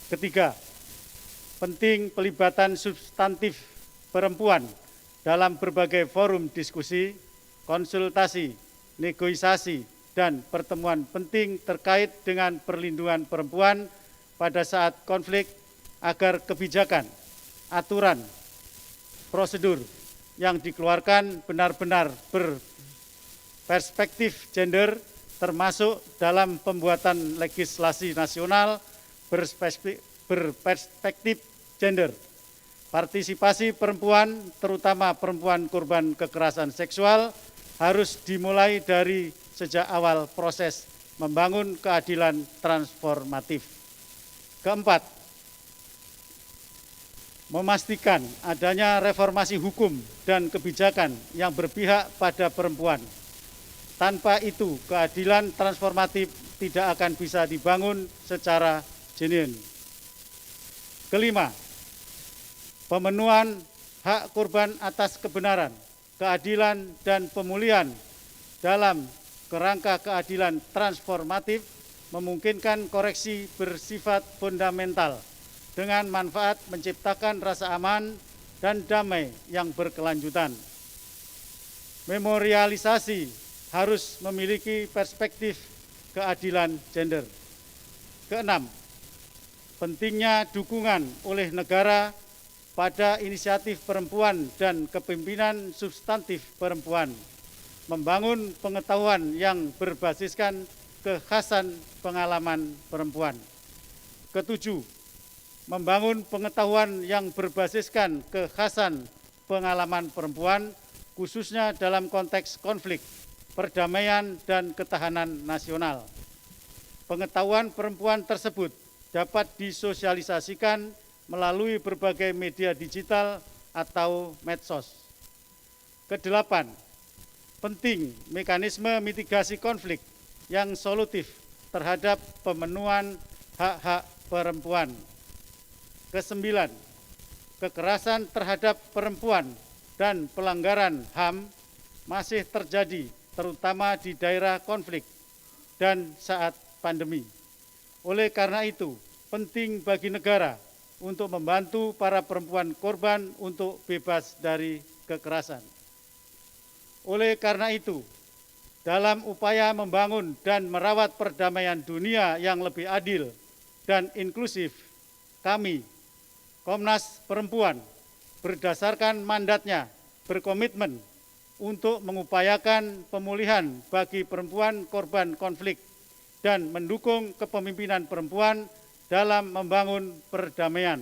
[SPEAKER 22] Ketiga, penting pelibatan substantif perempuan dalam berbagai forum diskusi, konsultasi, negosiasi, dan pertemuan penting terkait dengan perlindungan perempuan pada saat konflik agar kebijakan, aturan, prosedur yang dikeluarkan benar-benar berperspektif gender termasuk dalam pembuatan legislasi nasional berperspektif gender. Partisipasi perempuan, terutama perempuan korban kekerasan seksual, harus dimulai dari sejak awal proses membangun keadilan transformatif. Keempat, memastikan adanya reformasi hukum dan kebijakan yang berpihak pada perempuan. Tanpa itu, keadilan transformatif tidak akan bisa dibangun secara genuine. Kelima, pemenuhan hak korban atas kebenaran, keadilan, dan pemulihan dalam kerangka keadilan transformatif memungkinkan koreksi bersifat fundamental dengan manfaat menciptakan rasa aman dan damai yang berkelanjutan. Memorialisasi harus memiliki perspektif keadilan gender. Keenam, pentingnya dukungan oleh negara pada inisiatif perempuan dan kepemimpinan substantif perempuan, membangun pengetahuan yang berbasiskan kekhasan pengalaman perempuan. Ketujuh, membangun pengetahuan yang berbasiskan kekhasan pengalaman perempuan, khususnya dalam konteks konflik, perdamaian, dan ketahanan nasional. Pengetahuan perempuan tersebut dapat disosialisasikan melalui berbagai media digital atau medsos. Kedelapan, penting mekanisme mitigasi konflik yang solutif terhadap pemenuhan hak-hak perempuan. Kesembilan, kekerasan terhadap perempuan dan pelanggaran HAM masih terjadi terutama di daerah konflik dan saat pandemi. Oleh karena itu, penting bagi negara untuk membantu para perempuan korban untuk bebas dari kekerasan. Oleh karena itu, dalam upaya membangun dan merawat perdamaian dunia yang lebih adil dan inklusif, kami, Komnas Perempuan, berdasarkan mandatnya, berkomitmen untuk mengupayakan pemulihan bagi perempuan korban konflik dan mendukung kepemimpinan perempuan dalam membangun perdamaian.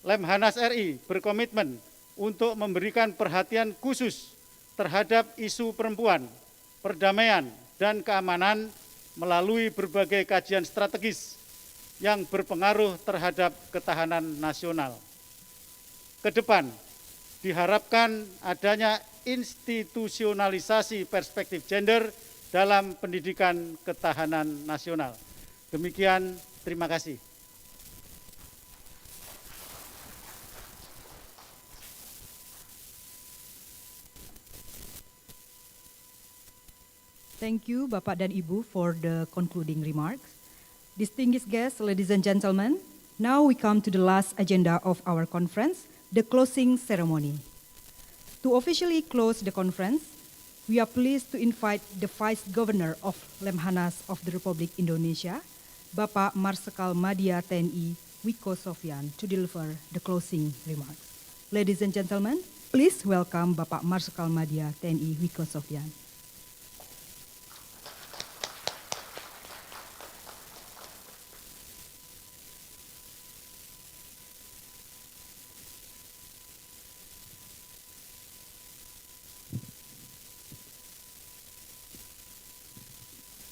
[SPEAKER 22] Lemhanas RI berkomitmen untuk memberikan perhatian khusus terhadap isu perempuan, perdamaian, dan keamanan melalui berbagai kajian strategis yang berpengaruh terhadap ketahanan nasional. Kedepan, diharapkan adanya institusionalisasi perspektif gender dalam pendidikan ketahanan nasional. Demikian, terima kasih.
[SPEAKER 6] Thank you, Bapak dan Ibu, for the concluding remarks. Distinguished guests, ladies and gentlemen, now we come to the last agenda of our conference, the closing ceremony. To officially close the conference, we are pleased to invite the Vice Governor of Lemhanas of the Republic Indonesia, Bapak Marsikal Madya TNI Wiko Sofyan, to deliver the closing remarks. Ladies and gentlemen, please welcome Bapak Marsikal Madya TNI Wiko Sofyan.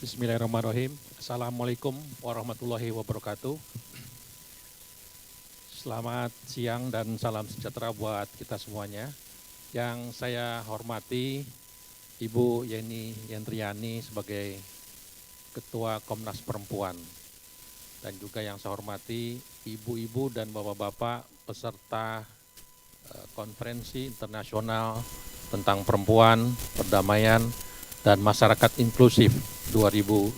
[SPEAKER 8] Bismillahirrahmanirrahim. Assalamualaikum warahmatullahi wabarakatuh. Selamat siang dan salam sejahtera buat kita semuanya. Yang saya hormati Ibu Yeni Yentriani sebagai Ketua Komnas Perempuan. Dan juga yang saya hormati ibu-ibu dan bapak-bapak peserta konferensi internasional tentang perempuan, perdamaian, dan masyarakat inklusif 2020.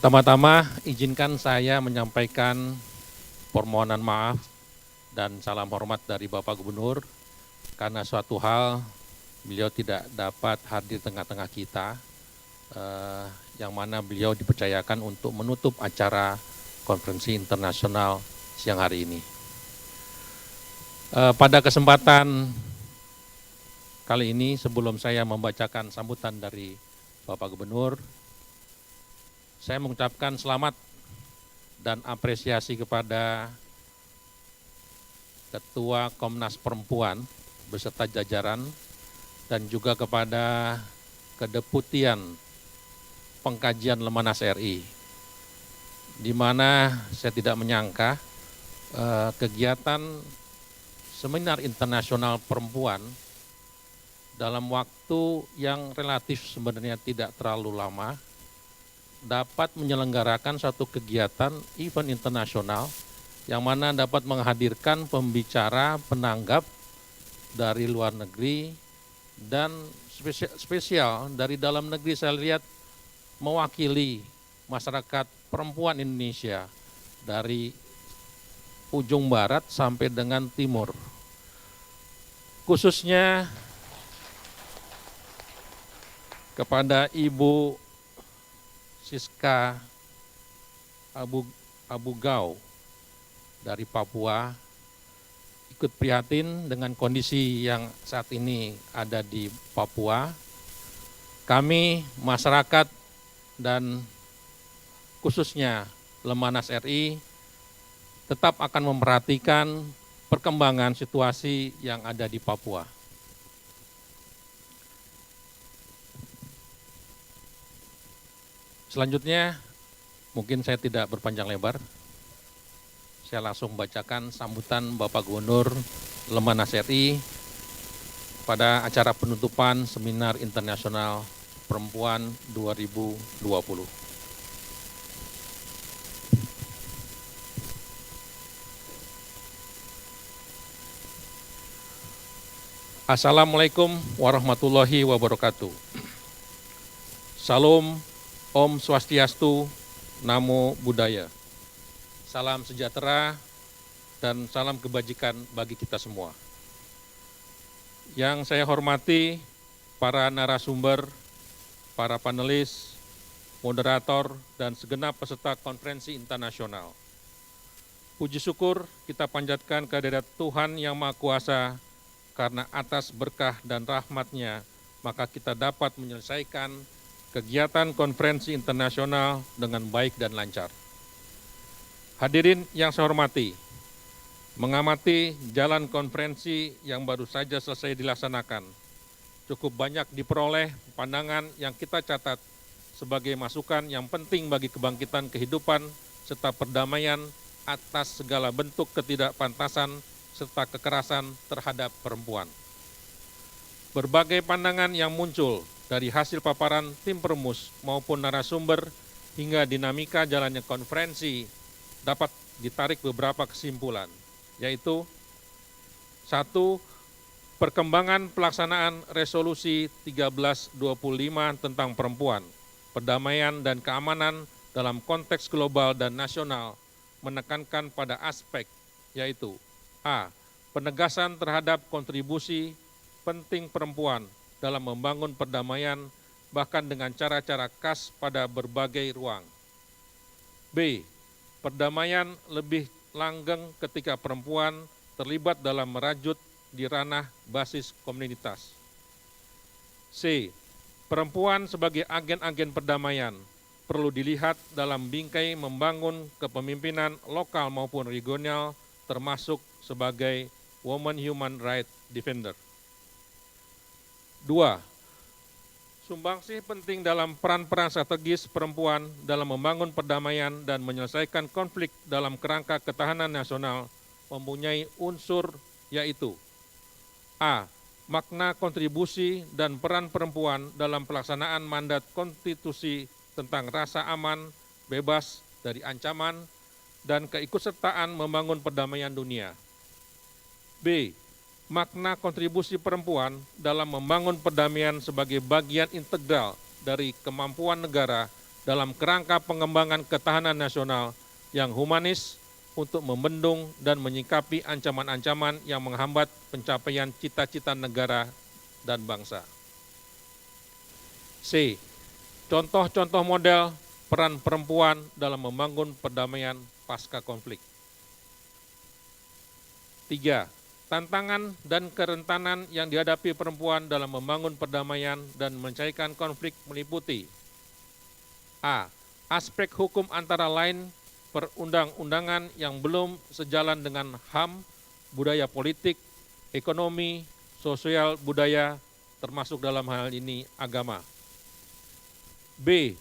[SPEAKER 8] Pertama-tama izinkan saya menyampaikan permohonan maaf dan salam hormat dari Bapak Gubernur karena suatu hal beliau tidak dapat hadir tengah-tengah kita, yang mana beliau dipercayakan untuk menutup acara konferensi internasional siang hari ini. Pada kesempatan kali ini, sebelum saya membacakan sambutan dari Bapak Gubernur, saya mengucapkan selamat dan apresiasi kepada Ketua Komnas Perempuan beserta jajaran dan juga kepada Kedeputian Pengkajian Lemhanas RI, di mana saya tidak menyangka kegiatan seminar internasional perempuan dalam waktu yang relatif sebenarnya tidak terlalu lama dapat menyelenggarakan satu kegiatan event internasional yang mana dapat menghadirkan pembicara penanggap dari luar negeri dan spesial dari dalam negeri. Saya lihat mewakili masyarakat perempuan Indonesia dari ujung barat sampai dengan timur. Khususnya kepada Ibu Siska Abu Gau dari Papua, ikut prihatin dengan kondisi yang saat ini ada di Papua. Kami, masyarakat, dan khususnya Lemhanas RI tetap akan memperhatikan perkembangan situasi yang ada di Papua. Selanjutnya, mungkin saya tidak berpanjang lebar. Saya langsung bacakan sambutan Bapak Gubernur Lemhanas RI pada acara penutupan Seminar Internasional Perempuan 2020. Assalamualaikum warahmatullahi wabarakatuh. Salam, Om Swastiastu, Namo Buddhaya. Salam sejahtera dan salam kebajikan bagi kita semua. Yang saya hormati para narasumber, para panelis, moderator, dan segenap peserta konferensi internasional. Puji syukur kita panjatkan kehadirat Tuhan Yang Maha Kuasa, karena atas berkah dan rahmat-Nya, maka kita dapat menyelesaikan kegiatan konferensi internasional dengan baik dan lancar. Hadirin yang saya hormati, mengamati jalan konferensi yang baru saja selesai dilaksanakan, cukup banyak diperoleh pandangan yang kita catat sebagai masukan yang penting bagi kebangkitan kehidupan serta perdamaian atas segala bentuk ketidakpantasan serta kekerasan terhadap perempuan. Berbagai pandangan yang muncul dari hasil paparan tim perumus maupun narasumber hingga dinamika jalannya konferensi dapat ditarik beberapa kesimpulan, yaitu 1. Perkembangan pelaksanaan resolusi 1325 tentang perempuan, perdamaian dan keamanan dalam konteks global dan nasional menekankan pada aspek, yaitu A. Penegasan terhadap kontribusi penting perempuan dalam membangun perdamaian bahkan dengan cara-cara khas pada berbagai ruang. B. Perdamaian lebih langgeng ketika perempuan terlibat dalam merajut di ranah basis komunitas. C. Perempuan sebagai agen-agen perdamaian perlu dilihat dalam bingkai membangun kepemimpinan lokal maupun regional, termasuk sebagai Women Human Rights Defender. 2. Sumbangsih penting dalam peran-peran strategis perempuan dalam membangun perdamaian dan menyelesaikan konflik dalam kerangka ketahanan nasional mempunyai unsur, yaitu A. Makna kontribusi dan peran perempuan dalam pelaksanaan mandat konstitusi tentang rasa aman, bebas dari ancaman, dan keikutsertaan membangun perdamaian dunia. B. Makna kontribusi perempuan dalam membangun perdamaian sebagai bagian integral dari kemampuan negara dalam kerangka pengembangan ketahanan nasional yang humanis untuk membendung dan menyikapi ancaman-ancaman yang menghambat pencapaian cita-cita negara dan bangsa. C. Contoh-contoh model peran perempuan dalam membangun perdamaian pasca konflik. 3. Tantangan dan kerentanan yang dihadapi perempuan dalam membangun perdamaian dan menyelesaikan konflik meliputi A. Aspek hukum antara lain perundang-undangan yang belum sejalan dengan HAM, budaya politik, ekonomi, sosial, budaya, termasuk dalam hal ini agama. B.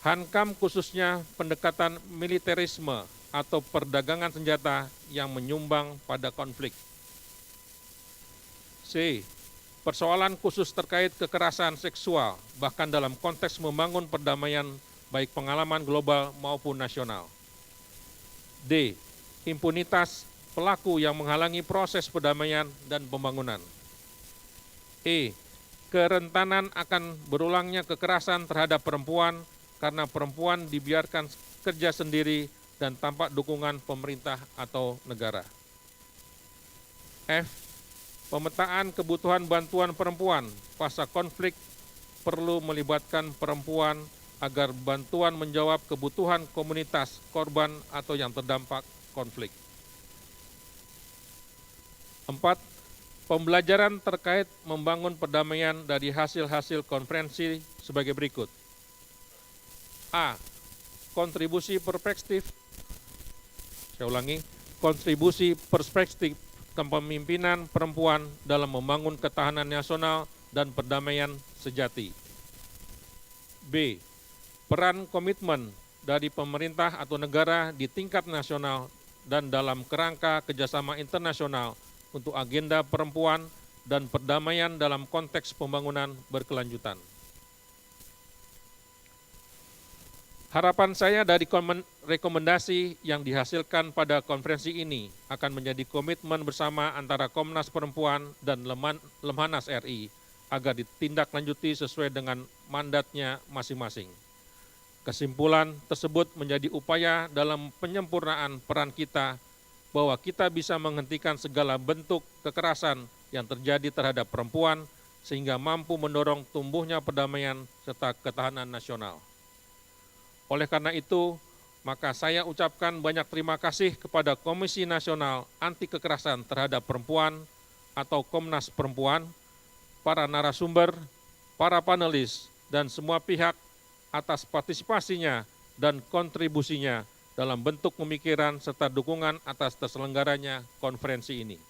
[SPEAKER 8] Hankam khususnya pendekatan militerisme atau perdagangan senjata yang menyumbang pada konflik. C. Persoalan khusus terkait kekerasan seksual, bahkan dalam konteks membangun perdamaian baik pengalaman global maupun nasional. D. Impunitas pelaku yang menghalangi proses perdamaian dan pembangunan. E. Kerentanan akan berulangnya kekerasan terhadap perempuan karena perempuan dibiarkan kerja sendiri dan tanpa dukungan pemerintah atau negara. F. Pemetaan kebutuhan bantuan perempuan pasca konflik perlu melibatkan perempuan agar bantuan menjawab kebutuhan komunitas korban atau yang terdampak konflik. 4. Pembelajaran terkait membangun perdamaian dari hasil-hasil konferensi sebagai berikut. A. Kontribusi perspektif, saya ulangi, kontribusi perspektif kepemimpinan perempuan dalam membangun ketahanan nasional dan perdamaian sejati. B. Peran komitmen dari pemerintah atau negara di tingkat nasional dan dalam kerangka kerjasama internasional untuk agenda perempuan dan perdamaian dalam konteks pembangunan berkelanjutan. Harapan saya dari rekomendasi yang dihasilkan pada konferensi ini akan menjadi komitmen bersama antara Komnas Perempuan dan Lemhanas RI agar ditindaklanjuti sesuai dengan mandatnya masing-masing. Kesimpulan tersebut menjadi upaya dalam penyempurnaan peran kita bahwa kita bisa menghentikan segala bentuk kekerasan yang terjadi terhadap perempuan sehingga mampu mendorong tumbuhnya perdamaian serta ketahanan nasional. Oleh karena itu, maka saya ucapkan banyak terima kasih kepada Komisi Nasional Anti Kekerasan Terhadap Perempuan atau Komnas Perempuan, para narasumber, para panelis, dan semua pihak atas partisipasinya dan kontribusinya dalam bentuk pemikiran serta dukungan atas terselenggaranya konferensi ini.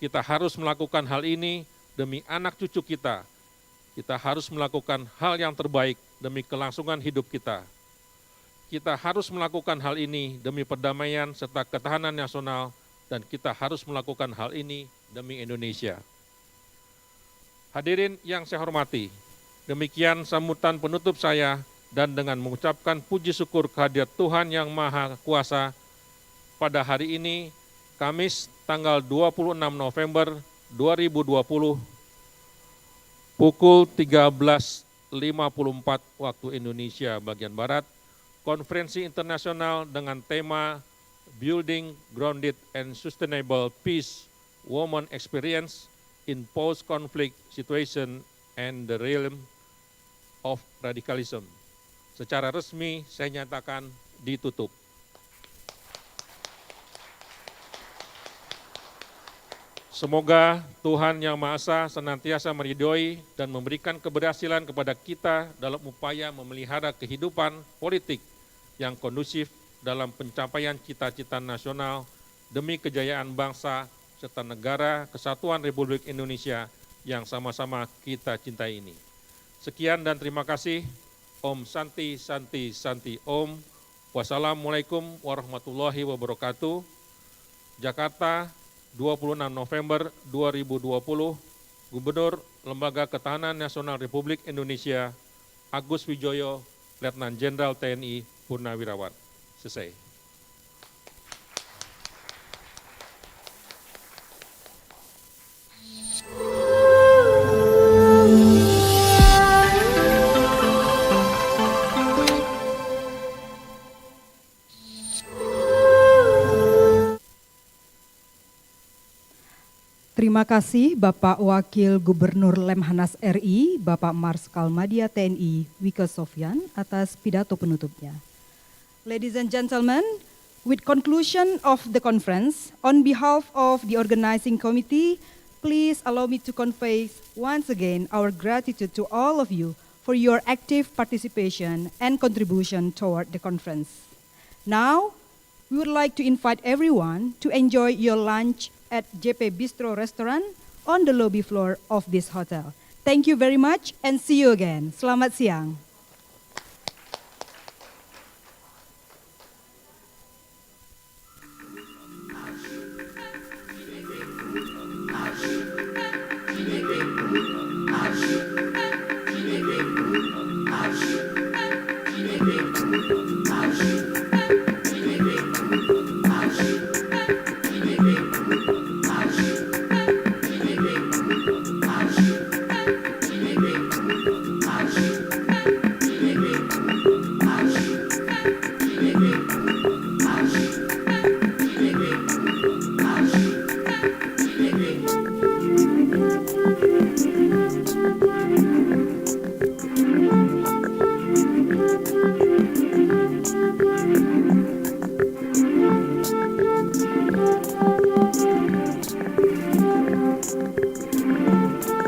[SPEAKER 8] Kita harus melakukan hal ini demi anak cucu kita. Kita harus melakukan hal yang terbaik demi kelangsungan hidup kita. Kita harus melakukan hal ini demi perdamaian serta ketahanan nasional, dan kita harus melakukan hal ini demi Indonesia. Hadirin yang saya hormati, demikian sambutan penutup saya, dan dengan mengucapkan puji syukur kehadirat Tuhan Yang Maha Kuasa, pada hari ini, Kamis tanggal 26 November 2020, pukul 13.54 waktu Indonesia bagian Barat, konferensi internasional dengan tema Building Grounded and Sustainable Peace, Women Experience in Post-Conflict Situation and the Realm of Radicalism. Secara resmi saya nyatakan ditutup. Semoga Tuhan Yang Maha Esa senantiasa meridhoi dan memberikan keberhasilan kepada kita dalam upaya memelihara kehidupan politik yang kondusif dalam pencapaian cita-cita nasional demi kejayaan bangsa serta negara kesatuan Republik Indonesia yang sama-sama kita cintai ini. Sekian dan terima kasih. Om Santi Santi Santi Om. Wassalamualaikum warahmatullahi wabarakatuh. Jakarta, 26 November 2020, Gubernur Lembaga Ketahanan Nasional Republik Indonesia, Agus Wijoyo, Letnan Jenderal TNI Purnawirawan. Selesai.
[SPEAKER 6] Terima kasih Bapak Wakil Gubernur Lemhanas RI, Bapak Marskal Madya TNI Wike Sofyan atas pidato penutupnya. Ladies and gentlemen, with conclusion of the conference, on behalf of the organizing committee, please allow me to convey once again our gratitude to all of you for your active participation and contribution toward the conference. Now, we would like to invite everyone to enjoy your lunch at JP Bistro Restaurant on the lobby floor of this hotel. Thank you very much and see you again. Selamat siang.
[SPEAKER 10] Thank you.